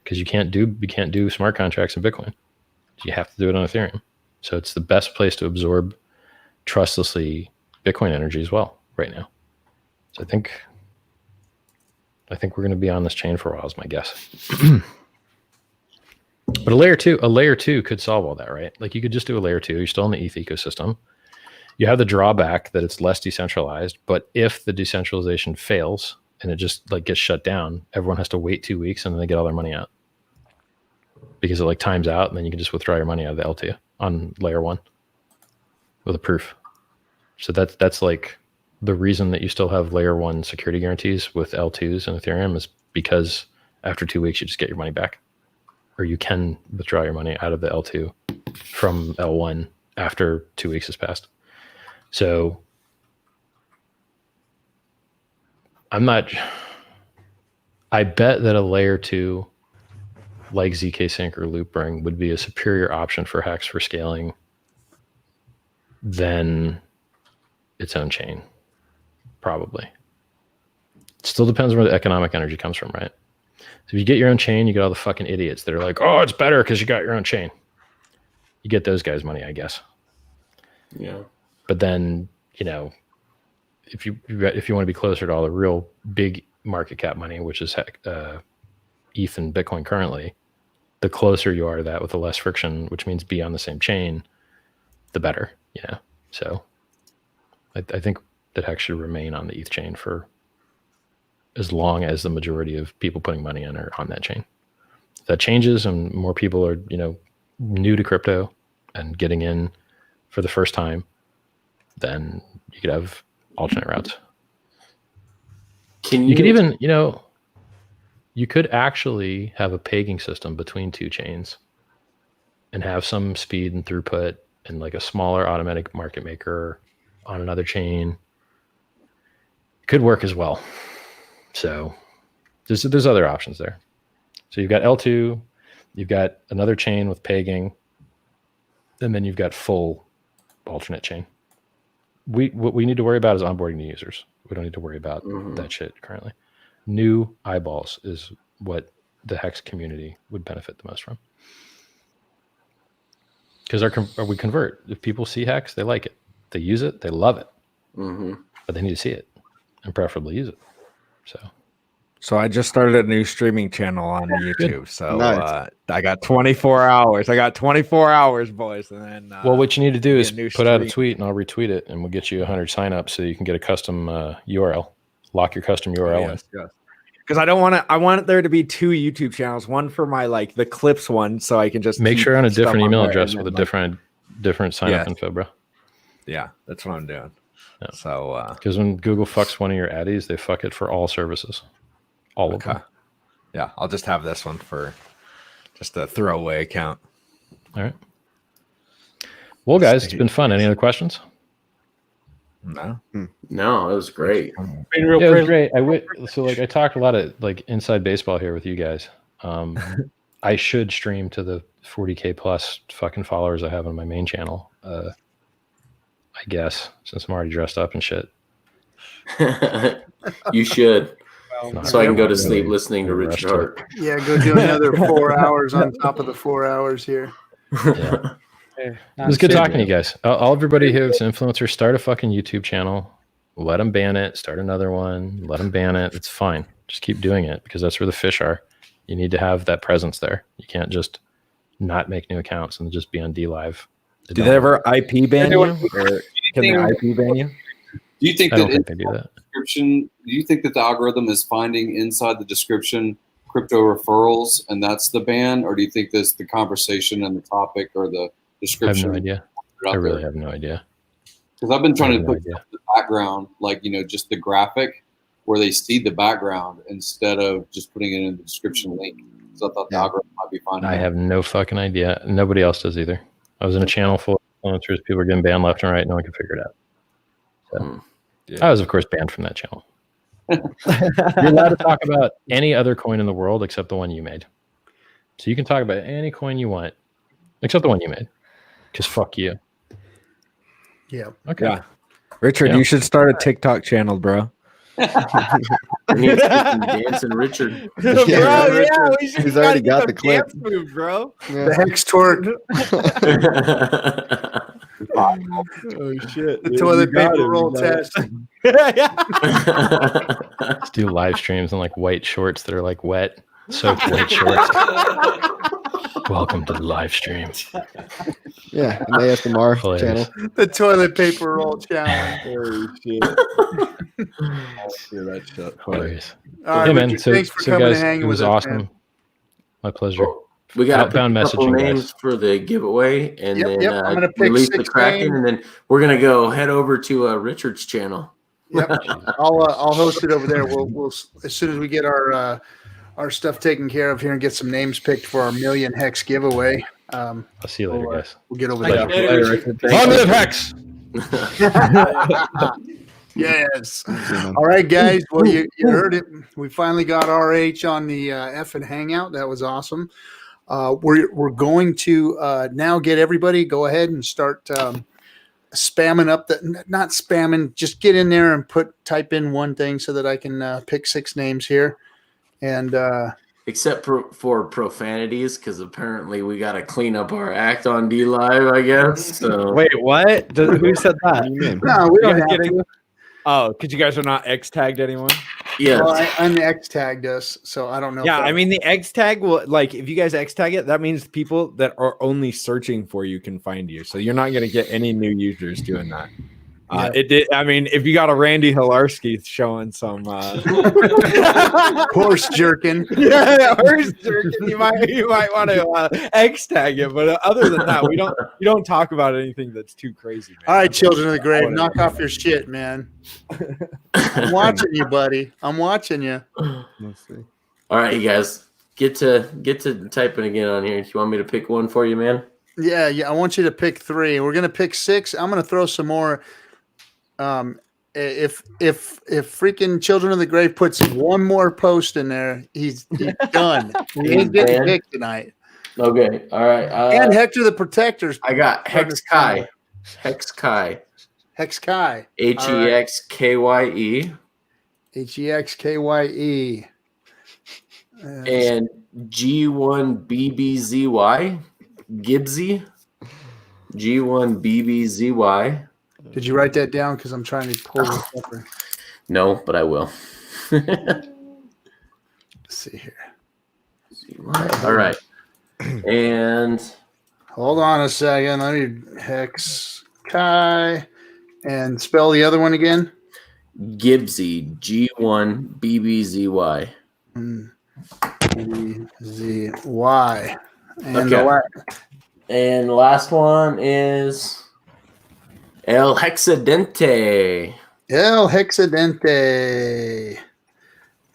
because you can't do smart contracts in Bitcoin. You have to do it on Ethereum. So it's the best place to absorb trustlessly Bitcoin energy as well right now. So I think we're going to be on this chain for a while is my guess. But a layer two could solve all that, right? Like you could just do a layer 2. You're still in the ETH ecosystem. You have the drawback that it's less decentralized, but if the decentralization fails and it just like gets shut down, everyone has to wait 2 weeks and then they get all their money out because it like times out and then you can just withdraw your money out of the L2 on layer 1 with a proof. So that's like the reason that you still have layer 1 security guarantees with L2s and Ethereum is because after 2 weeks, you just get your money back. Or you can withdraw your money out of the L2 from L1 after 2 weeks has passed. So I bet that a layer 2 like ZK Sync or Loopring would be a superior option for Hex for scaling than its own chain. Probably. It still depends where the economic energy comes from, right? So if you get your own chain, you get all the fucking idiots that are like, oh, it's better because you got your own chain. You get those guys money, I guess. Yeah. But then, if you want to be closer to all the real big market cap money, which is ETH and Bitcoin currently, the closer you are to that with the less friction, which means be on the same chain, the better, So I think that Hex should remain on the ETH chain for as long as the majority of people putting money in are on that chain. If that changes and more people are, new to crypto and getting in for the first time, then you could have alternate routes. You could even, you could actually have a pegging system between two chains and have some speed and throughput and like a smaller automatic market maker on another chain. It could work as well. So there's other options there. So you've got L2. You've got another chain with pegging, and then you've got full alternate chain. What we need to worry about is onboarding new users. We don't need to worry about that shit currently. New eyeballs is what the Hex community would benefit the most from. Because we convert. If people see Hex, they like it. They use it, they love it. But they need to see it and preferably use it. So I just started a new streaming channel on YouTube. So Nice. I got 24 hours. I got 24 hours, boys. And then well, what you need to do is put out a stream. tweet and I'll retweet it and we'll get you 100 signups so you can get a custom URL. Lock your custom URL in. Yes. Because I want there to be 2 YouTube channels, one for my like the clips one, so I can just make sure on a stuff different on email there, address and with a then, different sign up info, bro. Yeah, that's what I'm doing. Yeah. So because when Google fucks one of your addies, they fuck it for all services. All of them. Yeah, I'll just have this one for just a throwaway account. All right. Well, guys, it's been fun. Any other questions? No, it was great. It was great. I talked a lot of like inside baseball here with you guys. I should stream to the 40K plus fucking followers I have on my main channel. I guess since I'm already dressed up and shit. You should. Well, so I can go to sleep listening to Richard Hart. Yeah, go do another 4 hours on top of the 4 hours here. Yeah. It was good talking to you guys. Everybody who's influencers, start a fucking YouTube channel. Let them ban it. Start another one. Let them ban it. It's fine. Just keep doing it because that's where the fish are. You need to have that presence there. You can't just not make new accounts and just be on Dlive. Do they ever IP ban you? Or can they IP ban you? Do you think I that don't think they do that. description? Do you think that the algorithm is finding inside the description crypto referrals and that's the ban, or do you think that's the conversation and the topic or the description? I have no idea. I really have no idea. Because I've been trying to put the background, like, just the graphic where they see the background instead of just putting it in the description link. So I thought the algorithm might be finding I have no fucking idea. Nobody else does either. I was in a channel full of influencers. People were getting banned left and right. No one could figure it out. So I was, of course, banned from that channel. You're allowed to talk about any other coin in the world except the one you made. So you can talk about any coin you want except the one you made. Because fuck you. Yeah. Okay. Yeah. Richard, you should start a TikTok channel, bro. Dancing Richard. He's already got the clip. Move, bro. Yeah. The Hex Torque. Oh shit. The toilet paper roll test. Let's do live streams in like white shorts that are like wet, soaked white shorts. Welcome to the live stream. Yeah, an ASMR channel. The toilet paper roll challenge. Holy shit. That shit. Hilarious. All right, hey, man. Richard, So, thanks for coming guys, and hanging it was with us, awesome. man. My pleasure. We got outbound a couple messaging, names guys. for the giveaway, and then I'm gonna pick release the 6 Kraken, names. and then we're gonna go head over to Richard's channel. Yep. I'll host it over there. We'll as soon as we get our stuff taken care of here and get some names picked for our million Hex giveaway. I'll see you later, guys. We'll get over Later. there. Long live Hex! Yes. All right, guys. Well, you heard it. We finally got RH on the FN Hangout. That was awesome. We're going to now get everybody go ahead and start spamming up not spamming, just get in there and type in one thing so that I can pick 6 names here. And except for profanities, because apparently we got to clean up our act on Dlive, I guess. So. Wait, what? Who said that? No, we don't have to. Oh, because you guys are not X tagged anyone? Yeah. Well, I'm X tagged us, so I don't know. Yeah, I mean the X tag will, like, if you guys X tag it, that means people that are only searching for you can find you. So you're not going to get any new users doing that. It did. I mean, if you got a Randy Hilarski showing some horse jerking, horse jerking, you might want to X tag it. But other than that, you don't talk about anything that's too crazy. Man. All right, children of the grave, knock off your shit, man. I'm watching you, buddy. I'm watching you. Let's see. All right, you guys, get to typing again on here. Do you want me to pick one for you, man? Yeah. I want you to pick 3. We're gonna pick 6. I'm gonna throw some more. If freaking Children of the Grave puts one more post in there, he's done. He ain't getting picked tonight. Okay. All right. And Hector the Protector's. I got Hex Kai. Hex Kai. Hex Kai. HEXKYE. HEXKYE. And G1BBZY. Gibbsy. G1BBZY. Did you write that down? Because I'm trying to pull this up. No, but I will. Let's see here. All right. And hold on a second. Let me Hex Kai and spell the other one again. Gibbsy. G1BBZY. BZY. And okay. And the last one is El Hexadente. El Hexadente.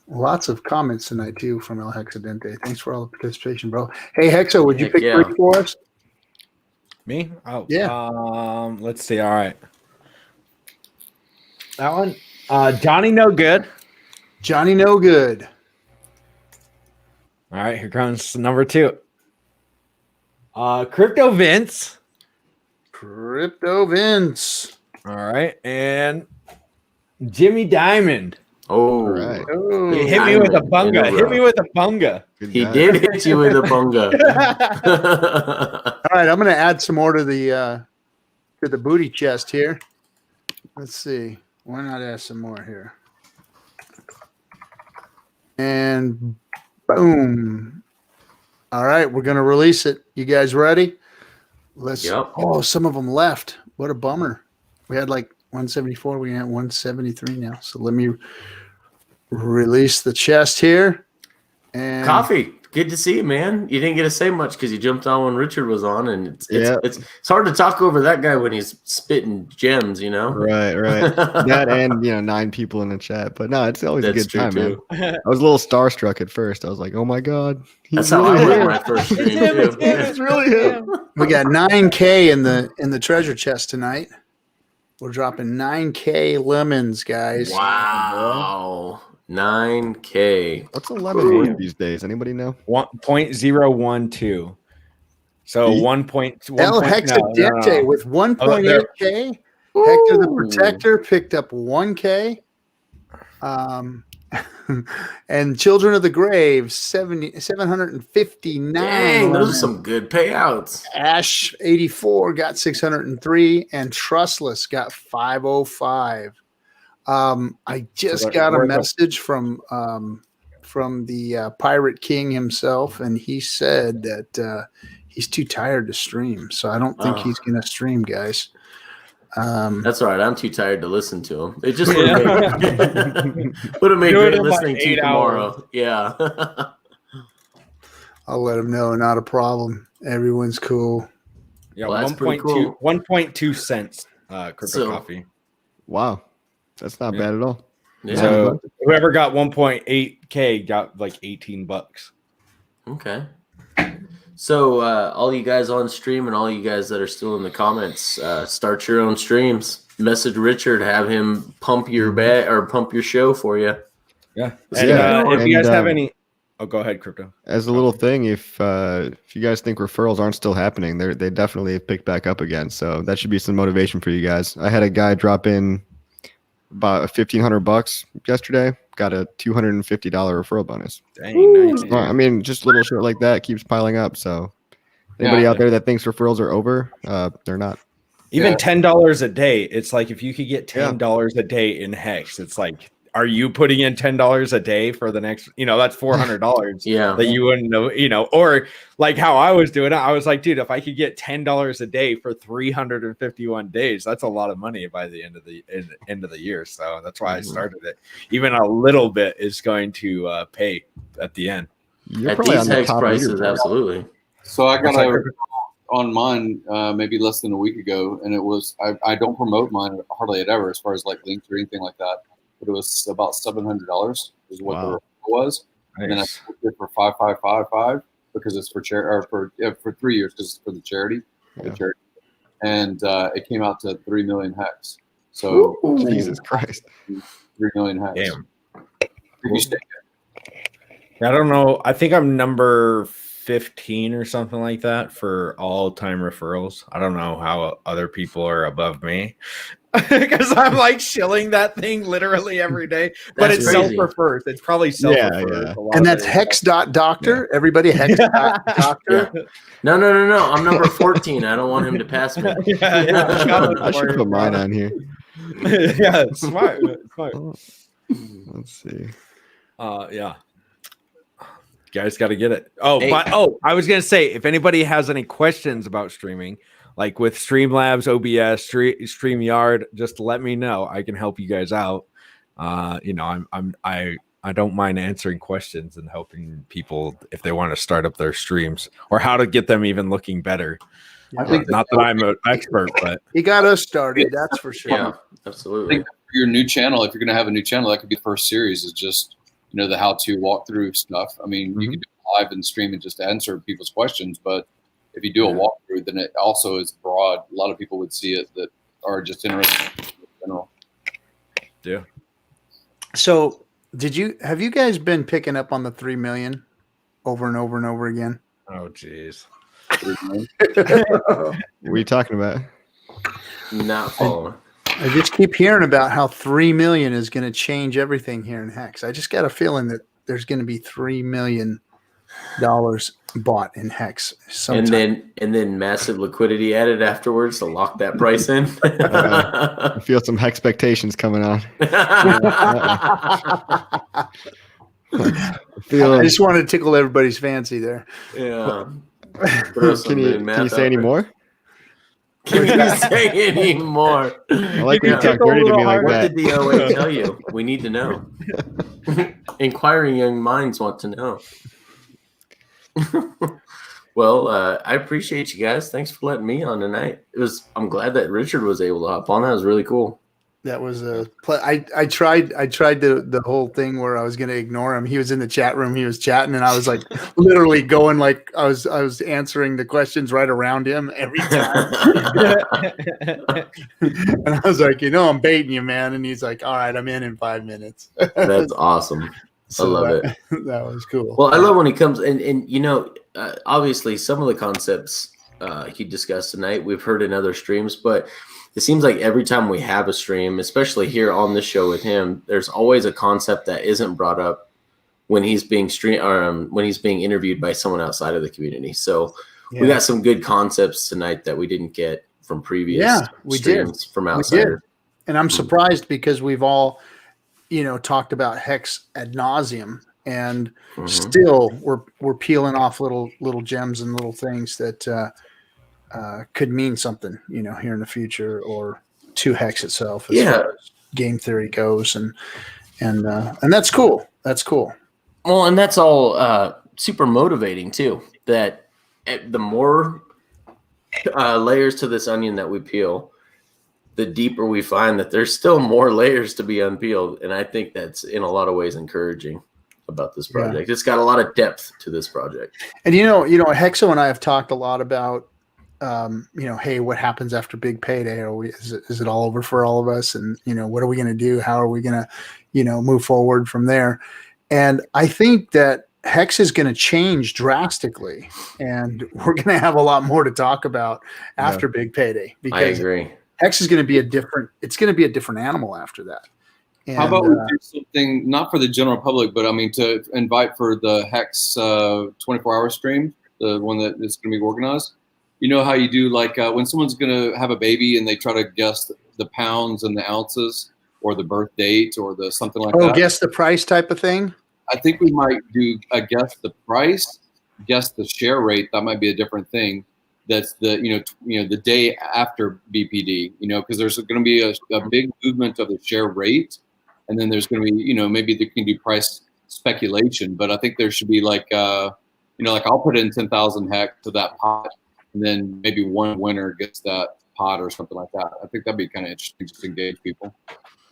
Lots of comments tonight, too, from El Hexadente. Thanks for all the participation, bro. Hey, Hexo, would you pick 3 for us? Me? Oh, yeah. Let's see. All right. That one. Johnny No Good. Johnny No Good. All right, here comes number 2. Crypto Vince. Crypto Vince. All right, and Jimmy Diamond. Oh, right. Oh, he hit me with a bunga. Hit me with a bunga. He did hit you with a bunga. All right, I'm going to add some more to the booty chest here. Let's see. Why not add some more here? And boom. All right, we're going to release it. You guys ready? Let's. Yep. Oh, some of them left. What a bummer. We had like 174. We got 173 now. So let me release the chest here. And Coffee. Good to see you, man. You didn't get to say much because you jumped on when Richard was on, and it's hard to talk over that guy when he's spitting gems, you know. Right. That and 9 people in the chat, but no, it's always a good time, man. I was a little starstruck at first. I was like, "Oh my god, that's how I was my first stream too." It's really him. We got 9K in the treasure chest tonight. We're dropping 9K lemons, guys. Wow. 9K. What's 11 worth these days? Anybody know? 1.012. So 1.1. El Hexadente with 1.8K. Hector the Protector picked up 1K. And Children of the Grave 759. Dang, those are some good payouts. Ash 84 got 603, and Trustless got 505. I just got a message from the Pirate King himself, and he said that he's too tired to stream, so I don't think he's going to stream, guys. That's all right. I'm too tired to listen to him. It just would have made great listening to tomorrow. Yeah. I'll let him know. Not a problem. Everyone's cool. Yeah, well, 1.2 cents crypto coffee. Wow. That's not bad at all. Yeah. So whoever got 1.8K got like $18. Okay. So all you guys on stream and all you guys that are still in the comments, start your own streams. Message Richard, have him pump your bet or pump your show for you. Yeah. And if you guys have any, go ahead, Crypto. As a little thing, if you guys think referrals aren't still happening, they definitely pick back up again. So that should be some motivation for you guys. I had a guy drop in about $1,500 yesterday. Got a $250 referral bonus. Dang, nice. I mean, just little shit like that keeps piling up. So anybody out there that thinks referrals are over, they're not. Even $10 a day. It's like if you could get $10 a day in Hex, it's like, are you putting in $10 a day for the next, that's $400 that you wouldn't know, or like how I was doing it. I was like, dude, if I could get $10 a day for 351 days, that's a lot of money by the end of the year. So that's why I started it. Even a little bit is going to pay at the end. You're at these Hex prices, absolutely. So I got on mine maybe less than a week ago, and it was I don't promote mine hardly ever as far as like links or anything like that. But it was about $700 is what the was. Nice. And then I booked it for 5555 because it's for charity, or for 3 years because it's for the charity. The charity. And it came out to 3 million Hex. So Jesus Christ, 3 million Hex. Damn. Did you stay I don't know. I think I'm number 15 or something like that for all time referrals. I don't know how other people are above me because I'm like shilling that thing literally every day. But That's it's crazy. self-refers. It's probably self-refers. And that's hex.doctor. Everybody hex.doctor. No. I'm number 14. I don't want him to pass me. I should put mine on here. Yeah, it's smart. Let's see. Yeah. You guys got to get it. Oh, Hey. but I was gonna say, if anybody has any questions about streaming, like with Streamlabs, OBS, StreamYard, just let me know. I can help you guys out. You know, I don't mind answering questions and helping people if they want to start up their streams or how to get them even looking better. I think Not that I'm an expert, but he got us started. That's for sure. Yeah, I absolutely. think for your new channel, if you're going to have a new channel, that could be the first series is just, you know, the how-to walkthrough stuff. I mean, you can do live and stream and just answer people's questions, but if you do a walkthrough, then it also is broad. A lot of people would see it that are just interested in general. Yeah. So have you guys been picking up on the 3 million over and over and over again? Oh, geez. What are you talking about? Not following. I just keep hearing about how 3 million is going to change everything here in Hex. I just got a feeling that there's going to be $3 million bought in Hex sometime. And then massive liquidity added afterwards to lock that price in. I feel some expectations coming on. I just wanted to tickle everybody's fancy there. Yeah. Can you say any more? Can you say any more? I like when you talk dirty to me like what that. did the DOA tell you? We need to know. Inquiring young minds want to know. Well, I appreciate you guys. Thanks for letting me on tonight. I'm glad that Richard was able to hop on. That was really cool. That was I tried the whole thing where I was going to ignore him. He was in the chat room. He was chatting, and I was like literally going like I was answering the questions right around him every time. And I was like, I'm baiting you, man. And he's like, all right, I'm in 5 minutes. That's awesome. I love it. That was cool. Well, I love when he comes and obviously some of the concepts he discussed tonight we've heard in other streams, but it seems like every time we have a stream, especially here on the show with him, there's always a concept that isn't brought up when he's being when he's being interviewed by someone outside of the community. So we got some good concepts tonight that we didn't get from previous streams from outsiders. And I'm surprised because we've all, talked about Hex ad nauseum, and still we're peeling off little gems and little things that could mean something, here in the future or to Hex itself as far as game theory goes, and that's cool. That's cool. Well, and that's all super motivating too. That the more layers to this onion that we peel, the deeper we find that there's still more layers to be unpeeled, and I think that's in a lot of ways encouraging about this project. It's got a lot of depth to this project. And Hexo and I have talked a lot about hey, what happens after big payday? Is it all over for all of us? And, what are we going to do? How are we going to, move forward from there? And I think that Hex is going to change drastically, and we're going to have a lot more to talk about after big payday, because I agree. Hex is going to be it's going to be a different animal after that. And, how about we do something, not for the general public, but I mean, to invite for the Hex 24-hour stream, the one that is going to be organized. You know how you do, like when someone's going to have a baby and they try to guess the pounds and the ounces or the birth date or the something like that? Oh, guess the price type of thing? I think we might do a guess the price, guess the share rate. That might be a different thing. That's the, the day after BPD, because there's going to be a big movement of the share rate. And then there's going to be, maybe they can do price speculation. But I think there should be like I'll put in 10,000 Hex to that pot. And then maybe one winner gets that pot or something like that. I think that'd be kind of interesting to engage people.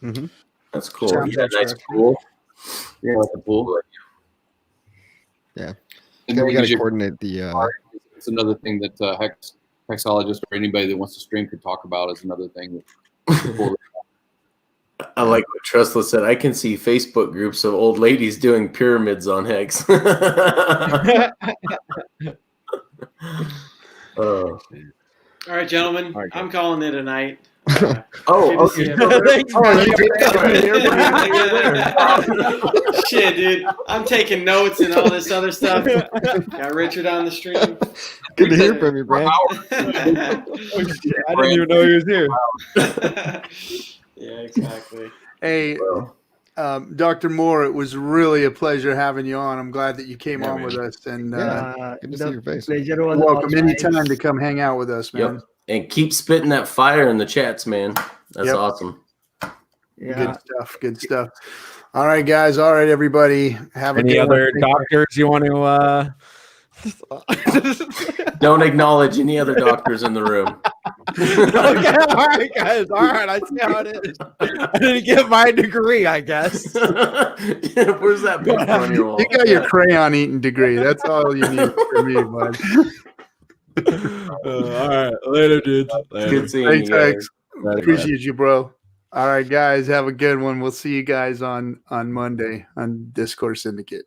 Mm-hmm. That's cool. Nice pool. Yeah, like a pool. Yeah. And we got to coordinate the. It's another thing that Hexologist or anybody that wants to stream could talk about. Is another thing. I like what Trustless said. I can see Facebook groups of old ladies doing pyramids on Hex. All right, gentlemen. I'm calling it a night. Okay. Shit, dude. I'm taking notes and all this other stuff. Got Richard on the stream. Good to hear from you, Brad. I didn't even know he was here. Yeah, exactly. Hey, Dr. Moore, it was really a pleasure having you on. I'm glad that you came on with us, and good to see your face. Pleasure was welcome all anytime mine. to come hang out with us, man. Yep. And keep spitting that fire in the chats, man. That's awesome. Good stuff. Good stuff. All right, guys. All right, everybody. Have Any a good other one. doctors you want to? Don't acknowledge any other doctors in the room. Okay, all right, guys. All right, I see how it is. I didn't get my degree, I guess. Where's that picture on your wall? You got your crayon eating degree. That's all you need from me, bud. All right, later, dudes. Later. Good seeing Thanks, you guys. Hex. Appreciate you, bro. All right, guys. Have a good one. We'll see you guys on Monday on Discourse Syndicate.